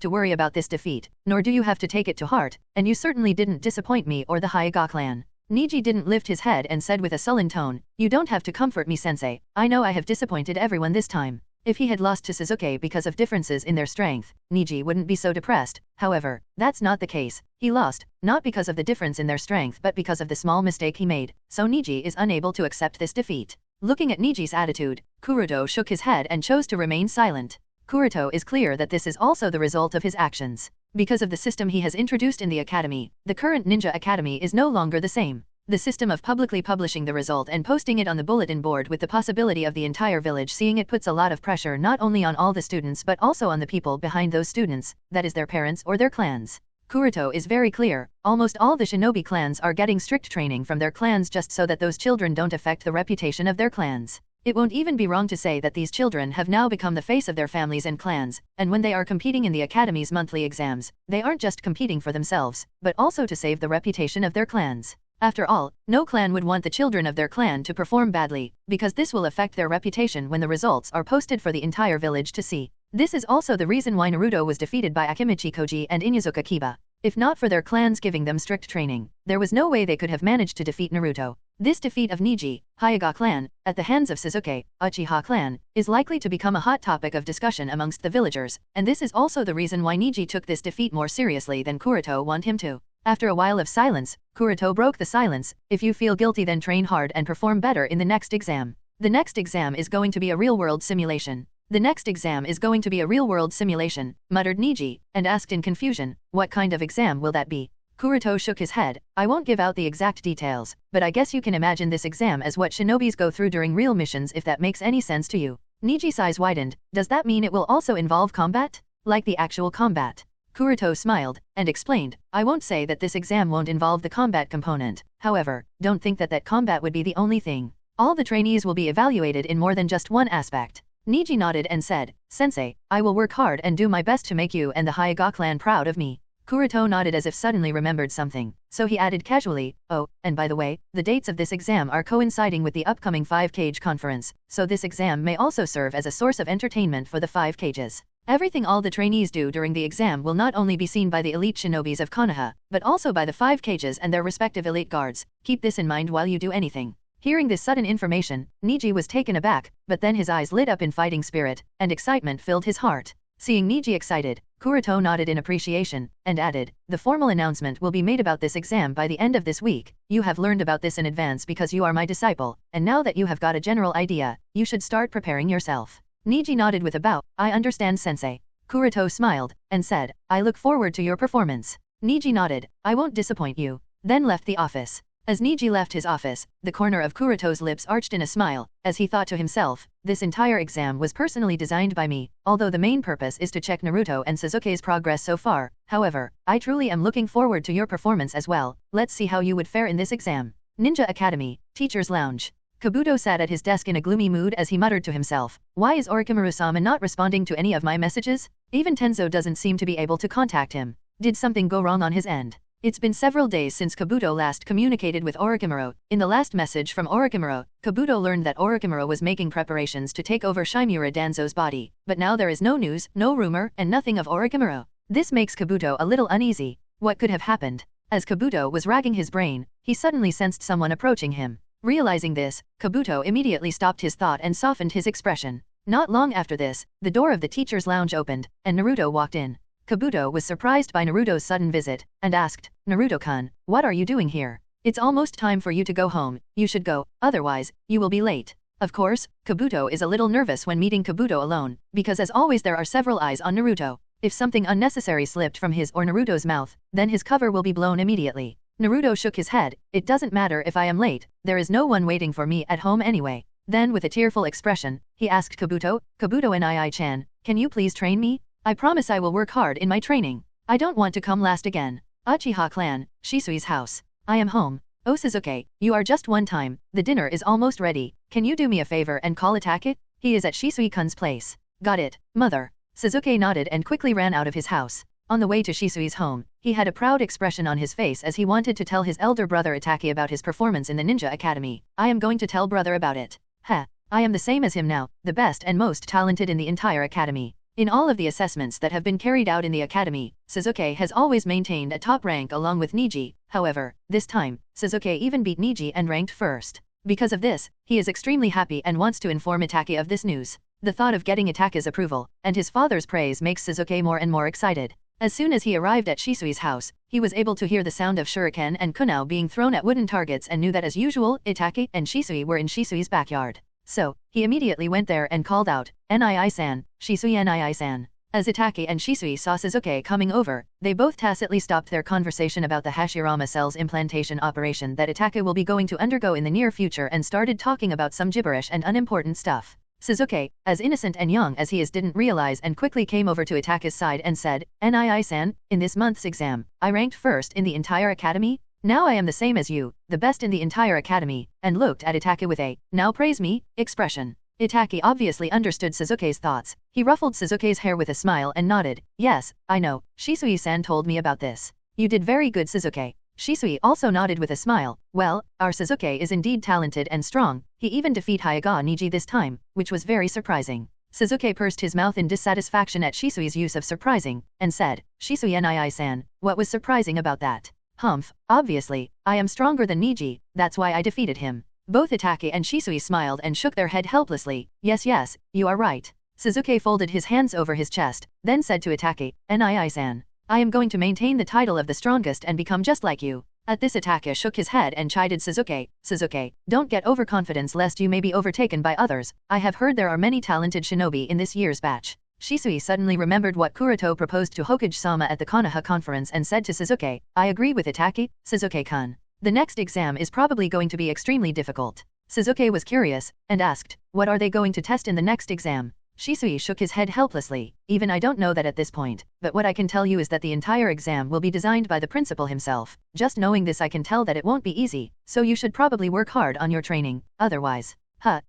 to worry about this defeat, nor do you have to take it to heart, and you certainly didn't disappoint me or the Hyuga clan." Neji didn't lift his head and said with a sullen tone, "You don't have to comfort me, sensei. I know I have disappointed everyone this time." If he had lost to Sasuke because of differences in their strength, Neji wouldn't be so depressed. However, that's not the case. He lost, not because of the difference in their strength but because of the small mistake he made, so Neji is unable to accept this defeat. Looking at Neji's attitude, Kuroto shook his head and chose to remain silent. Kuroto is clear that this is also the result of his actions. Because of the system he has introduced in the academy, the current Ninja Academy is no longer the same. The system of publicly publishing the result and posting it on the bulletin board with the possibility of the entire village seeing it puts a lot of pressure not only on all the students but also on the people behind those students, that is their parents or their clans. Kuroto is very clear, almost all the shinobi clans are getting strict training from their clans just so that those children don't affect the reputation of their clans. It won't even be wrong to say that these children have now become the face of their families and clans, and when they are competing in the Academy's monthly exams, they aren't just competing for themselves, but also to save the reputation of their clans. After all, no clan would want the children of their clan to perform badly, because this will affect their reputation when the results are posted for the entire village to see. This is also the reason why Naruto was defeated by Akimichi Koji and Inuzuka Kiba. If not for their clans giving them strict training, there was no way they could have managed to defeat Naruto. This defeat of Niji, Hyuga clan, at the hands of Sasuke, Uchiha clan, is likely to become a hot topic of discussion amongst the villagers, and this is also the reason why Niji took this defeat more seriously than Kuroto wanted him to. After a while of silence, Kuroto broke the silence. If you feel guilty, then train hard and perform better in the next exam. The next exam is going to be a real-world simulation. The next exam is going to be a real-world simulation, muttered Niji, and asked in confusion, what kind of exam will that be? Kuroto shook his head. I won't give out the exact details, but I guess you can imagine this exam as what shinobis go through during real missions, if that makes any sense to you. Niji's eyes widened. Does that mean it will also involve combat? Like the actual combat? Kuroto smiled, and explained, I won't say that this exam won't involve the combat component. However, don't think that combat would be the only thing. All the trainees will be evaluated in more than just one aspect. Niji nodded and said, Sensei, I will work hard and do my best to make you and the Hyuga clan proud of me. Kuroto nodded as if suddenly remembered something, so he added casually, oh, and by the way, the dates of this exam are coinciding with the upcoming 5-Cage conference, so this exam may also serve as a source of entertainment for the 5 Cages. Everything all the trainees do during the exam will not only be seen by the elite shinobis of Konoha, but also by the 5 Cages and their respective elite guards. Keep this in mind while you do anything. Hearing this sudden information, Niji was taken aback, but then his eyes lit up in fighting spirit, and excitement filled his heart. Seeing Niji excited, Kuroto nodded in appreciation, and added, the formal announcement will be made about this exam by the end of this week. You have learned about this in advance because you are my disciple, and now that you have got a general idea, you should start preparing yourself. Niji nodded with a bow. I understand, Sensei. Kuroto smiled, and said, I look forward to your performance. Niji nodded. I won't disappoint you. Then left the office. As Niji left his office, the corner of Kuroto's lips arched in a smile, as he thought to himself, this entire exam was personally designed by me, although the main purpose is to check Naruto and Sasuke's progress so far. However, I truly am looking forward to your performance as well. Let's see how you would fare in this exam. Ninja Academy, Teacher's Lounge. Kabuto sat at his desk in a gloomy mood as he muttered to himself, why is Orochimaru-sama not responding to any of my messages? Even Tenzo doesn't seem to be able to contact him. Did something go wrong on his end? It's been several days since Kabuto last communicated with Orochimaru. In the last message from Orochimaru, Kabuto learned that Orochimaru was making preparations to take over Shimura Danzo's body, but now there is no news, no rumor, and nothing of Orochimaru. This makes Kabuto a little uneasy. What could have happened? As Kabuto was racking his brain, he suddenly sensed someone approaching him. Realizing this, Kabuto immediately stopped his thought and softened his expression. Not long after this, the door of the teacher's lounge opened, and Naruto walked in. Kabuto was surprised by Naruto's sudden visit, and asked, Naruto-kun, what are you doing here? It's almost time for you to go home. You should go, otherwise, you will be late. Of course, Kabuto is a little nervous when meeting Kabuto alone, because as always there are several eyes on Naruto. If something unnecessary slipped from his or Naruto's mouth, then his cover will be blown immediately. Naruto shook his head. It doesn't matter if I am late, there is no one waiting for me at home anyway. Then with a tearful expression, he asked Kabuto, Kabuto Nii-chan, can you please train me? I promise I will work hard in my training. I don't want to come last again. Uchiha clan, Shisui's house. I am home. Oh Sasuke, you are just one time, the dinner is almost ready. Can you do me a favor and call Attack? He is at Shisui-kun's place. Got it, mother. Sasuke nodded and quickly ran out of his house. On the way to Shisui's home, he had a proud expression on his face as he wanted to tell his elder brother Attack about his performance in the Ninja Academy. I am going to tell brother about it. Heh, I am the same as him now, the best and most talented in the entire academy. In all of the assessments that have been carried out in the academy, Sasuke has always maintained a top rank along with Niji. However, this time, Sasuke even beat Niji and ranked first. Because of this, he is extremely happy and wants to inform Itachi of this news. The thought of getting Itachi's approval and his father's praise makes Sasuke more and more excited. As soon as he arrived at Shisui's house, he was able to hear the sound of shuriken and kunai being thrown at wooden targets and knew that as usual, Itachi and Shisui were in Shisui's backyard. So, he immediately went there and called out, Nii-san, Shisui Nii-san. As Itachi and Shisui saw Sasuke coming over, they both tacitly stopped their conversation about the Hashirama cell's implantation operation that Itachi will be going to undergo in the near future and started talking about some gibberish and unimportant stuff. Sasuke, as innocent and young as he is, didn't realize and quickly came over to Itachi's side and said, Nii-san, in this month's exam, I ranked first in the entire academy. Now I am the same as you, the best in the entire academy, and looked at Itachi with a, now praise me, expression. Itachi obviously understood Sasuke's thoughts. He ruffled Sasuke's hair with a smile and nodded. Yes, I know, Shisui-san told me about this. You did very good, Sasuke. Shisui also nodded with a smile. Well, our Sasuke is indeed talented and strong. He even defeated Hyuga Niji this time, which was very surprising. Sasuke pursed his mouth in dissatisfaction at Shisui's use of surprising, and said, Shisui-san, what was surprising about that? Humph, obviously, I am stronger than Niji, that's why I defeated him. Both Itachi and Shisui smiled and shook their head helplessly. Yes, you are right. Sasuke folded his hands over his chest, then said to Itachi, Nii-san, I am going to maintain the title of the strongest and become just like you. At this Itachi shook his head and chided Sasuke. Sasuke, don't get overconfidence lest you may be overtaken by others. I have heard there are many talented shinobi in this year's batch. Shisui suddenly remembered what Kuroto proposed to Hokage-sama at the Konoha conference and said to Sasuke, I agree with Itachi, Sasuke-kun. The next exam is probably going to be extremely difficult. Sasuke was curious, and asked, what are they going to test in the next exam? Shisui shook his head helplessly. Even I don't know that at this point, but what I can tell you is that the entire exam will be designed by the principal himself. Just knowing this I can tell that it won't be easy, so you should probably work hard on your training, otherwise.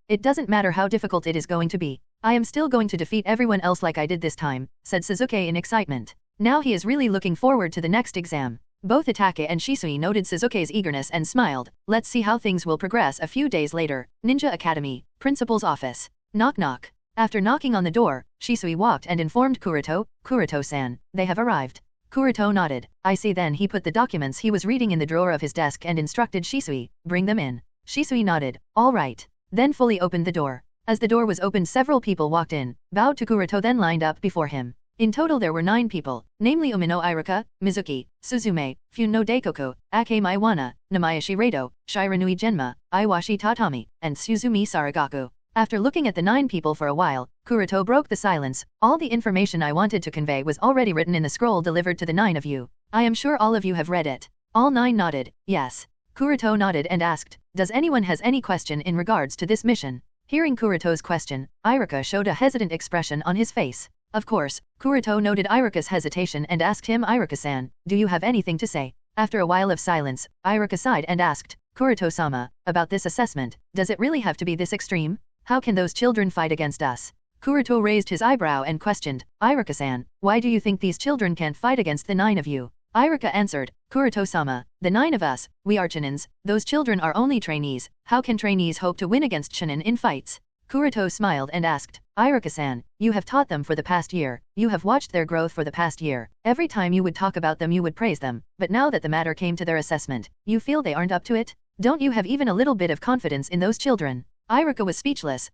It doesn't matter how difficult it is going to be. I am still going to defeat everyone else like I did this time, said Sasuke in excitement. Now he is really looking forward to the next exam. Both Itachi and Shisui noted Sasuke's eagerness and smiled. Let's see how things will progress. A few days later, Ninja Academy, Principal's office. Knock knock. After knocking on the door, Shisui walked and informed Kuroto, Kuroto-san, they have arrived. Kuroto nodded. I see. Then he put the documents he was reading in the drawer of his desk and instructed Shisui, bring them in. Shisui nodded. All right. Then fully opened the door. As the door was opened, several people walked in, bowed to Kuroto, then lined up before him. In total there were 9 people, namely Umino Iruka, Mizuki, Suzume, Fun no Daikoku, Ake Maiwana, Namayashi Rado, Shiranui Genma, Iwashi Tatami, and Suzumi Saragaku. After looking at the 9 people for a while, Kuroto broke the silence. All the information I wanted to convey was already written in the scroll delivered to the 9 of you. I am sure all of you have read it. All 9 nodded. Yes. Kuroto nodded and asked, does anyone has any question in regards to this mission? Hearing Kuroto's question, Iruka showed a hesitant expression on his face. Of course, Kuroto noted Iruka's hesitation and asked him, Iruka-san, do you have anything to say? After a while of silence, Iruka sighed and asked, Kuroto-sama, about this assessment, does it really have to be this extreme? How can those children fight against us? Kuroto raised his eyebrow and questioned, Iruka-san, why do you think these children can't fight against the 9 of you? Iruka answered, Kuroto-sama, the 9 of us, we are Chunins, those children are only trainees, how can trainees hope to win against Chunin in fights? Kuroto smiled and asked, Iruka-san, you have taught them for the past year, you have watched their growth for the past year, every time you would talk about them you would praise them, but now that the matter came to their assessment, you feel they aren't up to it? Don't you have even a little bit of confidence in those children? Iruka was speechless.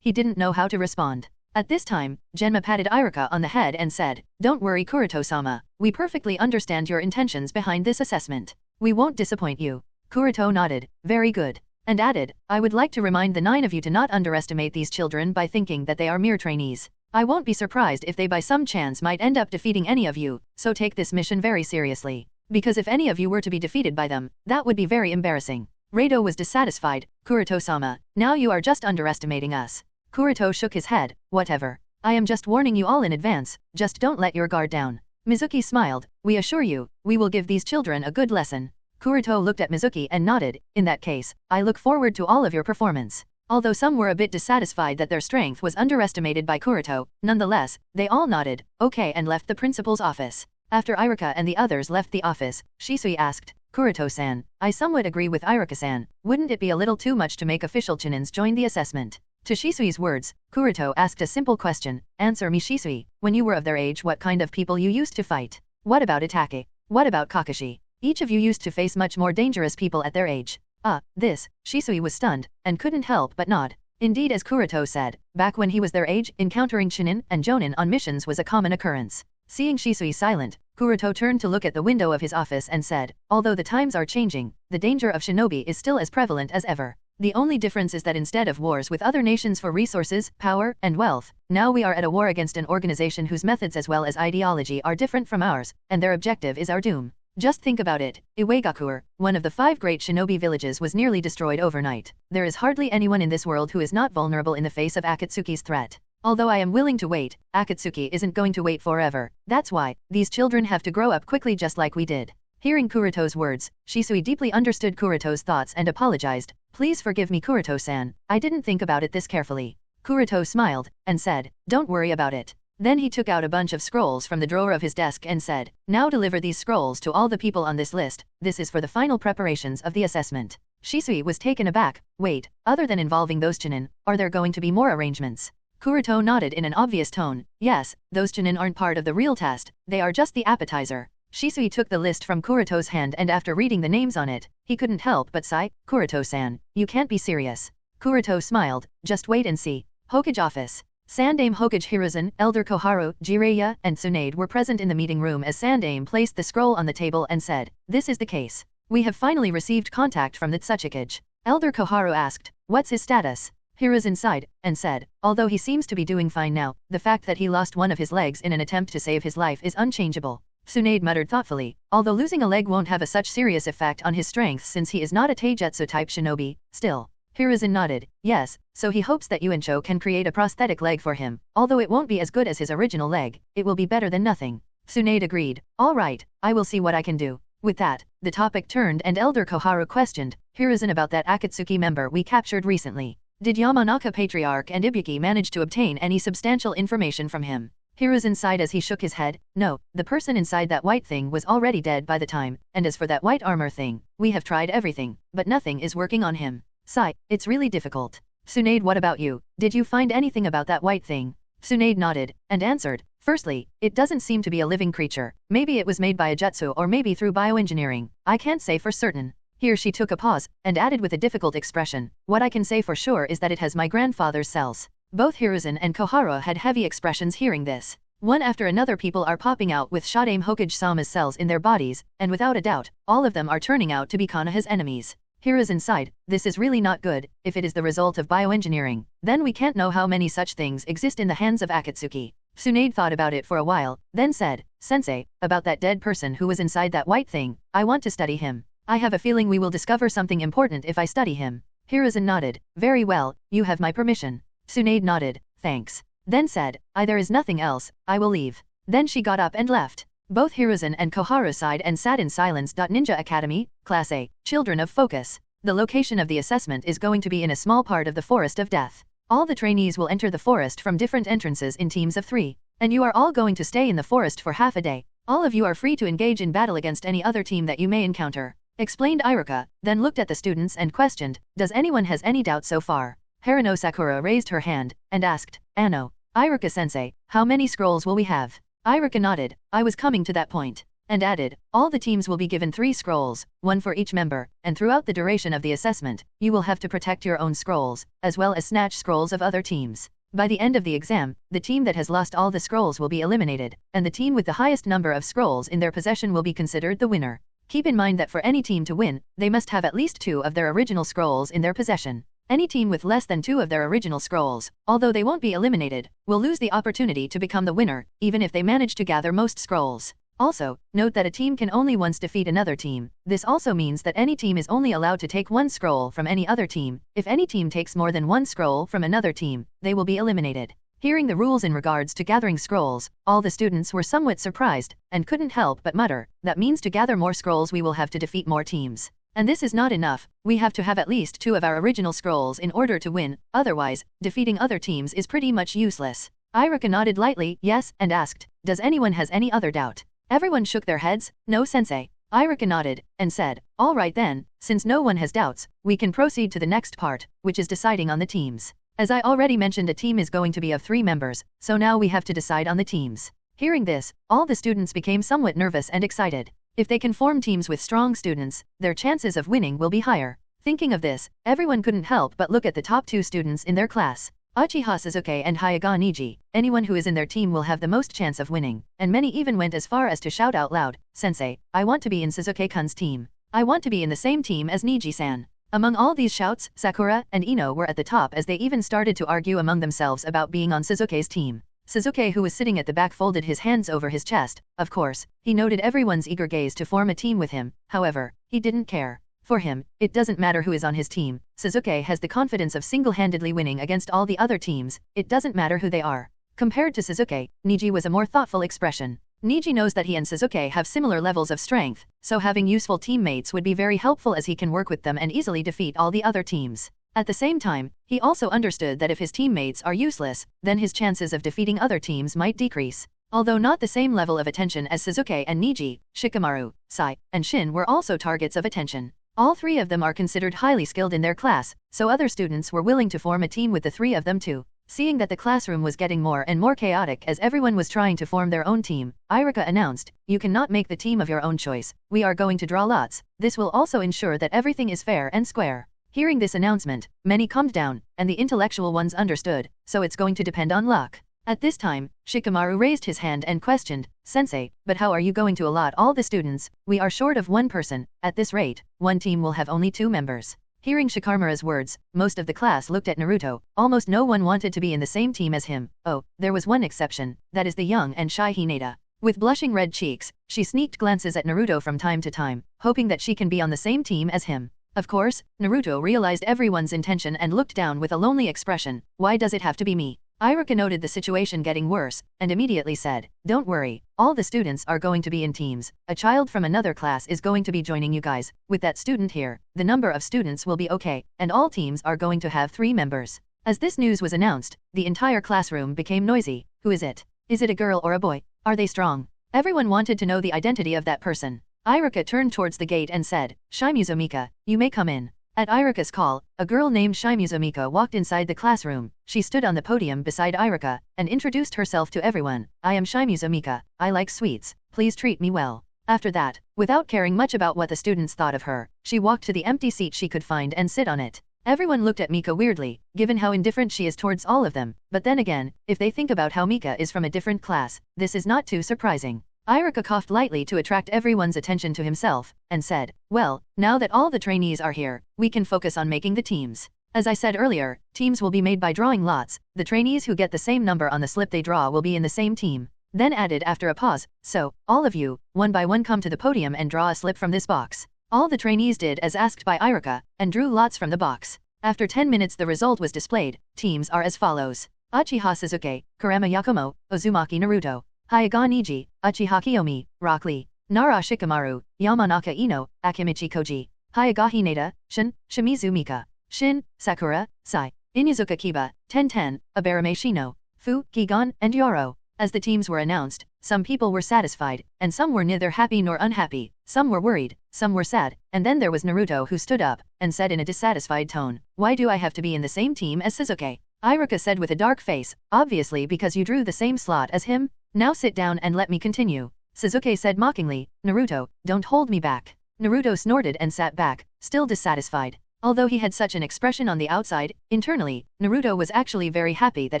He didn't know how to respond. At this time, Genma patted Iruka on the head and said, don't worry Kuroto-sama, we perfectly understand your intentions behind this assessment. We won't disappoint you. Kuroto nodded, very good, and added, I would like to remind the 9 of you to not underestimate these children by thinking that they are mere trainees. I won't be surprised if they by some chance might end up defeating any of you, so take this mission very seriously. Because if any of you were to be defeated by them, that would be very embarrassing. Rado was dissatisfied. Kuroto-sama, now you are just underestimating us. Kuroto shook his head. Whatever. I am just warning you all in advance, just don't let your guard down. Mizuki smiled. We assure you, we will give these children a good lesson. Kuroto looked at Mizuki and nodded. In that case, I look forward to all of your performance. Although some were a bit dissatisfied that their strength was underestimated by Kuroto, nonetheless, they all nodded, okay, and left the principal's office. After Iruka and the others left the office, Shisui asked, Kuroto-san, I somewhat agree with Iruka-san, wouldn't it be a little too much to make official Chunins join the assessment? To Shisui's words, Kuroto asked a simple question, answer me Shisui, when you were of their age what kind of people you used to fight? What about Itachi? What about Kakashi? Each of you used to face much more dangerous people at their age. Shisui was stunned, and couldn't help but nod. Indeed, as Kuroto said, back when he was their age, encountering Chunin and Jonin on missions was a common occurrence. Seeing Shisui silent, Kuroto turned to look at the window of his office and said, although the times are changing, the danger of shinobi is still as prevalent as ever. The only difference is that instead of wars with other nations for resources, power, and wealth, now we are at a war against an organization whose methods as well as ideology are different from ours, and their objective is our doom. Just think about it. Iwagakure, one of the 5 great shinobi villages, was nearly destroyed overnight. There is hardly anyone in this world who is not vulnerable in the face of Akatsuki's threat. Although I am willing to wait, Akatsuki isn't going to wait forever. That's why, these children have to grow up quickly just like we did. Hearing Kuroto's words, Shisui deeply understood Kuroto's thoughts and apologized. Please forgive me, Kuroto-san, I didn't think about it this carefully. Kuroto smiled, and said, don't worry about it. Then he took out a bunch of scrolls from the drawer of his desk and said, now deliver these scrolls to all the people on this list, this is for the final preparations of the assessment. Shisui was taken aback. Wait, other than involving those chunin, are there going to be more arrangements? Kuroto nodded in an obvious tone. Yes, those chunin aren't part of the real test, they are just the appetizer. Shisui took the list from Kuroto's hand and after reading the names on it, he couldn't help but sigh. Kuroto-san, you can't be serious. Kuroto smiled. Just wait and see. Hokage office. Sandaime Hokage Hiruzen, Elder Koharu, Jiraiya, and Tsunade were present in the meeting room as Sandaime placed the scroll on the table and said, this is the case. We have finally received contact from the Tsuchikage. Elder Koharu asked, what's his status? Hiruzen sighed, and said, although he seems to be doing fine now, the fact that he lost one of his legs in an attempt to save his life is unchangeable. Tsunade muttered thoughtfully, although losing a leg won't have a such serious effect on his strength since he is not a taijutsu-type shinobi, still. Hiruzen nodded, yes, so he hopes that Yuancho can create a prosthetic leg for him, although it won't be as good as his original leg, it will be better than nothing. Tsunade agreed, all right, I will see what I can do. With that, the topic turned and Elder Koharu questioned Hiruzen about that Akatsuki member we captured recently. Did Yamanaka Patriarch and Ibuki manage to obtain any substantial information from him? Hiruzen sighed as he shook his head. No, the person inside that white thing was already dead by the time, and as for that white armor thing, we have tried everything, but nothing is working on him. Sigh, it's really difficult. Tsunade, what about you? Did you find anything about that white thing? Tsunade nodded, and answered, firstly, it doesn't seem to be a living creature, maybe it was made by a jutsu or maybe through bioengineering, I can't say for certain. Here she took a pause, and added with a difficult expression, what I can say for sure is that it has my grandfather's cells. Both Hiruzen and Koharu had heavy expressions hearing this. One after another people are popping out with Sandaime Hokage Sama's cells in their bodies, and without a doubt, all of them are turning out to be Konoha's enemies. Hiruzen sighed, this is really not good, if it is the result of bioengineering, then we can't know how many such things exist in the hands of Akatsuki. Tsunade thought about it for a while, then said, Sensei, about that dead person who was inside that white thing, I want to study him. I have a feeling we will discover something important if I study him. Hiruzen nodded, very well, you have my permission. Tsunade nodded, thanks. Then said, there is nothing else, I will leave. Then she got up and left. Both Hiruzen and Koharu sighed and sat in silence. Ninja Academy, Class A, Children of Focus. The location of the assessment is going to be in a small part of the Forest of Death. All the trainees will enter the forest from different entrances in teams of 3. And you are all going to stay in the forest for half a day. All of you are free to engage in battle against any other team that you may encounter. Explained Iruka, then looked at the students and questioned, does anyone has any doubt so far? Harano Sakura raised her hand, and asked, Ano, Iruka-sensei, how many scrolls will we have? Iruka nodded, I was coming to that point, and added, all the teams will be given 3 scrolls, 1 for each member, and throughout the duration of the assessment, you will have to protect your own scrolls, as well as snatch scrolls of other teams. By the end of the exam, the team that has lost all the scrolls will be eliminated, and the team with the highest number of scrolls in their possession will be considered the winner. Keep in mind that for any team to win, they must have at least 2 of their original scrolls in their possession. Any team with less than 2 of their original scrolls, although they won't be eliminated, will lose the opportunity to become the winner, even if they manage to gather most scrolls. Also, note that a team can only once defeat another team. This also means that any team is only allowed to take 1 scroll from any other team. If any team takes more than 1 scroll from another team, they will be eliminated. Hearing the rules in regards to gathering scrolls, all the students were somewhat surprised, and couldn't help but mutter, that means to gather more scrolls we will have to defeat more teams. And this is not enough, we have to have at least 2 of our original scrolls in order to win, otherwise, defeating other teams is pretty much useless. Iruka nodded lightly, yes, and asked, does anyone has any other doubt? Everyone shook their heads, no sensei. Iruka nodded, and said, all right then, since no one has doubts, we can proceed to the next part, which is deciding on the teams. As I already mentioned, a team is going to be of 3 members, so now we have to decide on the teams. Hearing this, all the students became somewhat nervous and excited. If they can form teams with strong students, their chances of winning will be higher. Thinking of this, everyone couldn't help but look at the top 2 students in their hyuga Sasuke and Hyuga Niji. Anyone who is in their team will have the most chance of winning, and many even went as far as to shout out loud, Sensei, I want to be in Sasuke-kun's team. I want to be in the same team as Niji-san. Among all these shouts, Sakura and Ino were at the top as they even started to argue among themselves about being on Sasuke's team. Sasuke, who was sitting at the back, folded his hands over his chest. Of course, he noted everyone's eager gaze to form a team with him, however, he didn't care. For him, it doesn't matter who is on his team. Sasuke has the confidence of single-handedly winning against all the other teams, it doesn't matter who they are. Compared to Sasuke, Niji was a more thoughtful expression. Niji knows that he and Sasuke have similar levels of strength, so having useful teammates would be very helpful as he can work with them and easily defeat all the other teams. At the same time, he also understood that if his teammates are useless, then his chances of defeating other teams might decrease. Although not the same level of attention as Sasuke and Niji, Shikamaru, Sai, and Shin were also targets of attention. All three of them are considered highly skilled in their class, so other students were willing to form a team with the three of them too. Seeing that the classroom was getting more and more chaotic as everyone was trying to form their own team, Iruka announced, "You cannot make the team of your own choice. We are going to draw lots. This will also ensure that everything is fair and square." Hearing this announcement, many calmed down, and the intellectual ones understood, so it's going to depend on luck. At this time, Shikamaru raised his hand and questioned, "Sensei, but how are you going to allot all the students? We are short of one person. At this rate, one team will have only 2 members. Hearing Shikamaru's words, most of the class looked at Naruto. Almost no one wanted to be in the same team as him. Oh, there was one exception, that is the young and shy Hinata. With blushing red cheeks, she sneaked glances at Naruto from time to time, hoping that she can be on the same team as him. Of course, Naruto realized everyone's intention and looked down with a lonely expression. Why does it have to be me? Iruka noted the situation getting worse, and immediately said, "Don't worry, all the students are going to be in teams. A child from another class is going to be joining you guys. With that student here, the number of students will be okay, and all teams are going to have 3 members." As this news was announced, the entire classroom became noisy. Who is it? Is it a girl or a boy? Are they strong? Everyone wanted to know the identity of that person. Iruka turned towards the gate and said, "Shimuzumika, you may come in." At Iruka's call, a girl named Shimuzumika walked inside the classroom. She stood on the podium beside Iruka, and introduced herself to everyone. "I am Shimuzumika. I like sweets. Please treat me well." After that, without caring much about what the students thought of her, she walked to the empty seat she could find and sit on it. Everyone looked at Mika weirdly, given how indifferent she is towards all of them, but then again, if they think about how Mika is from a different class, this is not too surprising. Iruka coughed lightly to attract everyone's attention to himself, and said, "Well, now that all the trainees are here, we can focus on making the teams. As I said earlier, teams will be made by drawing lots. The trainees who get the same number on the slip they draw will be in the same team." Then added after a pause, "So, all of you, one by one come to the podium and draw a slip from this box." All the trainees did as asked by Iruka, and drew lots from the box. After 10 minutes the result was displayed. Teams are as follows. Uchiha Sasuke, Kurama Yakumo, Uzumaki Naruto. Hyuga Niji, Uchiha Kiyomi, Rock Lee, Nara Shikamaru, Yamanaka Ino, Akimichi Koji, Hyuga Hinata, Shin, Shimizu Mika, Shin, Sakura, Sai, Inuzuka Kiba, Ten, Abarame Shino, Fu, Gigan, and Yoro. As the teams were announced, some people were satisfied, and some were neither happy nor unhappy, some were worried, some were sad, and then there was Naruto who stood up, and said in a dissatisfied tone, "Why do I have to be in the same team as Sasuke?" Iruka said with a dark face, "Obviously because you drew the same slot as him. Now sit down and let me continue." Sasuke said mockingly, "Naruto, don't hold me back." Naruto snorted and sat back, still dissatisfied. Although he had such an expression on the outside, internally, Naruto was actually very happy that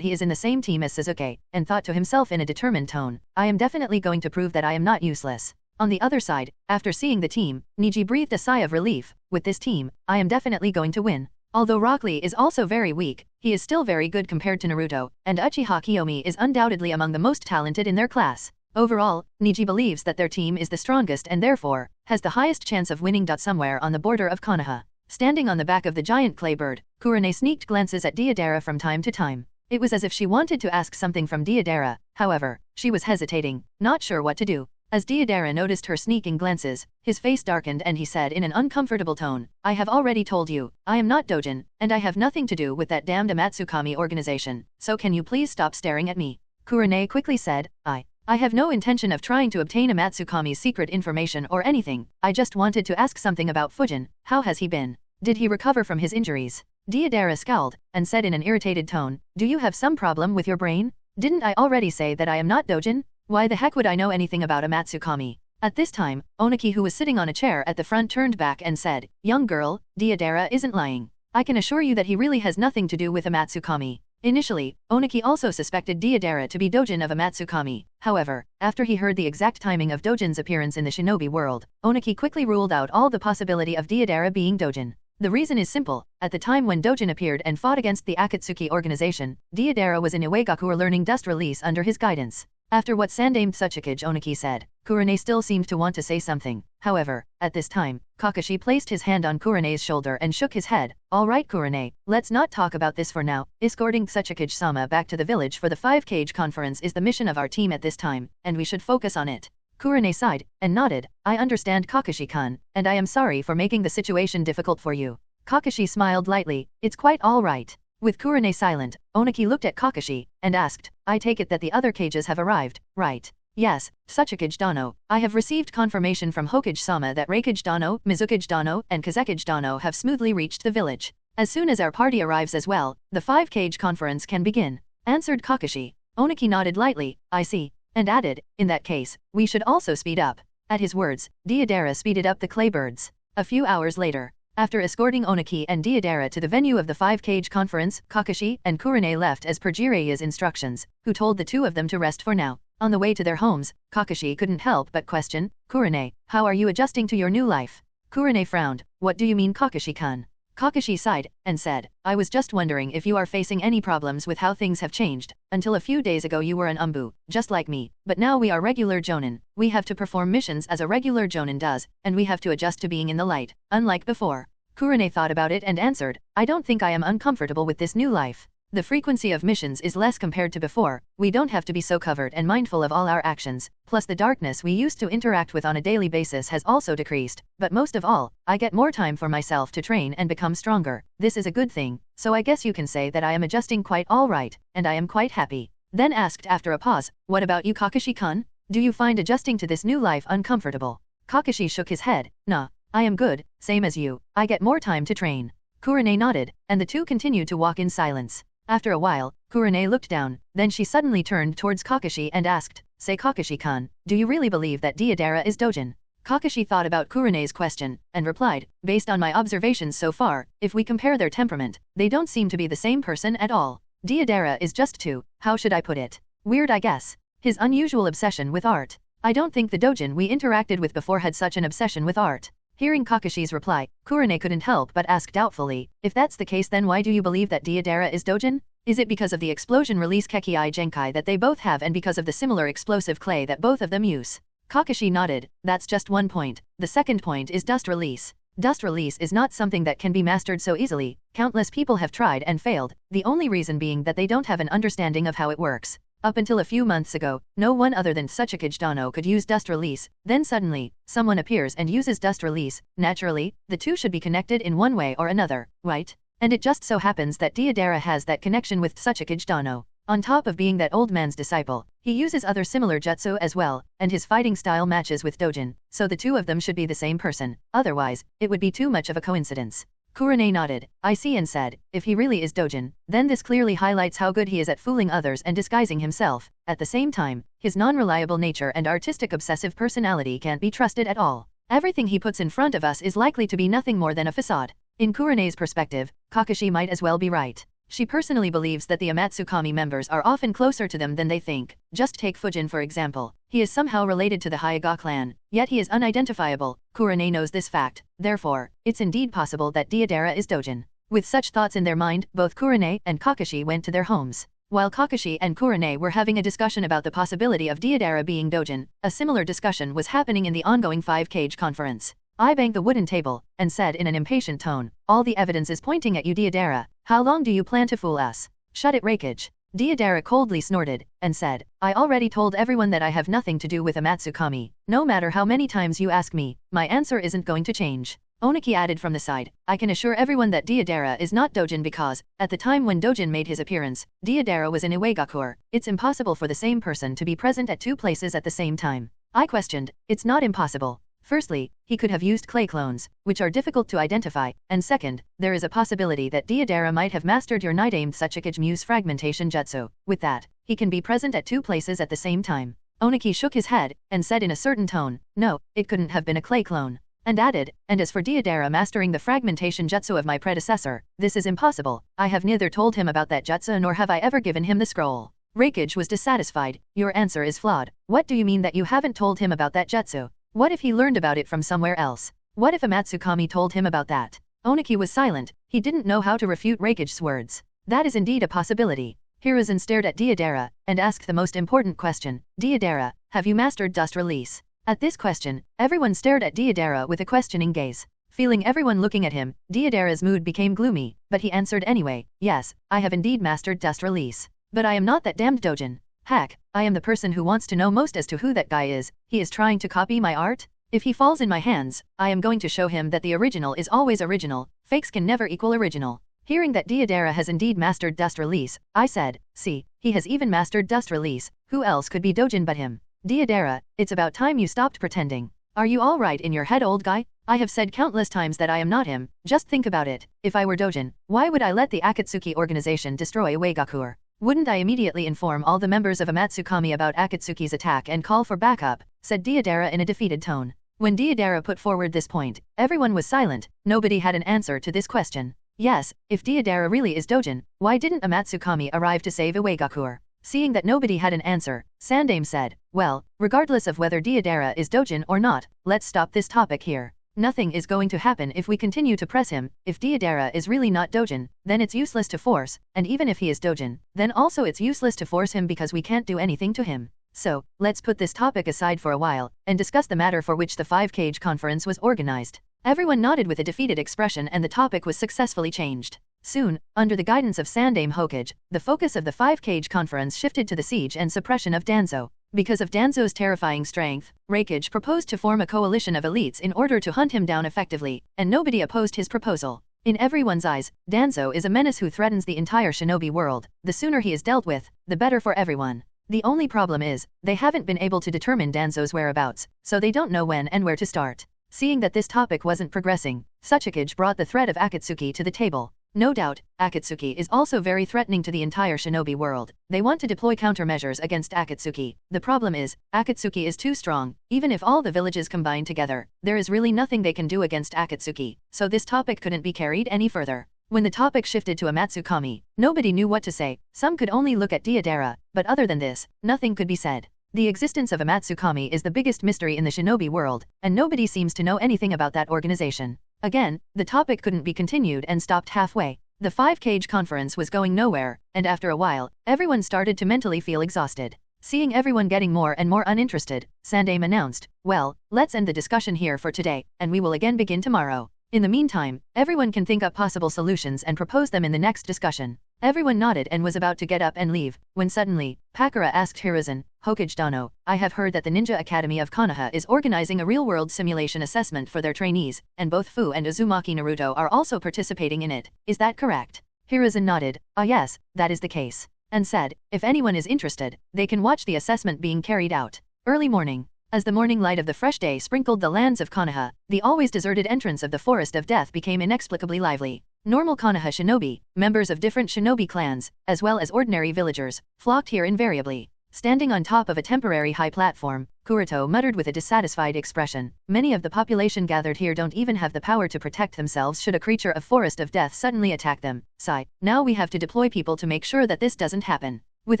he is in the same team as Sasuke, and thought to himself in a determined tone, "I am definitely going to prove that I am not useless." On the other side, after seeing the team, Niji breathed a sigh of relief. "With this team, I am definitely going to win." Although Rock Lee is also very weak, he is still very good compared to Naruto, and Uchiha Kiyomi is undoubtedly among the most talented in their class. Overall, Niji believes that their team is the strongest and therefore, has the highest chance of winning. Somewhere on the border of Konoha, standing on the back of the giant clay bird, Kurone sneaked glances at Deidara from time to time. It was as if she wanted to ask something from Deidara, however, she was hesitating, not sure what to do. As Deidara noticed her sneaking glances, his face darkened and he said in an uncomfortable tone, "I have already told you, I am not Dojin, and I have nothing to do with that damned amatsukami organization, so can you please stop staring at me?" Kurone quickly said, I have no intention of trying to obtain amatsukami's secret information or anything. I just wanted to ask something about Fujin. How has he been? Did he recover from his injuries?" Deidara scowled, and said in an irritated tone, "Do you have some problem with your brain? Didn't I already say that I am not Dojin? Why the heck would I know anything about amatsukami?" At this time, Oniki, who was sitting on a chair at the front, turned back and said, "Young girl, Deidara isn't lying. I can assure you that he really has nothing to do with amatsukami." Initially, Oniki also suspected Deidara to be Dojin of amatsukami. However, after he heard the exact timing of Dojin's appearance in the shinobi world, Oniki quickly ruled out all the possibility of Deidara being Dojin. The reason is simple. At the time when Dojin appeared and fought against the Akatsuki organization, Deidara was in Iwagakure learning dust release under his guidance. After what Sandaime Tsuchikage Oniki said, Kurone still seemed to want to say something. However, at this time, Kakashi placed his hand on Kurene's shoulder and shook his head. Alright Kurene, let's not talk about this for now. Escorting Tsuchikage-sama back to the village for the 5-Cage conference is the mission of our team at this time, and we should focus on it. Kurene sighed, and nodded. I understand Kakashi-kun, and I am sorry for making the situation difficult for you. Kakashi smiled lightly, it's quite alright. With Kurene silent, Oniki looked at Kakashi, and asked, I take it that the other cages have arrived, right? Yes, Tsuchikage Dano, I have received confirmation from Hokage-sama that Raikage Dano, Mizukage Dano, and Kazekage Dano have smoothly reached the village. As soon as our party arrives as well, the 5-Cage conference can begin, answered Kakashi. Oniki nodded lightly, I see, and added, in that case, we should also speed up. At his words, Deidara speeded up the clay birds. A few hours later, after escorting Oniki and Deidara to the venue of the 5-Cage conference, Kakashi and Kurene left as per Jireiya's instructions, who told the two of them to rest for now. On the way to their homes, Kakashi couldn't help but question, Kurene, how are you adjusting to your new life? Kurene frowned, what do you mean Kakashi-kun? Kakashi sighed, and said, I was just wondering if you are facing any problems with how things have changed. Until a few days ago you were an umbu, just like me, but now we are regular jonin. We have to perform missions as a regular jonin does, and we have to adjust to being in the light, unlike before. Kurene thought about it and answered, I don't think I am uncomfortable with this new life. The frequency of missions is less compared to before, we don't have to be so covered and mindful of all our actions, plus the darkness we used to interact with on a daily basis has also decreased, but most of all, I get more time for myself to train and become stronger. This is a good thing, so I guess you can say that I am adjusting quite alright, and I am quite happy. Then asked after a pause, what about you Kakashi-kun? Do you find adjusting to this new life uncomfortable? Kakashi shook his head, nah, I am good, same as you, I get more time to train. Kurene nodded, and the two continued to walk in silence. After a while, Kurene looked down, then she suddenly turned towards Kakashi and asked, say Kakashi-kun, do you really believe that Deidara is Dojin? Kakashi thought about Kurene's question, and replied, based on my observations so far, if we compare their temperament, they don't seem to be the same person at all. Deidara is just too, how should I put it? Weird I guess. His unusual obsession with art. I don't think the Dojin we interacted with before had such an obsession with art. Hearing Kakashi's reply, Kurene couldn't help but ask doubtfully, if that's the case then why do you believe that Deidara is Dojin? Is it because of the explosion release Kekii Genkai that they both have and because of the similar explosive clay that both of them use? Kakashi nodded, that's just one point. The second point is dust release. Dust release is not something that can be mastered so easily. Countless people have tried and failed, the only reason being that they don't have an understanding of how it works. Up until a few months ago, no one other than Tsuchikage Dano could use dust release, then suddenly, someone appears and uses dust release. Naturally, the two should be connected in one way or another, right? And it just so happens that Deidara has that connection with Tsuchikage Dano. On top of being that old man's disciple, he uses other similar jutsu as well, and his fighting style matches with Dojin, so the two of them should be the same person, otherwise, it would be too much of a coincidence. Kurene nodded, I see and said, if he really is Dojin, then this clearly highlights how good he is at fooling others and disguising himself. At the same time, his non-reliable nature and artistic obsessive personality can't be trusted at all. Everything he puts in front of us is likely to be nothing more than a facade. In Kurene's perspective, Kakashi might as well be right. She personally believes that the Amatsukami members are often closer to them than they think. Just take Fujin for example. He is somehow related to the Hyuga clan, yet he is unidentifiable. Kurene knows this fact, therefore, it's indeed possible that Deidara is Dojin. With such thoughts in their mind, both Kurene and Kakashi went to their homes. While Kakashi and Kurene were having a discussion about the possibility of Deidara being Dojin, a similar discussion was happening in the ongoing 5-Cage conference. I banged the wooden table, and said in an impatient tone, all the evidence is pointing at you Deidara. How long do you plan to fool us? Shut it Raikage. Deidara coldly snorted, and said, I already told everyone that I have nothing to do with Amatsukami. No matter how many times you ask me, my answer isn't going to change. Oniki added from the side, I can assure everyone that Deidara is not Dojin because, at the time when Dojin made his appearance, Deidara was in Iwagakure. It's impossible for the same person to be present at two places at the same time. I questioned, it's not impossible. Firstly, he could have used clay clones, which are difficult to identify, and second, there is a possibility that Deidara might have mastered your night-aimed Tsuchikage Muse fragmentation jutsu. With that, he can be present at two places at the same time. Oniki shook his head, and said in a certain tone, no, it couldn't have been a clay clone. And added, and as for Deidara mastering the fragmentation jutsu of my predecessor, this is impossible. I have neither told him about that jutsu nor have I ever given him the scroll. Raikage was dissatisfied, your answer is flawed. What do you mean that you haven't told him about that jutsu? What if he learned about it from somewhere else? What if Amatsukami told him about that? Oniki was silent, he didn't know how to refute Raikage's words. That is indeed a possibility. Hiruzen stared at Deidara, and asked the most important question, Deidara, have you mastered dust release? At this question, everyone stared at Deidara with a questioning gaze. Feeling everyone looking at him, Deidara's mood became gloomy, but he answered anyway, yes, I have indeed mastered dust release. But I am not that damned Dojin. Heck, I am the person who wants to know most as to who that guy is. He is trying to copy my art? If he falls in my hands, I am going to show him that the original is always original, fakes can never equal original. Hearing that Deidara has indeed mastered dust release, I said, see, he has even mastered dust release, who else could be Dojin but him? Deidara, it's about time you stopped pretending. Are you all right in your head, old guy? I have said countless times that I am not him, just think about it. If I were Dojin, why would I let the Akatsuki organization destroy Iwagakure? Wouldn't I immediately inform all the members of Amatsukami about Akatsuki's attack and call for backup? Said Deidara in a defeated tone. When Deidara put forward this point, everyone was silent, nobody had an answer to this question. Yes, if Deidara really is Dojin, why didn't Amatsukami arrive to save Iwagakure? Seeing that nobody had an answer, Sandaime said, well, regardless of whether Deidara is Dojin or not, let's stop this topic here. Nothing is going to happen if we continue to press him. If Deidara is really not Dojin, then it's useless to force, and even if he is Dojin, then also it's useless to force him because we can't do anything to him. So, let's put this topic aside for a while, and discuss the matter for which the 5-cage conference was organized. Everyone nodded with a defeated expression and the topic was successfully changed. Soon, under the guidance of Sandaime Hokage, the focus of the 5-cage conference shifted to the siege and suppression of Danzo. Because of Danzo's terrifying strength, Raikage proposed to form a coalition of elites in order to hunt him down effectively, and nobody opposed his proposal. In everyone's eyes, Danzo is a menace who threatens the entire shinobi world. The sooner he is dealt with, the better for everyone. The only problem is, they haven't been able to determine Danzo's whereabouts, so they don't know when and where to start. Seeing that this topic wasn't progressing, Sasori brought the threat of Akatsuki to the table. No doubt, Akatsuki is also very threatening to the entire shinobi world. They want to deploy countermeasures against Akatsuki. The problem is, Akatsuki is too strong. Even if all the villages combine together, there is really nothing they can do against Akatsuki, so this topic couldn't be carried any further. When the topic shifted to amatsukami, nobody knew what to say. Some could only look at Deidara, but other than this, nothing could be said. The existence of amatsukami is the biggest mystery in the shinobi world, and nobody seems to know anything about that organization. Again, the topic couldn't be continued and stopped halfway. The 5-cage conference was going nowhere, and after a while, everyone started to mentally feel exhausted. Seeing everyone getting more and more uninterested, Sandaime announced, well, let's end the discussion here for today, and we will again begin tomorrow. In the meantime, everyone can think up possible solutions and propose them in the next discussion. Everyone nodded and was about to get up and leave, when suddenly, Pakura asked Hiruzen, Hokage Dano, I have heard that the Ninja Academy of Konoha is organizing a real-world simulation assessment for their trainees, and both Fu and Uzumaki Naruto are also participating in it. Is that correct? Hiruzen nodded, ah yes, that is the case, and said, if anyone is interested, they can watch the assessment being carried out. Early morning. As the morning light of the fresh day sprinkled the lands of Konoha, the always deserted entrance of the Forest of Death became inexplicably lively. Normal Konoha shinobi, members of different shinobi clans, as well as ordinary villagers, flocked here invariably. Standing on top of a temporary high platform, Kuroto muttered with a dissatisfied expression, many of the population gathered here don't even have the power to protect themselves should a creature of Forest of Death suddenly attack them. Sigh, now we have to deploy people to make sure that this doesn't happen. With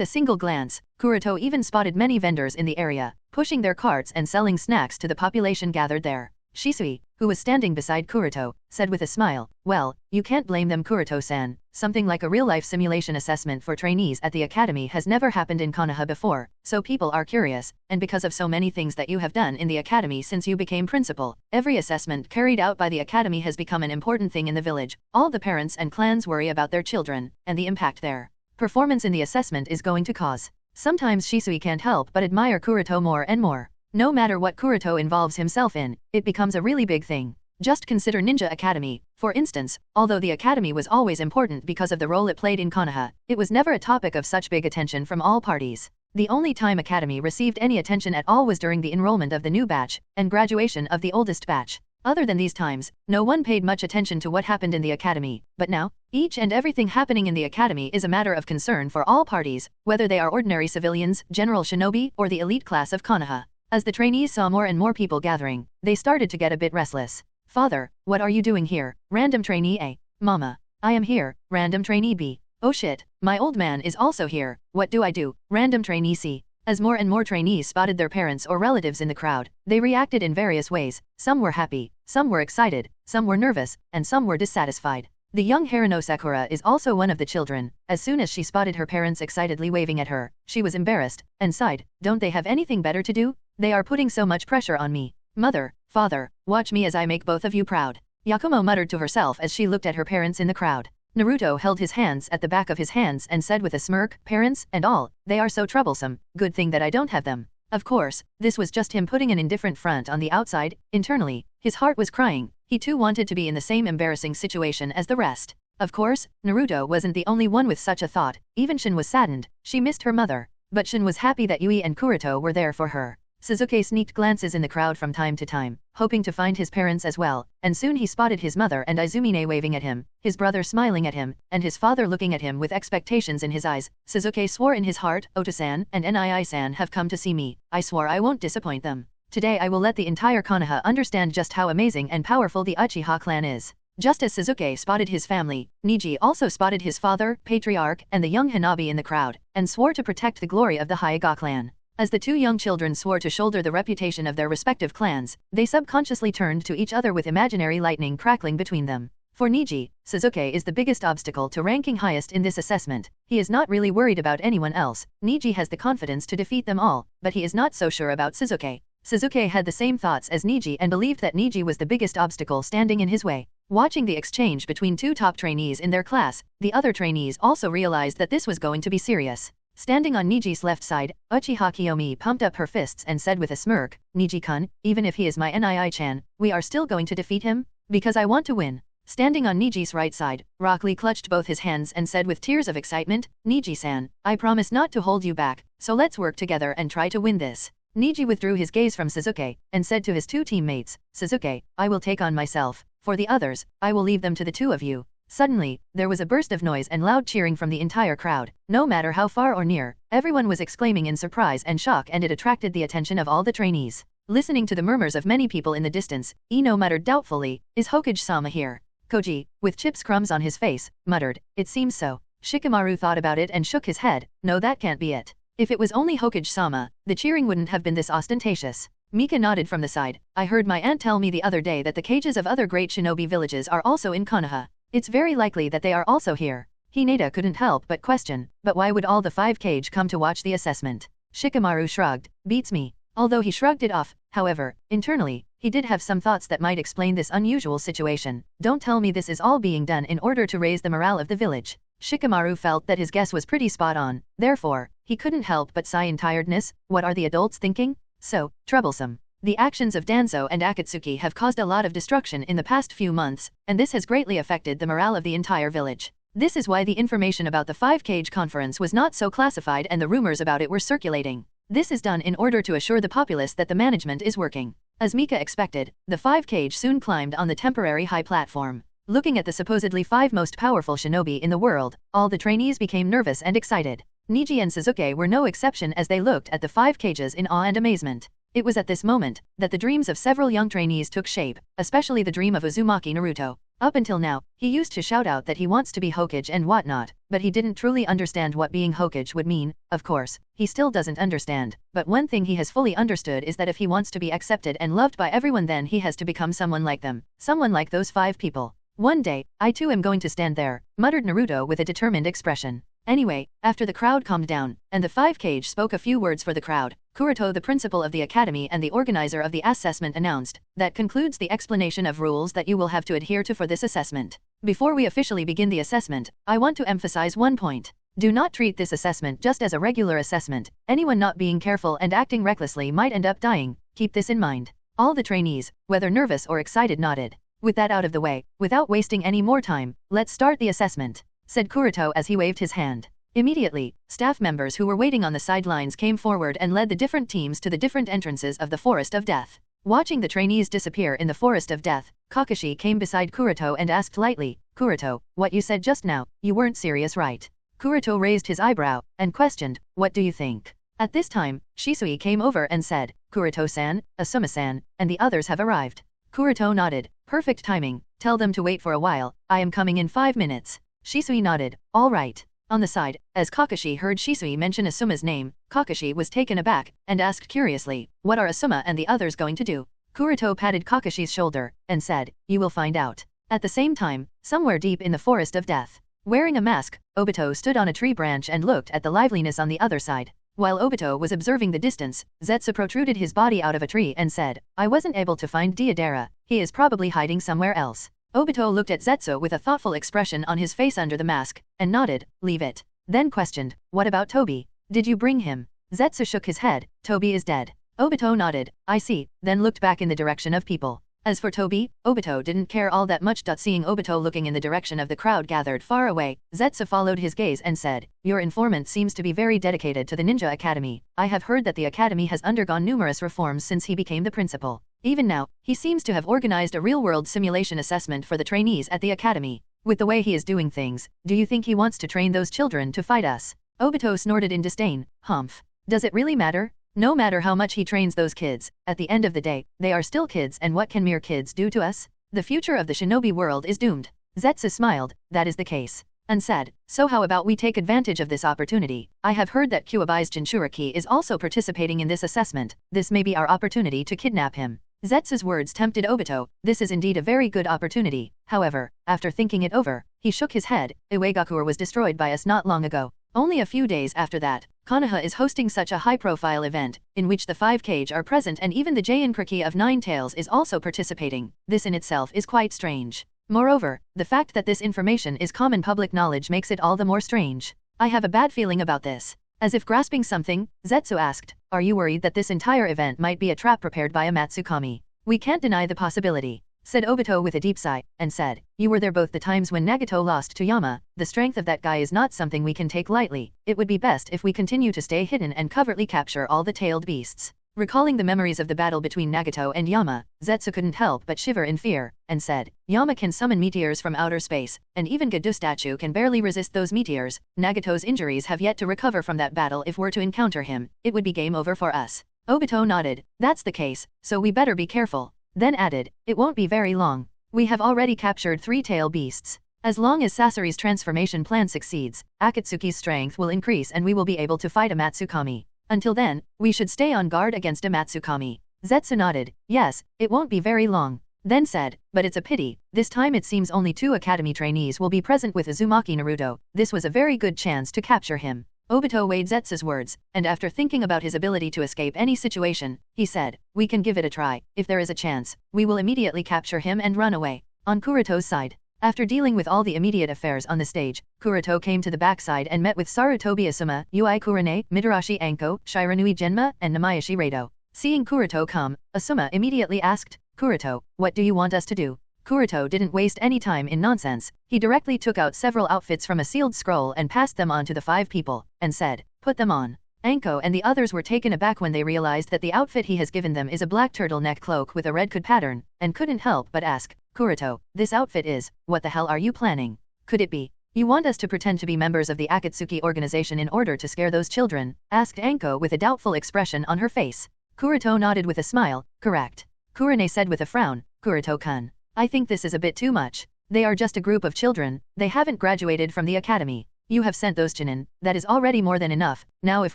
a single glance, Kuroto even spotted many vendors in the area, pushing their carts and selling snacks to the population gathered there. Shisui, who was standing beside Kuroto, said with a smile, well, you can't blame them, Kuroto-san. Something like a real-life simulation assessment for trainees at the academy has never happened in Konoha before, so people are curious, and because of so many things that you have done in the academy since you became principal, every assessment carried out by the academy has become an important thing in the village. All the parents and clans worry about their children, and the impact their performance in the assessment is going to cause. Sometimes Shisui can't help but admire Kuroto more and more. No matter what Kuroto involves himself in, it becomes a really big thing. Just consider Ninja Academy, for instance. Although the academy was always important because of the role it played in Konoha, it was never a topic of such big attention from all parties. The only time academy received any attention at all was during the enrollment of the new batch, and graduation of the oldest batch. Other than these times, no one paid much attention to what happened in the academy, but now, each and everything happening in the academy is a matter of concern for all parties, whether they are ordinary civilians, general shinobi, or the elite class of Konoha. As the trainees saw more and more people gathering, they started to get a bit restless. Father, what are you doing here? Random trainee A. Mama, I am here. Random trainee B. Oh shit, my old man is also here. What do I do? Random trainee C. As more and more trainees spotted their parents or relatives in the crowd, they reacted in various ways. Some were happy, some were excited, some were nervous, and some were dissatisfied. The young Harino Sakura is also one of the children. As soon as she spotted her parents excitedly waving at her, she was embarrassed, and sighed, don't they have anything better to do? They are putting so much pressure on me. Mother, father, watch me as I make both of you proud. Yakumo muttered to herself as she looked at her parents in the crowd. Naruto held his hands at the back of his hands and said with a smirk, parents, and all, they are so troublesome, good thing that I don't have them. Of course, this was just him putting an indifferent front on the outside. Internally, his heart was crying. He too wanted to be in the same embarrassing situation as the rest. Of course, Naruto wasn't the only one with such a thought. Even Shin was saddened. She missed her mother. But Shin was happy that Yui and Kuroto were there for her. Sasuke sneaked glances in the crowd from time to time, hoping to find his parents as well, and soon he spotted his mother and Izumine waving at him, his brother smiling at him, and his father looking at him with expectations in his eyes. Sasuke swore in his heart, Ota-san and Nii-san have come to see me. I swore I won't disappoint them. Today I will let the entire Konoha understand just how amazing and powerful the Uchiha clan is. Just as Sasuke spotted his family, Neji also spotted his father, Patriarch, and the young Hanabi in the crowd, and swore to protect the glory of the Hyuga clan. As the two young children swore to shoulder the reputation of their respective clans, they subconsciously turned to each other with imaginary lightning crackling between them. For Neji, Sasuke is the biggest obstacle to ranking highest in this assessment. He is not really worried about anyone else. Neji has the confidence to defeat them all, but he is not so sure about Sasuke. Sasuke had the same thoughts as Neji and believed that Neji was the biggest obstacle standing in his way. Watching the exchange between two top trainees in their class, the other trainees also realized that this was going to be serious. Standing on Niji's left side, Uchiha Kiyomi pumped up her fists and said with a smirk, Neji-kun, even if he is my Nii-chan, we are still going to defeat him? Because I want to win. Standing on Niji's right side, Rock Lee clutched both his hands and said with tears of excitement, Neji-san, I promise not to hold you back, so let's work together and try to win this. Neji withdrew his gaze from Sasuke, and said to his two teammates, Sasuke, I will take on myself. For the others, I will leave them to the two of you. Suddenly, there was a burst of noise and loud cheering from the entire crowd. No matter how far or near, everyone was exclaiming in surprise and shock, and it attracted the attention of all the trainees. Listening to the murmurs of many people in the distance, Ino muttered doubtfully, is Hokage-sama here? Koji, with chips crumbs on his face, muttered, it seems so. Shikamaru thought about it and shook his head, no, that can't be it. If it was only Hokage-sama, the cheering wouldn't have been this ostentatious. Mika nodded from the side. I heard my aunt tell me the other day that the cages of other great shinobi villages are also in Konoha. It's very likely that they are also here. Hinata couldn't help but question, but why would all the 5 cage come to watch the assessment? Shikamaru shrugged, beats me. Although he shrugged it off, however, internally, he did have some thoughts that might explain this unusual situation. Don't tell me this is all being done in order to raise the morale of the village. Shikamaru felt that his guess was pretty spot on, therefore, he couldn't help but sigh in tiredness. What are the adults thinking? So troublesome. The actions of Danzo and Akatsuki have caused a lot of destruction in the past few months, and this has greatly affected the morale of the entire village. This is why the information about the 5 cage conference was not so classified and the rumors about it were circulating. This is done in order to assure the populace that the management is working. As Mika expected, the 5 cage soon climbed on the temporary high platform. Looking at the supposedly 5 most powerful shinobi in the world, all the trainees became nervous and excited. Neji and Sasuke were no exception as they looked at the 5 cages in awe and amazement. It was at this moment that the dreams of several young trainees took shape, especially the dream of Uzumaki Naruto. Up until now, he used to shout out that he wants to be Hokage and whatnot, but he didn't truly understand what being Hokage would mean. Of course, he still doesn't understand, but one thing he has fully understood is that if he wants to be accepted and loved by everyone, then he has to become someone like them, someone like those 5 people. One day, I too am going to stand there, muttered Naruto with a determined expression. Anyway, after the crowd calmed down, and the 5 cage spoke a few words for the crowd, Kuroto, the principal of the academy and the organizer of the assessment, announced, that concludes the explanation of rules that you will have to adhere to for this assessment. Before we officially begin the assessment, I want to emphasize one point. Do not treat this assessment just as a regular assessment. Anyone not being careful and acting recklessly might end up dying. Keep this in mind. All the trainees, whether nervous or excited, nodded. With that out of the way, without wasting any more time, let's start the assessment, said Kuroto as he waved his hand. Immediately, staff members who were waiting on the sidelines came forward and led the different teams to the different entrances of the Forest of Death. Watching the trainees disappear in the Forest of Death, Kakashi came beside Kuroto and asked lightly, Kuroto, what you said just now, you weren't serious, right? Kuroto raised his eyebrow and questioned, what do you think? At this time, Shisui came over and said, Kuroto-san, Asuma-san, and the others have arrived. Kuroto nodded. Perfect timing. Tell them to wait for a while. I am coming in 5 minutes. Shisui nodded. All right. On the side, as Kakashi heard Shisui mention Asuma's name, Kakashi was taken aback and asked curiously, what are Asuma and the others going to do? Kuroto patted Kakashi's shoulder and said, you will find out. At the same time, somewhere deep in the Forest of Death, wearing a mask, Obito stood on a tree branch and looked at the liveliness on the other side. While Obito was observing the distance, Zetsu protruded his body out of a tree and said, I wasn't able to find Deidara. He is probably hiding somewhere else. Obito looked at Zetsu with a thoughtful expression on his face under the mask, and nodded, leave it. Then questioned, what about Tobi? Did you bring him? Zetsu shook his head, Tobi is dead. Obito nodded, I see, then looked back in the direction of people. As for Tobi, Obito didn't care all that much. Seeing Obito looking in the direction of the crowd gathered far away, Zetsu followed his gaze and said, your informant seems to be very dedicated to the Ninja Academy. I have heard that the academy has undergone numerous reforms since he became the principal. Even now, he seems to have organized a real-world simulation assessment for the trainees at the academy. With the way he is doing things, do you think he wants to train those children to fight us? Obito snorted in disdain, humph. Does it really matter? No matter how much he trains those kids, at the end of the day, they are still kids, and what can mere kids do to us? The future of the shinobi world is doomed. Zetsu smiled, that is the case. And said, so how about we take advantage of this opportunity? I have heard that Kuwabai's Jinchuriki is also participating in this assessment. This may be our opportunity to kidnap him. Zetsu's words tempted Obito, this is indeed a very good opportunity. However, after thinking it over, he shook his head, Iwagakure was destroyed by us not long ago. Only a few days after that, Konoha is hosting such a high-profile event, in which the 5 Kage are present and even the Jinchuriki of 9 Tails is also participating. This in itself is quite strange. Moreover, the fact that this information is common public knowledge makes it all the more strange. I have a bad feeling about this. As if grasping something, Zetsu asked, are you worried that this entire event might be a trap prepared by amatsukami? We can't deny the possibility, said Obito with a deep sigh, and said, you were there both the times when Nagato lost to Yama. The strength of that guy is not something we can take lightly. It would be best if we continue to stay hidden and covertly capture all the tailed beasts. Recalling the memories of the battle between Nagato and Yama, Zetsu couldn't help but shiver in fear, and said, Yama can summon meteors from outer space, and even Gadu statue can barely resist those meteors. Nagato's injuries have yet to recover from that battle. If we're to encounter him, it would be game over for us. Obito nodded, that's the case, so we better be careful. Then added, it won't be very long. We have already captured 3 tail beasts. As long as Sasori's transformation plan succeeds, Akatsuki's strength will increase and we will be able to fight Amatsukami. Until then, we should stay on guard against Amatsukami. Zetsu nodded, yes, it won't be very long. Then said, but it's a pity, this time it seems only 2 academy trainees will be present with Uzumaki Naruto. This was a very good chance to capture him. Obito weighed Zetsu's words, and after thinking about his ability to escape any situation, he said, we can give it a try. If there is a chance, we will immediately capture him and run away. On Kuroto's side, after dealing with all the immediate affairs on the stage, Kuroto came to the backside and met with Sarutobi Asuma, Iwagakure, Midarashi Anko, Shiranui Genma, and Namayashi Rado. Seeing Kuroto come, Asuma immediately asked, Kuroto, what do you want us to do? Kuroto didn't waste any time in nonsense. He directly took out several outfits from a sealed scroll and passed them on to the 5 people, and said, put them on. Anko and the others were taken aback when they realized that the outfit he has given them is a black turtleneck cloak with a red could pattern, and couldn't help but ask, Kuroto, this outfit is, what the hell are you planning? Could it be, you want us to pretend to be members of the Akatsuki organization in order to scare those children? Asked Anko with a doubtful expression on her face. Kuroto nodded with a smile, correct. Kurane said with a frown, Kuroto-kun, I think this is a bit too much. They are just a group of children, they haven't graduated from the academy. You have sent those chinin, that is already more than enough. Now if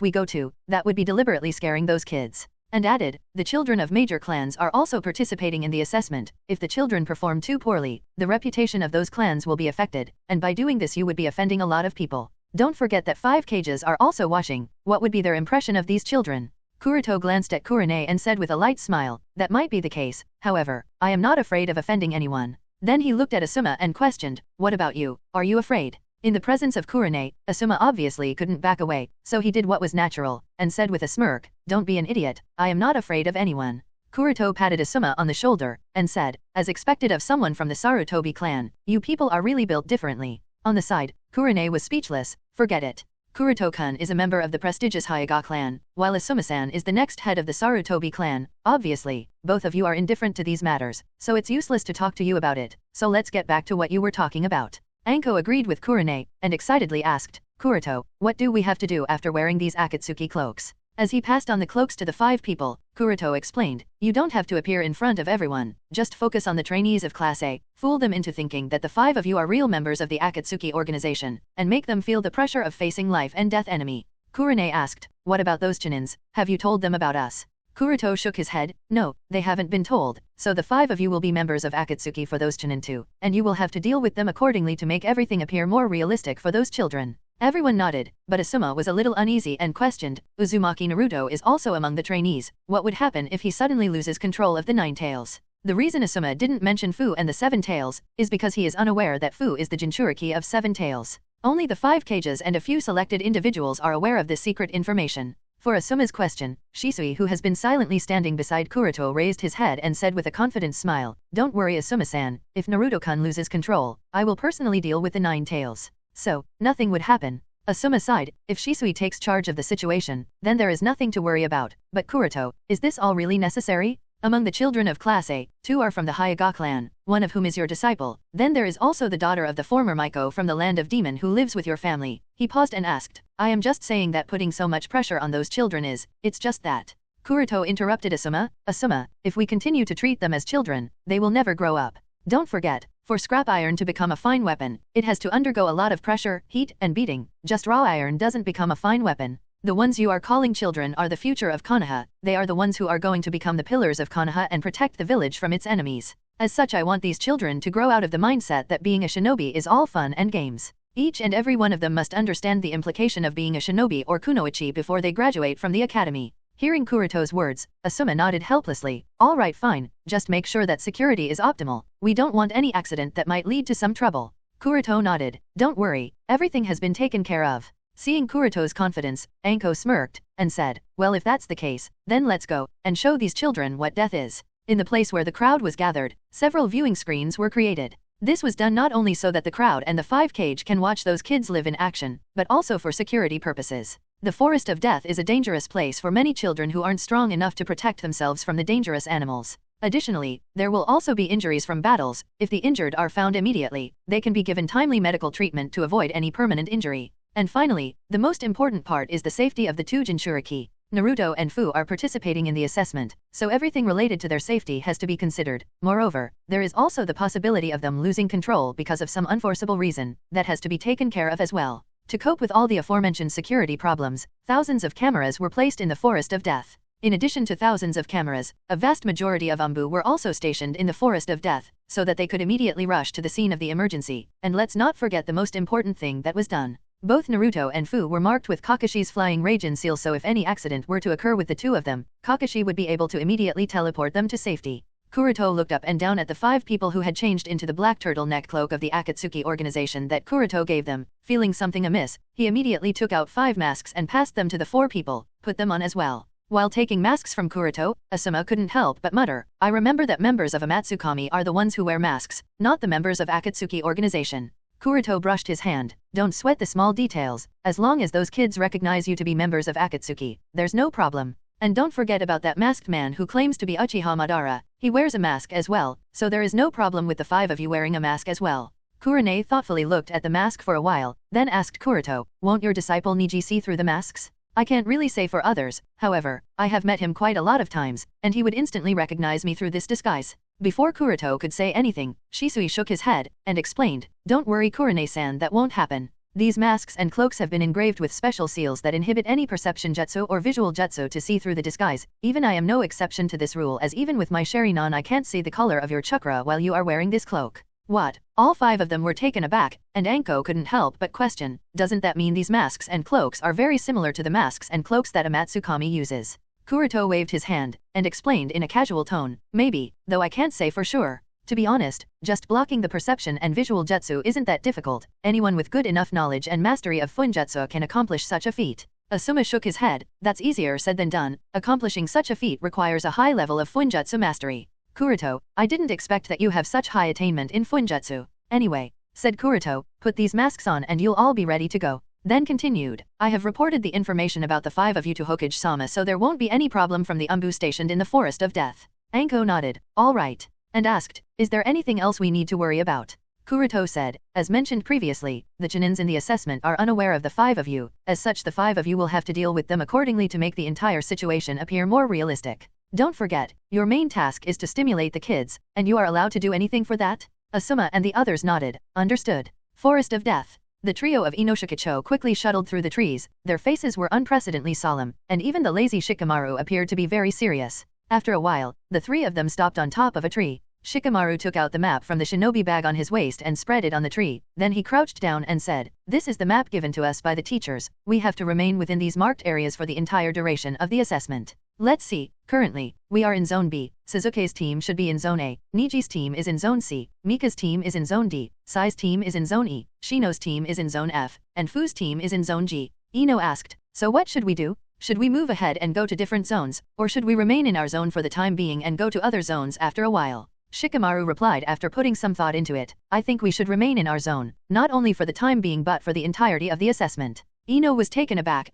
we go too, that would be deliberately scaring those kids. And added, the children of major clans are also participating in the assessment. If the children perform too poorly, the reputation of those clans will be affected, and by doing this you would be offending a lot of people. Don't forget that 5 cages are also watching. What would be their impression of these children? Kuroto glanced at Kurane and said with a light smile, that might be the case, however, I am not afraid of offending anyone. Then he looked at Asuma and questioned, what about you, are you afraid? In the presence of Kurane, Asuma obviously couldn't back away, so he did what was natural, and said with a smirk, don't be an idiot, I am not afraid of anyone. Kuroto patted Asuma on the shoulder, and said, as expected of someone from the Sarutobi clan, you people are really built differently. On the side, Kurane was speechless, forget it. Kuroto-kun is a member of the prestigious Hyuga clan, while Asuma-san is the next head of the Sarutobi clan. Obviously, both of you are indifferent to these matters, so it's useless to talk to you about it, so let's get back to what you were talking about. Anko agreed with Kurane, and excitedly asked, Kuroto, what do we have to do after wearing these Akatsuki cloaks? As he passed on the cloaks to the 5 people, Kuroto explained, you don't have to appear in front of everyone, just focus on the trainees of Class A, fool them into thinking that the 5 of you are real members of the Akatsuki organization, and make them feel the pressure of facing life and death enemy. Kurane asked, what about those chinins, have you told them about us? Kuroto shook his head, no, they haven't been told, so the 5 of you will be members of Akatsuki for those chinin too, and you will have to deal with them accordingly to make everything appear more realistic for those children. Everyone nodded, but Asuma was a little uneasy and questioned, Uzumaki Naruto is also among the trainees, what would happen if he suddenly loses control of the 9 tails? The reason Asuma didn't mention Fu and the 7 tails is because he is unaware that Fu is the Jinchuriki of 7 tails. Only the 5 cages and a few selected individuals are aware of this secret information. For Asuma's question, Shisui, who has been silently standing beside Kuroto, raised his head and said with a confident smile, "Don't worry Asuma-san, if Naruto-kun loses control, I will personally deal with the 9 tails. So, nothing would happen." Asuma sighed, if Shisui takes charge of the situation, then there is nothing to worry about. But Kuroto, is this all really necessary? Among the children of Class A, 2 are from the Hyuga clan, one of whom is your disciple. Then there is also the daughter of the former Maiko from the land of Demon who lives with your family. He paused and asked, I am just saying that putting so much pressure on those children it's just that. Kuroto interrupted Asuma, if we continue to treat them as children, they will never grow up. Don't forget, for scrap iron to become a fine weapon, it has to undergo a lot of pressure, heat, and beating. Just raw iron doesn't become a fine weapon. The ones you are calling children are the future of Konoha, they are the ones who are going to become the pillars of Konoha and protect the village from its enemies. As such, I want these children to grow out of the mindset that being a shinobi is all fun and games. Each and every one of them must understand the implication of being a shinobi or kunoichi before they graduate from the academy. Hearing Kuroto's words, Asuma nodded helplessly. Alright, fine, just make sure that security is optimal. We don't want any accident that might lead to some trouble. Kuroto nodded. Don't worry, everything has been taken care of. Seeing Kuroto's confidence, Anko smirked, and said, well, if that's the case, then let's go, and show these children what death is. In the place where the crowd was gathered, several viewing screens were created. This was done not only so that the crowd and the 5 cage can watch those kids live in action, but also for security purposes. The Forest of Death is a dangerous place for many children who aren't strong enough to protect themselves from the dangerous animals. Additionally, there will also be injuries from battles. If the injured are found immediately, they can be given timely medical treatment to avoid any permanent injury. And finally, the most important part is the safety of the 2 Jinchuriki. Naruto and Fu are participating in the assessment, so everything related to their safety has to be considered. Moreover, there is also the possibility of them losing control because of some unforeseeable reason that has to be taken care of as well. To cope with all the aforementioned security problems, thousands of cameras were placed in the Forest of Death. In addition to thousands of cameras, a vast majority of Ambu were also stationed in the Forest of Death, so that they could immediately rush to the scene of the emergency. And let's not forget the most important thing that was done. Both Naruto and Fu were marked with Kakashi's flying Raijin seal, so if any accident were to occur with the 2 of them, Kakashi would be able to immediately teleport them to safety. Kuroto looked up and down at the 5 people who had changed into the black turtleneck cloak of the Akatsuki organization that Kuroto gave them. Feeling something amiss, he immediately took out 5 masks and passed them to the 4 people, put them on as well. While taking masks from Kuroto, Asuma couldn't help but mutter, I remember that members of amatsukami are the ones who wear masks, not the members of Akatsuki organization. Kuroto brushed his hand. Don't sweat the small details, as long as those kids recognize you to be members of Akatsuki, there's no problem. And don't forget about that masked man who claims to be Uchiha Madara, he wears a mask as well, so there is no problem with the 5 of you wearing a mask as well. Kurone thoughtfully looked at the mask for a while, then asked Kuroto, won't your disciple Niji see through the masks? I can't really say for others, however, I have met him quite a lot of times, and he would instantly recognize me through this disguise. Before Kuroto could say anything, Shisui shook his head, and explained, don't worry Kurone-san, that won't happen. These masks and cloaks have been engraved with special seals that inhibit any perception jutsu or visual jutsu to see through the disguise. Even I am no exception to this rule, as even with my Sharingan I can't see the color of your chakra while you are wearing this cloak. What? All 5 of them were taken aback, and Anko couldn't help but question, doesn't that mean these masks and cloaks are very similar to the masks and cloaks that Amatsukami uses? Kuroto waved his hand, and explained in a casual tone, maybe, though I can't say for sure. To be honest, just blocking the perception and visual jutsu isn't that difficult. Anyone with good enough knowledge and mastery of funjutsu can accomplish such a feat. Asuma shook his head, that's easier said than done, accomplishing such a feat requires a high level of funjutsu mastery. Kuroto, I didn't expect that you have such high attainment in funjutsu. Anyway, said Kuroto, put these masks on and you'll all be ready to go. Then continued, I have reported the information about the 5 of you to Hokage-sama, so there won't be any problem from the Ambu stationed in the Forest of Death. Anko nodded, all right, and asked, is there anything else we need to worry about? Kuroto said, as mentioned previously, the Chunins in the assessment are unaware of the 5 of you, as such the 5 of you will have to deal with them accordingly to make the entire situation appear more realistic. Don't forget, your main task is to stimulate the kids, and you are allowed to do anything for that? Asuma and the others nodded, understood. Forest of Death. The trio of Inoshikacho quickly shuttled through the trees, their faces were unprecedentedly solemn, and even the lazy Shikamaru appeared to be very serious. After a while, the 3 of them stopped on top of a tree. Shikamaru took out the map from the shinobi bag on his waist and spread it on the tree, then he crouched down and said, "This is the map given to us by the teachers, we have to remain within these marked areas for the entire duration of the assessment. Let's see, currently, we are in Zone B, Sasuke's team should be in Zone A, Niji's team is in Zone C, Mika's team is in Zone D, Sai's team is in Zone E, Shino's team is in Zone F, and Fu's team is in Zone G." Ino asked, "So what should we do? Should we move ahead and go to different zones, or should we remain in our zone for the time being and go to other zones after a while?" Shikamaru replied after putting some thought into it, "I think we should remain in our zone, not only for the time being but for the entirety of the assessment." Ino was taken aback,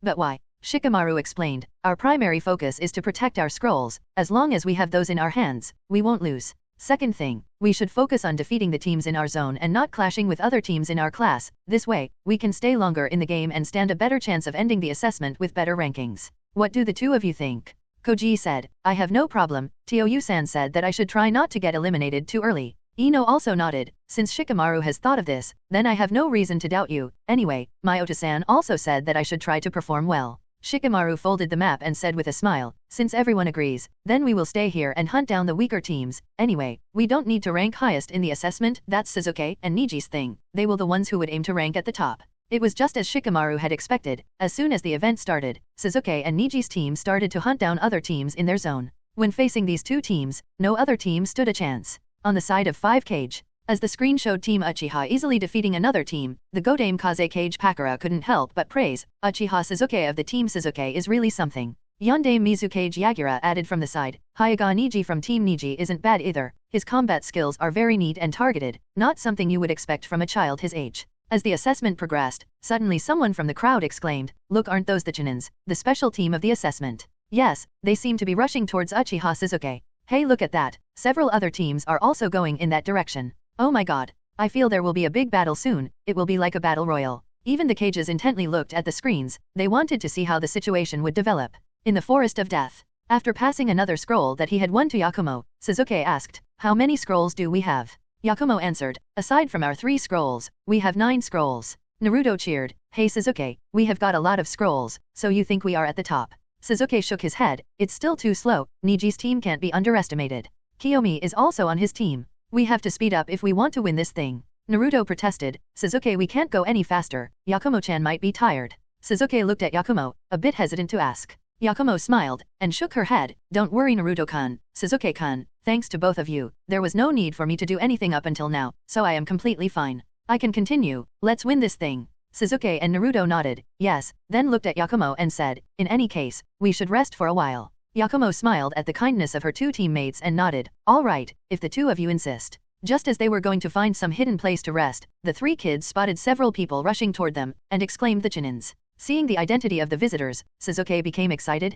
but why? Shikamaru explained, "Our primary focus is to protect our scrolls, as long as we have those in our hands, we won't lose. Second thing, we should focus on defeating the teams in our zone and not clashing with other teams in our class, this way, we can stay longer in the game and stand a better chance of ending the assessment with better rankings. What do the two of you think?" Koji said, "I have no problem." Toyu-san said that I should try not to get eliminated too early. Ino also nodded, "Since Shikamaru has thought of this, then I have no reason to doubt you. Anyway, Miyota-san also said that I should try to perform well." Shikamaru folded the map and said with a smile, "Since everyone agrees, then we will stay here and hunt down the weaker teams. Anyway, we don't need to rank highest in the assessment, that's Sasuke and Niji's thing, they will the ones who would aim to rank at the top." It was just as Shikamaru had expected. As soon as the event started, Sasuke and Niji's team started to hunt down other teams in their zone. When facing these two teams, no other team stood a chance. On the side of 5 Cage, as the screen showed Team Uchiha easily defeating another team, the Godame Kaze Cage Pakura couldn't help but praise, "Uchiha Sasuke of the Team Sasuke is really something." Yandame Mizukage Yagura added from the side, "Hyuga Niji from Team Niji isn't bad either, his combat skills are very neat and targeted, not something you would expect from a child his age." As the assessment progressed, suddenly someone from the crowd exclaimed, "Look, aren't those the Chunins, the special team of the assessment?" Yes, they seem to be rushing towards Uchiha Sasuke. Hey, look at that, several other teams are also going in that direction. Oh my god, I feel there will be a big battle soon, it will be like a battle royal. Even the cages intently looked at the screens, they wanted to see how the situation would develop. In the Forest of Death, after passing another scroll that he had won to Yakumo, Sasuke asked, "How many scrolls do we have?" Yakumo answered, "Aside from our 3 scrolls, we have 9 scrolls." Naruto cheered, "Hey Sasuke, we have got a lot of scrolls, so you think we are at the top?" Sasuke shook his head, "It's still too slow, Niji's team can't be underestimated. Kiyomi is also on his team. We have to speed up if we want to win this thing." Naruto protested, "Sasuke, we can't go any faster, Yakumo-chan might be tired." Sasuke looked at Yakumo, a bit hesitant to ask. Yakumo smiled, and shook her head, "Don't worry Naruto-kan, Sasuke-kan, thanks to both of you, there was no need for me to do anything up until now, so I am completely fine. I can continue, let's win this thing." Sasuke and Naruto nodded, yes, then looked at Yakumo and said, "In any case, we should rest for a while." Yakumo smiled at the kindness of her 2 teammates and nodded, "All right, if the 2 of you insist." Just as they were going to find some hidden place to rest, the 3 kids spotted several people rushing toward them, and exclaimed the Chunins. Seeing the identity of the visitors, Sasuke became excited,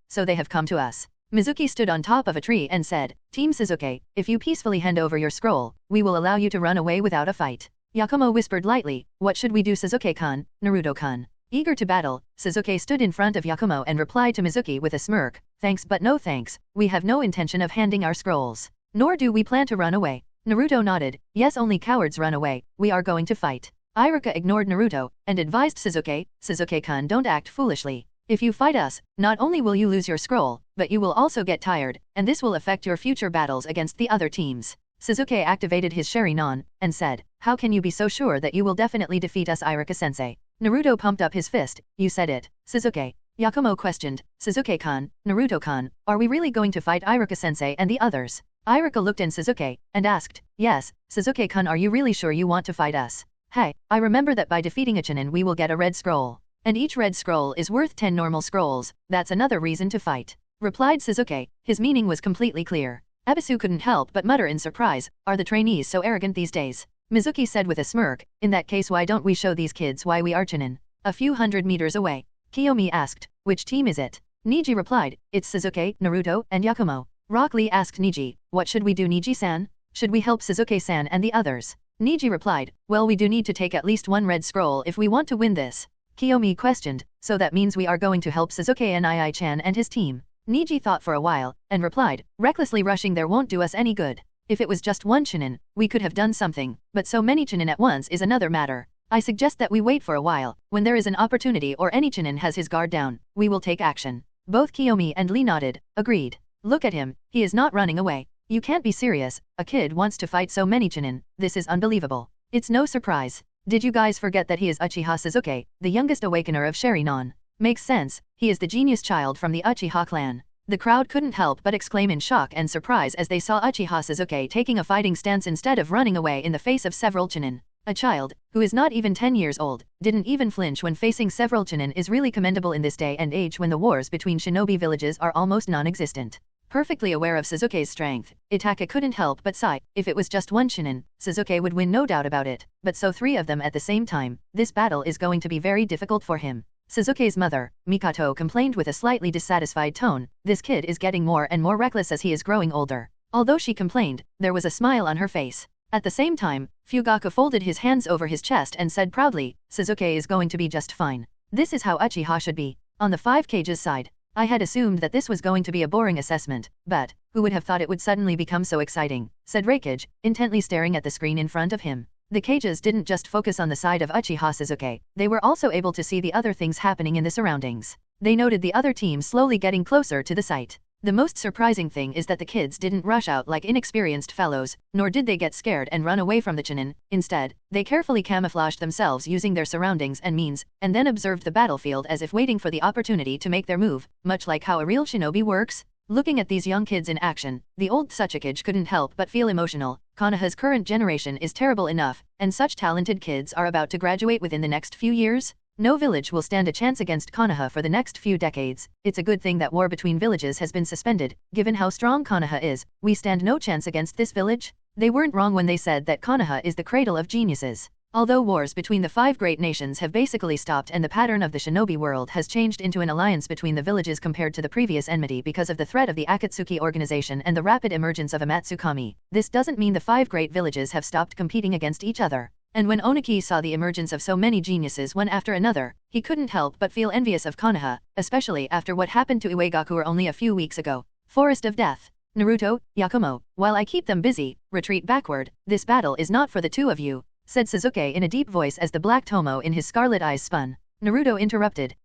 so they have come to us. Mizuki stood on top of a tree and said, "Team Sasuke, if you peacefully hand over your scroll, we will allow you to run away without a fight." Yakumo whispered lightly, "What should we do Sasuke-kan, Naruto-kan?" Eager to battle, Sasuke stood in front of Yakumo and replied to Mizuki with a smirk, "Thanks but no thanks, we have no intention of handing our scrolls. Nor do we plan to run away." Naruto nodded, "Yes, only cowards run away, we are going to fight." Iruka ignored Naruto, and advised Sasuke, "Sasuke-kan, don't act foolishly. If you fight us, not only will you lose your scroll, but you will also get tired, and this will affect your future battles against the other teams." Sasuke activated his Sharingan, and said, "How can you be so sure that you will definitely defeat us, Iruka-sensei?" Naruto pumped up his fist, "You said it, Sasuke." Yakumo questioned, "Sasuke-kan, Naruto-kan, are we really going to fight Iruka-sensei and the others?" Iruka looked at Sasuke, and asked, "Yes, Sasuke-kan, are you really sure you want to fight us? Hey, I remember that by defeating a Chunin we will get a red scroll. And each red scroll is worth 10 normal scrolls, that's another reason to fight," replied Sasuke, his meaning was completely clear. Ebisu couldn't help but mutter in surprise, "Are the trainees so arrogant these days?" Mizuki said with a smirk, "In that case why don't we show these kids why we are Chunin?" A few hundred meters away, Kiyomi asked, "Which team is it?" Niji replied, "It's Sasuke, Naruto, and Yakumo." Rock Lee asked Niji, "What should we do Niji-san? Should we help Sasuke-san and the others?" Niji replied, "Well, we do need to take at least 1 red scroll if we want to win this." Kiyomi questioned, "So that means we are going to help Sasuke and Ai-chan and his team?" Niji thought for a while, and replied, "Recklessly rushing there won't do us any good. If it was just 1 Chunin, we could have done something, but so many Chunin at once is another matter. I suggest that we wait for a while, when there is an opportunity or any Chunin has his guard down, we will take action." Both Kiyomi and Lee nodded, agreed. "Look at him, he is not running away. You can't be serious, a kid wants to fight so many Chunin, this is unbelievable. It's no surprise. Did you guys forget that he is Uchiha Sasuke, the youngest awakener of Sharingan? Makes sense, he is the genius child from the Uchiha clan. The crowd couldn't help but exclaim in shock and surprise as they saw Uchiha Sasuke taking a fighting stance instead of running away in the face of several Chunin. A child, who is not even 10 years old, didn't even flinch when facing several Chunin is really commendable in this day and age when the wars between shinobi villages are almost non-existent. Perfectly aware of Sasuke's strength, Itachi couldn't help but sigh. If it was just one Chunin, Sasuke would win, no doubt about it, but so three of them at the same time, this battle is going to be very difficult for him. Sasuke's mother, Mikoto, complained with a slightly dissatisfied tone, this kid is getting more and more reckless as he is growing older. Although she complained, there was a smile on her face. At the same time, Fugaku folded his hands over his chest and said proudly, Sasuke is going to be just fine. This is how Uchiha should be. On the 5K's side, I had assumed that this was going to be a boring assessment, but who would have thought it would suddenly become so exciting, said Raikage, intently staring at the screen in front of him. The cages didn't just focus on the side of Uchiha Sasuke, they were also able to see the other things happening in the surroundings. They noted the other team slowly getting closer to the site. The most surprising thing is that the kids didn't rush out like inexperienced fellows, nor did they get scared and run away from the Chunin. Instead, they carefully camouflaged themselves using their surroundings and means, and then observed the battlefield as if waiting for the opportunity to make their move, much like how a real shinobi works. Looking at these young kids in action, the old Tsuchikage couldn't help but feel emotional. Konoha's current generation is terrible enough, and such talented kids are about to graduate within the next few years. No village will stand a chance against Konoha for the next few decades. It's a good thing that war between villages has been suspended. Given how strong Konoha is, we stand no chance against this village. They weren't wrong when they said that Konoha is the cradle of geniuses. Although wars between the 5 great nations have basically stopped and the pattern of the shinobi world has changed into an alliance between the villages compared to the previous enmity because of the threat of the Akatsuki organization and the rapid emergence of amatsukami, this doesn't mean the 5 great villages have stopped competing against each other. And when Oniki saw the emergence of so many geniuses one after another, he couldn't help but feel envious of Konoha, especially after what happened to Iwagakure only a few weeks ago. Forest of Death. Naruto, Yakumo, while I keep them busy, retreat backward. This battle is not for the two of you, said Sasuke in a deep voice as the black tomo in his scarlet eyes spun. Naruto interrupted,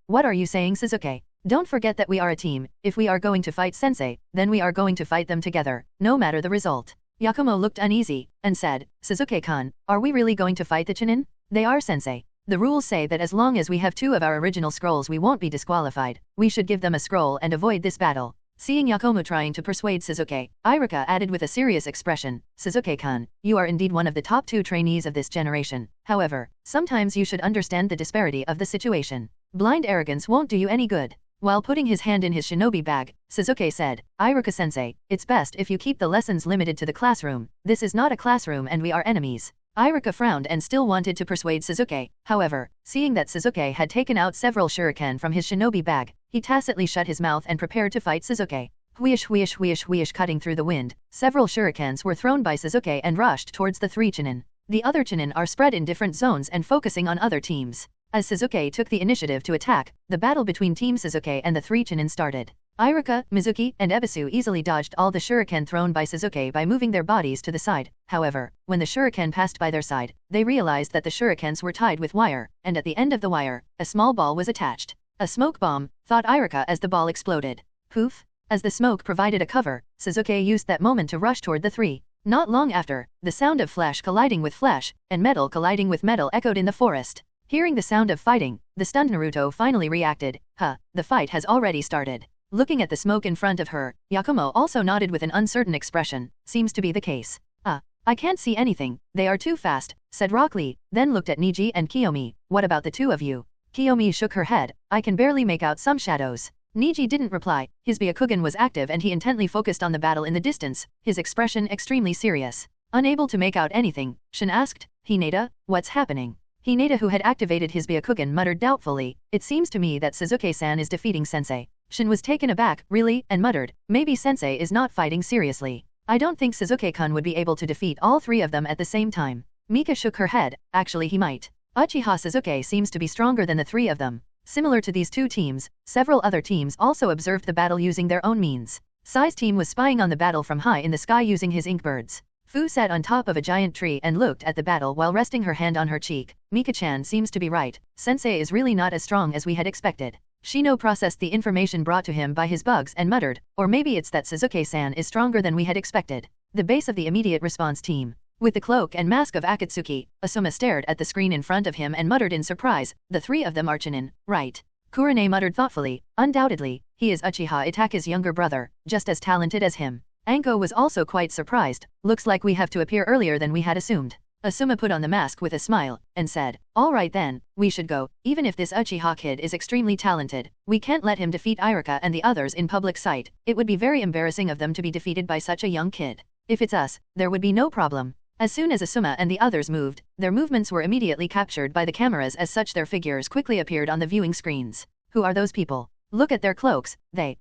what are you saying, Sasuke? Don't forget that we are a team. If we are going to fight sensei, then we are going to fight them together, no matter the result. Yakumo looked uneasy, and said, Sasuke-kun, are we really going to fight the Chunin? They are sensei. The rules say that as long as we have 2 of our original scrolls we won't be disqualified. We should give them a scroll and avoid this battle. Seeing Yakumo trying to persuade Sasuke, Iruka added with a serious expression, Sasuke-kun, you are indeed one of the top 2 trainees of this generation. However, sometimes you should understand the disparity of the situation. Blind arrogance won't do you any good. While putting his hand in his shinobi bag, Sasuke said, Iruka-sensei, it's best if you keep the lessons limited to the classroom. This is not a classroom and we are enemies. Iruka frowned and still wanted to persuade Sasuke. However, seeing that Sasuke had taken out several shuriken from his shinobi bag, he tacitly shut his mouth and prepared to fight Sasuke. Whoosh whoosh whoosh whoosh, cutting through the wind, several shurikens were thrown by Sasuke and rushed towards the 3 Chunin. The other Chunin are spread in different zones and focusing on other teams. As Sasuke took the initiative to attack, the battle between Team Sasuke and the 3 Chunin started. Iruka, Mizuki, and Ebisu easily dodged all the shuriken thrown by Sasuke by moving their bodies to the side. However, when the shuriken passed by their side, they realized that the shurikens were tied with wire, and at the end of the wire, a small ball was attached. A smoke bomb, thought Iruka as the ball exploded. Poof! As the smoke provided a cover, Sasuke used that moment to rush toward the 3. Not long after, the sound of flesh colliding with flesh, and metal colliding with metal echoed in the forest. Hearing the sound of fighting, the stunned Naruto finally reacted. The fight has already started. Looking at the smoke in front of her, Yakumo also nodded with an uncertain expression. Seems to be the case. I can't see anything, they are too fast, said Rock Lee, then looked at Niji and Kiyomi. What about the 2 of you? Kiyomi shook her head. I can barely make out some shadows. Niji didn't reply. His Byakugan was active and he intently focused on the battle in the distance, his expression extremely serious. Unable to make out anything, Shin asked, Hinata, what's happening? Hinata, who had activated his Byakugan, muttered doubtfully, it seems to me that Sasuke-san is defeating Sensei. Shin was taken aback, really, and muttered, maybe Sensei is not fighting seriously. I don't think Sasuke-kun would be able to defeat all 3 of them at the same time. Mika shook her head, actually he might. Uchiha Sasuke seems to be stronger than the 3 of them. Similar to these 2 teams, several other teams also observed the battle using their own means. Sai's team was spying on the battle from high in the sky using his inkbirds. Fu sat on top of a giant tree and looked at the battle while resting her hand on her cheek. Mika-chan seems to be right. Sensei is really not as strong as we had expected. Shino processed the information brought to him by his bugs and muttered, or maybe it's that Sasuke-san is stronger than we had expected. The base of the immediate response team. With the cloak and mask of Akatsuki, Asuma stared at the screen in front of him and muttered in surprise, the three of them are Chunin, right? Kurone muttered thoughtfully, undoubtedly, he is Uchiha Itake's younger brother, just as talented as him. Anko was also quite surprised, looks like we have to appear earlier than we had assumed. Asuma put on the mask with a smile, and said, alright then, we should go, even if this Uchiha kid is extremely talented, we can't let him defeat Iruka and the others in public sight, it would be very embarrassing of them to be defeated by such a young kid. If it's us, there would be no problem. As soon as Asuma and the others moved, their movements were immediately captured by the cameras as such their figures quickly appeared on the viewing screens. Who are those people? Look at their cloaks, they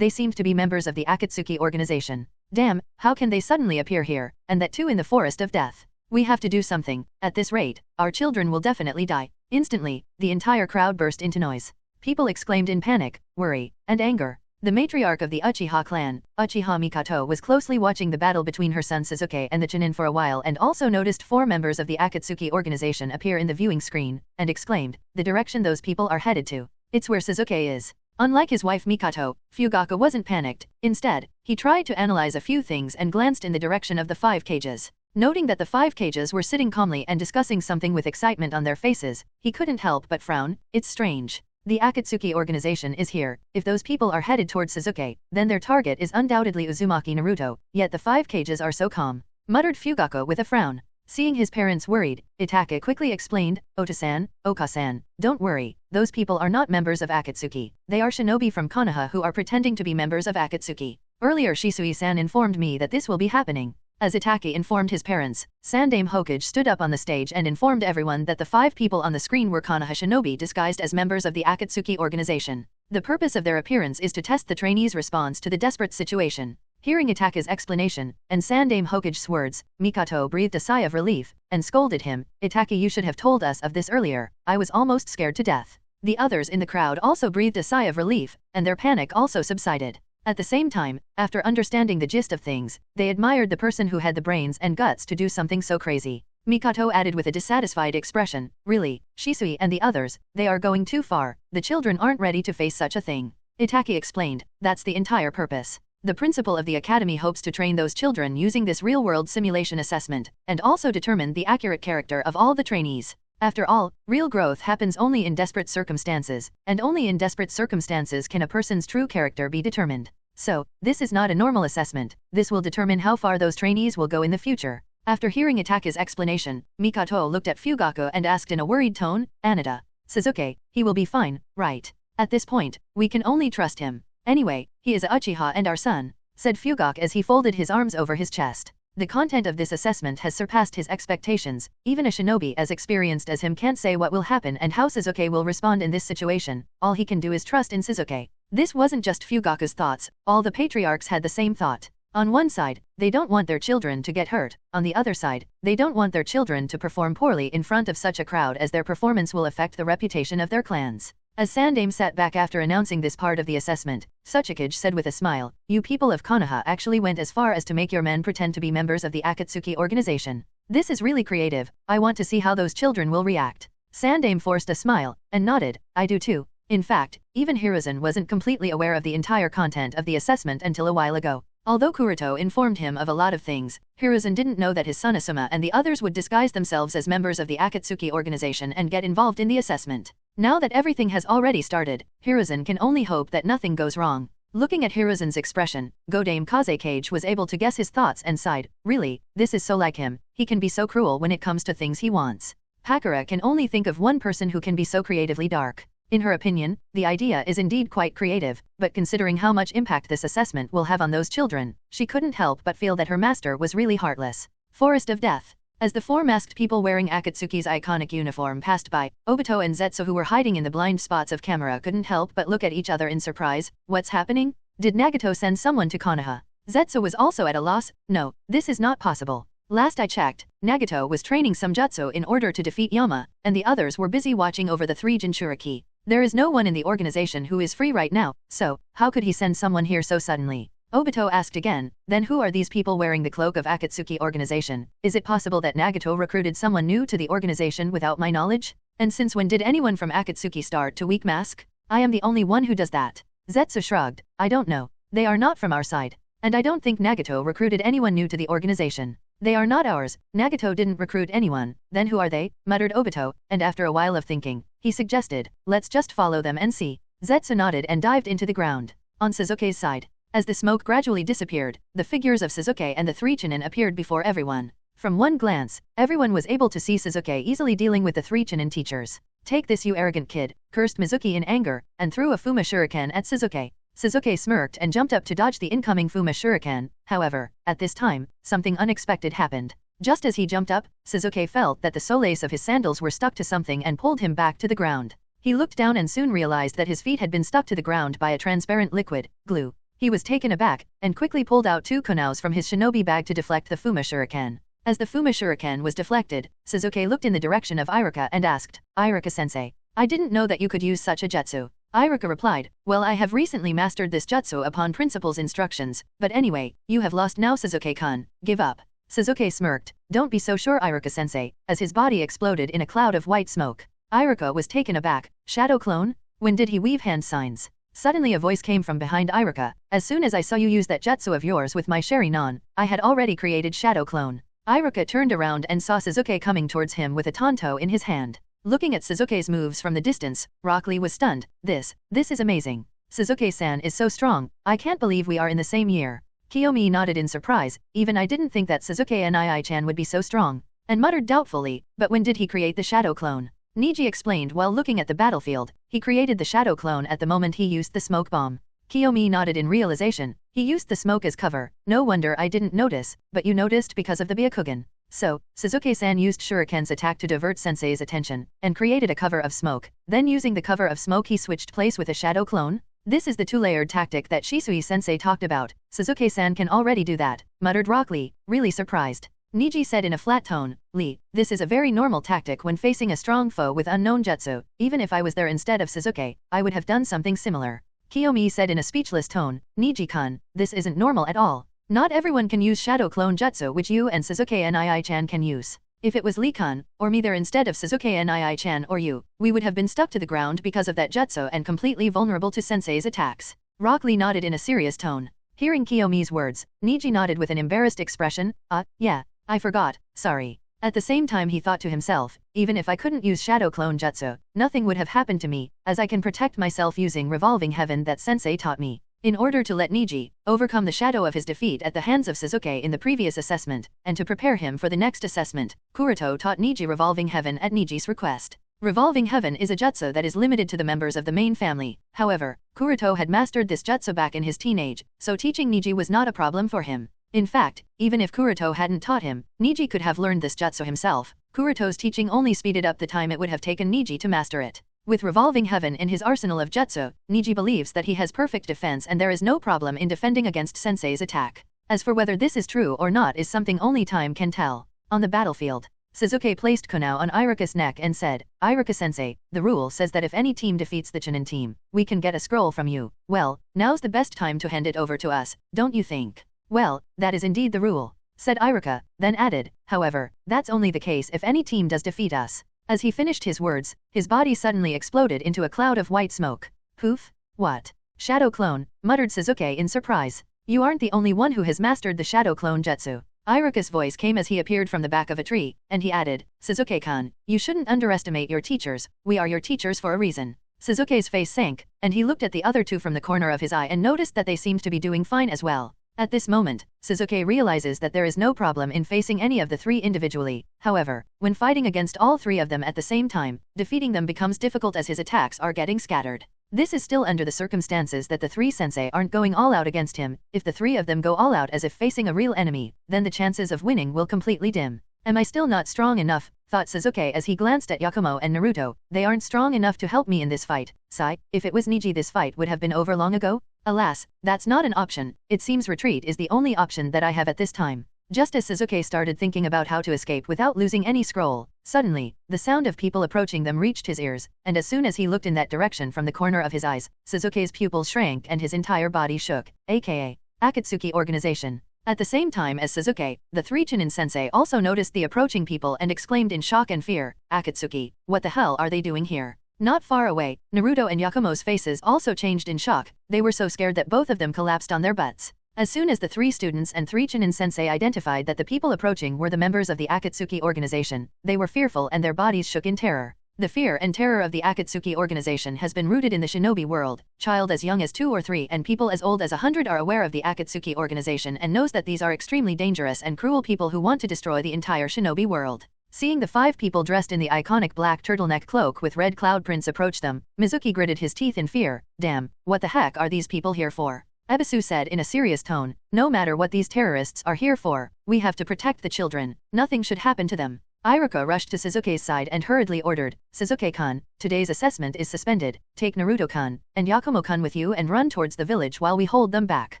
seemed to be members of the Akatsuki organization. Damn, how can they suddenly appear here, and that too in the forest of death? We have to do something, at this rate, our children will definitely die. Instantly, the entire crowd burst into noise. People exclaimed in panic, worry, and anger. The matriarch of the Uchiha clan, Uchiha Mikoto, was closely watching the battle between her son Sasuke and the Chunin for a while and also noticed 4 members of the Akatsuki organization appear in the viewing screen, and exclaimed, the direction those people are headed to. It's where Sasuke is. Unlike his wife Mikoto, Hyuga wasn't panicked. Instead, he tried to analyze a few things and glanced in the direction of the 5 cages. Noting that the 5 cages were sitting calmly and discussing something with excitement on their faces, he couldn't help but frown. It's strange. The Akatsuki organization is here. If those people are headed towards Sasuke, then their target is undoubtedly Uzumaki Naruto, yet the 5 cages are so calm. Muttered Hyuga with a frown. Seeing his parents worried, Itake quickly explained, Ota-san, Oka-san, don't worry, those people are not members of Akatsuki. They are shinobi from Konoha who are pretending to be members of Akatsuki. Earlier Shisui-san informed me that this will be happening. As Itake informed his parents, Sandaime Hokage stood up on the stage and informed everyone that the 5 people on the screen were Konoha shinobi disguised as members of the Akatsuki organization. The purpose of their appearance is to test the trainees' response to the desperate situation. Hearing Itake's explanation, and Sandaime Hokage's words, Mikoto breathed a sigh of relief, and scolded him, Itake, you should have told us of this earlier, I was almost scared to death. The others in the crowd also breathed a sigh of relief, and their panic also subsided. At the same time, after understanding the gist of things, they admired the person who had the brains and guts to do something so crazy. Mikoto added with a dissatisfied expression, really, Shisui and the others, they are going too far, the children aren't ready to face such a thing. Itake explained, that's the entire purpose. The principal of the academy hopes to train those children using this real-world simulation assessment, and also determine the accurate character of all the trainees. After all, real growth happens only in desperate circumstances, and only in desperate circumstances can a person's true character be determined. So, this is not a normal assessment, this will determine how far those trainees will go in the future. After hearing Itake's explanation, Mikoto looked at Hyuga and asked in a worried tone, Anada, Sasuke, he will be fine, right? At this point, we can only trust him. Anyway, he is a Uchiha and our son, said Hyuga as he folded his arms over his chest. The content of this assessment has surpassed his expectations, even a shinobi as experienced as him can't say what will happen and how Sasuke will respond in this situation, all he can do is trust in Sasuke. This wasn't just Hyuga's thoughts, all the patriarchs had the same thought. On one side, they don't want their children to get hurt, on the other side, they don't want their children to perform poorly in front of such a crowd as their performance will affect the reputation of their clans. As Sandaime sat back after announcing this part of the assessment, Tsuchikage said with a smile, you people of Konoha actually went as far as to make your men pretend to be members of the Akatsuki organization. This is really creative, I want to see how those children will react. Sandaime forced a smile, and nodded, I do too. In fact, even Hiruzen wasn't completely aware of the entire content of the assessment until a while ago. Although Kuroto informed him of a lot of things, Hiruzen didn't know that his son Asuma and the others would disguise themselves as members of the Akatsuki organization and get involved in the assessment. Now that everything has already started, Hiruzen can only hope that nothing goes wrong. Looking at Hiruzen's expression, Godame Kazekage was able to guess his thoughts and sighed, really, this is so like him, he can be so cruel when it comes to things he wants. Pakura can only think of one person who can be so creatively dark. In her opinion, the idea is indeed quite creative, but considering how much impact this assessment will have on those children, she couldn't help but feel that her master was really heartless. Forest of Death. As the 4 masked people wearing Akatsuki's iconic uniform passed by, Obito and Zetsu who were hiding in the blind spots of camera couldn't help but look at each other in surprise. What's happening? Did Nagato send someone to Konoha? Zetsu was also at a loss. No, this is not possible. Last I checked, Nagato was training some jutsu in order to defeat Yama, and the others were busy watching over the 3 Jinchuriki. There is no one in the organization who is free right now, so, how could he send someone here so suddenly? Obito asked again, then who are these people wearing the cloak of Akatsuki organization? Is it possible that Nagato recruited someone new to the organization without my knowledge? And since when did anyone from Akatsuki start to weak mask? I am the only one who does that. Zetsu shrugged. I don't know. They are not from our side. And I don't think Nagato recruited anyone new to the organization. They are not ours. Nagato didn't recruit anyone. Then who are they? Muttered Obito, and after a while of thinking, he suggested, let's just follow them and see. Zetsu nodded and dived into the ground. On Sasuke's side, as the smoke gradually disappeared, the figures of Sasuke and the three Chunin appeared before everyone. From one glance, everyone was able to see Sasuke easily dealing with the three Chunin teachers. Take this, you arrogant kid, cursed Mizuki in anger, and threw a Fuma Shuriken at Sasuke. Sasuke smirked and jumped up to dodge the incoming Fuma Shuriken. However, at this time, something unexpected happened. Just as he jumped up, Sasuke felt that the soles of his sandals were stuck to something and pulled him back to the ground. He looked down and soon realized that his feet had been stuck to the ground by a transparent liquid, glue. He was taken aback, and quickly pulled out 2 kunais from his shinobi bag to deflect the Fuma Shuriken. As the Fuma Shuriken was deflected, Sasuke looked in the direction of Iruka and asked, Iruka-sensei, I didn't know that you could use such a jutsu. Iruka replied, well, I have recently mastered this jutsu upon principal's instructions, but anyway, you have lost now, Sasuke-kun, give up. Sasuke smirked, don't be so sure, Iruka-sensei, as his body exploded in a cloud of white smoke. Iruka was taken aback. Shadow clone? When did he weave hand signs? Suddenly a voice came from behind Iruka. As soon as I saw you use that jutsu of yours with my Sharingan, I had already created Shadow clone. Iruka turned around and saw Sasuke coming towards him with a tanto in his hand. Looking at Sasuke's moves from the distance, Rock Lee was stunned. This is amazing. Sasuke-san is so strong, I can't believe we are in the same year. Kiyomi nodded in surprise, even I didn't think that Sasuke and Ii-chan would be so strong, and muttered doubtfully, but when did he create the shadow clone? Niji explained while looking at the battlefield, he created the shadow clone at the moment he used the smoke bomb. Kiyomi nodded in realization, he used the smoke as cover, no wonder I didn't notice, but you noticed because of the Byakugan. So, Sasuke-san used Shuriken's attack to divert Sensei's attention, and created a cover of smoke, then using the cover of smoke he switched place with a shadow clone? This is the two-layered tactic that Shisui-sensei talked about. Sasuke-san can already do that, muttered Rock Lee, really surprised. Niji said in a flat tone, Lee, this is a very normal tactic when facing a strong foe with unknown jutsu, even if I was there instead of Sasuke, I would have done something similar. Kiyomi said in a speechless tone, Niji-kun, this isn't normal at all. Not everyone can use shadow clone jutsu which you and Sasuke and Ii-chan can use. If it was Lee-kun, or me there instead of Sasuke and Ii-chan or you, we would have been stuck to the ground because of that jutsu and completely vulnerable to Sensei's attacks. Rock Lee nodded in a serious tone. Hearing Kiyomi's words, Niji nodded with an embarrassed expression, yeah, I forgot, sorry. At the same time he thought to himself, even if I couldn't use shadow clone jutsu, nothing would have happened to me, as I can protect myself using revolving heaven that Sensei taught me. In order to let Niji overcome the shadow of his defeat at the hands of Sasuke in the previous assessment, and to prepare him for the next assessment, Kuroto taught Niji Revolving Heaven at Niji's request. Revolving Heaven is a jutsu that is limited to the members of the main family. However, Kuroto had mastered this jutsu back in his teenage, so teaching Niji was not a problem for him. In fact, even if Kuroto hadn't taught him, Niji could have learned this jutsu himself. Kuroto's teaching only speeded up the time it would have taken Niji to master it. With Revolving Heaven in his arsenal of jutsu, Niji believes that he has perfect defense and there is no problem in defending against Sensei's attack. As for whether this is true or not is something only time can tell. On the battlefield, Sasuke placed kunai on Iruka's neck and said, Iruka-sensei, the rule says that if any team defeats the Chunin team, we can get a scroll from you. Well, now's the best time to hand it over to us, don't you think? Well, that is indeed the rule, said Iruka, then added, however, that's only the case if any team does defeat us. As he finished his words, his body suddenly exploded into a cloud of white smoke. Poof? What? Shadow clone, muttered Sasuke in surprise. You aren't the only one who has mastered the shadow clone jutsu. Iruka's voice came as he appeared from the back of a tree, and he added, Sasuke-kun, you shouldn't underestimate your teachers, we are your teachers for a reason. Sasuke's face sank, and he looked at the other two from the corner of his eye and noticed that they seemed to be doing fine as well. At this moment, Sasuke realizes that there is no problem in facing any of the three individually. However, when fighting against all three of them at the same time, defeating them becomes difficult as his attacks are getting scattered. This is still under the circumstances that the three sensei aren't going all out against him. If the three of them go all out as if facing a real enemy, then the chances of winning will completely dim. Am I still not strong enough? Thought Sasuke as he glanced at Yakumo and Naruto. They aren't strong enough to help me in this fight. Sigh, if it was Niji this fight would have been over long ago? Alas, that's not an option. It seems retreat is the only option that I have at this time. Just as Sasuke started thinking about how to escape without losing any scroll, suddenly, the sound of people approaching them reached his ears, and as soon as he looked in that direction from the corner of his eyes, Sasuke's pupils shrank and his entire body shook, aka Akatsuki organization. At the same time as Sasuke, the three Chunin sensei also noticed the approaching people and exclaimed in shock and fear, Akatsuki, what the hell are they doing here? Not far away, Naruto and Yakumo's faces also changed in shock. They were so scared that both of them collapsed on their butts. As soon as the 3 students and 3 Chunin sensei identified that the people approaching were the members of the Akatsuki organization, they were fearful and their bodies shook in terror. The fear and terror of the Akatsuki organization has been rooted in the shinobi world. Child as young as 2 or 3 and people as old as 100 are aware of the Akatsuki organization and knows that these are extremely dangerous and cruel people who want to destroy the entire shinobi world. Seeing the 5 people dressed in the iconic black turtleneck cloak with red cloud prints approach them, Mizuki gritted his teeth in fear. Damn, what the heck are these people here for? Ebisu said in a serious tone, no matter what these terrorists are here for, we have to protect the children. Nothing should happen to them. Iruka rushed to Sasuke's side and hurriedly ordered, Sasuke-kun, today's assessment is suspended. Take Naruto-kun and Yakumo-kun with you and run towards the village while we hold them back.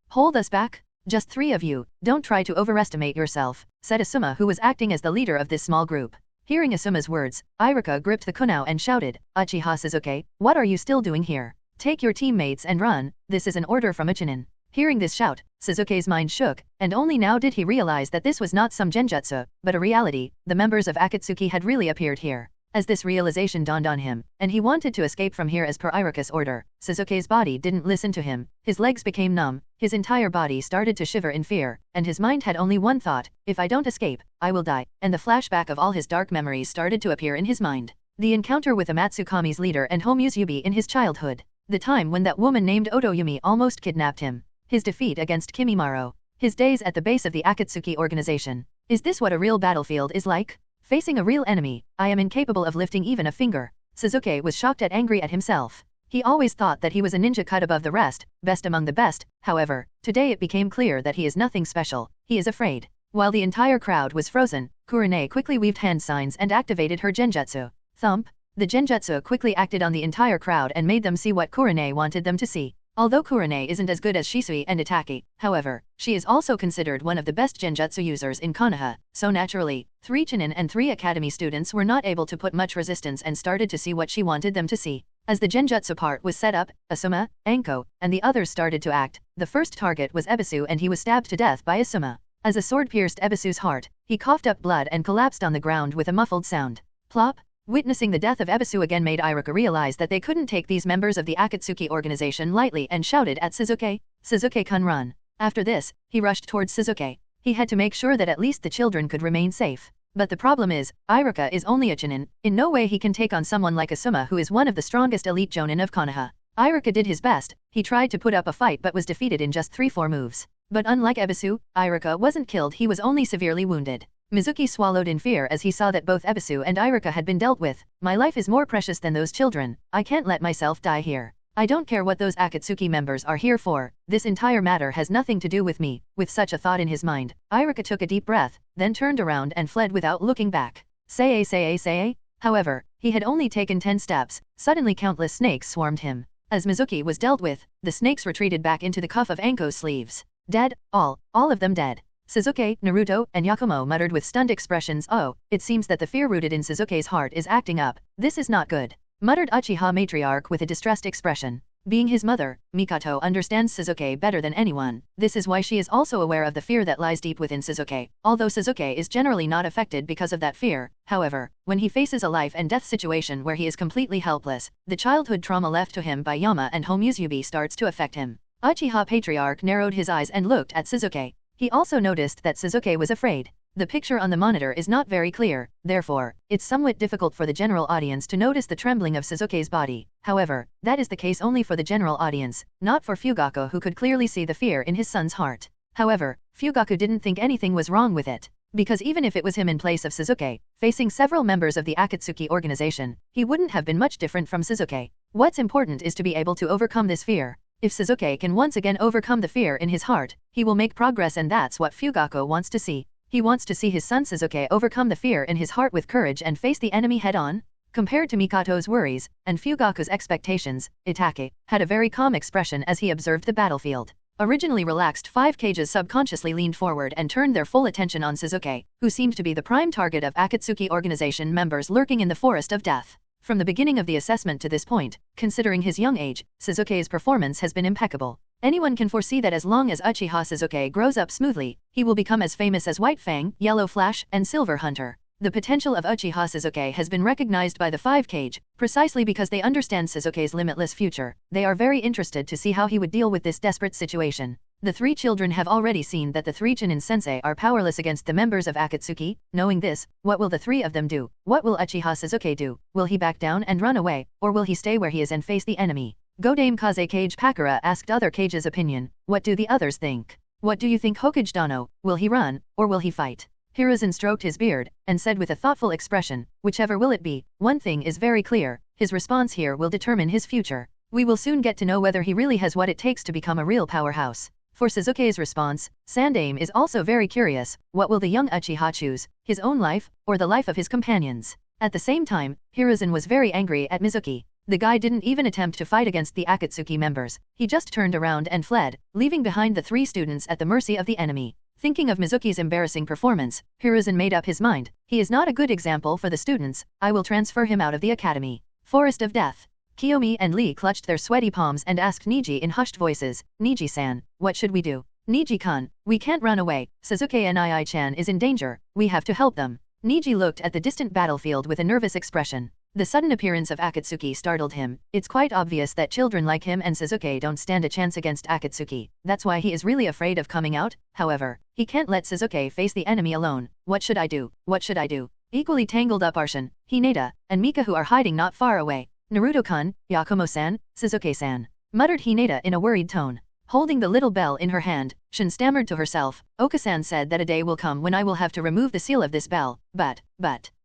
Hold us back? Just 3 of you, don't try to overestimate yourself, said Asuma, who was acting as the leader of this small group. Hearing Asuma's words, Iruka gripped the kunao and shouted, Uchiha Sasuke, what are you still doing here? Take your teammates and run, this is an order from a Chunin. Hearing this shout, Sasuke's mind shook, and only now did he realize that this was not some genjutsu, but a reality. The members of Akatsuki had really appeared here. As this realization dawned on him, and he wanted to escape from here as per Iruka's order, Sasuke's body didn't listen to him. His legs became numb, his entire body started to shiver in fear, and his mind had only one thought, if I don't escape, I will die, and the flashback of all his dark memories started to appear in his mind. The encounter with Amatsukami's leader and Homeuse Yubi in his childhood. The time when that woman named Otoyumi almost kidnapped him. His defeat against Kimimaro. His days at the base of the Akatsuki organization. Is this what a real battlefield is like? Facing a real enemy, I am incapable of lifting even a finger. Sasuke was shocked and angry at himself. He always thought that he was a ninja cut above the rest, best among the best. However, today it became clear that he is nothing special. He is afraid. While the entire crowd was frozen, Kurone quickly weaved hand signs and activated her genjutsu. Thump. The genjutsu quickly acted on the entire crowd and made them see what Kurone wanted them to see. Although Kurone isn't as good as Shisui and Itaki, however, she is also considered one of the best genjutsu users in Konoha, so naturally, 3 Chunin and 3 academy students were not able to put much resistance and started to see what she wanted them to see. As the genjutsu part was set up, Asuma, Anko, and the others started to act. The first target was Ebisu and he was stabbed to death by Asuma. As a sword pierced Ebisu's heart, he coughed up blood and collapsed on the ground with a muffled sound. Plop. Witnessing the death of Ebisu again made Iruka realize that they couldn't take these members of the Akatsuki organization lightly and shouted at Sasuke, Sasuke-kun run. After this, he rushed towards Sasuke. He had to make sure that at least the children could remain safe. But the problem is, Iruka is only a Chunin. In no way he can take on someone like Asuma who is one of the strongest elite Jonin of Konoha. Iruka did his best. He tried to put up a fight but was defeated in just 3-4 moves. But unlike Ebisu, Iruka wasn't killed, he was only severely wounded. Mizuki swallowed in fear as he saw that both Ebisu and Iruka had been dealt with. My life is more precious than those children. I can't let myself die here. I don't care what those Akatsuki members are here for. This entire matter has nothing to do with me. With such a thought in his mind, Iruka took a deep breath, then turned around and fled without looking back. Say. However, he had only taken 10 steps. Suddenly countless snakes swarmed him. As Mizuki was dealt with, the snakes retreated back into the cuff of Anko's sleeves. Dead, all of them dead. Sasuke, Naruto, and Yakumo muttered with stunned expressions. Oh, it seems that the fear rooted in Sasuke's heart is acting up. This is not good, muttered Uchiha Matriarch with a distressed expression. Being his mother, Mikoto understands Sasuke better than anyone. This is why she is also aware of the fear that lies deep within Sasuke. Although Sasuke is generally not affected because of that fear, however, when he faces a life and death situation where he is completely helpless, the childhood trauma left to him by Yama and Homeuse Yubi starts to affect him. Uchiha Patriarch narrowed his eyes and looked at Sasuke. He also noticed that Sasuke was afraid. The picture on the monitor is not very clear, therefore, it's somewhat difficult for the general audience to notice the trembling of Sasuke's body. However, that is the case only for the general audience, not for Fugaku, who could clearly see the fear in his son's heart. However, Fugaku didn't think anything was wrong with it. Because even if it was him in place of Sasuke, facing several members of the Akatsuki organization, he wouldn't have been much different from Sasuke. What's important is to be able to overcome this fear. If Sasuke can once again overcome the fear in his heart, he will make progress, and that's what Fugaku wants to see. He wants to see his son Sasuke overcome the fear in his heart with courage and face the enemy head-on. Compared to Mikoto's worries and Fugaku's expectations, Itake had a very calm expression as he observed the battlefield. Originally relaxed, 5 Kages subconsciously leaned forward and turned their full attention on Sasuke, who seemed to be the prime target of Akatsuki organization members lurking in the forest of death. From the beginning of the assessment to this point, considering his young age, Sasuke's performance has been impeccable. Anyone can foresee that as long as Uchiha Sasuke grows up smoothly, he will become as famous as White Fang, Yellow Flash, and Silver Hunter. The potential of Uchiha Sasuke has been recognized by the Five Kage, precisely because they understand Sasuke's limitless future. They are very interested to see how he would deal with this desperate situation. The three children have already seen that the three Chunin sensei are powerless against the members of Akatsuki. Knowing this, what will the three of them do? What will Uchiha Sasuke do? Will he back down and run away, or will he stay where he is and face the enemy? Godame Kaze Kage Pakura asked other Kage's opinion. What do the others think? What do you think Hokage Dano? Will he run, or will he fight? Hiruzen stroked his beard, and said with a thoughtful expression, whichever will it be, one thing is very clear, his response here will determine his future. We will soon get to know whether he really has what it takes to become a real powerhouse. For Sasuke's response, Sandaime is also very curious, what will the young Uchiha choose, his own life, or the life of his companions? At the same time, Hiruzen was very angry at Mizuki. The guy didn't even attempt to fight against the Akatsuki members, he just turned around and fled, leaving behind the three students at the mercy of the enemy. Thinking of Mizuki's embarrassing performance, Hiruzen made up his mind. He is not a good example for the students, I will transfer him out of the academy. Forest of Death. Kiyomi and Lee clutched their sweaty palms and asked Niji in hushed voices, Niji-san, what should we do? Niji-kun, we can't run away, Sasuke and Ii-chan is in danger, we have to help them. Niji looked at the distant battlefield with a nervous expression. The sudden appearance of Akatsuki startled him. It's quite obvious that children like him and Sasuke don't stand a chance against Akatsuki. That's why he is really afraid of coming out. However, he can't let Sasuke face the enemy alone. What should I do? What should I do? Equally tangled up are Shin, Hinata, and Mika, who are hiding not far away. Naruto-kun, Yakumo-san, Sasuke-san, muttered Hinata in a worried tone. Holding the little bell in her hand, Shin stammered to herself, Oka-san said that a day will come when I will have to remove the seal of this bell, but.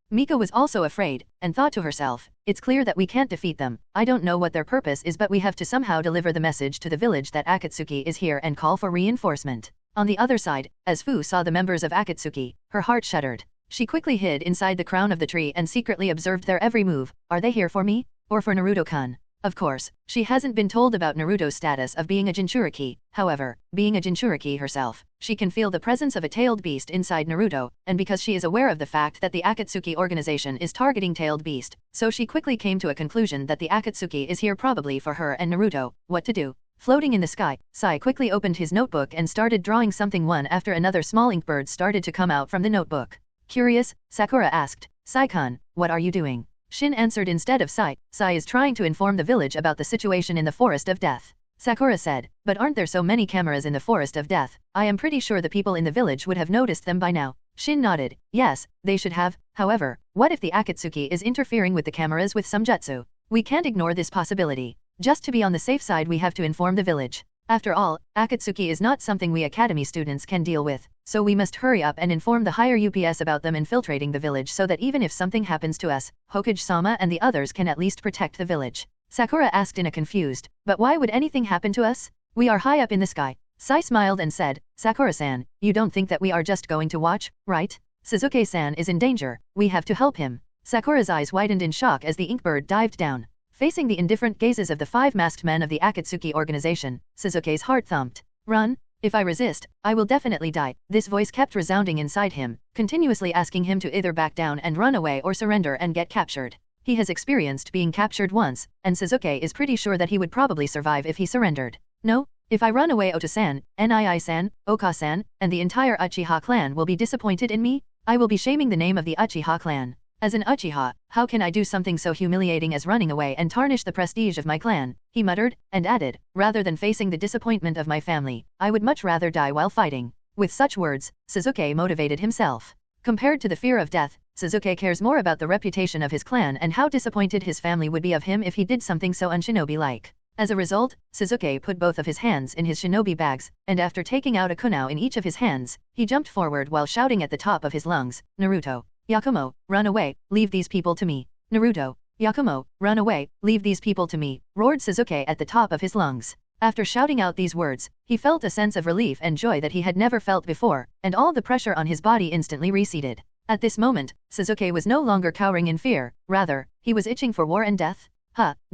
Mika was also afraid, and thought to herself, it's clear that we can't defeat them. I don't know what their purpose is, but we have to somehow deliver the message to the village that Akatsuki is here and call for reinforcement. On the other side, as Fu saw the members of Akatsuki, her heart shuddered. She quickly hid inside the crown of the tree and secretly observed their every move. Are they here for me? Or for Naruto-kun? Of course, she hasn't been told about Naruto's status of being a Jinchuriki. However, being a Jinchuriki herself, she can feel the presence of a tailed beast inside Naruto, and because she is aware of the fact that the Akatsuki organization is targeting tailed beast, so she quickly came to a conclusion that the Akatsuki is here probably for her and Naruto. What to do? Floating in the sky, Sai quickly opened his notebook and started drawing something. One after another small ink birds started to come out from the notebook. Curious, Sakura asked, Sai-kun, what are you doing? Shin answered instead of Sai. Sai is trying to inform the village about the situation in the Forest of Death. Sakura said, but aren't there so many cameras in the Forest of Death? I am pretty sure the people in the village would have noticed them by now. Shin nodded. Yes, they should have. However, what if the Akatsuki is interfering with the cameras with some jutsu? We can't ignore this possibility. Just to be on the safe side, we have to inform the village. After all, Akatsuki is not something we academy students can deal with, so we must hurry up and inform the higher UPS about them infiltrating the village so that even if something happens to us, Hokage-sama and the others can at least protect the village. Sakura asked in a confused, but why would anything happen to us? We are high up in the sky. Sai smiled and said, Sakura-san, you don't think that we are just going to watch, right? Sasuke-san is in danger, we have to help him. Sakura's eyes widened in shock as the inkbird dived down. Facing the indifferent gazes of the five masked men of the Akatsuki organization, Sasuke's heart thumped. Run! If I resist, I will definitely die. This voice kept resounding inside him, continuously asking him to either back down and run away or surrender and get captured. He has experienced being captured once, and Sasuke is pretty sure that he would probably survive if he surrendered. No, if I run away, Ota-san, Nii-san, Oka-san, and the entire Uchiha clan will be disappointed in me. I will be shaming the name of the Uchiha clan. As an Uchiha, how can I do something so humiliating as running away and tarnish the prestige of my clan? He muttered, and added, rather than facing the disappointment of my family, I would much rather die while fighting. With such words, Sasuke motivated himself. Compared to the fear of death, Sasuke cares more about the reputation of his clan and how disappointed his family would be of him if he did something so unshinobi-like. As a result, Sasuke put both of his hands in his shinobi bags, and after taking out a kunao in each of his hands, he jumped forward while shouting at the top of his lungs, Naruto, Yakumo, run away, leave these people to me. Naruto, Yakumo, run away, leave these people to me, roared Sasuke at the top of his lungs. After shouting out these words, he felt a sense of relief and joy that he had never felt before, and all the pressure on his body instantly receded. At this moment, Sasuke was no longer cowering in fear, rather, he was itching for war and death.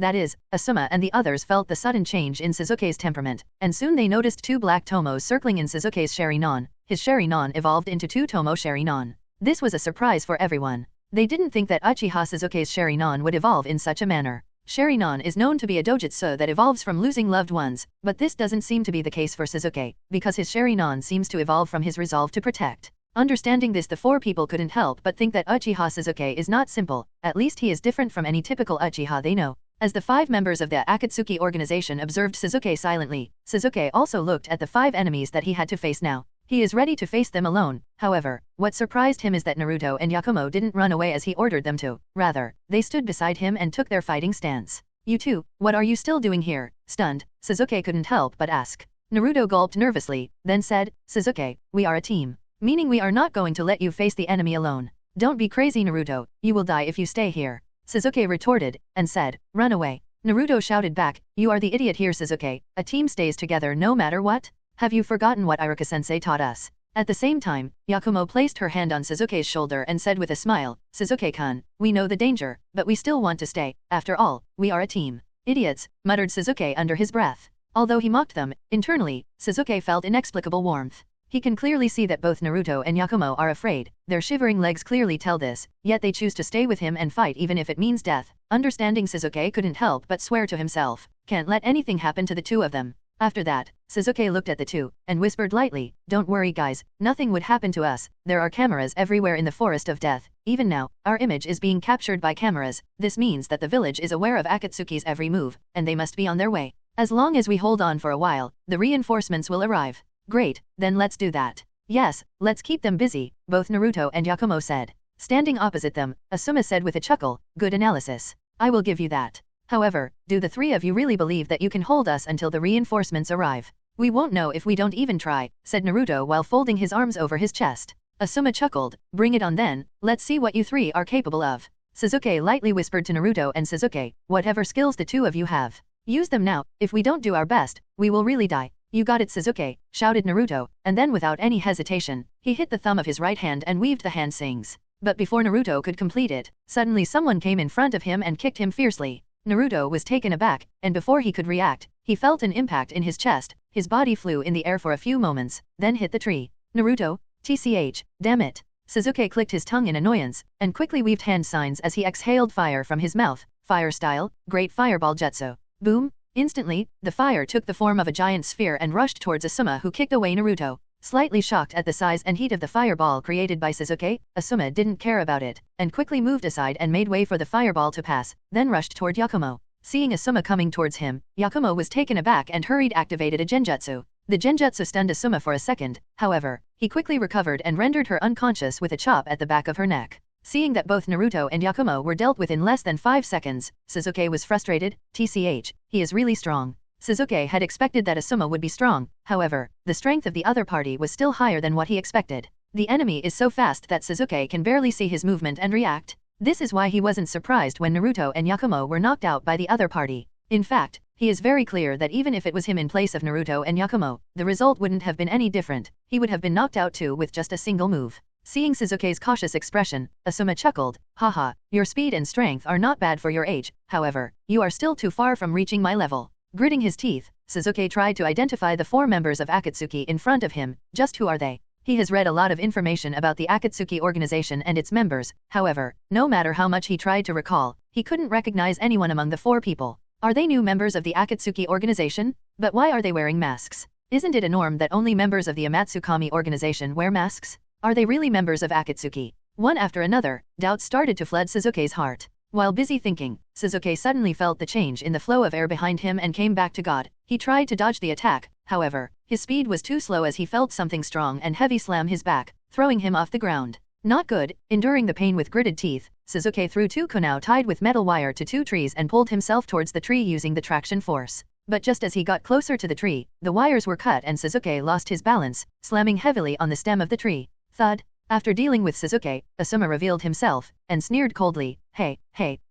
That is, Asuma and the others felt the sudden change in Sasuke's temperament, and soon they noticed two black tomos circling in Sasuke's Sharingan. His Sharingan evolved into two Tomo Sharingan. This was a surprise for everyone. They didn't think that Uchiha Sasuke's Sharingan would evolve in such a manner. Sharingan is known to be a dojutsu that evolves from losing loved ones, but this doesn't seem to be the case for Sasuke, because his Sharingan seems to evolve from his resolve to protect. Understanding this, the four people couldn't help but think that Uchiha Sasuke is not simple, at least he is different from any typical Uchiha they know. As the 5 members of the Akatsuki organization observed Sasuke silently, Sasuke also looked at the 5 enemies that he had to face now. He is ready to face them alone. However, what surprised him is that Naruto and Yakumo didn't run away as he ordered them to. Rather, they stood beside him and took their fighting stance. You two, what are you still doing here? Stunned, Sasuke couldn't help but ask. Naruto gulped nervously, then said, Sasuke, we are a team. Meaning we are not going to let you face the enemy alone. Don't be crazy, Naruto, you will die if you stay here. Sasuke retorted, and said, run away. Naruto shouted back, you are the idiot here, Sasuke, a team stays together no matter what? Have you forgotten what Iruka-sensei taught us? At the same time, Yakumo placed her hand on Sasuke's shoulder and said with a smile, Sasuke-kun, we know the danger, but we still want to stay. After all, we are a team. Idiots, muttered Sasuke under his breath. Although he mocked them, internally, Sasuke felt inexplicable warmth. He can clearly see that both Naruto and Yakumo are afraid. Their shivering legs clearly tell this, yet they choose to stay with him and fight even if it means death. Understanding, Sasuke couldn't help but swear to himself, can't let anything happen to the two of them. After that, Sasuke looked at the two, and whispered lightly, don't worry guys, nothing would happen to us, there are cameras everywhere in the Forest of Death. Even now, our image is being captured by cameras. This means that the village is aware of Akatsuki's every move, and they must be on their way. As long as we hold on for a while, the reinforcements will arrive. Great, then let's do that. Yes, let's keep them busy, both Naruto and Yakumo said. Standing opposite them, Asuma said with a chuckle, good analysis. I will give you that. However, do the 3 of you really believe that you can hold us until the reinforcements arrive? We won't know if we don't even try, said Naruto while folding his arms over his chest. Asuma chuckled, bring it on then, let's see what you 3 are capable of. Sasuke lightly whispered to Naruto and Sasuke, whatever skills the 2 of you have, use them now, if we don't do our best, we will really die. You got it, Sasuke, shouted Naruto, and then without any hesitation, he hit the thumb of his right hand and weaved the hand sings. But before Naruto could complete it, suddenly someone came in front of him and kicked him fiercely. Naruto was taken aback, and before he could react, he felt an impact in his chest, his body flew in the air for a few moments, then hit the tree. Naruto, TCH, damn it. Sasuke clicked his tongue in annoyance, and quickly weaved hand signs as he exhaled fire from his mouth. Fire style, great fireball jutsu. Boom. Instantly, the fire took the form of a giant sphere and rushed towards Asuma, who kicked away Naruto. Slightly shocked at the size and heat of the fireball created by Sasuke, Asuma didn't care about it, and quickly moved aside and made way for the fireball to pass, then rushed toward Yakumo. Seeing Asuma coming towards him, Yakumo was taken aback and hurried activated a genjutsu. The genjutsu stunned Asuma for a second, however, he quickly recovered and rendered her unconscious with a chop at the back of her neck. Seeing that both Naruto and Yakumo were dealt with in less than 5 seconds, Sasuke was frustrated. TCH, he is really strong. Sasuke had expected that Asuma would be strong, however, the strength of the other party was still higher than what he expected. The enemy is so fast that Sasuke can barely see his movement and react. This is why he wasn't surprised when Naruto and Yakumo were knocked out by the other party. In fact, he is very clear that even if it was him in place of Naruto and Yakumo, the result wouldn't have been any different. He would have been knocked out too with just a single move. Seeing Sasuke's cautious expression, Asuma chuckled, haha, your speed and strength are not bad for your age, however, you are still too far from reaching my level. Gritting his teeth, Sasuke tried to identify the 4 members of Akatsuki in front of him. Just who are they? He has read a lot of information about the Akatsuki organization and its members, however, no matter how much he tried to recall, he couldn't recognize anyone among the 4 people. Are they new members of the Akatsuki organization? But why are they wearing masks? Isn't it a norm that only members of the Amatsukami organization wear masks? Are they really members of Akatsuki? One after another, doubts started to flood Sasuke's heart. While busy thinking, Sasuke suddenly felt the change in the flow of air behind him and came back to God. He tried to dodge the attack, however, his speed was too slow as he felt something strong and heavy slam his back, throwing him off the ground. Not good. Enduring the pain with gritted teeth, Sasuke threw 2 kunai tied with metal wire to 2 trees and pulled himself towards the tree using the traction force. But just as he got closer to the tree, the wires were cut and Sasuke lost his balance, slamming heavily on the stem of the tree. Thud. After dealing with Sasuke, Asuma revealed himself, and sneered coldly, hey,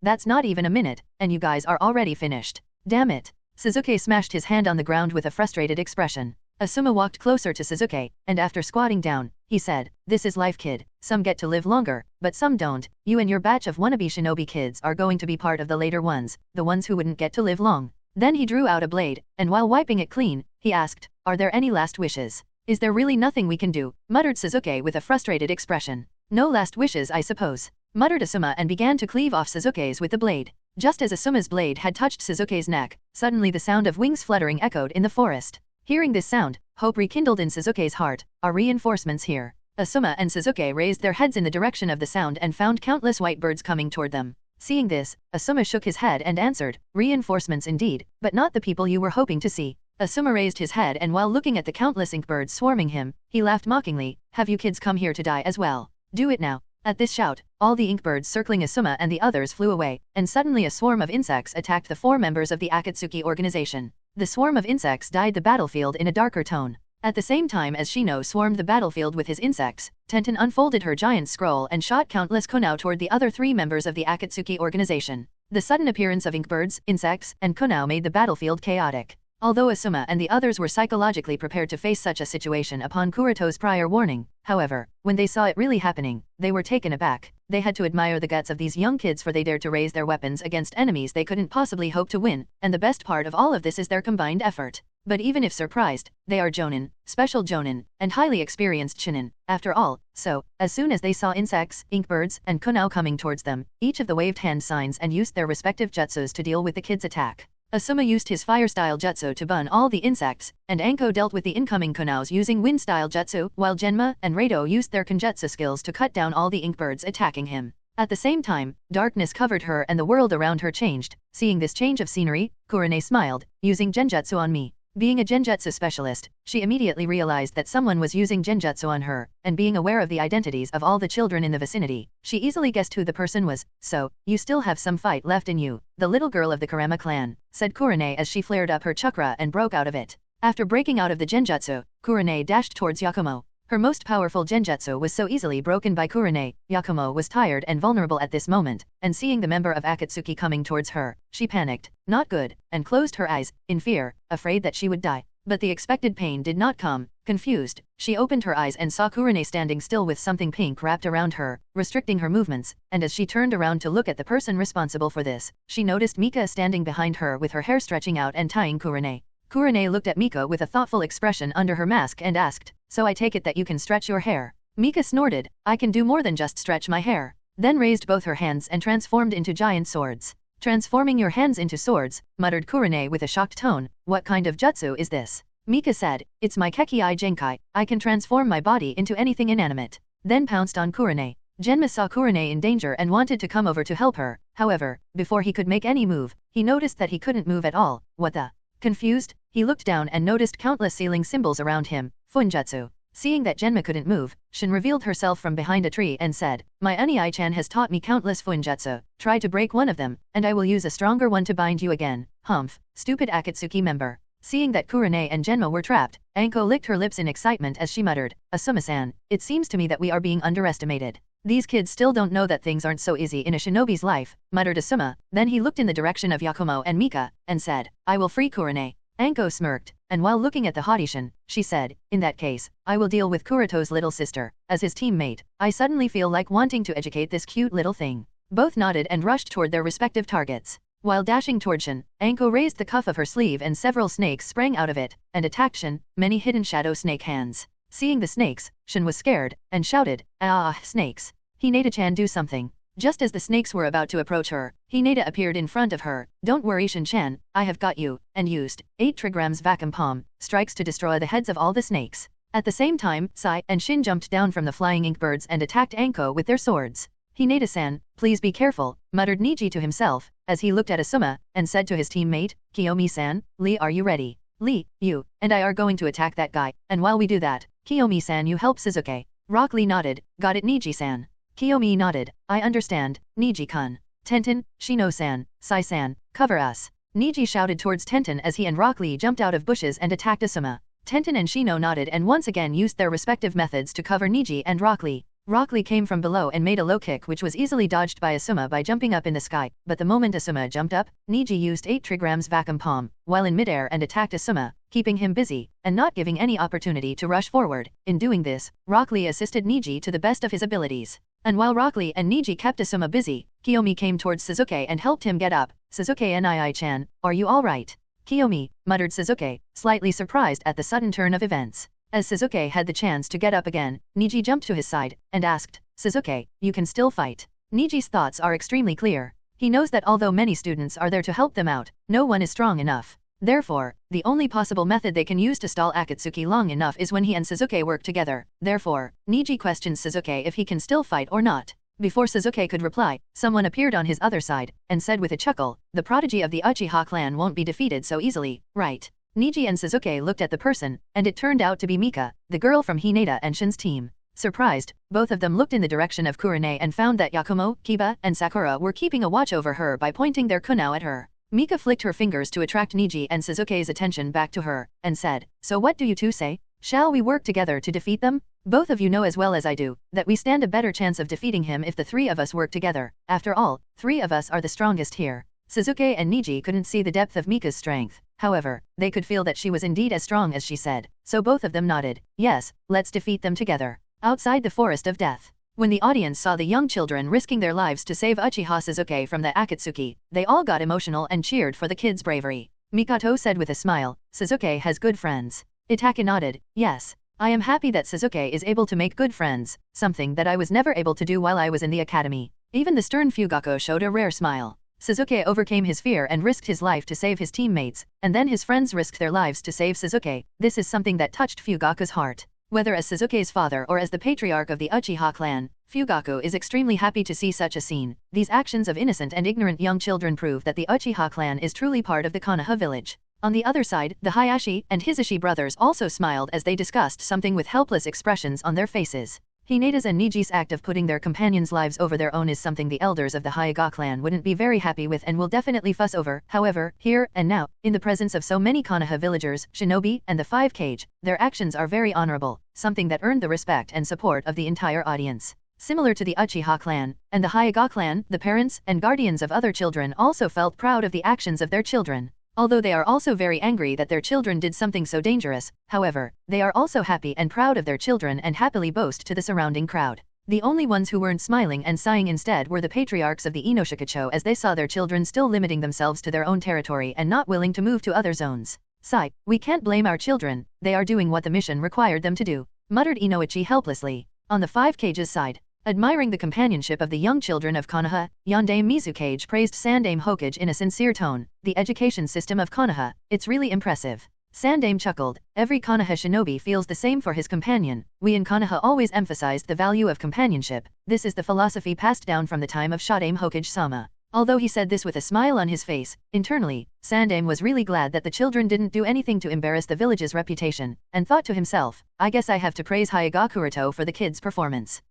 that's not even a minute, and you guys are already finished. Damn it. Sasuke smashed his hand on the ground with a frustrated expression. Asuma walked closer to Sasuke, and after squatting down, he said, this is life, kid. Some get to live longer, but some don't. You and your batch of wannabe shinobi kids are going to be part of the later ones, the ones who wouldn't get to live long. Then he drew out a blade, and while wiping it clean, he asked, are there any last wishes? Is there really nothing we can do? Muttered Sasuke with a frustrated expression. No last wishes, I suppose. Muttered Asuma and began to cleave off Sasuke's with the blade. Just as Asuma's blade had touched Sasuke's neck, suddenly the sound of wings fluttering echoed in the forest. Hearing this sound, hope rekindled in Sasuke's heart. Are reinforcements here? Asuma and Sasuke raised their heads in the direction of the sound and found countless white birds coming toward them. Seeing this, Asuma shook his head and answered, "Reinforcements indeed, but not the people you were hoping to see." Asuma raised his head and while looking at the countless ink birds swarming him, he laughed mockingly, "Have you kids come here to die as well? Do it now." At this shout, all the ink birds circling Asuma and the others flew away, and suddenly a swarm of insects attacked the 4 members of the Akatsuki organization. The swarm of insects dyed the battlefield in a darker tone. At the same time as Shino swarmed the battlefield with his insects, Tenten unfolded her giant scroll and shot countless kunao toward the other 3 members of the Akatsuki organization. The sudden appearance of ink birds, insects, and kunao made the battlefield chaotic. Although Asuma and the others were psychologically prepared to face such a situation upon Kuroto's prior warning, however, when they saw it really happening, they were taken aback. They had to admire the guts of these young kids for they dared to raise their weapons against enemies they couldn't possibly hope to win, and the best part of all of this is their combined effort. But even if surprised, they are jonin, special jonin, and highly experienced shinin, after all, so, as soon as they saw insects, ink birds, and kunao coming towards them, each of the waved hand signs and used their respective jutsus to deal with the kids' attack. Asuma used his fire-style jutsu to burn all the insects, and Anko dealt with the incoming kunaos using wind-style jutsu, while Genma and Reito used their kenjutsu skills to cut down all the ink birds attacking him. At the same time, darkness covered her and the world around her changed. Seeing this change of scenery, Kurone smiled, using genjutsu on me. Being a genjutsu specialist, she immediately realized that someone was using genjutsu on her, and being aware of the identities of all the children in the vicinity, she easily guessed who the person was. "So, you still have some fight left in you, the little girl of the Kurama clan," said Kurone as she flared up her chakra and broke out of it. After breaking out of the genjutsu, Kurone dashed towards Yakumo. Her most powerful genjutsu was so easily broken by Kurone. Yakumo was tired and vulnerable at this moment, and seeing the member of Akatsuki coming towards her, she panicked, not good, and closed her eyes, in fear, afraid that she would die. But the expected pain did not come. Confused, she opened her eyes and saw Kurone standing still with something pink wrapped around her, restricting her movements, and as she turned around to look at the person responsible for this, she noticed Mika standing behind her with her hair stretching out and tying Kurone. Kurone looked at Mika with a thoughtful expression under her mask and asked, "So I take it that you can stretch your hair?" Mika snorted, "I can do more than just stretch my hair," then raised both her hands and transformed into giant swords. "Transforming your hands into swords," muttered Kurone with a shocked tone, "what kind of jutsu is this?" Mika said, "It's my Kekii Genkai, I can transform my body into anything inanimate," then pounced on Kurone. Genma saw Kurone in danger and wanted to come over to help her, however, before he could make any move, he noticed that he couldn't move at all. What the? Confused, he looked down and noticed countless ceiling symbols around him. Funjutsu. Seeing that Genma couldn't move, Shin revealed herself from behind a tree and said, "My Unii-chan has taught me countless funjutsu. Try to break one of them, and I will use a stronger one to bind you again." Humph, stupid Akatsuki member. Seeing that Kurone and Genma were trapped, Anko licked her lips in excitement as she muttered, "Asuma-san, it seems to me that we are being underestimated. These kids still don't know that things aren't so easy in a shinobi's life," muttered Asuma. Then he looked in the direction of Yakumo and Mika, and said, "I will free Kurone." Anko smirked, and while looking at the haughty Shin, she said, "In that case, I will deal with Kuroto's little sister." As his teammate, I suddenly feel like wanting to educate this cute little thing. Both nodded and rushed toward their respective targets. While dashing toward Shin, Anko raised the cuff of her sleeve and several snakes sprang out of it, and attacked Shin, many hidden shadow snake hands. Seeing the snakes, Shin was scared, and shouted, "Ah, snakes. Hinata-chan, do something." Just as the snakes were about to approach her, Hinata appeared in front of her. "Don't worry Shin-chan, I have got you," and used 8 trigrams vacuum palm strikes to destroy the heads of all the snakes. At the same time, Sai and Shin jumped down from the flying ink birds and attacked Anko with their swords. "Hinata-san, please be careful," muttered Niji to himself, as he looked at Asuma, and said to his teammate, "Kiyomi-san, Lee, are you ready? Lee, you and I are going to attack that guy, and while we do that, Kiyomi-san, you help Sasuke." Rock Lee nodded, "Got it Niji-san." Kiyomi nodded, "I understand, Niji-kun." "Tenten, Shino-san, Sai-san, cover us." Niji shouted towards Tenten as he and Rock Lee jumped out of bushes and attacked Asuma. Tenten and Shino nodded and once again used their respective methods to cover Niji and Rock Lee. Rock Lee came from below and made a low kick which was easily dodged by Asuma by jumping up in the sky, but the moment Asuma jumped up, Niji used 8 trigrams vacuum palm, while in midair and attacked Asuma, keeping him busy, and not giving any opportunity to rush forward. In doing this, Rock Lee assisted Niji to the best of his abilities. And while Rock Lee and Niji kept Asuma busy, Kiyomi came towards Sasuke and helped him get up. "Sasuke Nii-chan, are you alright?" "Kiyomi," muttered Sasuke, slightly surprised at the sudden turn of events. As Sasuke had the chance to get up again, Niji jumped to his side, and asked, "Sasuke, you can still fight?" Niji's thoughts are extremely clear. He knows that although many students are there to help them out, no one is strong enough. Therefore, the only possible method they can use to stall Akatsuki long enough is when he and Sasuke work together. Therefore, Niji questions Sasuke if he can still fight or not. Before Sasuke could reply, someone appeared on his other side, and said with a chuckle, "The prodigy of the Uchiha clan won't be defeated so easily, right?" Niji and Sasuke looked at the person, and it turned out to be Mika, the girl from Hinata and Shin's team. Surprised, both of them looked in the direction of Kurone and found that Yakumo, Kiba, and Sakura were keeping a watch over her by pointing their kunao at her. Mika flicked her fingers to attract Niji and Sasuke's attention back to her, and said, "So what do you two say? Shall we work together to defeat them? Both of you know as well as I do, that we stand a better chance of defeating him if the three of us work together. After all, three of us are the strongest here." Sasuke and Niji couldn't see the depth of Mika's strength. However, they could feel that she was indeed as strong as she said, so both of them nodded. "Yes, let's defeat them together." Outside the Forest of Death. When the audience saw the young children risking their lives to save Uchiha Sasuke from the Akatsuki, they all got emotional and cheered for the kids' bravery. Mikoto said with a smile, "Sasuke has good friends." Itake nodded, "Yes. I am happy that Sasuke is able to make good friends, something that I was never able to do while I was in the academy." Even the stern Fugaku showed a rare smile. Sasuke overcame his fear and risked his life to save his teammates, and then his friends risked their lives to save Sasuke. This is something that touched Fugaku's heart. Whether as Sasuke's father or as the patriarch of the Uchiha clan, Fugaku is extremely happy to see such a scene. These actions of innocent and ignorant young children prove that the Uchiha clan is truly part of the Konoha village. On the other side, the Hayashi and Hisashi brothers also smiled as they discussed something with helpless expressions on their faces. Hinata's and Niji's act of putting their companions' lives over their own is something the elders of the Hyuga clan wouldn't be very happy with and will definitely fuss over. However, here and now, in the presence of so many Konoha villagers, shinobi, and the 5 Kage, their actions are very honorable, something that earned the respect and support of the entire audience. Similar to the Uchiha clan, and the Hyuga clan, the parents and guardians of other children also felt proud of the actions of their children. Although they are also very angry that their children did something so dangerous, however, they are also happy and proud of their children and happily boast to the surrounding crowd. The only ones who weren't smiling and sighing instead were the patriarchs of the Inoshikacho as they saw their children still limiting themselves to their own territory and not willing to move to other zones. "Sigh, we can't blame our children, they are doing what the mission required them to do," muttered Inoichi helplessly. On the 5 Kage's side, admiring the companionship of the young children of Konoha, Yondaime Mizukage praised Sandaime Hokage in a sincere tone. "The education system of Konoha, it's really impressive." Sandaime chuckled, "Every Konoha shinobi feels the same for his companion. We in Konoha always emphasized the value of companionship. This is the philosophy passed down from the time of Shadaime Hokage-sama." Although he said this with a smile on his face, internally, Sandaime was really glad that the children didn't do anything to embarrass the village's reputation, and thought to himself, "I guess I have to praise Hyuga Kuroto for the kids' performance."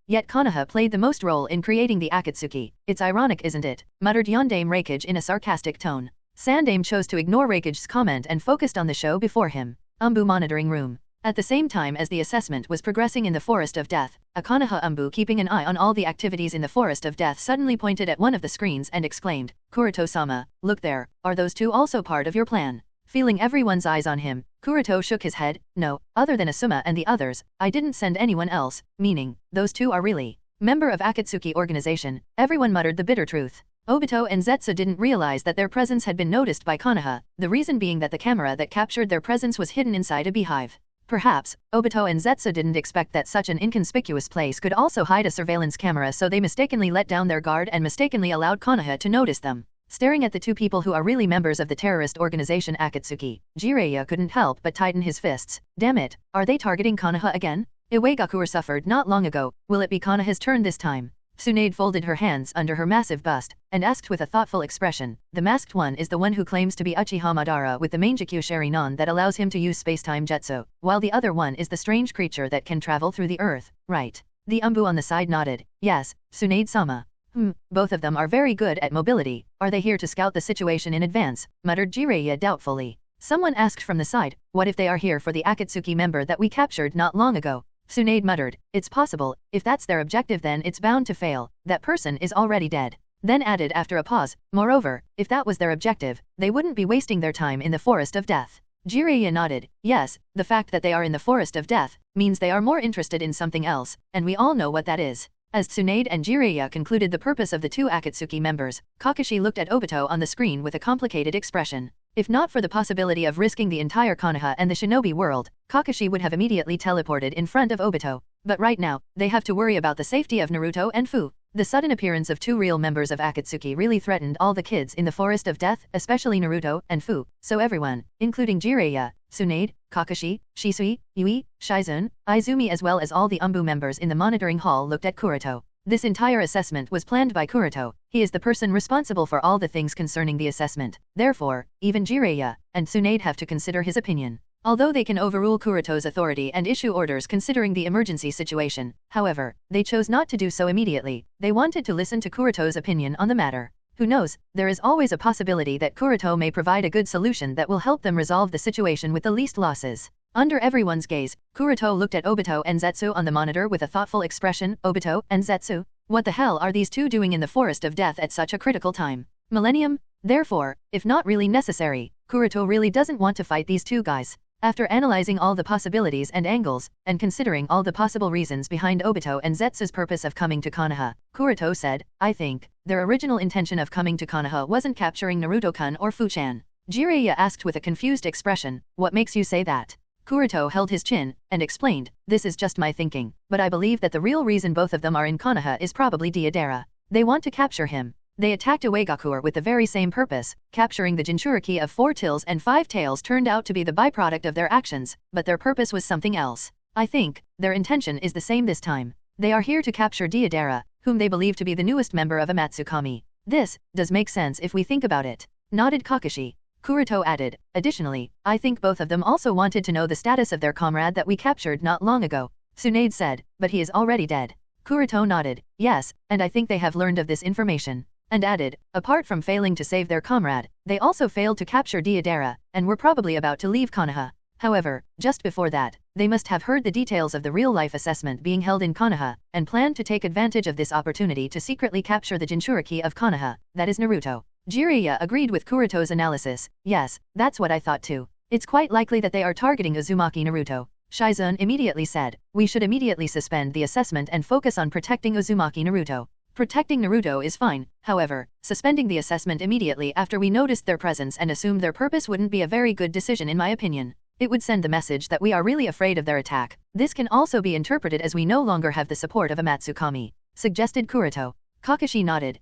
Yet Konoha played the most role in creating the Akatsuki. "It's ironic, isn't it?" muttered Yondaime Raikage in a sarcastic tone. Sandaime chose to ignore Raikage's comment and focused on the show before him. Umbu monitoring room. At the same time as the assessment was progressing in the Forest of Death, a Konoha Umbu keeping an eye on all the activities in the Forest of Death suddenly pointed at one of the screens and exclaimed, "Kuroto-sama, look there, are those two also part of your plan?" Feeling everyone's eyes on him, Kuroto shook his head. "No, other than Asuma and the others, I didn't send anyone else," meaning, those two are really member of Akatsuki organization. Everyone muttered the bitter truth. Obito and Zetsu didn't realize that their presence had been noticed by Konoha, the reason being that the camera that captured their presence was hidden inside a beehive. Perhaps, Obito and Zetsu didn't expect that such an inconspicuous place could also hide a surveillance camera, so they mistakenly let down their guard and mistakenly allowed Konoha to notice them. Staring at the two people who are really members of the terrorist organization Akatsuki, Jiraiya couldn't help but tighten his fists. Damn it, are they targeting Konoha again? Iwagakure suffered not long ago, will it be Konoha's turn this time? Tsunade folded her hands under her massive bust, and asked with a thoughtful expression, "The masked one is the one who claims to be Uchiha Madara with the Mangekyo Sharingan that allows him to use space-time jutsu, while the other one is the strange creature that can travel through the earth, right?" The Umbu on the side nodded. "Yes, Tsunade-sama." Both of them are very good at mobility. Are they here to scout the situation in advance?" muttered Jiraiya doubtfully. Someone asked from the side, "What if they are here for the Akatsuki member that we captured not long ago?" Tsunade muttered, "It's possible, if that's their objective then it's bound to fail, that person is already dead." Then added after a pause, "Moreover, if that was their objective, they wouldn't be wasting their time in the Forest of Death." Jiraiya nodded, "Yes, the fact that they are in the Forest of Death means they are more interested in something else, and we all know what that is." As Tsunade and Jiraiya concluded the purpose of the two Akatsuki members, Kakashi looked at Obito on the screen with a complicated expression. If not for the possibility of risking the entire Konoha and the shinobi world, Kakashi would have immediately teleported in front of Obito. But right now, they have to worry about the safety of Naruto and Fu. The sudden appearance of two real members of Akatsuki really threatened all the kids in the Forest of Death, especially Naruto and Fu, so everyone, including Jiraiya, Tsunade, Kakashi, Shisui, Yui, Shizune, Izumi as well as all the Umbu members in the monitoring hall looked at Kuroto. This entire assessment was planned by Kuroto. He is the person responsible for all the things concerning the assessment. Therefore, even Jiraiya and Tsunade have to consider his opinion. Although they can overrule Kuroto's authority and issue orders considering the emergency situation, however, they chose not to do so immediately. They wanted to listen to Kuroto's opinion on the matter. Who knows, there is always a possibility that Kuroto may provide a good solution that will help them resolve the situation with the least losses. Under everyone's gaze, Kuroto looked at Obito and Zetsu on the monitor with a thoughtful expression. Obito and Zetsu? What the hell are these two doing in the Forest of Death at such a critical time? Millennium? Therefore, if not really necessary, Kuroto really doesn't want to fight these two guys. After analyzing all the possibilities and angles, and considering all the possible reasons behind Obito and Zetsu's purpose of coming to Konoha, Kuroto said, I think, their original intention of coming to Konoha wasn't capturing Naruto-kun or Fu-chan. Jiraiya asked with a confused expression, what makes you say that? Kuroto held his chin, and explained, this is just my thinking, but I believe that the real reason both of them are in Konoha is probably Deidara. They want to capture him. They attacked Iwagakure with the very same purpose. Capturing the Jinchuriki of 4 tails and 5 tails turned out to be the byproduct of their actions, but their purpose was something else. I think, their intention is the same this time. They are here to capture Deidara, whom they believe to be the newest member of Amatsukami. This does make sense if we think about it. Nodded Kakashi. Kuroto added, additionally, I think both of them also wanted to know the status of their comrade that we captured not long ago. Tsunade said, but he is already dead. Kuroto nodded, yes, and I think they have learned of this information. And added, apart from failing to save their comrade, they also failed to capture Deidara, and were probably about to leave Konoha. However, just before that, they must have heard the details of the real-life assessment being held in Konoha, and planned to take advantage of this opportunity to secretly capture the Jinchuriki of Konoha, that is Naruto. Jiraiya agreed with Kuroto's analysis, yes, that's what I thought too. It's quite likely that they are targeting Uzumaki Naruto. Shizune immediately said, we should immediately suspend the assessment and focus on protecting Uzumaki Naruto. Protecting Naruto is fine, however, suspending the assessment immediately after we noticed their presence and assumed their purpose wouldn't be a very good decision in my opinion. It would send the message that we are really afraid of their attack. This can also be interpreted as we no longer have the support of Amatsukami, suggested Kuroto. Kakashi nodded.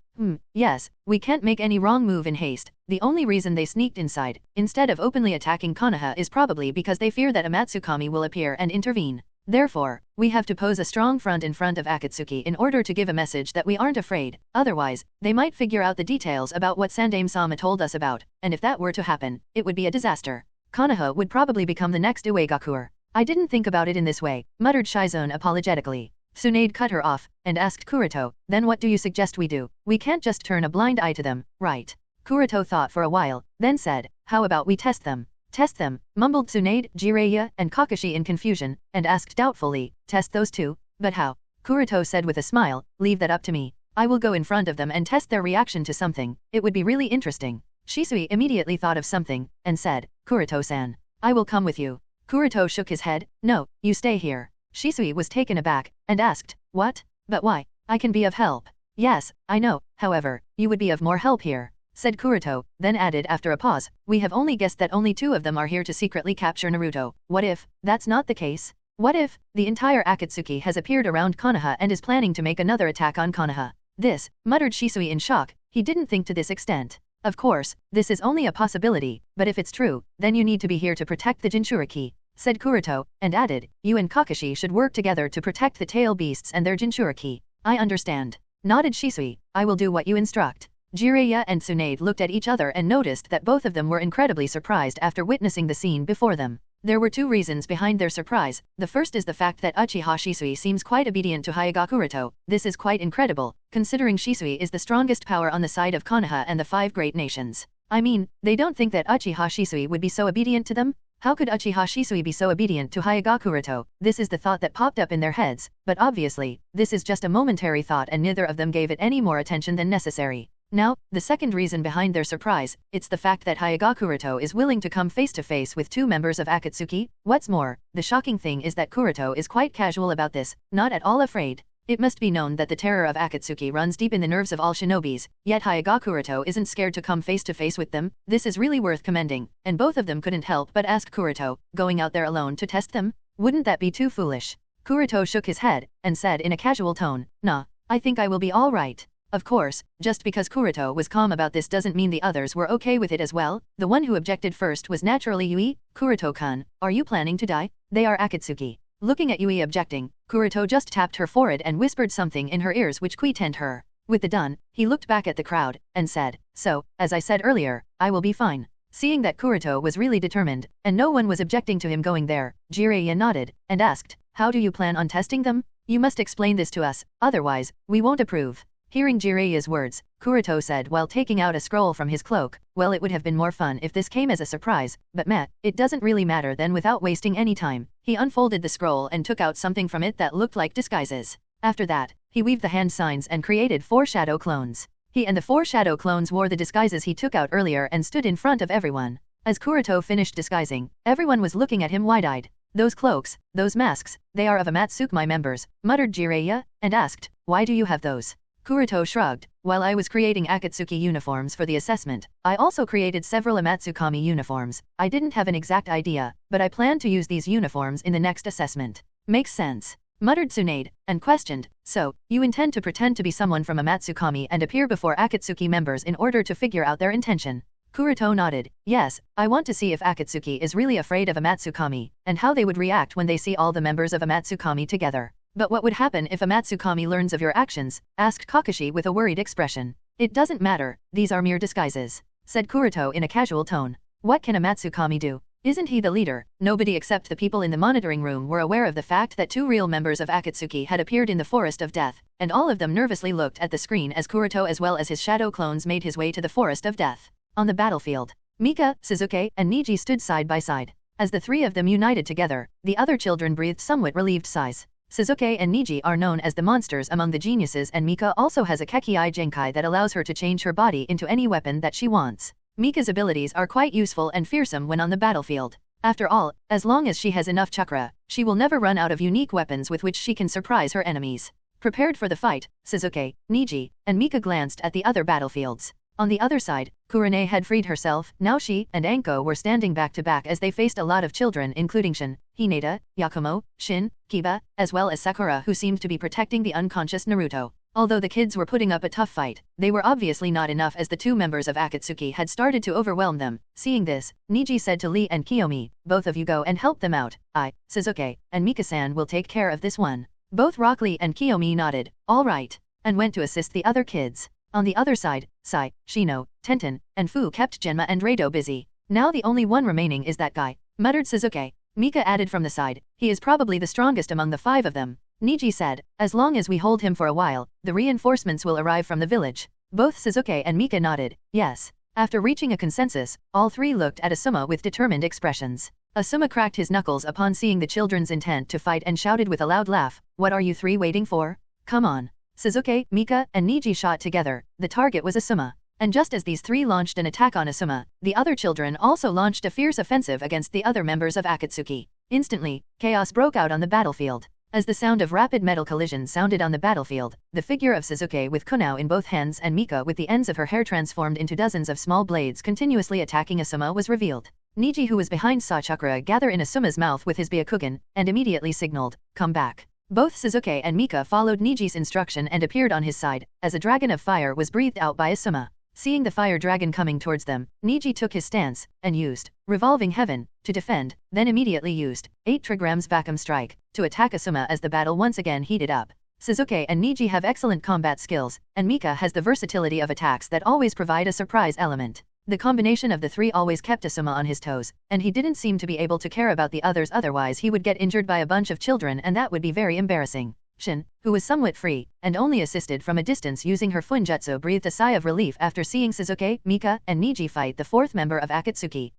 Yes, we can't make any wrong move in haste. The only reason they sneaked inside, instead of openly attacking Konoha is probably because they fear that Amatsukami will appear and intervene. Therefore, we have to pose a strong front in front of Akatsuki in order to give a message that we aren't afraid. Otherwise, they might figure out the details about what Sandaime-sama told us about, and if that were to happen, it would be a disaster. Konoha would probably become the next Iwagakure. I didn't think about it in this way, muttered Shizune apologetically. Tsunade cut her off, and asked Kuroto, then what do you suggest we do? We can't just turn a blind eye to them, right? Kuroto thought for a while, then said, how about we test them? Test them, mumbled Tsunade, Jiraiya, and Kakashi in confusion, and asked doubtfully, test those two? But how? Kuroto said with a smile, leave that up to me. I will go in front of them and test their reaction to something. It would be really interesting. Shisui immediately thought of something, and said, Kuroto-san, I will come with you. Kuroto shook his head, no, you stay here. Shisui was taken aback, and asked, what? But why? I can be of help. Yes, I know, however, you would be of more help here, said Kuroto, then added after a pause, we have only guessed that only 2 of them are here to secretly capture Naruto. What if that's not the case? What if the entire Akatsuki has appeared around Konoha and is planning to make another attack on Konoha? This, muttered Shisui in shock, he didn't think to this extent. Of course, this is only a possibility, but if it's true, then you need to be here to protect the Jinchuriki, said Kuroto, and added, you and Kakashi should work together to protect the tail beasts and their Jinchuriki. I understand. Nodded Shisui, I will do what you instruct. Jiraiya and Tsunade looked at each other and noticed that both of them were incredibly surprised after witnessing the scene before them. There were 2 reasons behind their surprise. The first is the fact that Uchiha Shisui seems quite obedient to Hyuga Kuroto. This is quite incredible, considering Shisui is the strongest power on the side of Konoha and the 5 great nations. I mean, they don't think that Uchiha Shisui would be so obedient to them? How could Uchiha Shisui be so obedient to Hyuga Kuroto? This is the thought that popped up in their heads, but obviously, this is just a momentary thought and neither of them gave it any more attention than necessary. Now, the second reason behind their surprise, it's the fact that Hyuga Kuroto is willing to come face to face with 2 members of Akatsuki. What's more, the shocking thing is that Kuroto is quite casual about this, not at all afraid. It must be known that the terror of Akatsuki runs deep in the nerves of all shinobis, yet Hyuga Kuroto isn't scared to come face to face with them. This is really worth commending, and both of them couldn't help but ask Kuroto, going out there alone to test them? Wouldn't that be too foolish? Kuroto shook his head, and said in a casual tone, nah, I think I will be alright. Of course, just because Kuroto was calm about this doesn't mean the others were okay with it as well. The one who objected first was naturally Yui. Kuroto-kun, are you planning to die? They are Akatsuki. Looking at Yui objecting, Kuroto just tapped her forehead and whispered something in her ears which quietened her. With the done, he looked back at the crowd, and said, so, as I said earlier, I will be fine. Seeing that Kuroto was really determined, and no one was objecting to him going there, Jiraiya nodded, and asked, how do you plan on testing them? You must explain this to us, otherwise, we won't approve. Hearing Jiraiya's words, Kuroto said while taking out a scroll from his cloak, well, it would have been more fun if this came as a surprise, but meh, it doesn't really matter then. Without wasting any time, he unfolded the scroll and took out something from it that looked like disguises. After that, he weaved the hand signs and created 4 shadow clones. He and the 4 shadow clones wore the disguises he took out earlier and stood in front of everyone. As Kuroto finished disguising, everyone was looking at him wide-eyed. Those cloaks, those masks, they are of amatsukami members, muttered Jiraiya, and asked, why do you have those? Kuroto shrugged. While I was creating Akatsuki uniforms for the assessment, I also created several amatsukami uniforms. I didn't have an exact idea, but I plan to use these uniforms in the next assessment. Makes sense, muttered Tsunade, and questioned, so, you intend to pretend to be someone from Amatsukami and appear before Akatsuki members in order to figure out their intention? Kuroto nodded. Yes, I want to see if Akatsuki is really afraid of Amatsukami, and how they would react when they see all the members of Amatsukami together. But what would happen if Amatsukami learns of your actions? Asked Kakashi with a worried expression. It doesn't matter, these are mere disguises, said Kuroto in a casual tone. What can Amatsukami do? Isn't he the leader? Nobody except the people in the monitoring room were aware of the fact that 2 real members of Akatsuki had appeared in the Forest of Death, and all of them nervously looked at the screen as Kuroto as well as his shadow clones made his way to the Forest of Death. On the battlefield, Mika, Sasuke, and Niji stood side by side. As the 3 of them united together, the other children breathed somewhat relieved sighs. Sasuke and Niji are known as the monsters among the geniuses, and Mika also has a Kekii Genkai that allows her to change her body into any weapon that she wants. Mika's abilities are quite useful and fearsome when on the battlefield. After all, as long as she has enough chakra, she will never run out of unique weapons with which she can surprise her enemies. Prepared for the fight, Sasuke, Niji, and Mika glanced at the other battlefields. On the other side, Kurone had freed herself. Now she and Anko were standing back to back as they faced a lot of children including Shin, Hinata, Yakumo, Shin, Kiba, as well as Sakura, who seemed to be protecting the unconscious Naruto. Although the kids were putting up a tough fight, they were obviously not enough as the 2 members of Akatsuki had started to overwhelm them. Seeing this, Niji said to Lee and Kiyomi, both of you go and help them out. I, Sasuke, and Mika-san will take care of this one. Both Rock Lee and Kiyomi nodded, all right, and went to assist the other kids. On the other side, Sai, Shino, Tenten, and Fu kept Genma and Rado busy. Now the only one remaining is that guy, muttered Sasuke. Mika added from the side, he is probably the strongest among the 5 of them. Niji said, as long as we hold him for a while, the reinforcements will arrive from the village. Both Sasuke and Mika nodded, yes. After reaching a consensus, all 3 looked at Asuma with determined expressions. Asuma cracked his knuckles upon seeing the children's intent to fight and shouted with a loud laugh, what are you 3 waiting for? Come on. Sasuke, Mika, and Niji shot together. The target was Asuma. And just as these 3 launched an attack on Asuma, the other children also launched a fierce offensive against the other members of Akatsuki. Instantly, chaos broke out on the battlefield. As the sound of rapid metal collision sounded on the battlefield, the figure of Sasuke with kunao in both hands and Mika with the ends of her hair transformed into dozens of small blades continuously attacking Asuma was revealed. Niji, who was behind, saw chakra gather in Asuma's mouth with his Byakugan, and immediately signaled, come back. Both Sasuke and Mika followed Niji's instruction and appeared on his side, as a dragon of fire was breathed out by Asuma. Seeing the fire dragon coming towards them, Niji took his stance, and used Revolving Heaven to defend, then immediately used 8 trigrams Vacuum Strike to attack Asuma as the battle once again heated up. Sasuke and Niji have excellent combat skills, and Mika has the versatility of attacks that always provide a surprise element. The combination of the 3 always kept Asuma on his toes, and he didn't seem to be able to care about the others, otherwise he would get injured by a bunch of children and that would be very embarrassing. Shin, who was somewhat free, and only assisted from a distance using her Funjutsu, breathed a sigh of relief after seeing Sasuke, Mika, and Niji fight the 4th member of Akatsuki.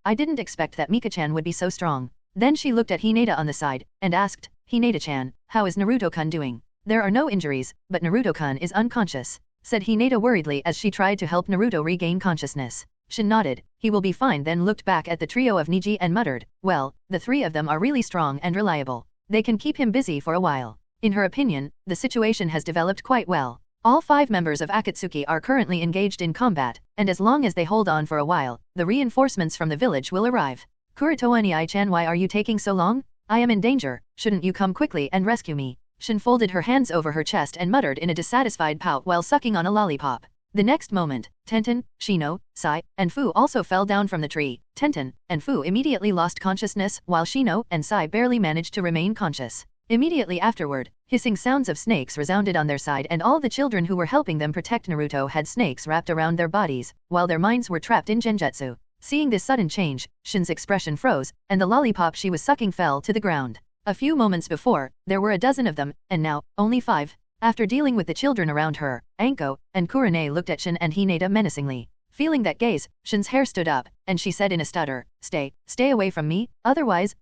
I didn't expect that Mika-chan would be so strong. Then she looked at Hinata on the side, and asked, Hinata-chan, how is Naruto-kun doing? There are no injuries, but Naruto-kun is unconscious, said Hinata worriedly as she tried to help Naruto regain consciousness. Shin nodded, he will be fine, then looked back at the trio of Niji and muttered, well, the 3 of them are really strong and reliable. They can keep him busy for a while. In her opinion, the situation has developed quite well. All 5 members of Akatsuki are currently engaged in combat, and as long as they hold on for a while, the reinforcements from the village will arrive. Kuroto Ani-chan, why are you taking so long? I am in danger, shouldn't you come quickly and rescue me? Shin folded her hands over her chest and muttered in a dissatisfied pout while sucking on a lollipop. The next moment, Tenten, Shino, Sai, and Fu also fell down from the tree. Tenten and Fu immediately lost consciousness, while Shino and Sai barely managed to remain conscious. Immediately afterward, hissing sounds of snakes resounded on their side, and all the children who were helping them protect Naruto had snakes wrapped around their bodies, while their minds were trapped in genjutsu. Seeing this sudden change, Shin's expression froze, and the lollipop she was sucking fell to the ground. A few moments before, there were a dozen of them, and now, only 5. After dealing with the children around her, Anko and Kurone looked at Shin and Hinata menacingly. Feeling that gaze, Shin's hair stood up, and she said in a stutter, Stay away from me, otherwise,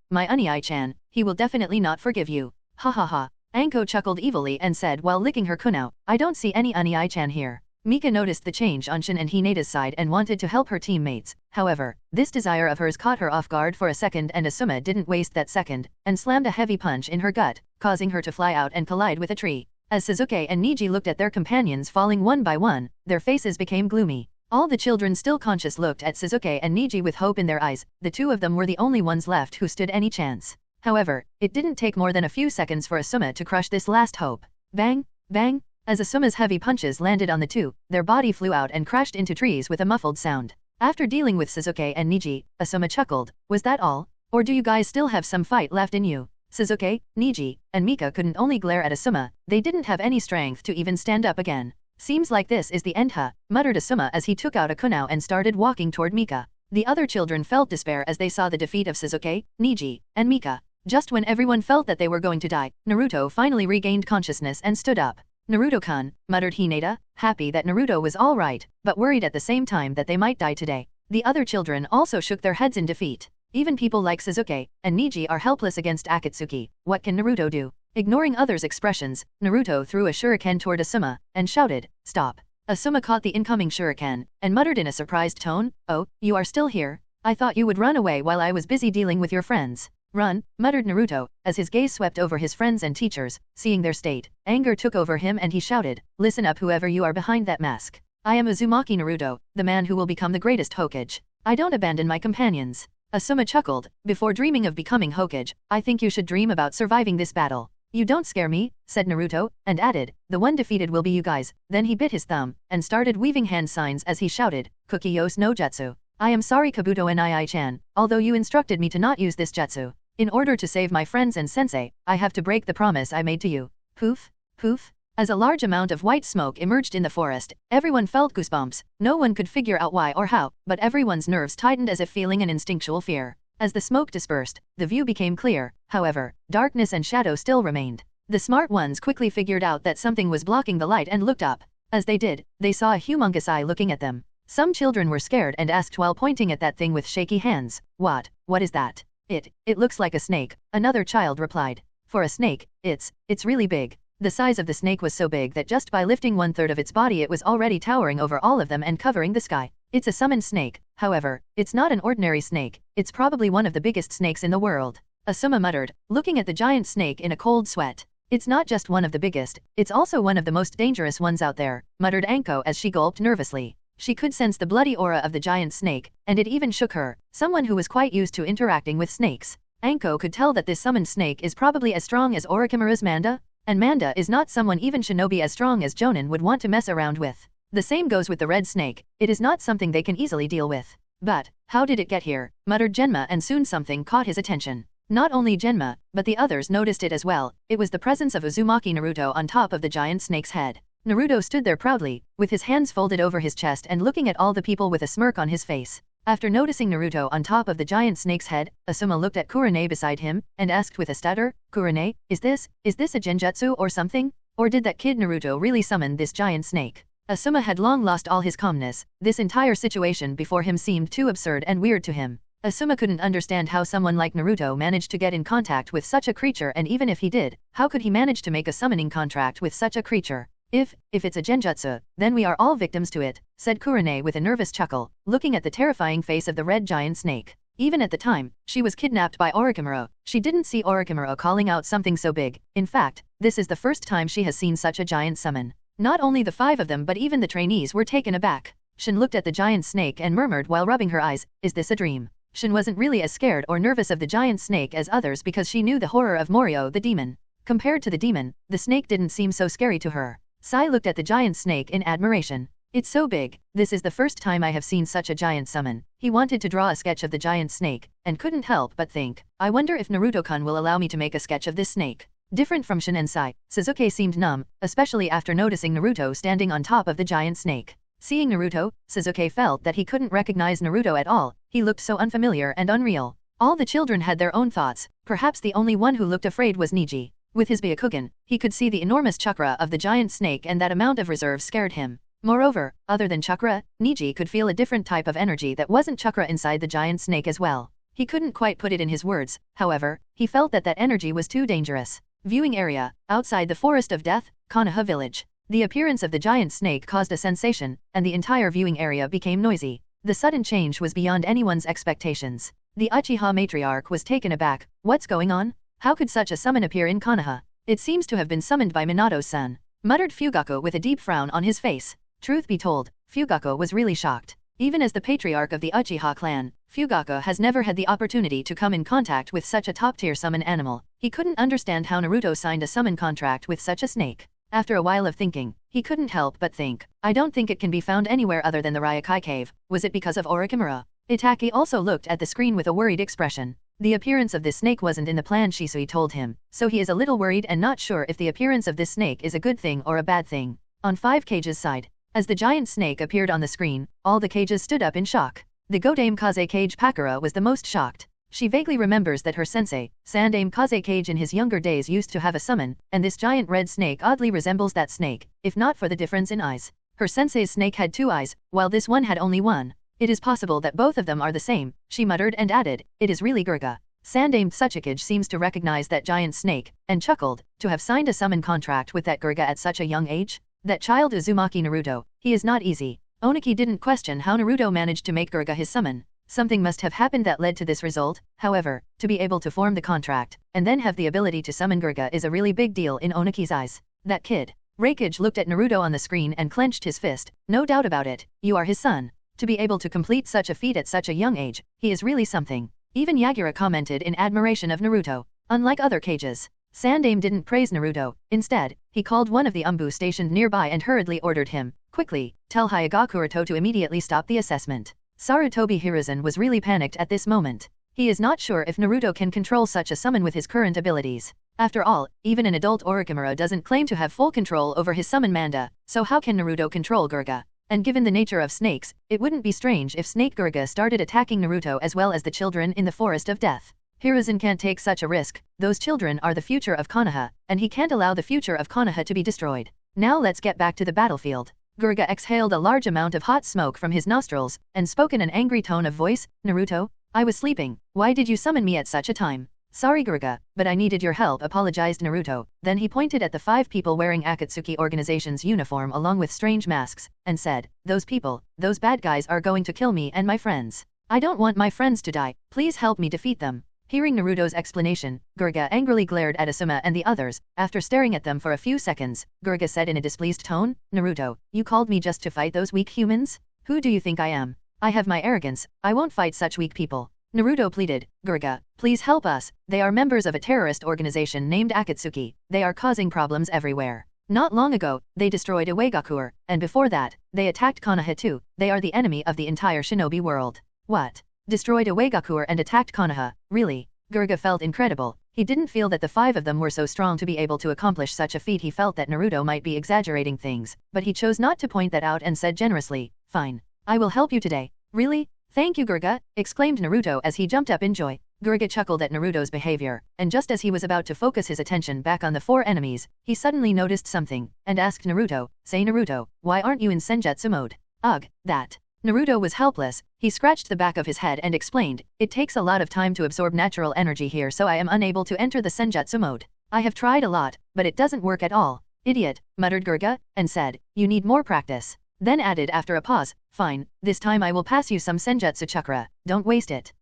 my Unii-chan, he will definitely not forgive you. Ha ha ha. Anko chuckled evilly and said while licking her kunao, I don't see any Unii-chan here. Mika noticed the change on Shin and Hinata's side and wanted to help her teammates. However, this desire of hers caught her off guard for a second, and Asuma didn't waste that second, and slammed a heavy punch in her gut, causing her to fly out and collide with a tree. As Sasuke and Niji looked at their companions falling one by one, their faces became gloomy. All the children still conscious looked at Sasuke and Niji with hope in their eyes. The two of them were the only ones left who stood any chance. However, it didn't take more than a few seconds for Asuma to crush this last hope. Bang! Bang! As Asuma's heavy punches landed on the two, their body flew out and crashed into trees with a muffled sound. After dealing with Sasuke and Niji, Asuma chuckled, was that all? Or do you guys still have some fight left in you? Sasuke, Niji, and Mika couldn't only glare at Asuma, they didn't have any strength to even stand up again. Seems like this is the end, huh? Muttered Asuma as he took out a kunao and started walking toward Mika. The other children felt despair as they saw the defeat of Sasuke, Niji, and Mika. Just when everyone felt that they were going to die, Naruto finally regained consciousness and stood up. Naruto-kun, muttered Hinata, happy that Naruto was all right, but worried at the same time that they might die today. The other children also shook their heads in defeat. Even people like Sasuke and Niji are helpless against Akatsuki. What can Naruto do? Ignoring others' expressions, Naruto threw a shuriken toward Asuma and shouted, stop. Asuma caught the incoming shuriken and muttered in a surprised tone, oh, you are still here? I thought you would run away while I was busy dealing with your friends. Run, muttered Naruto, as his gaze swept over his friends and teachers. Seeing their state, anger took over him and he shouted, listen up whoever you are behind that mask. I am Uzumaki Naruto, the man who will become the greatest Hokage. I don't abandon my companions. Asuma chuckled, before dreaming of becoming Hokage, I think you should dream about surviving this battle. You don't scare me, said Naruto, and added, the one defeated will be you guys. Then he bit his thumb, and started weaving hand signs as he shouted, Kukiyos no Jutsu. I am sorry Kabuto Nii-chan, although you instructed me to not use this jutsu. In order to save my friends and sensei, I have to break the promise I made to you. Poof, poof. As a large amount of white smoke emerged in the forest, everyone felt goosebumps. No one could figure out why or how, but everyone's nerves tightened as if feeling an instinctual fear. As the smoke dispersed, the view became clear. However, darkness and shadow still remained. The smart ones quickly figured out that something was blocking the light and looked up. As they did, they saw a humongous eye looking at them. Some children were scared and asked while pointing at that thing with shaky hands, what is that? It looks like a snake, another child replied. For a snake, it's really big. The size of the snake was so big that just by lifting 1/3 of its body it was already towering over all of them and covering the sky. It's a summoned snake, however, it's not an ordinary snake, it's probably one of the biggest snakes in the world. Asuma muttered, looking at the giant snake in a cold sweat. It's not just one of the biggest, it's also one of the most dangerous ones out there, muttered Anko as she gulped nervously. She could sense the bloody aura of the giant snake, and it even shook her, someone who was quite used to interacting with snakes. Anko could tell that this summoned snake is probably as strong as Orochimaru's Manda, and Manda is not someone even shinobi as strong as Jonin would want to mess around with. The same goes with the red snake, it is not something they can easily deal with. But, how did it get here? Muttered Genma, and soon something caught his attention. Not only Genma, but the others noticed it as well. It was the presence of Uzumaki Naruto on top of the giant snake's head. Naruto stood there proudly, with his hands folded over his chest and looking at all the people with a smirk on his face. After noticing Naruto on top of the giant snake's head, Asuma looked at Kurone beside him, and asked with a stutter, Kurone, is this a genjutsu or something? Or did that kid Naruto really summon this giant snake? Asuma had long lost all his calmness. This entire situation before him seemed too absurd and weird to him. Asuma couldn't understand how someone like Naruto managed to get in contact with such a creature, and even if he did, how could he manage to make a summoning contract with such a creature? If it's a genjutsu, then we are all victims to it, said Kurone with a nervous chuckle, looking at the terrifying face of the red giant snake. Even at the time, she was kidnapped by Orochimaru. She didn't see Orochimaru calling out something so big. In fact, this is the first time she has seen such a giant summon. Not only the 5 of them but even the trainees were taken aback. Shin looked at the giant snake and murmured while rubbing her eyes, is this a dream? Shin wasn't really as scared or nervous of the giant snake as others because she knew the horror of Morio the demon. Compared to the demon, the snake didn't seem so scary to her. Sai looked at the giant snake in admiration. It's so big, this is the first time I have seen such a giant summon. He wanted to draw a sketch of the giant snake, and couldn't help but think, I wonder if Naruto-kun will allow me to make a sketch of this snake. Different from Shin and Sai, Sasuke seemed numb, especially after noticing Naruto standing on top of the giant snake. Seeing Naruto, Sasuke felt that he couldn't recognize Naruto at all, he looked so unfamiliar and unreal. All the children had their own thoughts, perhaps the only one who looked afraid was Niji. With his Byakugan, he could see the enormous chakra of the giant snake and that amount of reserve scared him. Moreover, other than chakra, Niji could feel a different type of energy that wasn't chakra inside the giant snake as well. He couldn't quite put it in his words, however, he felt that energy was too dangerous. Viewing area, outside the Forest of Death, Konoha Village. The appearance of the giant snake caused a sensation, and the entire viewing area became noisy. The sudden change was beyond anyone's expectations. The Uchiha matriarch was taken aback. What's going on? How could such a summon appear in Konoha? It seems to have been summoned by Minato's son, muttered Fugaku with a deep frown on his face. Truth be told, Fugaku was really shocked. Even as the patriarch of the Uchiha clan, Fugaku has never had the opportunity to come in contact with such a top-tier summon animal. He couldn't understand how Naruto signed a summon contract with such a snake. After a while of thinking, he couldn't help but think, I don't think it can be found anywhere other than the Raikage cave. Was it because of Orochimaru? Itaki also looked at the screen with a worried expression. The appearance of this snake wasn't in the plan, Shisui told him, so he is a little worried and not sure if the appearance of this snake is a good thing or a bad thing. On 5Kage's side, as the giant snake appeared on the screen, all the cages stood up in shock. The Godame Kaze Kage Pakura was the most shocked. She vaguely remembers that her sensei, Sandame Kaze Kage in his younger days used to have a summon, and this giant red snake oddly resembles that snake, if not for the difference in eyes. Her sensei's snake had 2 eyes, while this one had only 1. It is possible that both of them are the same, she muttered and added, it is really Gurga. Sandame Tsuchikage seems to recognize that giant snake, and chuckled, to have signed a summon contract with that Gurga at such a young age? That child Uzumaki Naruto, he is not easy. Oniki didn't question how Naruto managed to make Gurga his summon. Something must have happened that led to this result, however, to be able to form the contract, and then have the ability to summon Gurga is a really big deal in Oniki's eyes. That kid. Raikage looked at Naruto on the screen and clenched his fist, no doubt about it, you are his son. To be able to complete such a feat at such a young age, he is really something. Even Yagura commented in admiration of Naruto. Unlike other cages, Sandame didn't praise Naruto. Instead, he called one of the Umbu stationed nearby and hurriedly ordered him, quickly, tell Hyuga Kuroto to immediately stop the assessment. Sarutobi Hiruzen was really panicked at this moment. He is not sure if Naruto can control such a summon with his current abilities. After all, even an adult Orochimaru doesn't claim to have full control over his summon Manda, so how can Naruto control Gurga? And given the nature of snakes, it wouldn't be strange if Snake Gurga started attacking Naruto as well as the children in the Forest of Death. Hiruzen can't take such a risk. Those children are the future of Konoha, and he can't allow the future of Konoha to be destroyed. Now let's get back to the battlefield. Gurga exhaled a large amount of hot smoke from his nostrils, and spoke in an angry tone of voice, Naruto, I was sleeping, why did you summon me at such a time? Sorry Gurga, but I needed your help, apologized Naruto. Then he pointed at the 5 people wearing Akatsuki organization's uniform along with strange masks, and said, those people, those bad guys are going to kill me and my friends. I don't want my friends to die, please help me defeat them. Hearing Naruto's explanation, Gurga angrily glared at Asuma and the others. After staring at them for a few seconds, Gurga said in a displeased tone, Naruto, you called me just to fight those weak humans? Who do you think I am? I have my arrogance, I won't fight such weak people. Naruto pleaded, Gurga, please help us, they are members of a terrorist organization named Akatsuki, they are causing problems everywhere. Not long ago, they destroyed Iwagakure, and before that, they attacked Konoha too, they are the enemy of the entire shinobi world. What? Destroyed Iwagakure and attacked Konoha, really? Gurga felt incredible. He didn't feel that the 5 of them were so strong to be able to accomplish such a feat. He felt that Naruto might be exaggerating things, but he chose not to point that out and said generously, fine. I will help you today. Really? Thank you Gurga, exclaimed Naruto as he jumped up in joy. Gurga chuckled at Naruto's behavior, and just as he was about to focus his attention back on the 4 enemies, he suddenly noticed something, and asked Naruto, say Naruto, why aren't you in Senjutsu mode? Ugh, that. Naruto was helpless. He scratched the back of his head and explained, it takes a lot of time to absorb natural energy here, so I am unable to enter the Senjutsu mode. I have tried a lot, but it doesn't work at all. Idiot, muttered Gurga, and said, you need more practice. Then added after a pause, fine, this time I will pass you some Senjutsu chakra, don't waste it.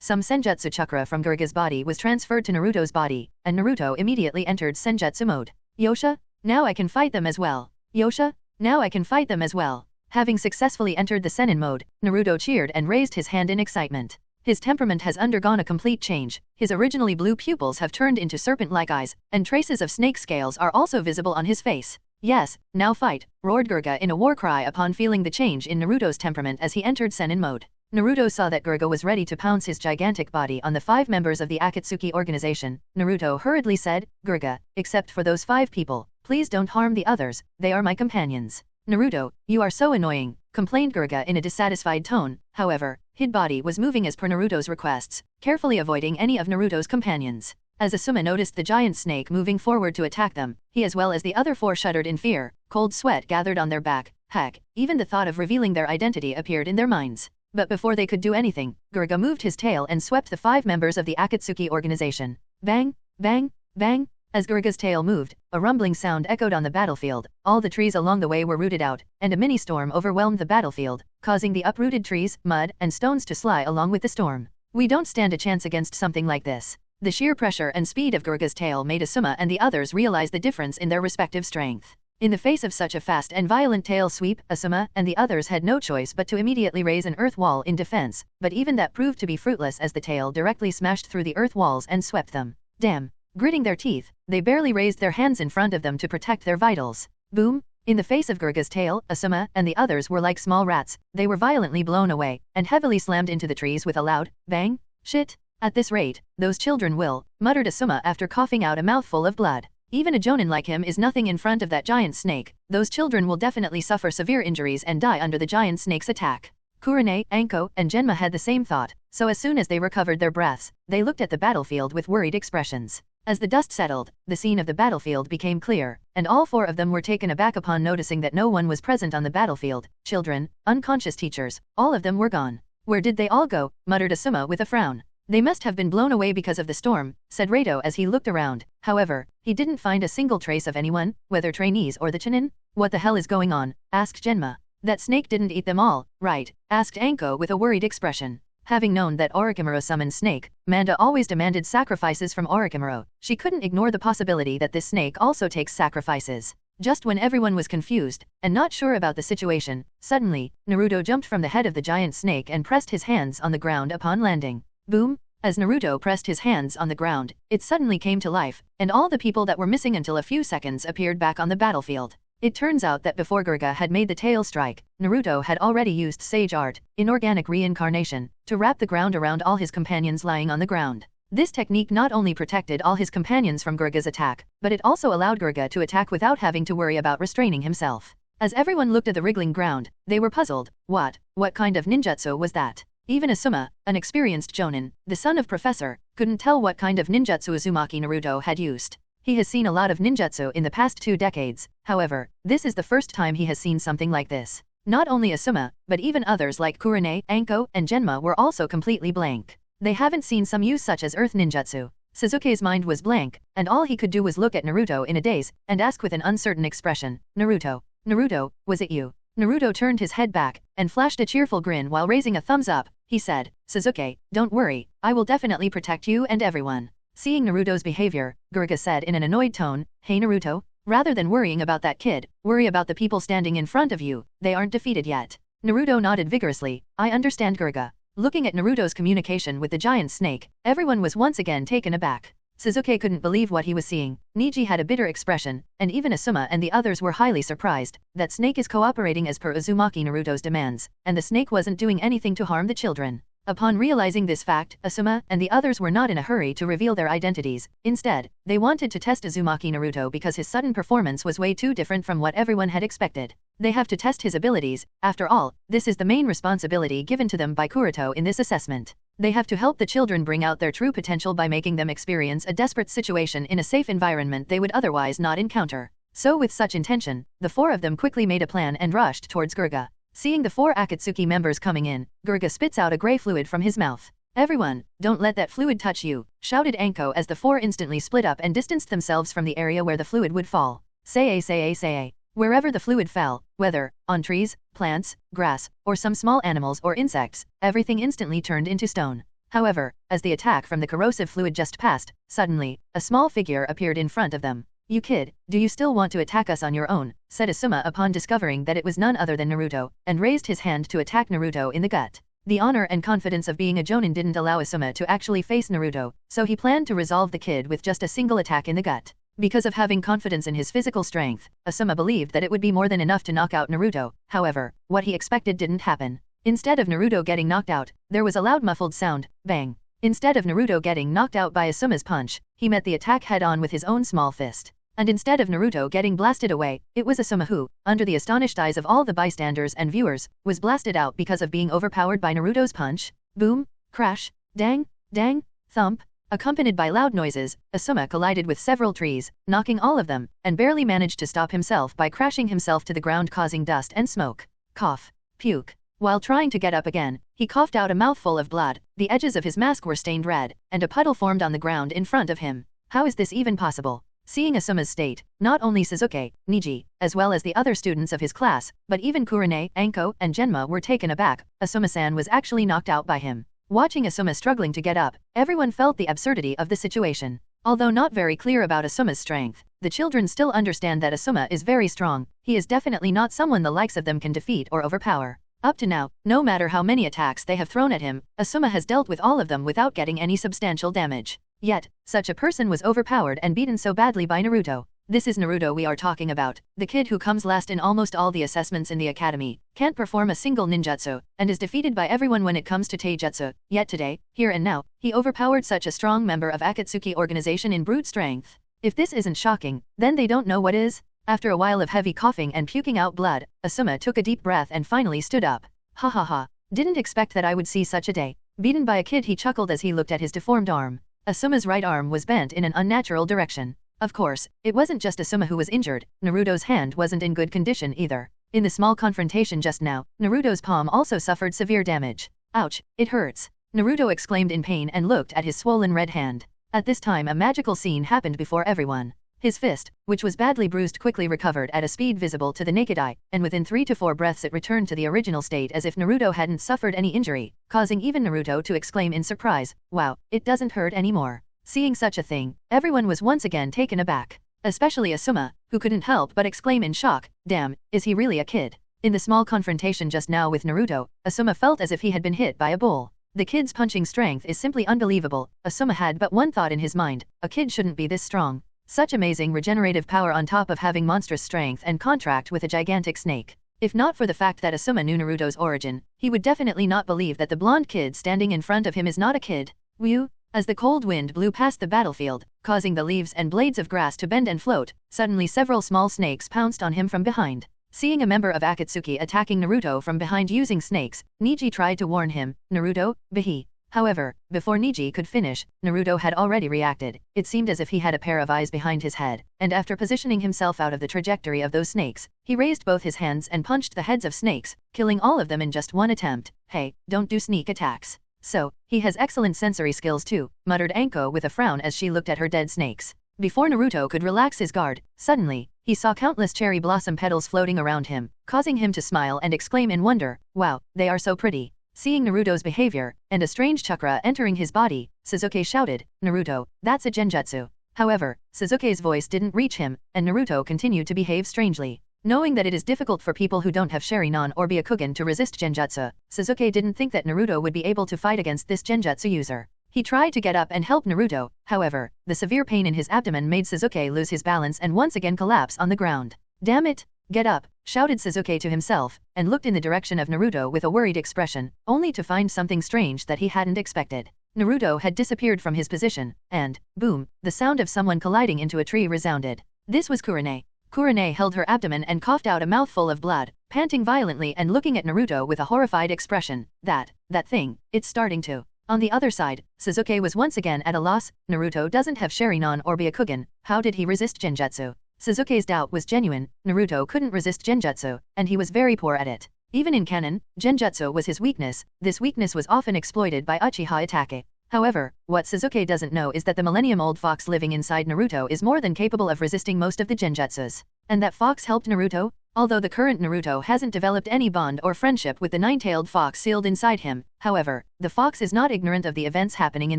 Some Senjutsu chakra from Gurga's body was transferred to Naruto's body, and Naruto immediately entered Senjutsu mode. Yosha, now I can fight them as well. Yosha, now I can fight them as well. Having successfully entered the Sennin mode, Naruto cheered and raised his hand in excitement. His temperament has undergone a complete change, his originally blue pupils have turned into serpent-like eyes, and traces of snake scales are also visible on his face. Yes, now fight, roared Gurga in a war cry upon feeling the change in Naruto's temperament as he entered Senin mode. Naruto saw that Gurga was ready to pounce his gigantic body on the 5 members of the Akatsuki organization. Naruto hurriedly said, Gurga, except for those 5 people, please don't harm the others, they are my companions. Naruto, you are so annoying, complained Gurga in a dissatisfied tone. However, his body was moving as per Naruto's requests, carefully avoiding any of Naruto's companions. As Asuma noticed the giant snake moving forward to attack them, he as well as the other 4 shuddered in fear, cold sweat gathered on their back. Heck, even the thought of revealing their identity appeared in their minds. But before they could do anything, Gurga moved his tail and swept the 5 members of the Akatsuki organization. Bang, bang, bang. As Gurga's tail moved, a rumbling sound echoed on the battlefield. All the trees along the way were rooted out, and a mini-storm overwhelmed the battlefield, causing the uprooted trees, mud, and stones to slide along with the storm. We don't stand a chance against something like this. The sheer pressure and speed of Gurga's tail made Asuma and the others realize the difference in their respective strength. In the face of such a fast and violent tail sweep, Asuma and the others had no choice but to immediately raise an earth wall in defense, but even that proved to be fruitless as the tail directly smashed through the earth walls and swept them. Damn! Gritting their teeth, they barely raised their hands in front of them to protect their vitals. Boom! In the face of Gurga's tail, Asuma and the others were like small rats. They were violently blown away, and heavily slammed into the trees with a loud bang. Shit! At this rate, those children will, muttered Asuma after coughing out a mouthful of blood. Even a jonin like him is nothing in front of that giant snake. Those children will definitely suffer severe injuries and die under the giant snake's attack. Kurone, Anko, and Genma had the same thought, so as soon as they recovered their breaths, they looked at the battlefield with worried expressions. As the dust settled, the scene of the battlefield became clear, and all 4 of them were taken aback upon noticing that no one was present on the battlefield. Children, unconscious teachers, all of them were gone. Where did they all go? Muttered Asuma with a frown. They must have been blown away because of the storm, said Reito as he looked around. However, he didn't find a single trace of anyone, whether trainees or the Chunin. What the hell is going on? Asked Genma. That snake didn't eat them all, right? Asked Anko with a worried expression. Having known that Orochimaru summoned snake, Manda always demanded sacrifices from Orochimaru. She couldn't ignore the possibility that this snake also takes sacrifices. Just when everyone was confused, and not sure about the situation, suddenly, Naruto jumped from the head of the giant snake and pressed his hands on the ground upon landing. Boom! As Naruto pressed his hands on the ground, it suddenly came to life, and all the people that were missing until a few seconds appeared back on the battlefield. It turns out that before Gurga had made the tail strike, Naruto had already used Sage Art, inorganic reincarnation, to wrap the ground around all his companions lying on the ground. This technique not only protected all his companions from Gurga's attack, but it also allowed Gurga to attack without having to worry about restraining himself. As everyone looked at the wriggling ground, they were puzzled. What kind of ninjutsu was that? Even Asuma, an experienced jonin, the son of Professor, couldn't tell what kind of ninjutsu Uzumaki Naruto had used. He has seen a lot of ninjutsu in the past 2 decades, however, this is the first time he has seen something like this. Not only Asuma, but even others like Kurone, Anko, and Genma were also completely blank. They haven't seen some use such as earth ninjutsu. Sasuke's mind was blank, and all he could do was look at Naruto in a daze, and ask with an uncertain expression, Naruto, was it you? Naruto turned his head back, and flashed a cheerful grin while raising a thumbs up. He said, Sasuke, don't worry, I will definitely protect you and everyone. Seeing Naruto's behavior, Gurga said in an annoyed tone, Hey Naruto, rather than worrying about that kid, worry about the people standing in front of you, they aren't defeated yet. Naruto nodded vigorously, I understand Gurga. Looking at Naruto's communication with the giant snake, everyone was once again taken aback. Sasuke couldn't believe what he was seeing, Niji had a bitter expression, and even Asuma and the others were highly surprised. That snake is cooperating as per Uzumaki Naruto's demands, and the snake wasn't doing anything to harm the children. Upon realizing this fact, Asuma and the others were not in a hurry to reveal their identities. Instead, they wanted to test Uzumaki Naruto because his sudden performance was way too different from what everyone had expected. They have to test his abilities. After all, this is the main responsibility given to them by Kuroto in this assessment. They have to help the children bring out their true potential by making them experience a desperate situation in a safe environment they would otherwise not encounter. So with such intention, the 4 of them quickly made a plan and rushed towards Gurga. Seeing the 4 Akatsuki members coming in, Gurga spits out a gray fluid from his mouth. Everyone, don't let that fluid touch you, shouted Anko as the 4 instantly split up and distanced themselves from the area where the fluid would fall. Say. Wherever the fluid fell, whether on trees, plants, grass, or some small animals or insects, everything instantly turned into stone. However, as the attack from the corrosive fluid just passed, suddenly, a small figure appeared in front of them. You kid, do you still want to attack us on your own? Said Asuma upon discovering that it was none other than Naruto, and raised his hand to attack Naruto in the gut. The honor and confidence of being a jonin didn't allow Asuma to actually face Naruto, so he planned to resolve the kid with just a single attack in the gut. Because of having confidence in his physical strength, Asuma believed that it would be more than enough to knock out Naruto. However, what he expected didn't happen. Instead of Naruto getting knocked out, there was a loud muffled sound, bang. Instead of Naruto getting knocked out by Asuma's punch, he met the attack head-on with his own small fist. And instead of Naruto getting blasted away, it was Asuma who, under the astonished eyes of all the bystanders and viewers, was blasted out because of being overpowered by Naruto's punch. Boom, crash, dang, dang, thump. Accompanied by loud noises, Asuma collided with several trees, knocking all of them, and barely managed to stop himself by crashing himself to the ground, causing dust and smoke. Cough. Puke. While trying to get up again, he coughed out a mouthful of blood, the edges of his mask were stained red, and a puddle formed on the ground in front of him. How is this even possible? Seeing Asuma's state, not only Sasuke, Neji, as well as the other students of his class, but even Kurone, Anko, and Genma were taken aback. Asuma-san was actually knocked out by him. Watching Asuma struggling to get up, everyone felt the absurdity of the situation. Although not very clear about Asuma's strength, the children still understand that Asuma is very strong. He is definitely not someone the likes of them can defeat or overpower. Up to now, no matter how many attacks they have thrown at him, Asuma has dealt with all of them without getting any substantial damage. Yet, such a person was overpowered and beaten so badly by Naruto. This is Naruto we are talking about, the kid who comes last in almost all the assessments in the academy, can't perform a single ninjutsu, and is defeated by everyone when it comes to taijutsu. Yet today, here and now, he overpowered such a strong member of Akatsuki organization in brute strength. If this isn't shocking, then they don't know what is. After a while of heavy coughing and puking out blood, Asuma took a deep breath and finally stood up. Ha ha ha. Didn't expect that I would see such a day. Beaten by a kid, he chuckled as he looked at his deformed arm. Asuma's right arm was bent in an unnatural direction. Of course, it wasn't just Asuma who was injured, Naruto's hand wasn't in good condition either. In the small confrontation just now, Naruto's palm also suffered severe damage. Ouch, it hurts. Naruto exclaimed in pain and looked at his swollen red hand. At this time a magical scene happened before everyone. His fist, which was badly bruised, quickly recovered at a speed visible to the naked eye, and within 3 to 4 breaths it returned to the original state as if Naruto hadn't suffered any injury, causing even Naruto to exclaim in surprise, "Wow, it doesn't hurt anymore." Seeing such a thing, everyone was once again taken aback. Especially Asuma, who couldn't help but exclaim in shock, "Damn, is he really a kid?" In the small confrontation just now with Naruto, Asuma felt as if he had been hit by a bull. The kid's punching strength is simply unbelievable. Asuma had but one thought in his mind, a kid shouldn't be this strong. Such amazing regenerative power on top of having monstrous strength and contract with a gigantic snake. If not for the fact that Asuma knew Naruto's origin, he would definitely not believe that the blonde kid standing in front of him is not a kid. Whew! As the cold wind blew past the battlefield, causing the leaves and blades of grass to bend and float, suddenly several small snakes pounced on him from behind. Seeing a member of Akatsuki attacking Naruto from behind using snakes, Neji tried to warn him, "Naruto, Bahi." However, before Neji could finish, Naruto had already reacted. It seemed as if he had a pair of eyes behind his head, and after positioning himself out of the trajectory of those snakes, he raised both his hands and punched the heads of snakes, killing all of them in just one attempt. "Hey, don't do sneak attacks." "So, he has excellent sensory skills too," muttered Anko with a frown as she looked at her dead snakes. Before Naruto could relax his guard, suddenly, he saw countless cherry blossom petals floating around him, causing him to smile and exclaim in wonder, "Wow, they are so pretty." Seeing Naruto's behavior, and a strange chakra entering his body, Sasuke shouted, "Naruto, that's a genjutsu." However, Sasuke's voice didn't reach him, and Naruto continued to behave strangely. Knowing that it is difficult for people who don't have Sharingan or Byakugan to resist genjutsu, Sasuke didn't think that Naruto would be able to fight against this genjutsu user. He tried to get up and help Naruto, however, the severe pain in his abdomen made Sasuke lose his balance and once again collapse on the ground. "Damn it! Get up!" shouted Sasuke to himself, and looked in the direction of Naruto with a worried expression, only to find something strange that he hadn't expected. Naruto had disappeared from his position, and, boom, the sound of someone colliding into a tree resounded. This was Kurone. Kurone held her abdomen and coughed out a mouthful of blood, panting violently and looking at Naruto with a horrified expression. That thing, it's starting to. On the other side, Sasuke was once again at a loss. Naruto doesn't have Sharingan or Byakugan, how did he resist genjutsu? Sasuke's doubt was genuine. Naruto couldn't resist genjutsu, and he was very poor at it. Even in canon, genjutsu was his weakness. This weakness was often exploited by Uchiha Itachi. However, what Sasuke doesn't know is that the millennium-old fox living inside Naruto is more than capable of resisting most of the genjutsus. And that fox helped Naruto? Although the current Naruto hasn't developed any bond or friendship with the nine-tailed fox sealed inside him, however, the fox is not ignorant of the events happening in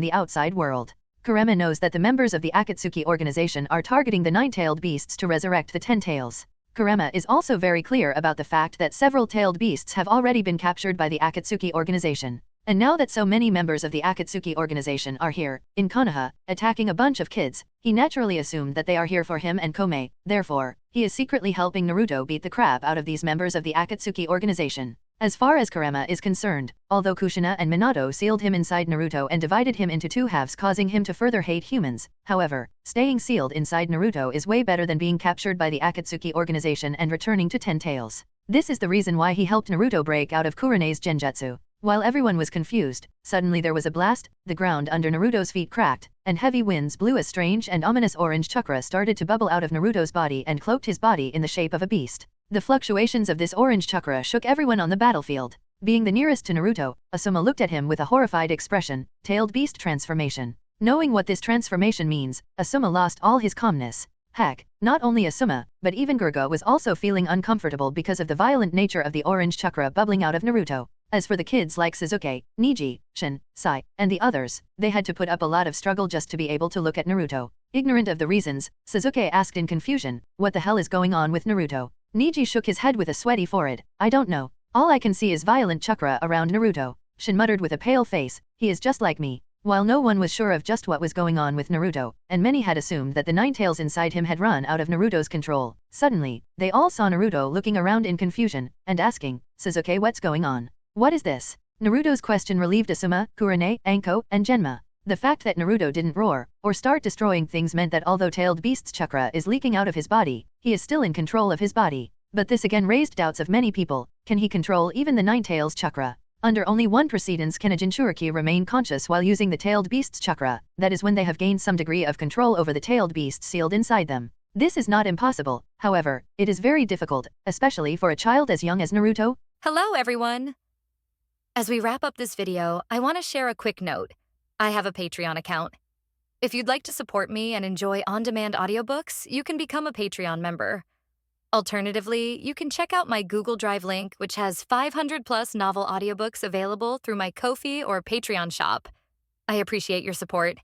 the outside world. Kurama knows that the members of the Akatsuki organization are targeting the nine-tailed beasts to resurrect the 10 tails. Kurama is also very clear about the fact that several tailed beasts have already been captured by the Akatsuki organization. And now that so many members of the Akatsuki organization are here, in Konoha, attacking a bunch of kids, he naturally assumed that they are here for him and Kome. Therefore, he is secretly helping Naruto beat the crap out of these members of the Akatsuki organization. As far as Kurama is concerned, although Kushina and Minato sealed him inside Naruto and divided him into two halves, causing him to further hate humans, however, staying sealed inside Naruto is way better than being captured by the Akatsuki organization and returning to Ten Tails. This is the reason why he helped Naruto break out of Kurene's genjutsu. While everyone was confused, suddenly there was a blast, the ground under Naruto's feet cracked, and heavy winds blew. A strange and ominous orange chakra started to bubble out of Naruto's body and cloaked his body in the shape of a beast. The fluctuations of this orange chakra shook everyone on the battlefield. Being the nearest to Naruto, Asuma looked at him with a horrified expression. Tailed beast transformation. Knowing what this transformation means, Asuma lost all his calmness. Heck, not only Asuma, but even Gurga was also feeling uncomfortable because of the violent nature of the orange chakra bubbling out of Naruto. As for the kids like Sasuke, Niji, Shin, Sai, and the others, they had to put up a lot of struggle just to be able to look at Naruto. Ignorant of the reasons, Sasuke asked in confusion, "What the hell is going on with Naruto?" Niji shook his head with a sweaty forehead. "I don't know. All I can see is violent chakra around Naruto." Shin muttered with a pale face, "He is just like me." While no one was sure of just what was going on with Naruto, and many had assumed that the nine tails inside him had run out of Naruto's control, suddenly, they all saw Naruto looking around in confusion, and asking, "Sasuke, what's going on? What is this?" Naruto's question relieved Asuma, Kurone, Anko, and Genma. The fact that Naruto didn't roar, or start destroying things meant that although Tailed Beast's chakra is leaking out of his body, he is still in control of his body. But this again raised doubts of many people. Can he control even the Nine Tails chakra? Under only one precedence can a Jinchuriki remain conscious while using the Tailed Beast's chakra, that is when they have gained some degree of control over the Tailed Beast sealed inside them. This is not impossible, however, it is very difficult, especially for a child as young as Naruto. Hello everyone! As we wrap up this video, I want to share a quick note. I have a Patreon account. If you'd like to support me and enjoy on-demand audiobooks, you can become a Patreon member. Alternatively, you can check out my Google Drive link, which has 500+ novel audiobooks available through my Ko-fi or Patreon shop. I appreciate your support.